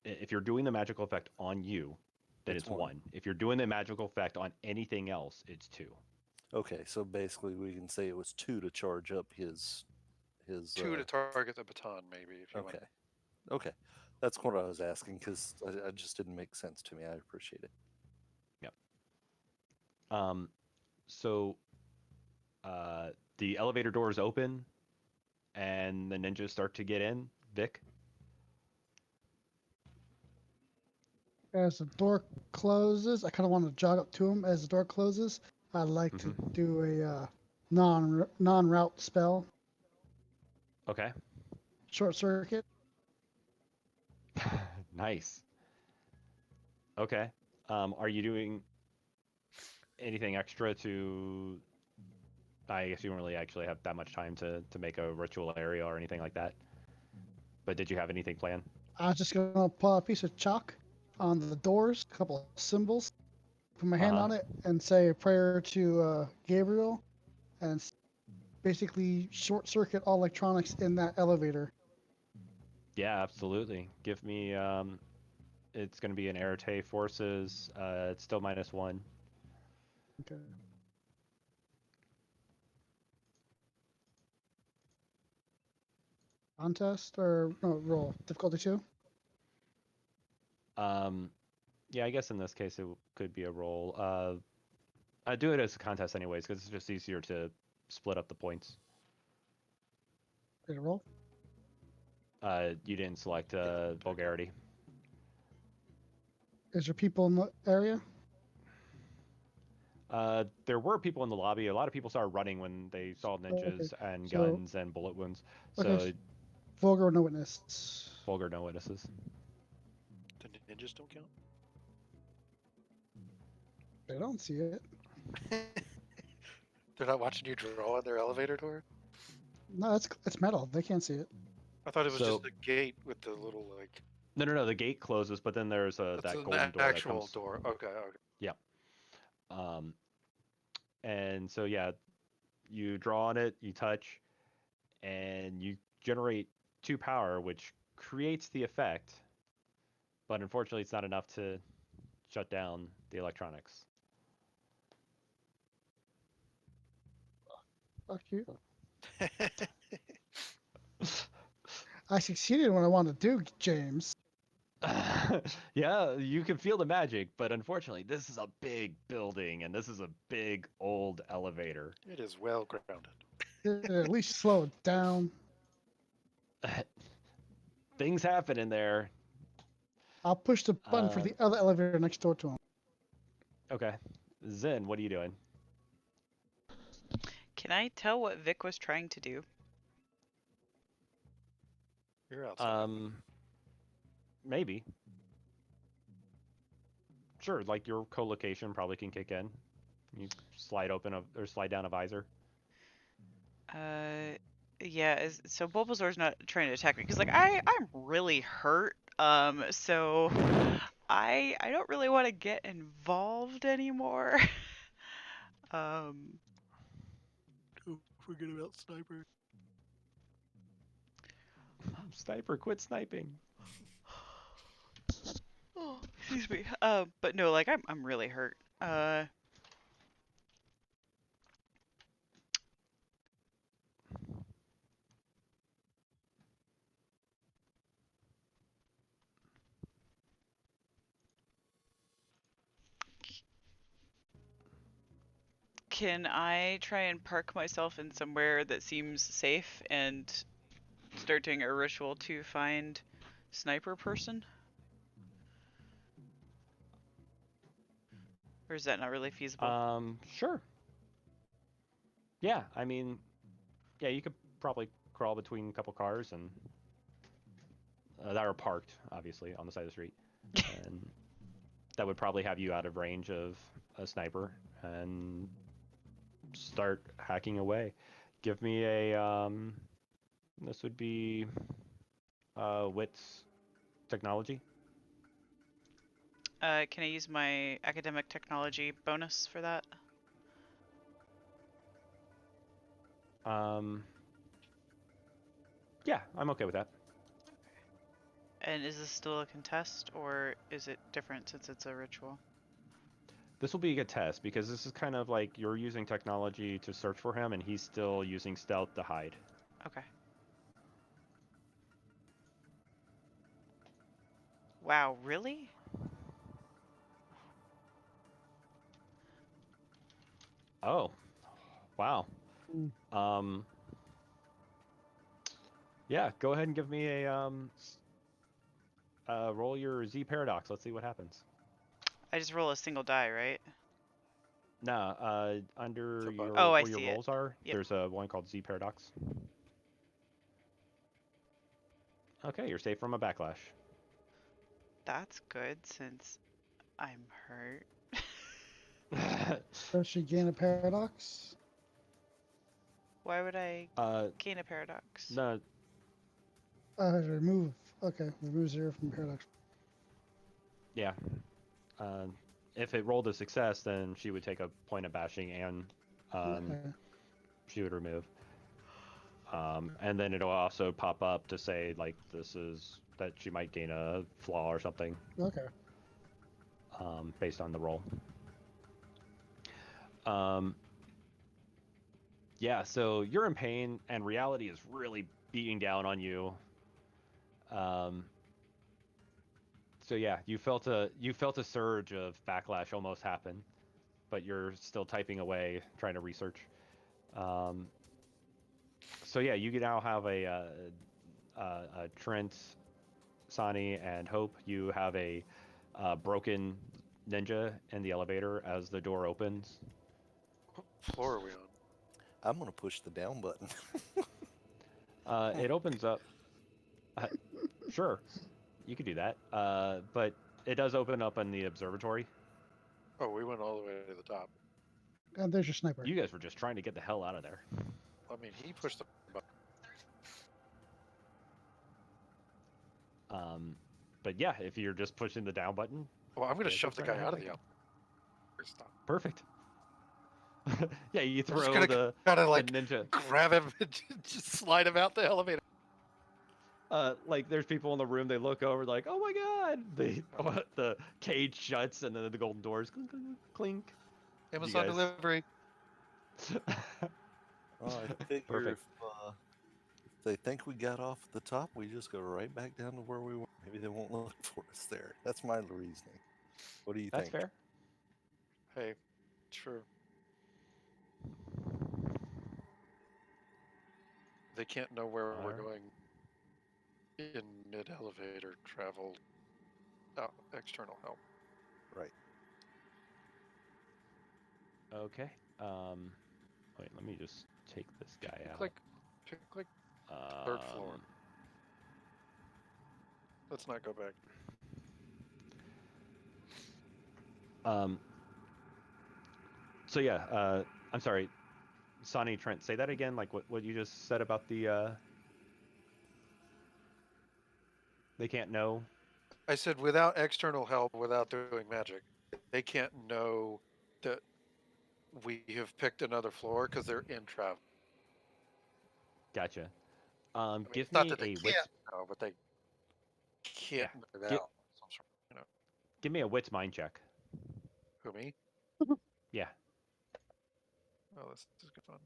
if you're doing the magical effect on you, then It's it's one. 1. If you're doing the magical effect on anything else, it's 2. Okay, so basically we can say it was 2 to charge up his. 2 to target the baton, maybe if you want. Okay, okay, that's what I was asking because I just didn't make sense to me. I appreciate it. Yep. Um, so the elevator doors open, and the ninjas start to get in. Vic. As the door closes, I kind of want to jog up to him. As the door closes, I'd like to Mhm. do a non route spell, Okay. short circuit. Nice. Okay. Are you doing anything extra to? I guess you don't really actually have that much time to make a ritual area or anything like that. But did you have anything planned? I was just gonna pull a piece of chalk on the doors, a couple of symbols, put my Uh hand huh. on it, and say a prayer to Gabriel, and basically short circuit all electronics in that elevator. Yeah, absolutely. Give me. It's going to be an Arete forces. It's still -1. Okay. Contest or no roll difficulty 2. Um, yeah, I guess in this case it could be a roll. I do it as a contest anyways because it's just easier to split up the points. Ready to roll? You didn't select vulgarity. Is there people in the area? There were people in the lobby. A lot of people started running when they saw Okay. ninjas and So guns and bullet wounds. okay, So vulgar no witness. vulgar, no witnesses. The ninjas don't count. They don't see it. They're not watching you draw on their elevator door. No, it's metal. They can't see it. I thought it was So just the gate with the little like. no. The gate closes, but then there's That's that an golden door that actual comes. door. Okay, okay. Yep. Um, and so yeah, you draw on it, you touch, and you generate 2 power, which creates the effect, but unfortunately, it's not enough to shut down the electronics. Fuck you. I succeeded in what I wanted to do, James. Yeah, you can feel the magic, but unfortunately, this is a big building and this is a big old elevator. It is well grounded. At least slow it down. Things happen in there. I'll push the button for Um, the other elevator next door to him. okay. Zen, what are you doing? Can I tell what Vic was trying to do? You're outside. Maybe. Sure, like your co-location probably can kick in. You slide open or slide down a visor. Yeah. So Bulbasaur's not trying to attack me because like I'm really hurt. So I don't really want to get involved anymore. um. Don't forget about sniper. Sniper, quit sniping. Oh, excuse me. But no, like I'm really hurt. Can I try and park myself in somewhere that seems safe and start doing a ritual to find sniper person? Or is that not really feasible? Sure. Yeah, I mean, yeah, you could probably crawl between a couple cars and that are parked, obviously, on the side of the street, and that would probably have you out of range of a sniper, and start hacking away. Give me a this would be wits technology. Can I use my academic technology bonus for that? Um, yeah, I'm okay with that. And is this still a contest, or is it different since it's a ritual? This will be a good test because this is kind of like you're using technology to search for him, and he's still using stealth to hide. Okay. Wow, really? Oh, wow. Mm. Yeah, go ahead and give me a roll your Z paradox. Let's see what happens. I just roll a single die, right? Nah, It's under a button. Oh, I where your see it. rolls are, Yep. there's a one called Z paradox. Okay, you're safe from a backlash. That's good since I'm hurt. Does she gain a paradox? Why would I uh, gain a paradox? no, Remove. Okay, remove 0 from paradox. yeah. Uh, if it rolled a success, then she would take a point of bashing, and Okay. she would remove. And then it'll also pop up to say like this is that she might gain a flaw or something Okay. based on the roll. Um, yeah, so you're in pain, and reality is really beating down on you. Um, so yeah, you felt a surge of backlash almost happen, but you're still typing away, trying to research. Um, so yeah, you now have a Trent, Sani, and Hope. You have a broken ninja in the elevator as the door opens. What floor are we on? I'm gonna push the down button. It opens up. Uh, sure, you could do that. But it does open up in the observatory. Oh, we went all the way to the top. And there's your sniper. You guys were just trying to get the hell out of there. I mean, he pushed the button. Um, but yeah, if you're just pushing the down button, Well, I'm going to yeah, shove go the right guy ahead out of and the make elevator. Stop. it. Perfect. Yeah, you I'm just throw going to kind of the like ninja. grab him and just slide him out the elevator. Like there's people in the room. They look over, like, "Oh my god!" The cage shuts, and then the golden doors clink, clink, clink. You Amazon guys. delivery. Well, I figure Perfect. if they think we got off the top, we just go right back down to where we were. Maybe they won't look for us there. That's my reasoning. What do you That's think? fair. Hey, true. They can't know where we're Alright. going in mid elevator travel. External help. Right. Okay. Wait, let me just take this guy out. Pick like third floor. Let's not go back. So yeah, I'm sorry, Sonny, Trent, say that again. Like what you just said about the they can't know. I said without external help, without doing magic, they can't know that we have picked another floor because they're in travel. Gotcha. I mean, Give it's not me that they a can't wits. know, but they Yeah, can't know give without some sort. give me a wits mind check. Who me? Yeah. Oh, this is good fun.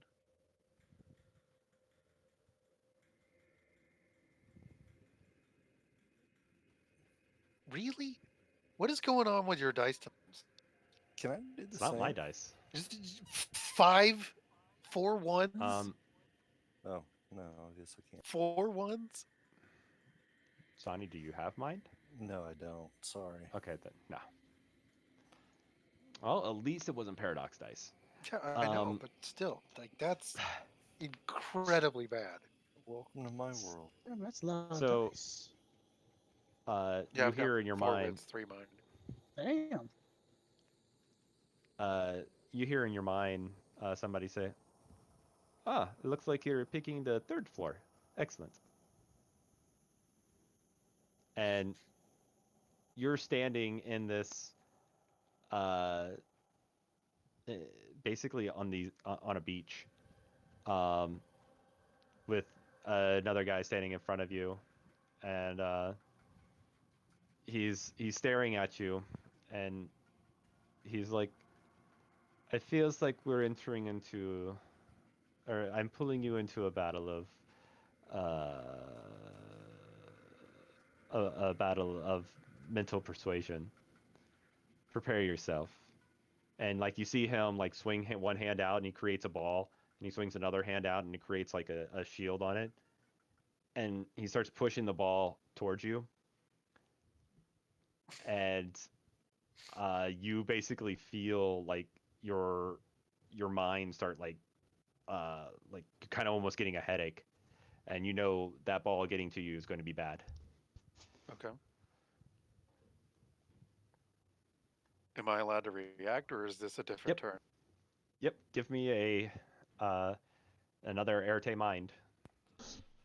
Really? What is going on with your dice tonight? Can I do the It's same? not my dice. Just 5, 4 ones, Oh no, I guess I can't. 4 ones. Sonny, do you have mind? No, I don't. Sorry. Okay, then no. Well, at least it wasn't paradox dice. Yeah, I know, but still, like that's incredibly bad. Welcome to my world. Damn, that's a lot of So dice. Yeah, you I've got hear in your 4 mind, wits, 3 mind. Damn. you hear in your mind somebody say, "Ah, it looks like you're picking the third floor. Excellent." And you're standing in this, uh, eh, basically on a beach, um, with another guy standing in front of you, and he's staring at you, and he's like, "It feels like we're entering into, or I'm pulling you into a battle of, uh, a battle of mental persuasion. Prepare yourself." And like you see him like swing one hand out and he creates a ball, and he swings another hand out and he creates like a shield on it, and he starts pushing the ball towards you, and you basically feel like your your mind start like kind of almost getting a headache, and you know that ball getting to you is going to be bad. Okay. Am I allowed to react, or is this a different Yep. turn? Yep. Give me a uh, another Erte mind,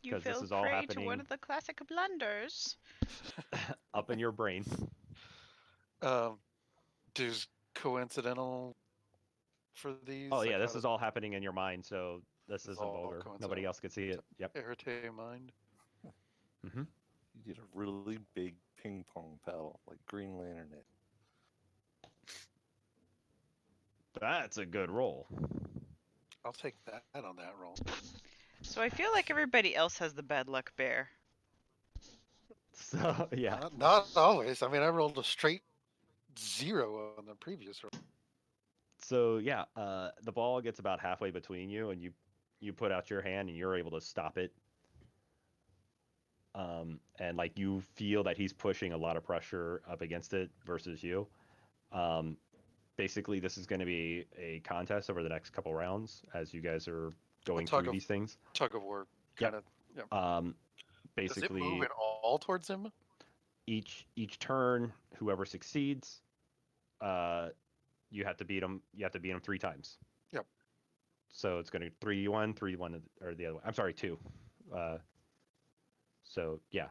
You because this fell is all prey to one happening of the classic blunders. up in your brain. Um, does coincidental for these? Oh yeah, Like, how this does is all happening in your mind, so this this isn't all vulgar. Nobody coincidental? else could see it. Yep. Irritating mind. Hmm. You get a really big ping pong paddle, like Green Lantern. That's a good roll. I'll take that on that roll. So I feel like everybody else has the bad luck bear. So yeah. Not always. I mean, I rolled a straight 0 on the previous roll. So yeah, the ball gets about halfway between you, and you put out your hand, and you're able to stop it. And like you feel that he's pushing a lot of pressure up against it versus you. Um, Basically, this is going to be a contest over the next couple rounds as you guys are A going tug through of these things. war Yep. kind of. Yep. Um, Does it move Basically, it all towards him? each turn, whoever succeeds, uh, you have to beat them. You have to beat them 3 times. Yep. So it's going to 3-1, 3-1, or the other way. I'm sorry, 2. Uh, so yeah,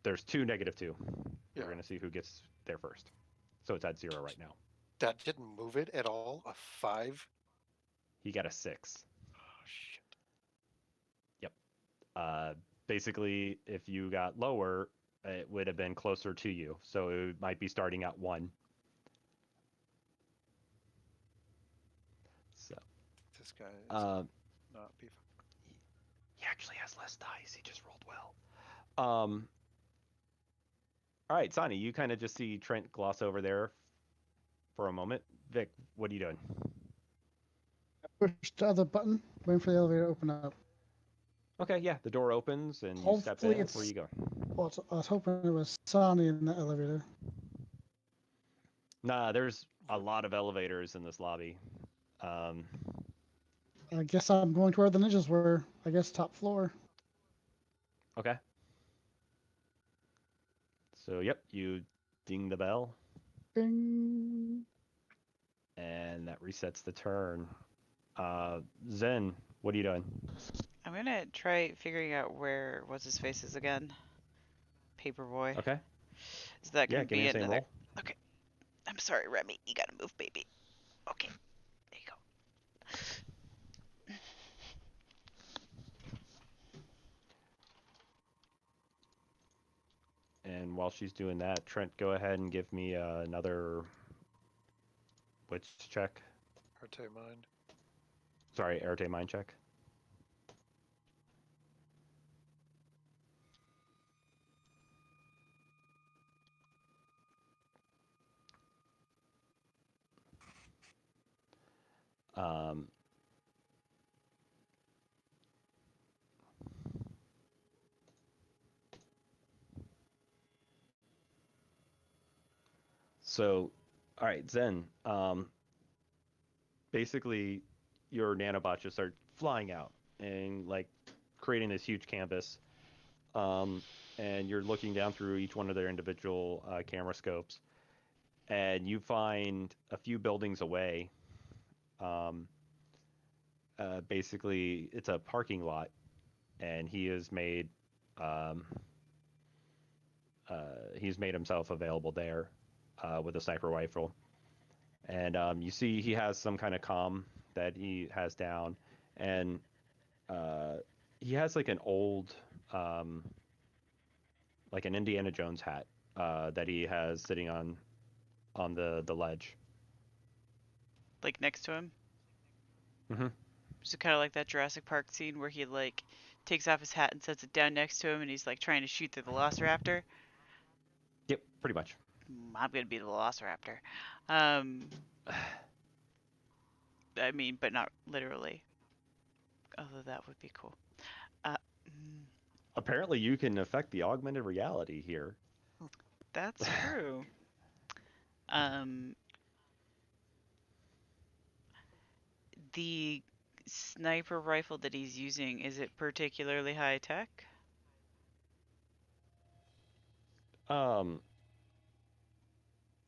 there's 2, -2. Yeah. We're going to see who gets there first. So it's at 0 right now. That didn't move it at all. A 5. He got a 6. Oh shit. Yep. Basically, if you got lower, it would have been closer to you. So it might be starting at 1. So This guy is not be. he actually has less dice. He just rolled well. All right, Sonny, you kind of just see Trent gloss over there for a moment. Vic, what are you doing? Push the other button, waiting for the elevator to open up. Okay, yeah, the door opens and you step Hopefully in. it's. Where you go? Well, I was hoping it was Sonny in the elevator. Nah, there's a lot of elevators in this lobby. Um, I guess I'm going to where the ninjas were. I guess top floor. okay. So, yep, you ding the bell, Bing. and that resets the turn. Zen, what are you doing? I'm gonna try figuring out where what's his face is again. Paperboy. Okay. Is that Yeah, gonna give me be the same another? roll. Okay. I'm sorry, Remy. You gotta move, baby. Okay. There you go. And while she's doing that, Trent, go ahead and give me another wits check. Arte mind. Sorry, Arete mind check. Um, so, all right, Zen. Basically, your nanobots just start flying out and like creating this huge canvas. and you're looking down through each one of their individual camera scopes, and you find a few buildings away. Um, Basically, it's a parking lot, and um, he's made himself available there with a sniper rifle. And you see he has some kind of comm that he has down, and uh, he has like an old, um, like an Indiana Jones hat that he has sitting on the ledge. Like next to him. Hmm. So kind of like that Jurassic Park scene where he like takes off his hat and sets it down next to him, and he's like trying to shoot the Velociraptor. Yep, pretty much. I'm gonna be the Velociraptor. Um, I mean, but not literally. Although that would be cool. Uh, mm, Apparently, you can affect the augmented reality here. that's true. Um, the sniper rifle that he's using, is it particularly high tech? Um,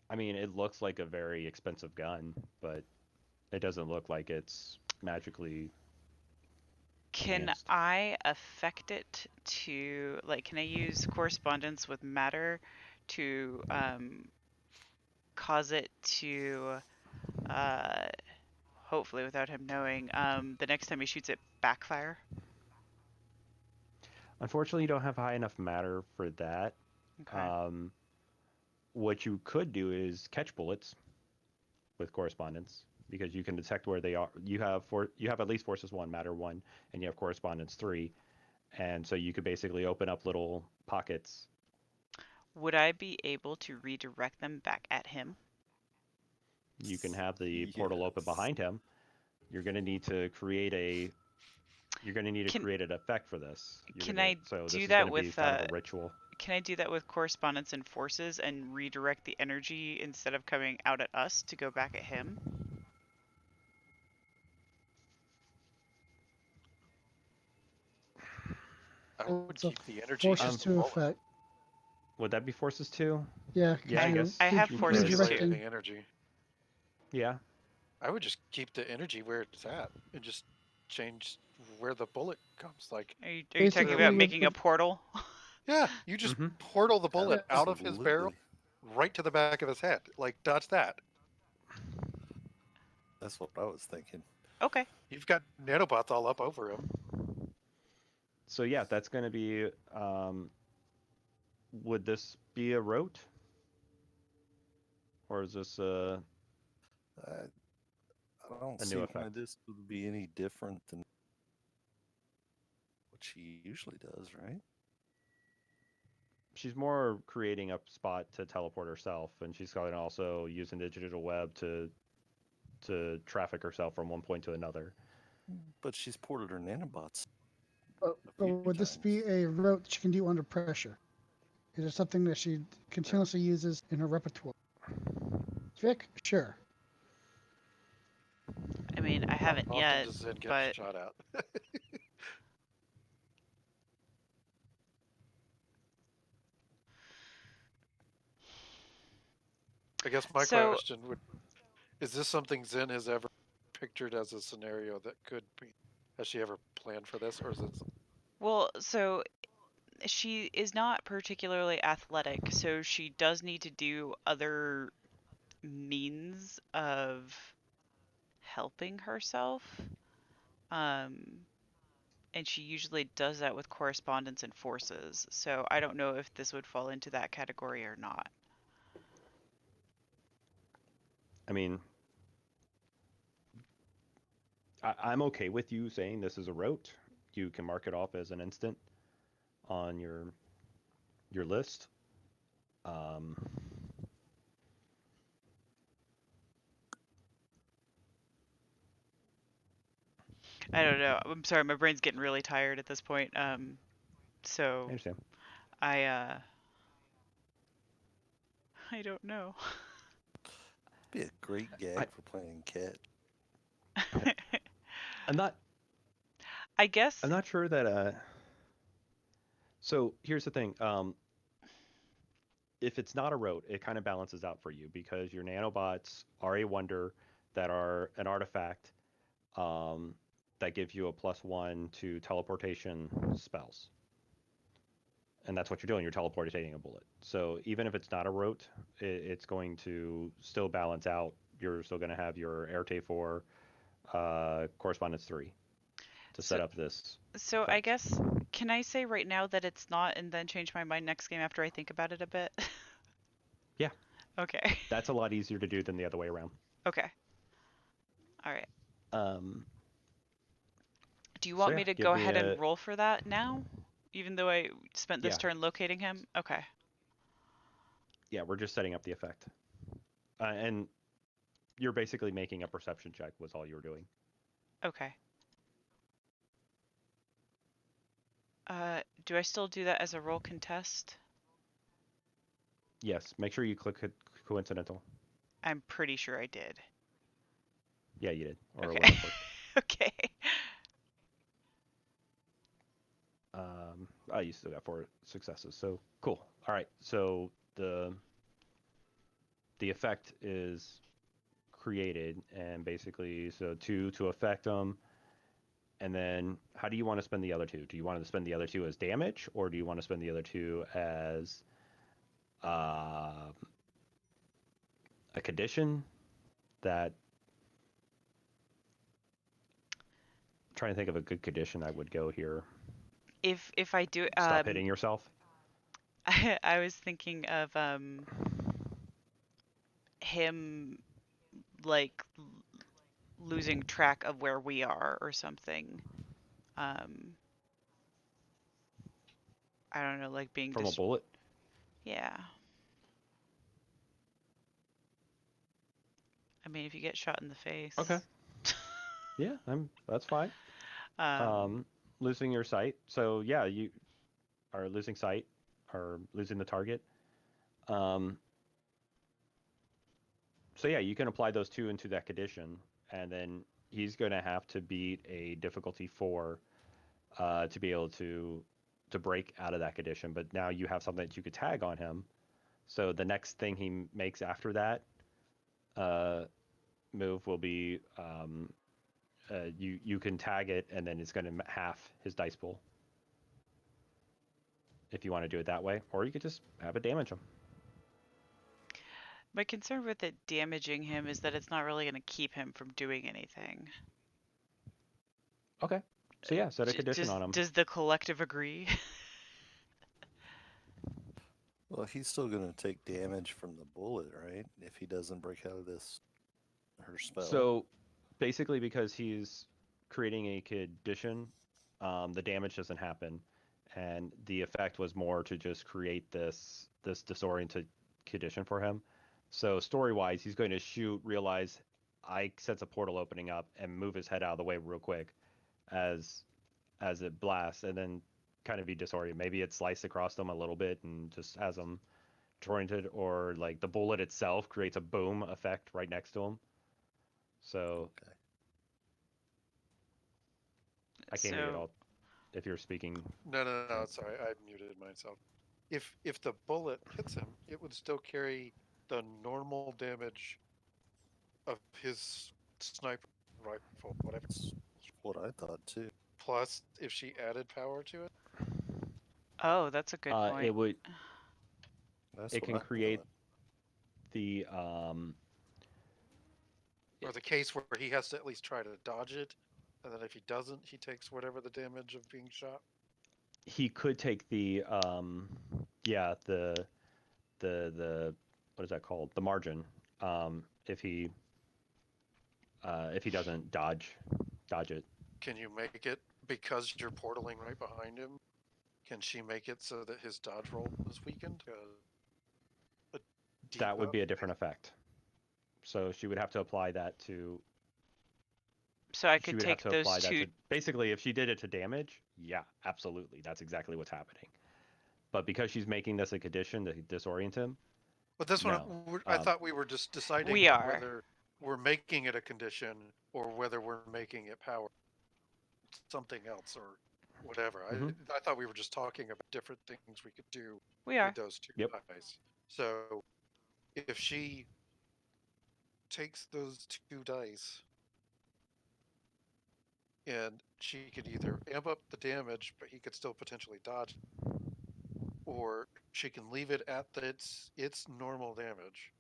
I mean, it looks like a very expensive gun, but it doesn't look like it's magically Can enhanced. I affect it to, like, can I use correspondence with matter to cause it to, uh, hopefully without him knowing, the next time he shoots it, backfire? Unfortunately, you don't have high enough matter for that. Okay. Um, what you could do is catch bullets with correspondence because you can detect where they are. You have at least forces one, matter one, and you have correspondence three, and so you could basically open up little pockets. Would I be able to redirect them back at him? You can have the portal open Yes. behind him. You're going to need to create a you're going to need to Can create an effect for this. can I So do this is going that to be with kind of a ritual. can I do that with correspondence and forces and redirect the energy instead of coming out at us to go back at him? I would It's a keep the energy forces in Um, the to bullet. effect. would that be forces too? Yeah, Yeah, because I I you're guess I have you forces could. too. redirecting. Manipulating energy. Yeah. I would just keep the energy where it's at and just change where the bullet comes. Like Are you talking wherever Basically, about you. making a portal? Yeah, you just Mm-hmm. portal the bullet out of his barrel Absolutely. right to the back of his head. Like dodge that. That's what I was thinking. Okay. You've got nanobots all up over him. So yeah, that's going to be. Would this be a rote, or is this I, I don't a new see why effect? this would be any different than what she usually does, right? She's more creating a spot to teleport herself, and she's going to also using the digital web to traffic herself from one point to another. But she's ported her nanobots a but few would this times. be a route that she can do under pressure? Is it something that she continuously uses in her repertoire? Vic, sure. I mean, I How haven't often yet, does Zen get but shot at? I guess my so question would: is this something Zen has ever pictured as a scenario that could be? Has she ever planned for this, or is it? so she is not particularly athletic, so she does need to do other means of helping herself. Um, and she usually does that with correspondence and forces. So I don't know if this would fall into that category or not. I mean, I'm okay with you saying this is a rote. You can mark it off as an instant on your list. Um, I don't know. I'm sorry, my brain's getting really tired at this point. I So understand. I I don't know. Be a great I, gag for playing cat. I I'm not I guess I'm not sure that So here's the thing. If it's not a rote, it kind of balances out for you because your nanobots are a wonder that are an artifact um, that gives you a +1 to teleportation spells. And that's what you're doing. You're teleportating a bullet. So even if it's not a rote, it's going to still balance out. You're still going to have your Erte 4, Correspondence 3 to So set up this so I effect. guess can I say right now that it's not and then change my mind next game after I think about it a bit? Yeah, Okay. that's a lot easier to do than the other way around. Okay. All right. Um, Do you so want yeah, me to give go me ahead a and roll for that now? Even though I spent this yeah, turn locating him? Okay. yeah. We're just setting up the effect, and you're basically making a perception check. Was all you were doing. Okay. Do I still do that as a roll contest? Yes. Make sure you click coincidental. I'm pretty sure I did. Yeah, you did, or Okay. whatever. Okay. You still got 4 successes. So cool. All right. So the effect is created, and basically, so 2 to affect them, and then how do you want to spend the other 2? Do you want to spend the other 2 as damage, or do you want to spend the other 2 as uh, a condition that? I'm trying to think of a good condition I would go here. If I do Stop hitting yourself. I was thinking of him like losing track of where we are or something. Um I don't know, like being From a bullet. yeah. I mean, if you get shot in the Okay. face. Yeah, that's fine. um Um, losing your sight. So yeah, you are losing sight or losing the target. Um, so yeah, you can apply those 2 into that condition, and then he's going to have to beat a difficulty 4 to be able to break out of that condition. But now you have something that you could tag on him. So the next thing he makes after that uh, move will be you can tag it, and then it's going to half his dice pool if you want to do it that way, or you could just have it damage him. my concern with it damaging him is that it's not really going to keep him from doing anything. Okay. So yeah, set a condition on him. Does the collective agree? Well, he's still going to take damage from the bullet, right? If he doesn't break out of this her spell. So basically, because he's creating a condition, the damage doesn't happen, and the effect was more to just create this disoriented condition for him. So story wise, he's going to shoot, realize I sense a portal opening up, and move his head out of the way real quick as it blasts, and then kind of be disoriented. Maybe it sliced across him a little bit and just has him disoriented, or like the bullet itself creates a boom effect right next to him. So Okay. I can't hear you at So all if you're speaking. No. Sorry, I muted myself. If the bullet hits him, it would still carry the normal damage of his sniper rifle, whatever. That's what I thought too. Plus, if she added power to it, oh, that's a good It point. would That's it what can I create thought. the or the case where he has to at least try to dodge it, and then if he doesn't, he takes whatever the damage of being shot. he could take the yeah, the what is that called, the margin, if he doesn't dodge it. Can you make it because you're portaling right behind him? Can she make it so that his dodge roll is weakened? A That would debuff? be a different effect. So she would have to apply that to So I could take those two. basically, if she did it to damage, yeah, absolutely, that's exactly what's happening. But because she's making this a condition to disorient him, But this one, no. I thought we were just deciding We are. whether we're making it a condition or whether we're making it power something else. Or whatever. Mhm. I thought we were just talking about different things we could do We are. with those two Yep. dice. So if she takes those two dice and she could either amp up the damage, but he could still potentially dodge, or she can leave it at its normal damage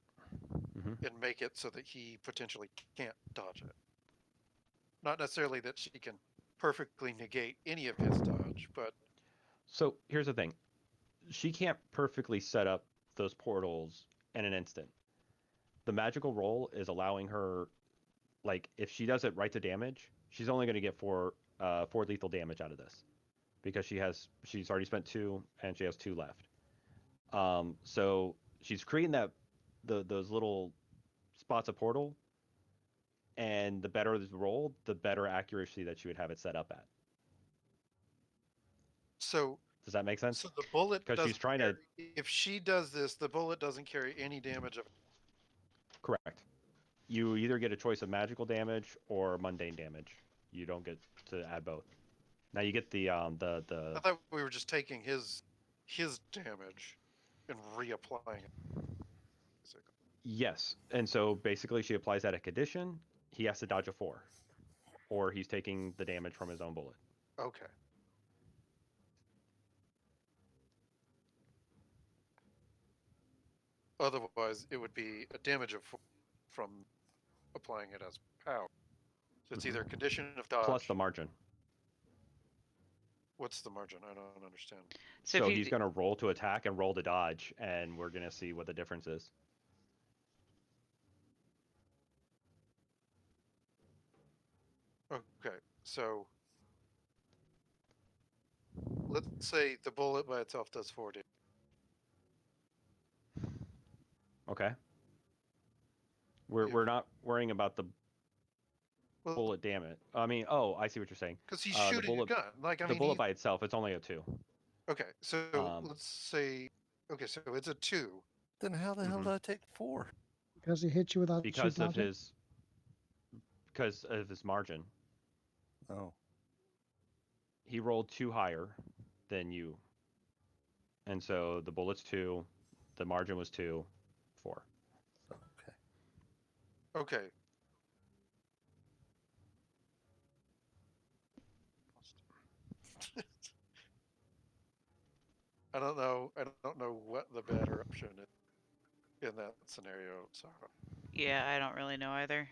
Mhm. and make it so that he potentially can't dodge it. Not necessarily that she can perfectly negate any of his dodge, but So here's the thing: she can't perfectly set up those portals in an instant. The magical roll is allowing her, like, if she does it right to damage, she's only going to get four lethal damage out of this because she's already spent two and she has two left. So she's creating those little spots of portal, and the better the roll, the better accuracy that she would have it set up at. so Does that make sense? so the bullet Because she's doesn't trying carry, to if she does this, the bullet doesn't carry any damage of. correct. You either get a choice of magical damage or mundane damage. You don't get to add both. Now you get I thought we were just taking his damage and reapplying it. yes, and so basically she applies that a condition. He has to dodge a 4, or he's taking the damage from his own bullet. Okay. Otherwise, it would be a damage of 4 from applying it as power. So it's either a condition of dodge. Plus the margin. What's the margin? I don't understand. So he's going to roll to attack and roll to dodge, and we're going to see what the difference is. Okay, so let's say the bullet by itself does 4 damage. Okay. We're not worrying about the Well, bullet damage. I mean, oh, I see what you're saying. because he's The shooting bullet, a gun. Like I the mean, bullet by itself, it's only a 2. okay. So Um, let's say, okay, so it's a 2. Then how the hell Mhm. did I take 4? Because he hit you without you because of dodging. his margin. Oh, He rolled 2 higher than you, and so the bullet's 2, the margin was 2, 4. okay. Okay. I don't know. I don't know what the better option is in that scenario. So Yeah, I don't really know either.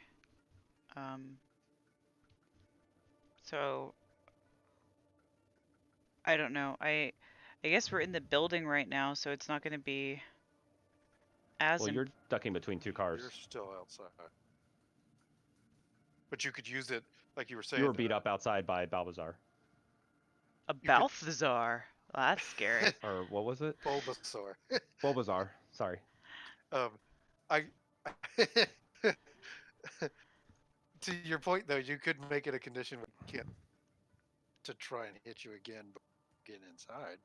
So I don't know. I guess we're in the building right now, so it's not going to be as Well, you're ducking between 2 cars. you're still outside, but you could use it like you were saying. You were beat up outside by Balbazar. a you could- Balthazar. Well, that's scary. Or what was it? Bulbasaur. Bulbazar. Sorry. I. To your point, though, you could make it a condition to try and hit you again, but get inside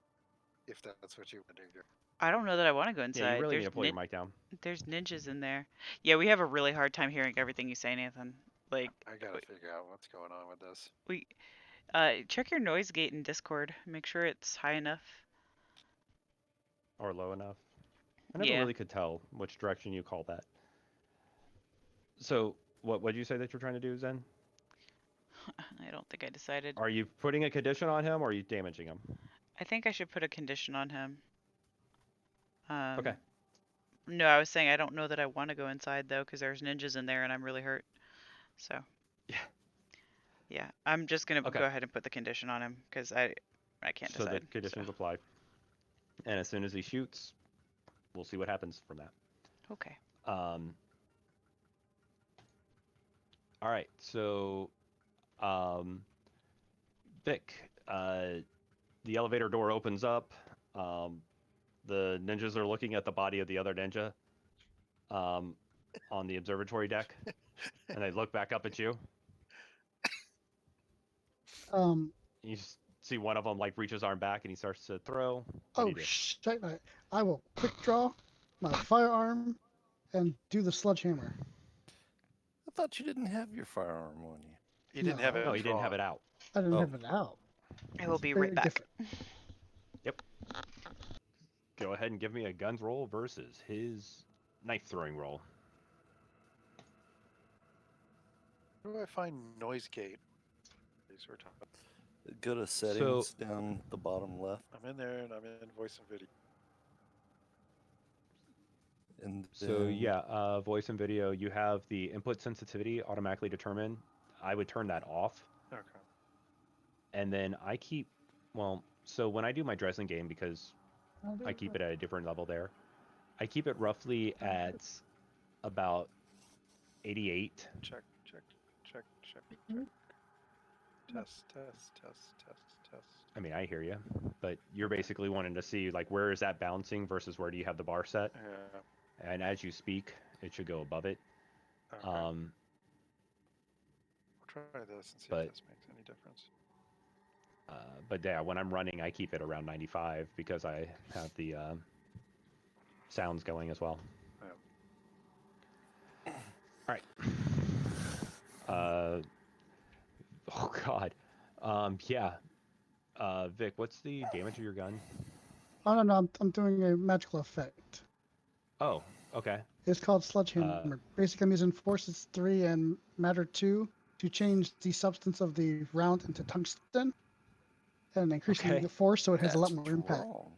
if that's what you want to do. I don't know that I want to go Yeah, inside. you really need there's to pull your mic down. there's ninjas in there. Yeah, we have a really hard time hearing everything you say, Nathan. Like I gotta figure out what's going on with this. we check your noise gate in Discord. Make sure it's high enough. Or low enough. I never Yeah. really could tell which direction you call that. So, what did you say that you're trying to do, Zen? I don't think I decided. Are you putting a condition on him, or are you damaging him? I think I should put a condition on him. Okay. No, I was saying I don't know that I want to go inside though, because there's ninjas in there and I'm really hurt. So. Yeah. Yeah, I'm just gonna Okay. go ahead and put the condition on him because I can't So decide. the condition's applied. And as soon as he shoots, we'll see what happens from that. Okay. All right. So, Vic, the elevator door opens up. The ninjas are looking at the body of the other ninja on the observatory deck, and they look back up at you. You see one of them like reach his arm back and he starts to throw. What do you do? Shit! I will quick draw my firearm and do the sledgehammer. I thought you didn't have your firearm on you. He didn't have it. No, he didn't have drawn. it out. I didn't Oh. have it out. I will It's be very right back. different. Yep. Go ahead and give me a guns roll versus his knife throwing roll. Where do I find noise gate? These were talking. Go to So settings down the bottom left, I'm in there and I'm in voice and video. and so then yeah, voice and video. You have the input sensitivity automatically determined. I would turn that off, Okay. and then I keep. Well, so when I do my Dresden game, because I keep it at a different level there, I keep it roughly at about 88. Check, check, check, check, Mhm. check. Test, test, test, test, test. I mean, I hear you, but you're Okay. basically wanting to see like where is that bouncing versus where do you have the bar set, Yeah. and as you speak, it should go above it. Okay. Um, We'll try this and see if but this makes any difference. but yeah, when I'm running, I keep it around 95 because I have the sounds going as well. Yeah. All right. Oh God. Yeah. Vic, what's the damage of your gun? Oh no, I'm doing a magical effect. Oh, okay. It's called Sledgehammer. Basically, I'm using Forces 3 and Matter 2 to change the substance of the round into tungsten and increasing Okay. the force so it has a lot that's more impact. strong.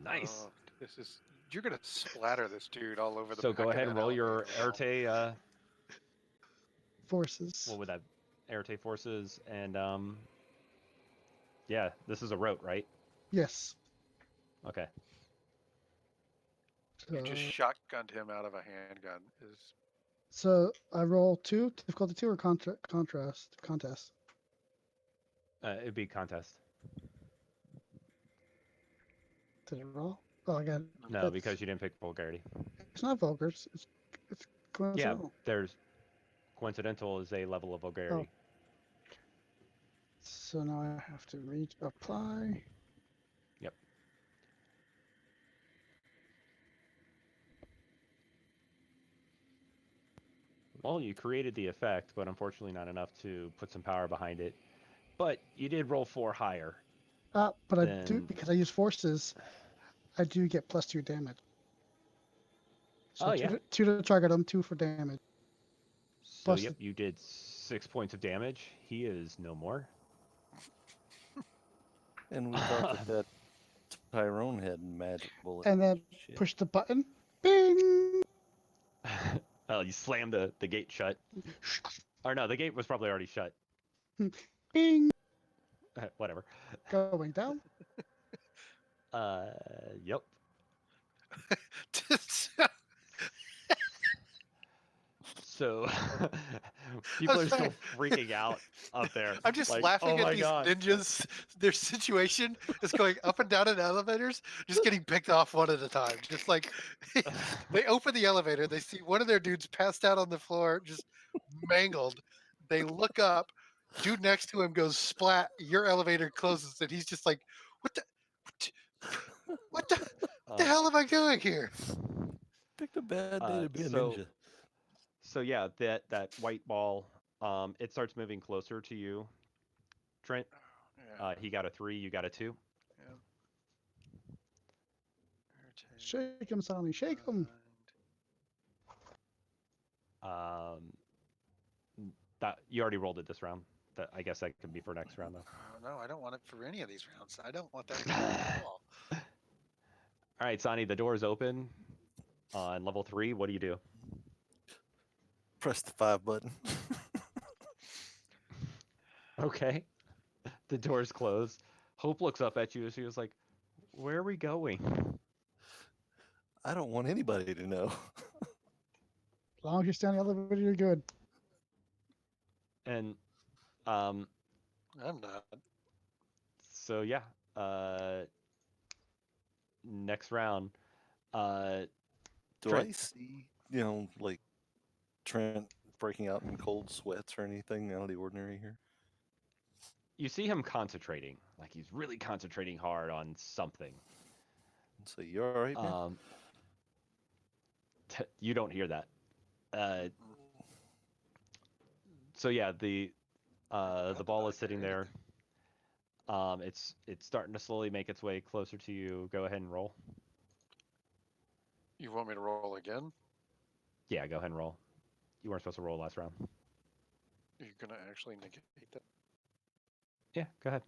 Nice. This is. You're gonna splatter this dude all over the So back go of ahead that and roll your elevator. Erte. Forces. What would that? Erte forces and yeah, this is a rote, right? Yes. Okay. You just shotgunned him out of a handgun. So I roll 2, difficulty 2 or contest. It'd be contest. Did it roll? Oh, I got No, because you didn't pick vulgarity. It's not vulgar. It's Yeah, coincidental. there's coincidental is a level of vulgarity. So now I have to apply. Yep. Well, you created the effect, but unfortunately not enough to put some power behind it. But you did roll 4 higher. But I do, Then because I use forces, I do get +2 damage. So oh yeah. two to target him, 2 for damage. So Plus yep, you did 6 points of damage. He is no more. And we thought that Tyrone had magic bullet. and then Shit. push the button. Bing! Oh, you slammed the gate shut. Or no, the gate was probably already shut. Bing! Whatever. Going down. Yep. So people are still freaking out up there. I'm just like, laughing oh at my these God. ninjas. Their situation is going up and down in elevators, just getting picked off one at a time. Just like they open the elevator, they see one of their dudes passed out on the floor, just mangled. They look up, dude next to him goes splat. Your elevator closes, and he's just like, "What the, what the hell am I doing here?" Picked a bad day to be a So ninja. yeah, that white ball, it starts moving closer to you, Trent. Yeah, He got a 3, you got a 2. yeah. Shake him, Sonny. Shake him. That you already rolled it this round. That I guess that could be for next round though. Oh, no, I don't want it for any of these rounds. I don't want that at all. All right, Sonny, the door is open on level 3. What do you do? Press the 5 button. Okay. The door's closed. Hope looks up at you as she was like, "Where are we going?" I don't want anybody to know. As long as you stay on the elevator, you're good. And I'm not. so yeah, next round. Do Trent, I see, like Trent breaking out in cold sweats or anything out of the ordinary here? you see him concentrating, like he's really concentrating hard on something. So you all right, man? You don't hear that. So yeah, the ball is sitting there. It's starting to slowly make its way closer to you. Go ahead and roll. You want me to roll again? Yeah, go ahead and roll. You weren't supposed to roll last round. You're gonna actually negate that? Yeah, go ahead.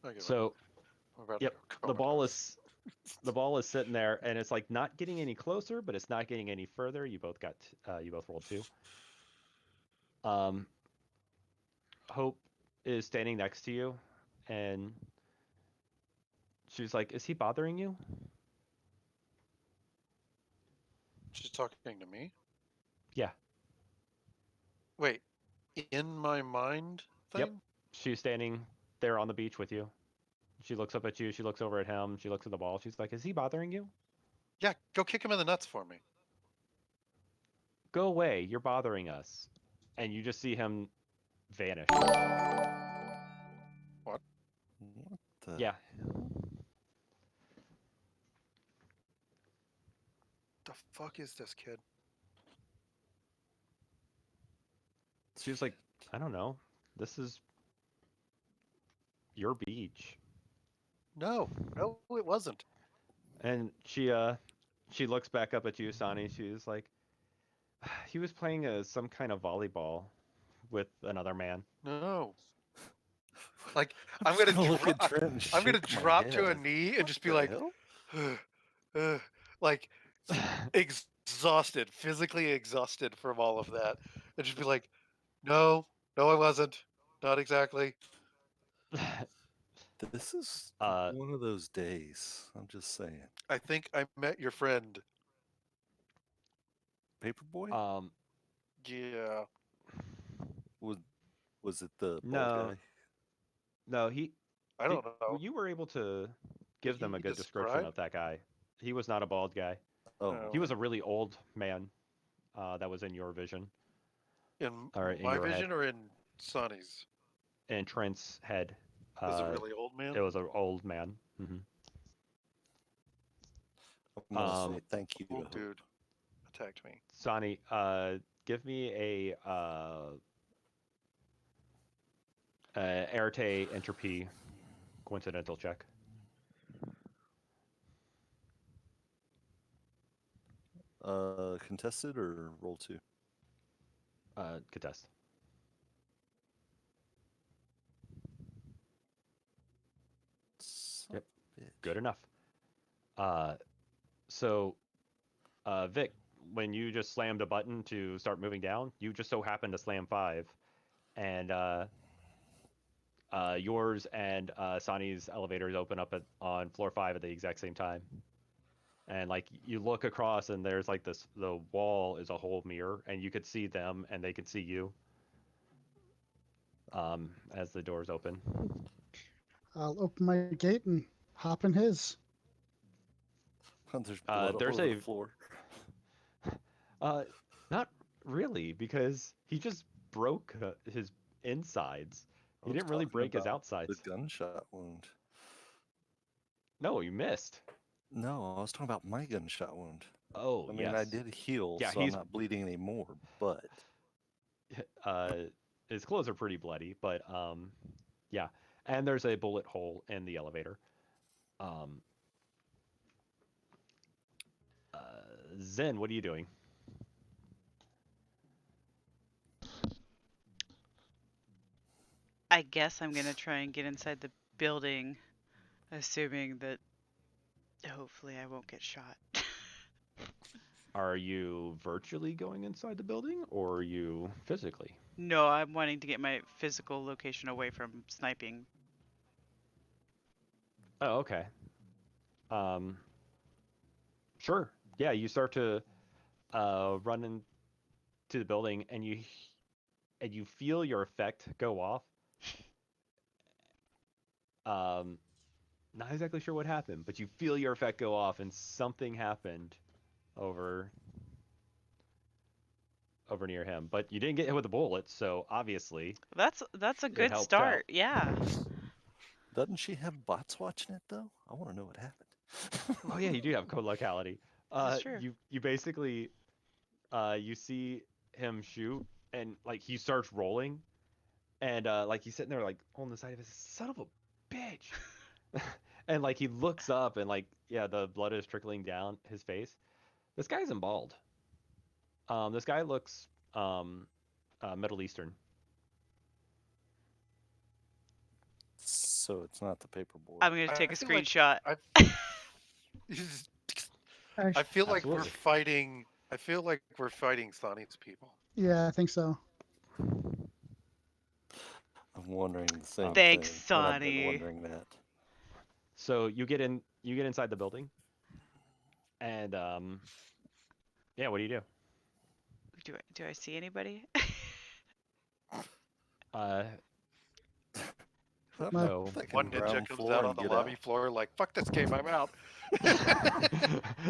I give up. So, I'm about yep, to go the ball comatose. is sitting there, and it's like not getting any closer, but it's not getting any further. You both rolled 2. Hope is standing next to you, and she's like, "Is he bothering you?" She's talking to me. Yeah. Wait, in my mind Yep. thing? She's standing there on the beach with you. She looks up at you. She looks over at him. She looks at the ball. She's like, "Is he bothering you? Yeah, go kick him in the nuts for me. Go away. You're bothering us." And you just see him vanish. What? What the Yeah. hell? The fuck is this kid? She's like, "I don't know. This is your beach." No, it wasn't. And she looks back up at you, Sonny. She's like, "He was playing some kind of volleyball with another man." No. Like I'm I'm just gonna gonna look at drop. Trent and I'm gonna shake my drop to a head. knee and just be The like, hell? like exhausted, physically exhausted from all of that, and just be like, no, I wasn't. Not exactly. This is uh, one of those days. I'm just saying. I think I met your friend. Paperboy? um, Yeah. Was was it the bald no, guy? no, he I did. don't know. You were able to Did give them he a good description describe? of that guy. He was not a bald guy. Oh, No. He was okay. a really old man. That was in your vision In or in my your head. vision or in Sonny's? In Trent's head, It was a really old it man. was an old man. I'm gonna Um, say thank you to Old Hope. dude attacked me. Sonny, give me a Arete entropy coincidental check. Contested or roll 2? Contest. Son Yep, of a bitch. good enough. Uh, so Vic, when you just slammed a button to start moving down, you just so happened to slam 5, and yours and Sonny's elevators open up on floor 5 at the exact same time. And like you look across, and there's like this, the wall is a whole mirror, and you could see them, and they could see you. As the doors open. I'll open my gate and hop in his. There's blood all There's over the a floor. not really, because he just broke his insides. I He was didn't really talking break his about the outsides. gunshot wound. No, you missed. No, I was talking about my gunshot wound. Oh, I mean, I yes. did heal, Yeah, so I'm he's not bleeding anymore, but uh his clothes are pretty bloody, but yeah. And there's a bullet hole in the elevator. Um uh Zen, what are you doing? I guess I'm gonna try and get inside the building, assuming that hopefully I won't get shot. Are you virtually going inside the building, or are you physically? No, I'm wanting to get my physical location away from sniping. Oh, okay. Um sure. Yeah, you start to run into the building, and you feel your effect go off. Um, Not exactly sure what happened, but you feel your effect go off, and something happened over near him. But you didn't get hit with a bullet, so obviously That's a it good helped out. start. Yeah. doesn't she have bots watching it though? I want to know what happened. Oh yeah, you do have code locality. That's true. you basically you see him shoot, and like he starts rolling, and like he's sitting there like on the side of his son of a bitch, and like he looks up, and like yeah, the blood is trickling down his face. This guy isn't bald. This guy looks Middle Eastern. So it's not the paper boy. I'm gonna I take a feel like screenshot. I I Actually, feel like we're Absolutely. fighting. I feel like we're fighting Sonny's people. yeah, I think so. I'm wondering the same Thanks, thing, and I've been Sonny. wondering that. So you get inside the building, and yeah, what do you do? Do I see anybody? Uh, I'm My- no. thinking One ninja ground comes floor out on and the get lobby out. floor like, "Fuck this game, I'm out."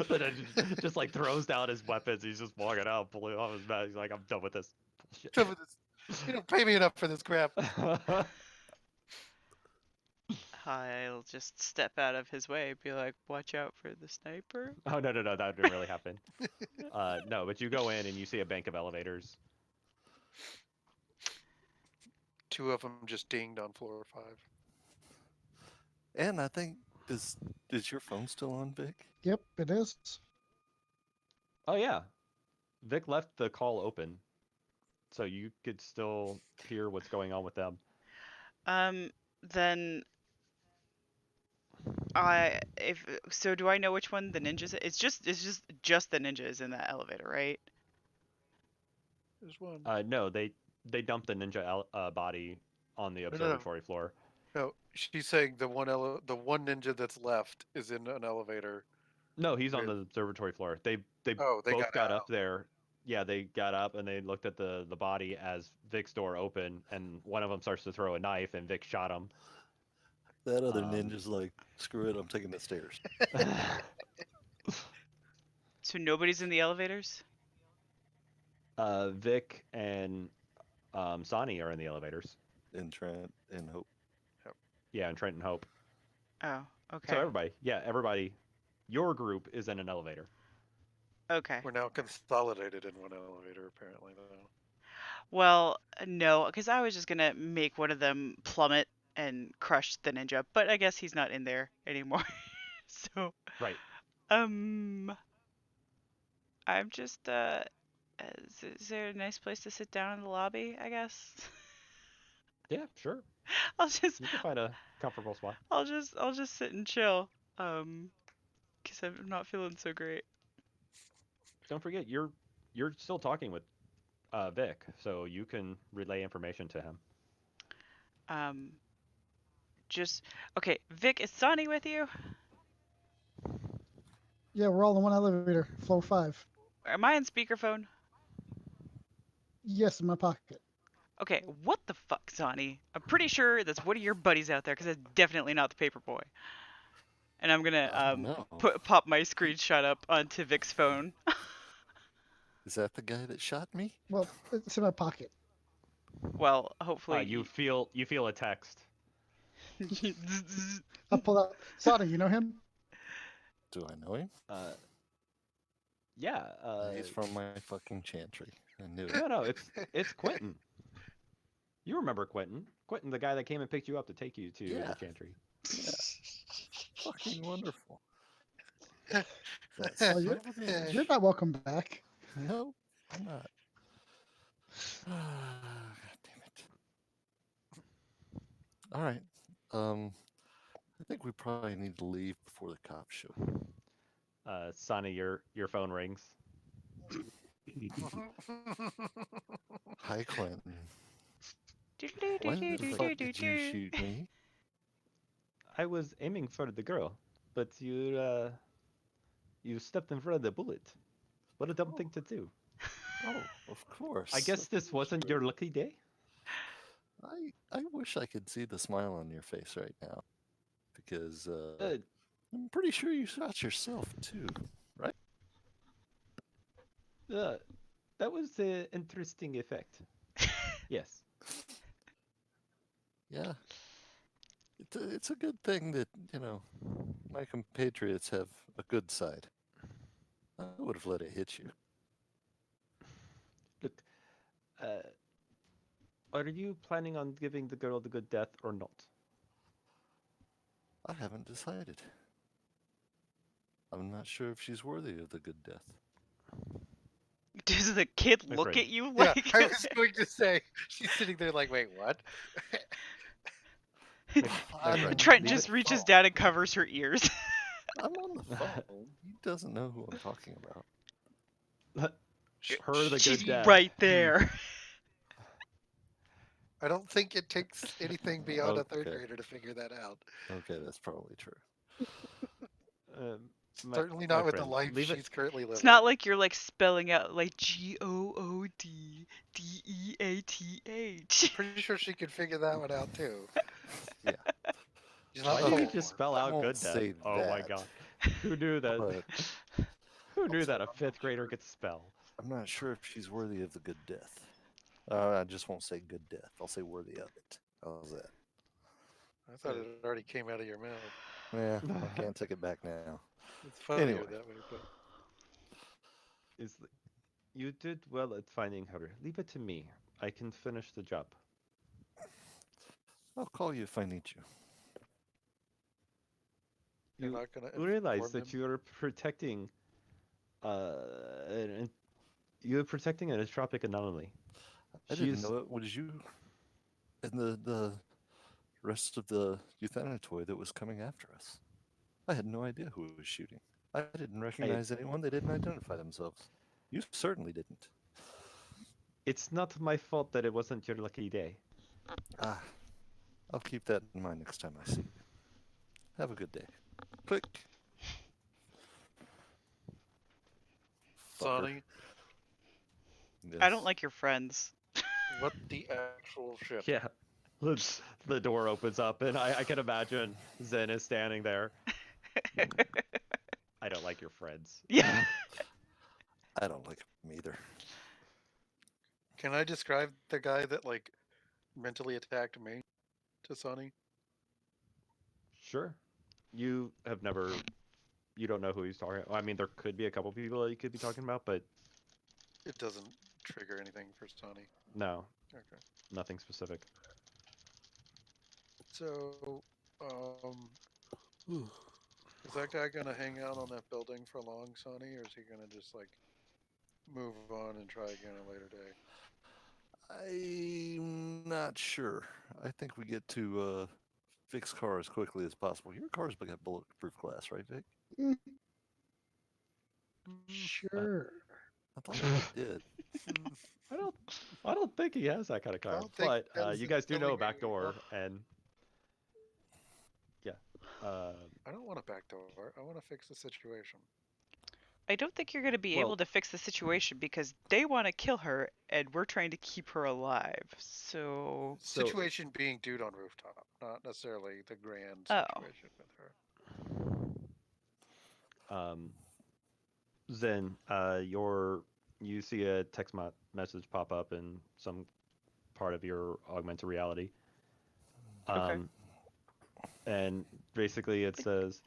But then just like throws down his weapons. He's just walking out, pulling off his mask. He's like, I'm done with this Done with this. You don't pay me enough for this crap. bullshit. I'll just step out of his way, be like, watch out for the sniper. Oh no, that didn't really happen. No, but you go in and you see a bank of elevators. Two of them just dinged on floor 5. And I think is your phone still on, Vic? Yep, it is. Oh yeah, Vic left the call open, so you could still hear what's going on with them. Then I if so, do I know which one the ninjas? It's just the ninjas in that elevator, right? There's one. No, they dumped the ninja body on the no. observatory floor. No, she's saying the the one ninja that's left is in an elevator. No, he's on with- the observatory floor. They Oh, they both got got up out. there. Yeah, they got up and they looked at the body as Vic's door opened, and one of them starts to throw a knife, and Vic shot him. That other Um, ninja's like, screw it, I'm taking the stairs. So nobody's in the elevators? Vic and Sonny are in the elevators. And Trent and Hope. Yeah, and Trent and Hope. Oh, So okay. everybody, your group is in an elevator. Okay. We're now consolidated in one elevator, apparently. Though. Well, no, because I was just gonna make one of them plummet and crush the ninja, but I guess he's not in there anymore. So, Right. I'm just is there a nice place to sit down in the lobby, I guess? Yeah, sure. I'll just You can find a comfortable spot. I'll just sit and chill. Because I'm not feeling so great. Don't forget, you're still talking with Vic, so you can relay information to him. Um, just okay. Vic, is Sonny with you? Yeah, we're all in one elevator, floor 5. Am I on speakerphone? Yes, in my pocket. Okay, what the fuck, Sonny? I'm pretty sure that's one of your buddies out there, because that's definitely not the paper boy. And I'm gonna I don't know. pop my screenshot up onto Vic's phone. Is that the guy that shot me? Well, it's in my pocket. Well, hopefully You feel a text. I'll pull out. Sada, you know him? Do I know him? Yeah. He's from my fucking chantry. I knew it. No, it's Quentin. You remember Quentin? Quentin, the guy that came and picked you up to take you to Yeah. the chantry. Fucking wonderful. Oh, That's you're not welcome back. No, I'm not. God damn it. All right. I think we probably need to leave before the cops show. Sonny, your phone rings. Hi, Clinton. Why the fuck did you shoot me? I was aiming for the girl, but you stepped in front of the bullet. What a dumb thing to do. Oh, of course. I guess this wasn't your lucky day. I wish I could see the smile on your face right now, because Uh, I'm pretty sure you shot yourself too, right? that was an interesting effect. Yes. Yeah. It's a good thing that my compatriots have a good side. I would have let it hit you. Look, uh, are you planning on giving the girl the good death or not? I haven't decided. I'm not sure if she's worthy of the good death. Does the kid My look friend. at you Yeah, like? I was going to say she's sitting there like, wait, what? My friend, Trent leave just it. reaches down and covers her ears. I'm on the phone. He doesn't know who I'm talking about. Her the She's good death. right there. I don't think it takes anything beyond a third Okay. grader to figure that out. Okay, that's probably true. Certainly My not with the friend, life leave it. she's currently living. It's not like you're like spelling out like GOODDEATH. Pretty sure she could figure that one out too. Yeah. She's not Why did you Thor. just spell I out won't good death? say Oh my that. god. Who knew that? But Who knew that a fifth grader could spell? I'm not sure if she's worthy of the good death. I just won't say good death. I'll say worthy of it. How's that? I thought it already came out of your mouth. Yeah, I can't take it back now. It's funnier Anyway. that way, but You did well at finding her. Leave it to me. I can finish the job. I'll call you if I need you. you're You not gonna realize inform that him? you're protecting, an, you're protecting an entropic anomaly. I didn't She's know it was you and the rest of the euthanatoid that was coming after us. I had no idea who was shooting. I didn't recognize anyone. They didn't identify themselves. You certainly didn't. It's not my fault that it wasn't your lucky day. Ah, I'll keep that in mind next time I see you. Have a good day. Click. Fucker. Sonny, I don't Yes. like your friends. what the actual shit? Yeah. The door opens up, and I can imagine Zen is standing there. I don't like your friends. Yeah. I don't like him either. Can I describe the guy that like mentally attacked me to Sonny? Sure. You have never. You don't know who he's talking. I mean, there could be a couple people that you could be talking about, but It doesn't trigger anything for Sonny. no, Okay. nothing specific. So, is that guy gonna hang out on that building for long, Sonny, or is he gonna just like move on and try again at a later day? I'm not sure. I think we get to fix car as quickly as possible. Your car's got bulletproof glass, right, Vic? Mm, sure. I thought it did. I don't think he has that kind of I car. don't think But that was you the guys do know a building back we were- door, and yeah. I don't want a back door. I want to fix the situation. I don't think you're going to be Well- able to fix the situation because they want to kill her and we're trying to keep her alive. So, So- Situation being dude on rooftop, not necessarily the grand Oh. situation with her. Zen, you see a text message pop up in some part of your augmented reality. Okay. And basically it says,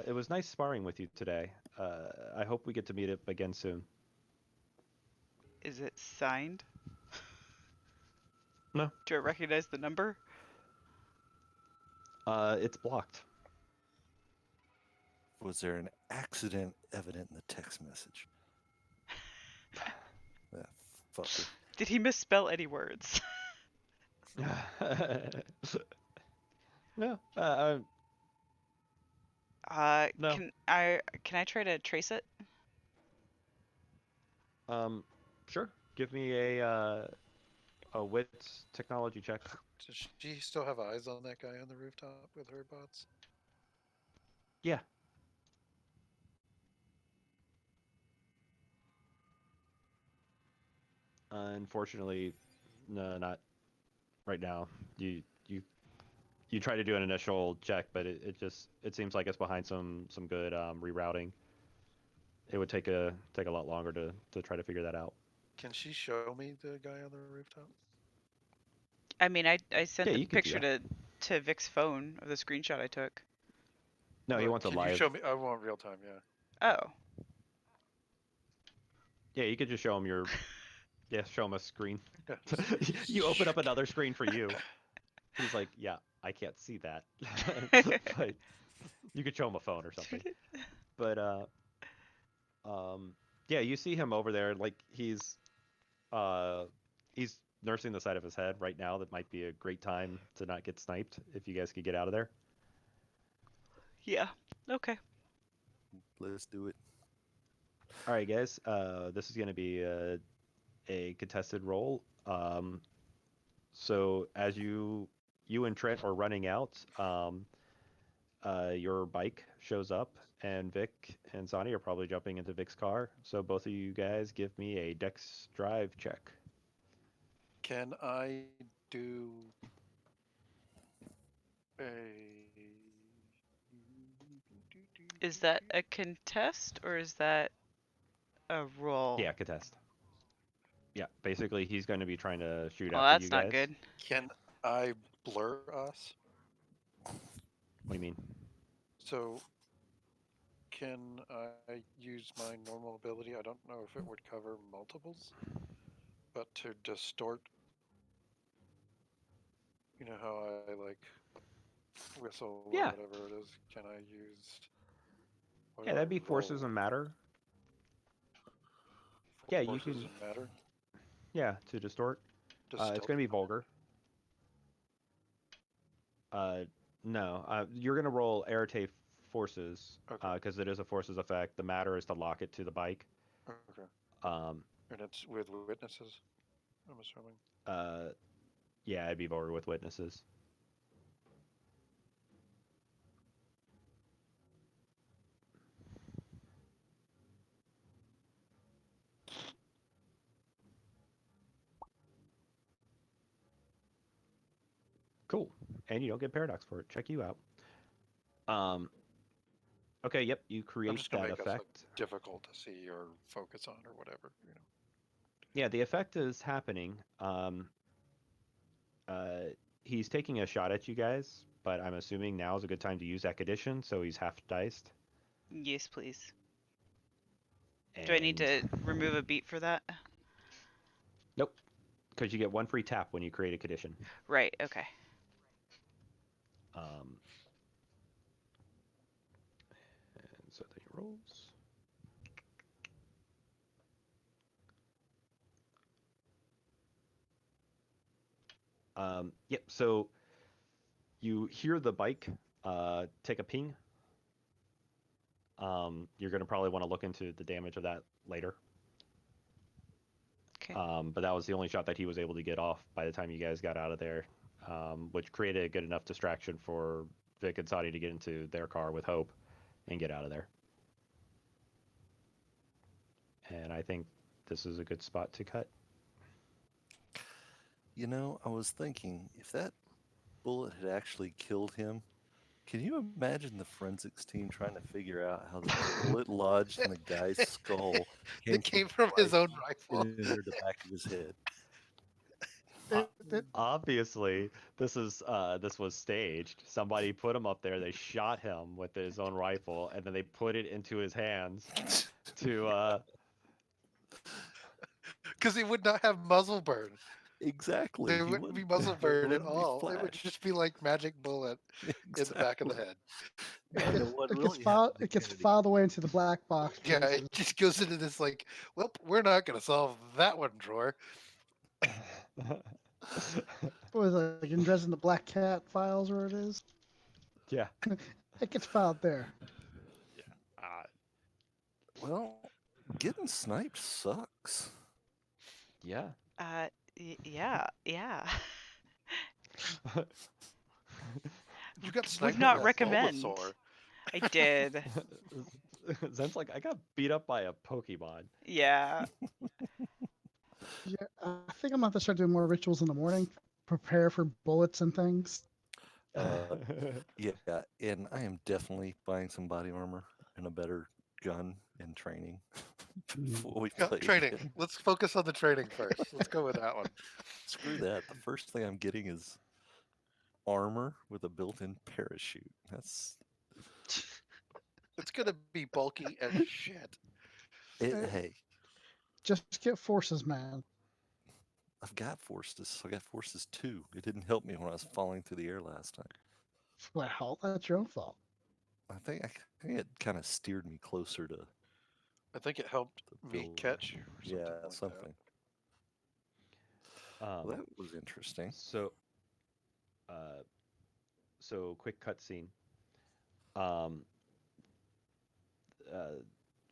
it was nice sparring with you today. I hope we get to meet up again soon. Is it signed? No. Do I recognize the number? It's blocked. Was there an accident evident in the text message? That fucker. Did he misspell any words? No. No. Can I try to trace it? Sure. Give me a wits technology check. Does she still have eyes on that guy on the rooftop with her bots? Yeah. Unfortunately, no, not right now. You try to do an initial check, but it seems like it's behind some good rerouting. It would take a lot longer to try to figure that out. Can she show me the guy on the rooftop? I mean, I sent Yeah, the you could do picture to Vic's phone of the screenshot I took. No, he Well, wants a can live. you show me? I want real time. Yeah. Oh. Yeah, you could just show him your. Yeah, show him a screen. Yeah, just- You open up another screen for you. He's like, yeah, I can't see that. But you could show him a phone or something. But um, yeah, you see him over there. Like uh, he's nursing the side of his head right now. That might be a great time to not get sniped if you guys could get out of there. Yeah. Okay. Let's do it. All right, guys. This is going to be a contested roll. So as you and Trent are running out, your bike shows up, and Vic and Sonny are probably jumping into Vic's car. So both of you guys give me a Dex drive check. Can I do a? Is that a contest or is that a roll? Yeah, contest. Yeah, basically he's going to be trying to shoot Well, after that's you not guys. good. Can I blur us? What do you mean? So can I use my normal ability? I don't know if it would cover multiples, but to distort. You know how I like whistle or Yeah. whatever it is. Can I use? what Yeah, do I that'd be forces roll? and matter. Yeah, you Forces can. and matter. Yeah, to distort. It's Distort. going to be vulgar. Uh, no, you're going to roll Arete forces Okay. because it is a forces effect. The matter is to lock it to the bike. Okay. Um, And it's with witnesses. I'm assuming. uh, yeah, it'd be vulgar with witnesses. Cool. And you don't get paradox for it. Check you out. Um, okay, yep, you I'm create just gonna that make us like effect. difficult to see or focus on or whatever. Yeah, the effect is happening. Uh, he's taking a shot at you guys, but I'm assuming now is a good time to use that condition, so he's half diced. Yes, please. Do I need And to remove a beat for that? nope, because you get one free tap when you create a condition. Right, okay. Um, and so then he rolls. Yep. So you hear the bike take a ping. You're going to probably want to look into the damage of that later. Okay. But that was the only shot that he was able to get off by the time you guys got out of there, which created a good enough distraction for Vic and Sadi to get into their car with Hope and get out of there. And I think this is a good spot to cut. You know, I was thinking if that bullet had actually killed him, can you imagine the forensics team trying to figure out how the bullet lodged in the guy's skull It came from his own rifle. and entered the back of his head? Obviously, this was staged. Somebody put him up there. They shot him with his own rifle, and then they put it into his hands to. Because he would not have muzzle burn. Exactly. There he wouldn't be wouldn't- muzzle it burn at wouldn't be all. It would flash. just be like magic bullet in the back of the head. You know what It really gets happened to it gets Kennedy? filed away into the black box. Yeah, places. it just goes into this like, well, we're not going to solve that one drawer. What is it, like in Dresden the Black Cat files where it is? Yeah. It gets filed there. Well, getting sniped sucks. Yeah. Yeah. You got Would sniped not with recommend. Bulbasaur. I did. Zen's like, I got beat up by a Pokemon. Yeah. Yeah, I think I'm gonna have to start doing more rituals in the morning. Prepare for bullets and things. Yeah, and I am definitely buying some body armor and a better gun and training before we Yeah, play training. again. Let's focus on the training first. Let's go with that one. Screw that. The first thing I'm getting is armor with a built-in parachute. That's It's going to be bulky as shit. it. Hey, Just get forces, man. I've got forces. I got forces 2. It didn't help me when I was falling through the air last time. Well, that's your own fault. I think it kind of steered me closer to I think it helped the me building. catch you or something Yeah, like something. Well, that was interesting. So, uh, so quick cutscene. Um,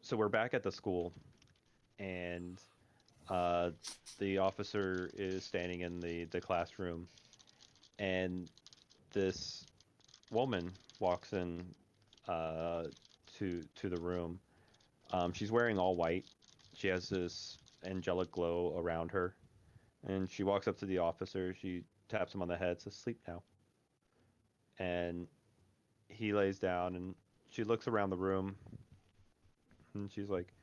so we're back at the school, and uh, the officer is standing in the classroom, and this woman walks in to the room. She's wearing all white. She has this angelic glow around her, and she walks up to the officer. She taps him on the head, says, "Sleep now." And he lays down, and she looks around the room, and she's like,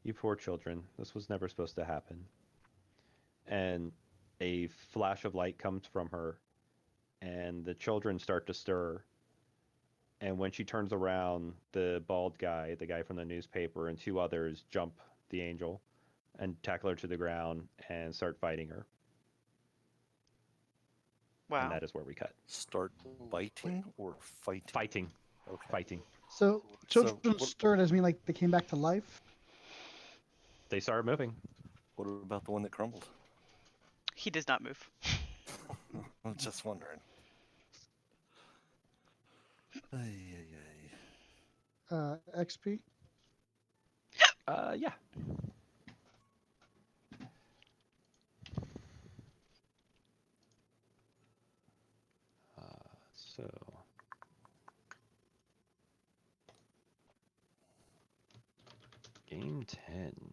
"You poor children. This was never supposed to happen." And a flash of light comes from her, and the children start to stir. And when she turns around, the bald guy, the guy from the newspaper, and two others jump the angel and tackle her to the ground and start fighting her. And Wow. that is where we cut. Start biting or fighting? Fighting. Okay. Fighting. So children what- stirred does mean like they came back to life. They started moving. What about the one that crumbled? He does not move. I'm just wondering. Ay, ay, ay. XP. Yeah. So game 10.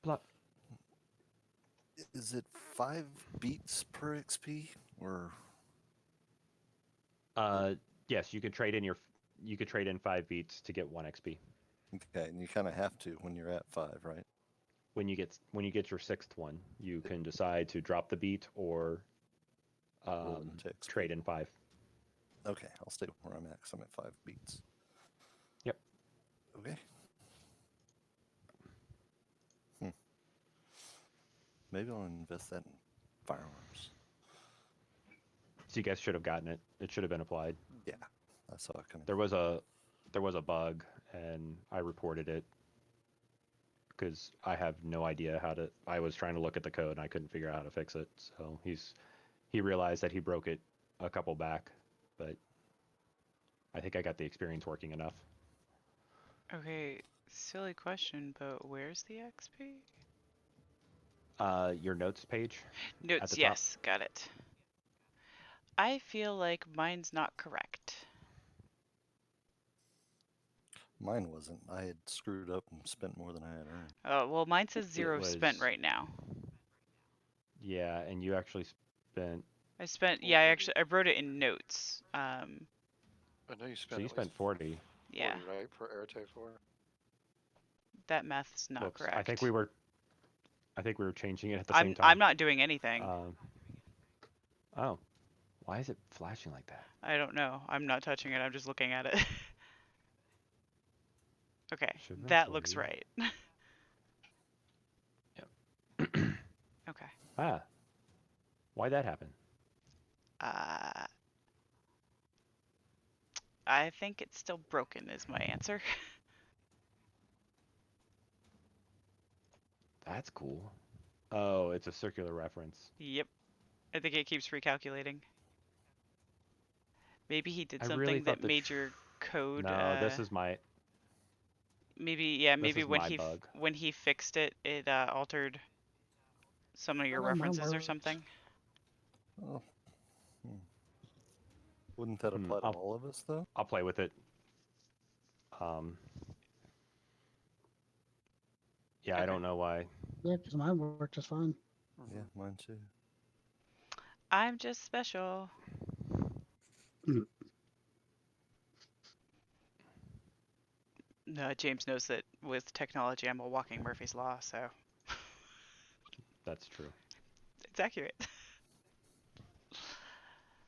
Plop. Is it 5 beats per XP or? Yes, you could trade in 5 beats to get 1 XP. Okay, and you kind of have to when you're at 5, right? When you get your 6th one, you can decide to drop the beat or Roll into XP. trade in 5. Okay, I'll stay where I'm at because I'm at 5 beats. Yep. Okay. Maybe I'll invest that in firearms. So you guys should have gotten it. It should have been applied. Yeah, I saw it coming. There was a bug, and I reported it because I have no idea how to. I was trying to look at the code and I couldn't figure out how to fix it. So he realized that he broke it a couple back, but I think I got the experience working enough. Okay, silly question, but where's the XP? Your notes page. Notes, top. yes, got it. I feel like mine's not correct. Mine wasn't. I had screwed up and spent more than I had earned. Oh, well, mine says 0 spent was- right now. Yeah, and you actually spent. I spent, yeah, I wrote it in notes. I know you So spent you at spent least 40. 40, Yeah, right, for Arete 4. that math's not Whoops. correct. I think we were changing it at the same time. I'm not doing anything. Oh, why is it flashing like that? I don't know. I'm not touching it. I'm just looking at it. Okay, Should've been that looks 40. right. Yep. Okay. Ah, why'd that happen? I think it's still broken is my answer. That's cool. Oh, it's a circular reference. Yep. I think it keeps recalculating. Maybe he did I something really thought that made your code. No, this is my. Maybe, yeah, This maybe is when my he bug. when he fixed it, it altered some of your Oh, mine references or works. something. Oh. Wouldn't that apply to all of us, though? I'll play with it. Yeah, I Okay. don't know why. Yeah, because mine worked just fine. Yeah, mine too. I'm just special. No, James knows that with technology, I'm a walking Murphy's Law, so That's true. it's accurate.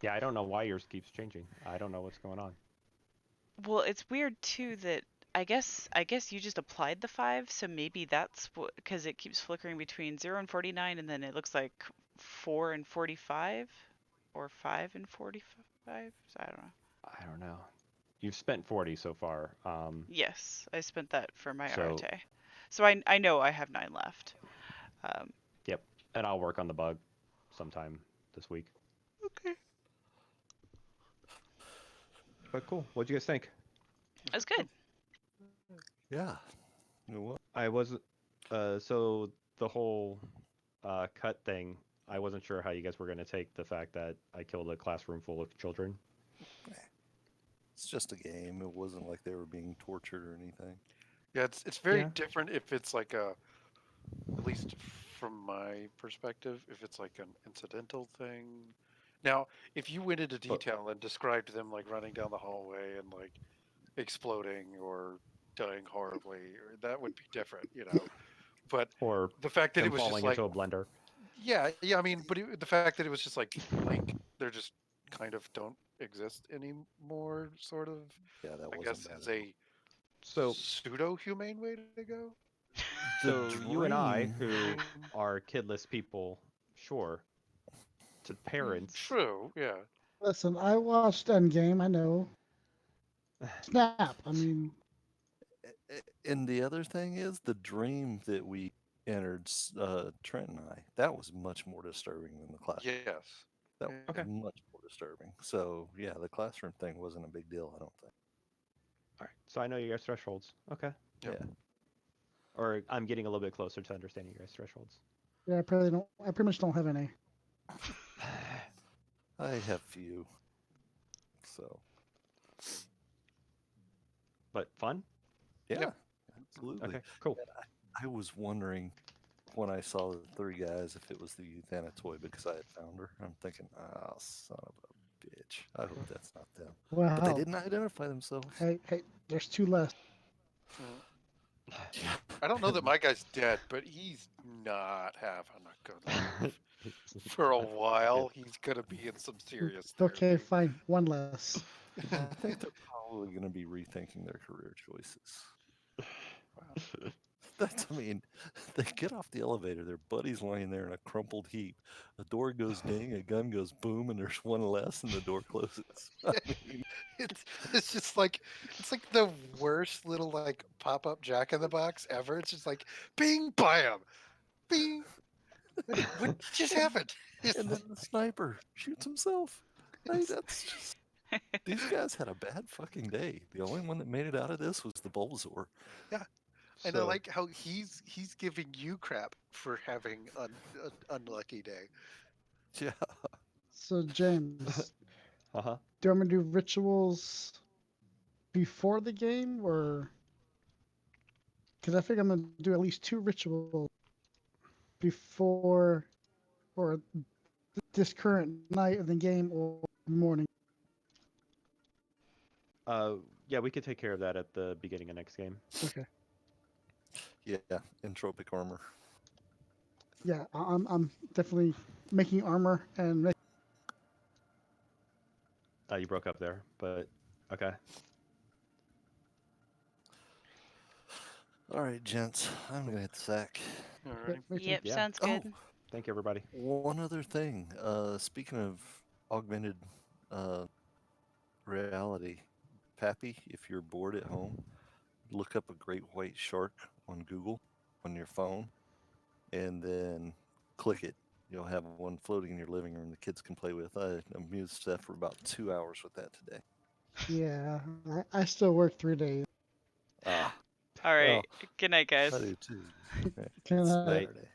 Yeah, I don't know why yours keeps changing. I don't know what's going on. Well, it's weird too that I guess you just applied the 5, so maybe that's what, because it keeps flickering between 0 and 49 and then it looks like 4 and 45 or 5 and 45. So I don't know. I don't know. You've spent 40 so far. Yes, I spent that for my So Arate. So I know I have 9 left. Um, yep, and I'll work on the bug sometime this week. okay. But cool. What'd you guys think? That's good. Yeah. You know what? I wasn't. So the whole cut thing. I wasn't sure how you guys were going to take the fact that I killed a classroom full of children. It's just a game. It wasn't like they were being tortured or anything. Yeah, it's very Yeah. different if it's like a, at least from my perspective, if it's like an incidental thing. Now, if you went into But detail and described them like running down the hallway and like exploding or dying horribly, or that would be different, you know. But or the fact that it them was just falling like, into a blender. yeah, I mean, but the fact that it was just like blank, they're just kind of don't exist anymore, sort of, Yeah, that I wasn't guess, bad is at all. a So pseudo-humane way to go. The so you and I, dream. who are kidless people, sure, to parents. True, yeah. Listen, I watched Endgame. I know. Snap. I mean, And the other thing is the dream that we entered, Trent and I. That was much more disturbing than the class. Yes. That Yeah. was Okay. much more disturbing. So yeah, the classroom thing wasn't a big deal. I don't think. All right. So I know you guys' thresholds. Okay. Yep. Yeah. Or I'm getting a little bit closer to understanding you guys' thresholds. yeah, I probably don't. I pretty much don't have any. I have few. So But fun? yeah, Yep. absolutely. Okay, cool. I was wondering when I saw the 3 guys if it was the Euthanatoy because I had found her. I'm thinking, ah, son of a bitch. I hope that's not them. But they Wow. didn't identify themselves. Hey, there's 2 less. Mm. I don't know that my guy's dead, but he's not having a good life. For a while, he's gonna be in some serious Okay, therapy. fine. 1 less. I think they're probably going to be rethinking their career choices. Wow. I mean, they get off the elevator, their buddy's lying there in a crumpled heap. The door goes ding, a gun goes boom, and there's one less, and the door closes. I mean, It's just like, it's like the worst little like pop-up Jack in the Box ever. It's just like bing bam, bing. What just happened? and then the sniper shoots himself. Hey, that's just. These guys had a bad fucking day. The only one that made it out of this was the Bulbasaur. Yeah, and I So, like how he's giving you crap for having an unlucky day. Yeah. So James, uh-huh. do you want me to do rituals before the game, or because I think I'm gonna do at least 2 rituals before or this current night of the game or morning. Yeah, we could take care of that at the beginning of next game. Okay. Yeah. Entropic armor. Yeah, I'm definitely making armor and You broke up there, but okay. All right, gents. I'm going to hit the sack. All yeah, right. me too. Yep, Yeah. sounds Oh, good. Thank you, everybody. one other thing. Speaking of augmented uh, reality, Pappy, if you're bored at home, look up a great white shark on Google on your phone and then click it. You'll have one floating in your living room the kids can play with. I amused Steph for about 2 hours with that today. Yeah, I still work 3 days. Ah, All well, right. Good night, I guys. do too. Can It's I Night. Saturday.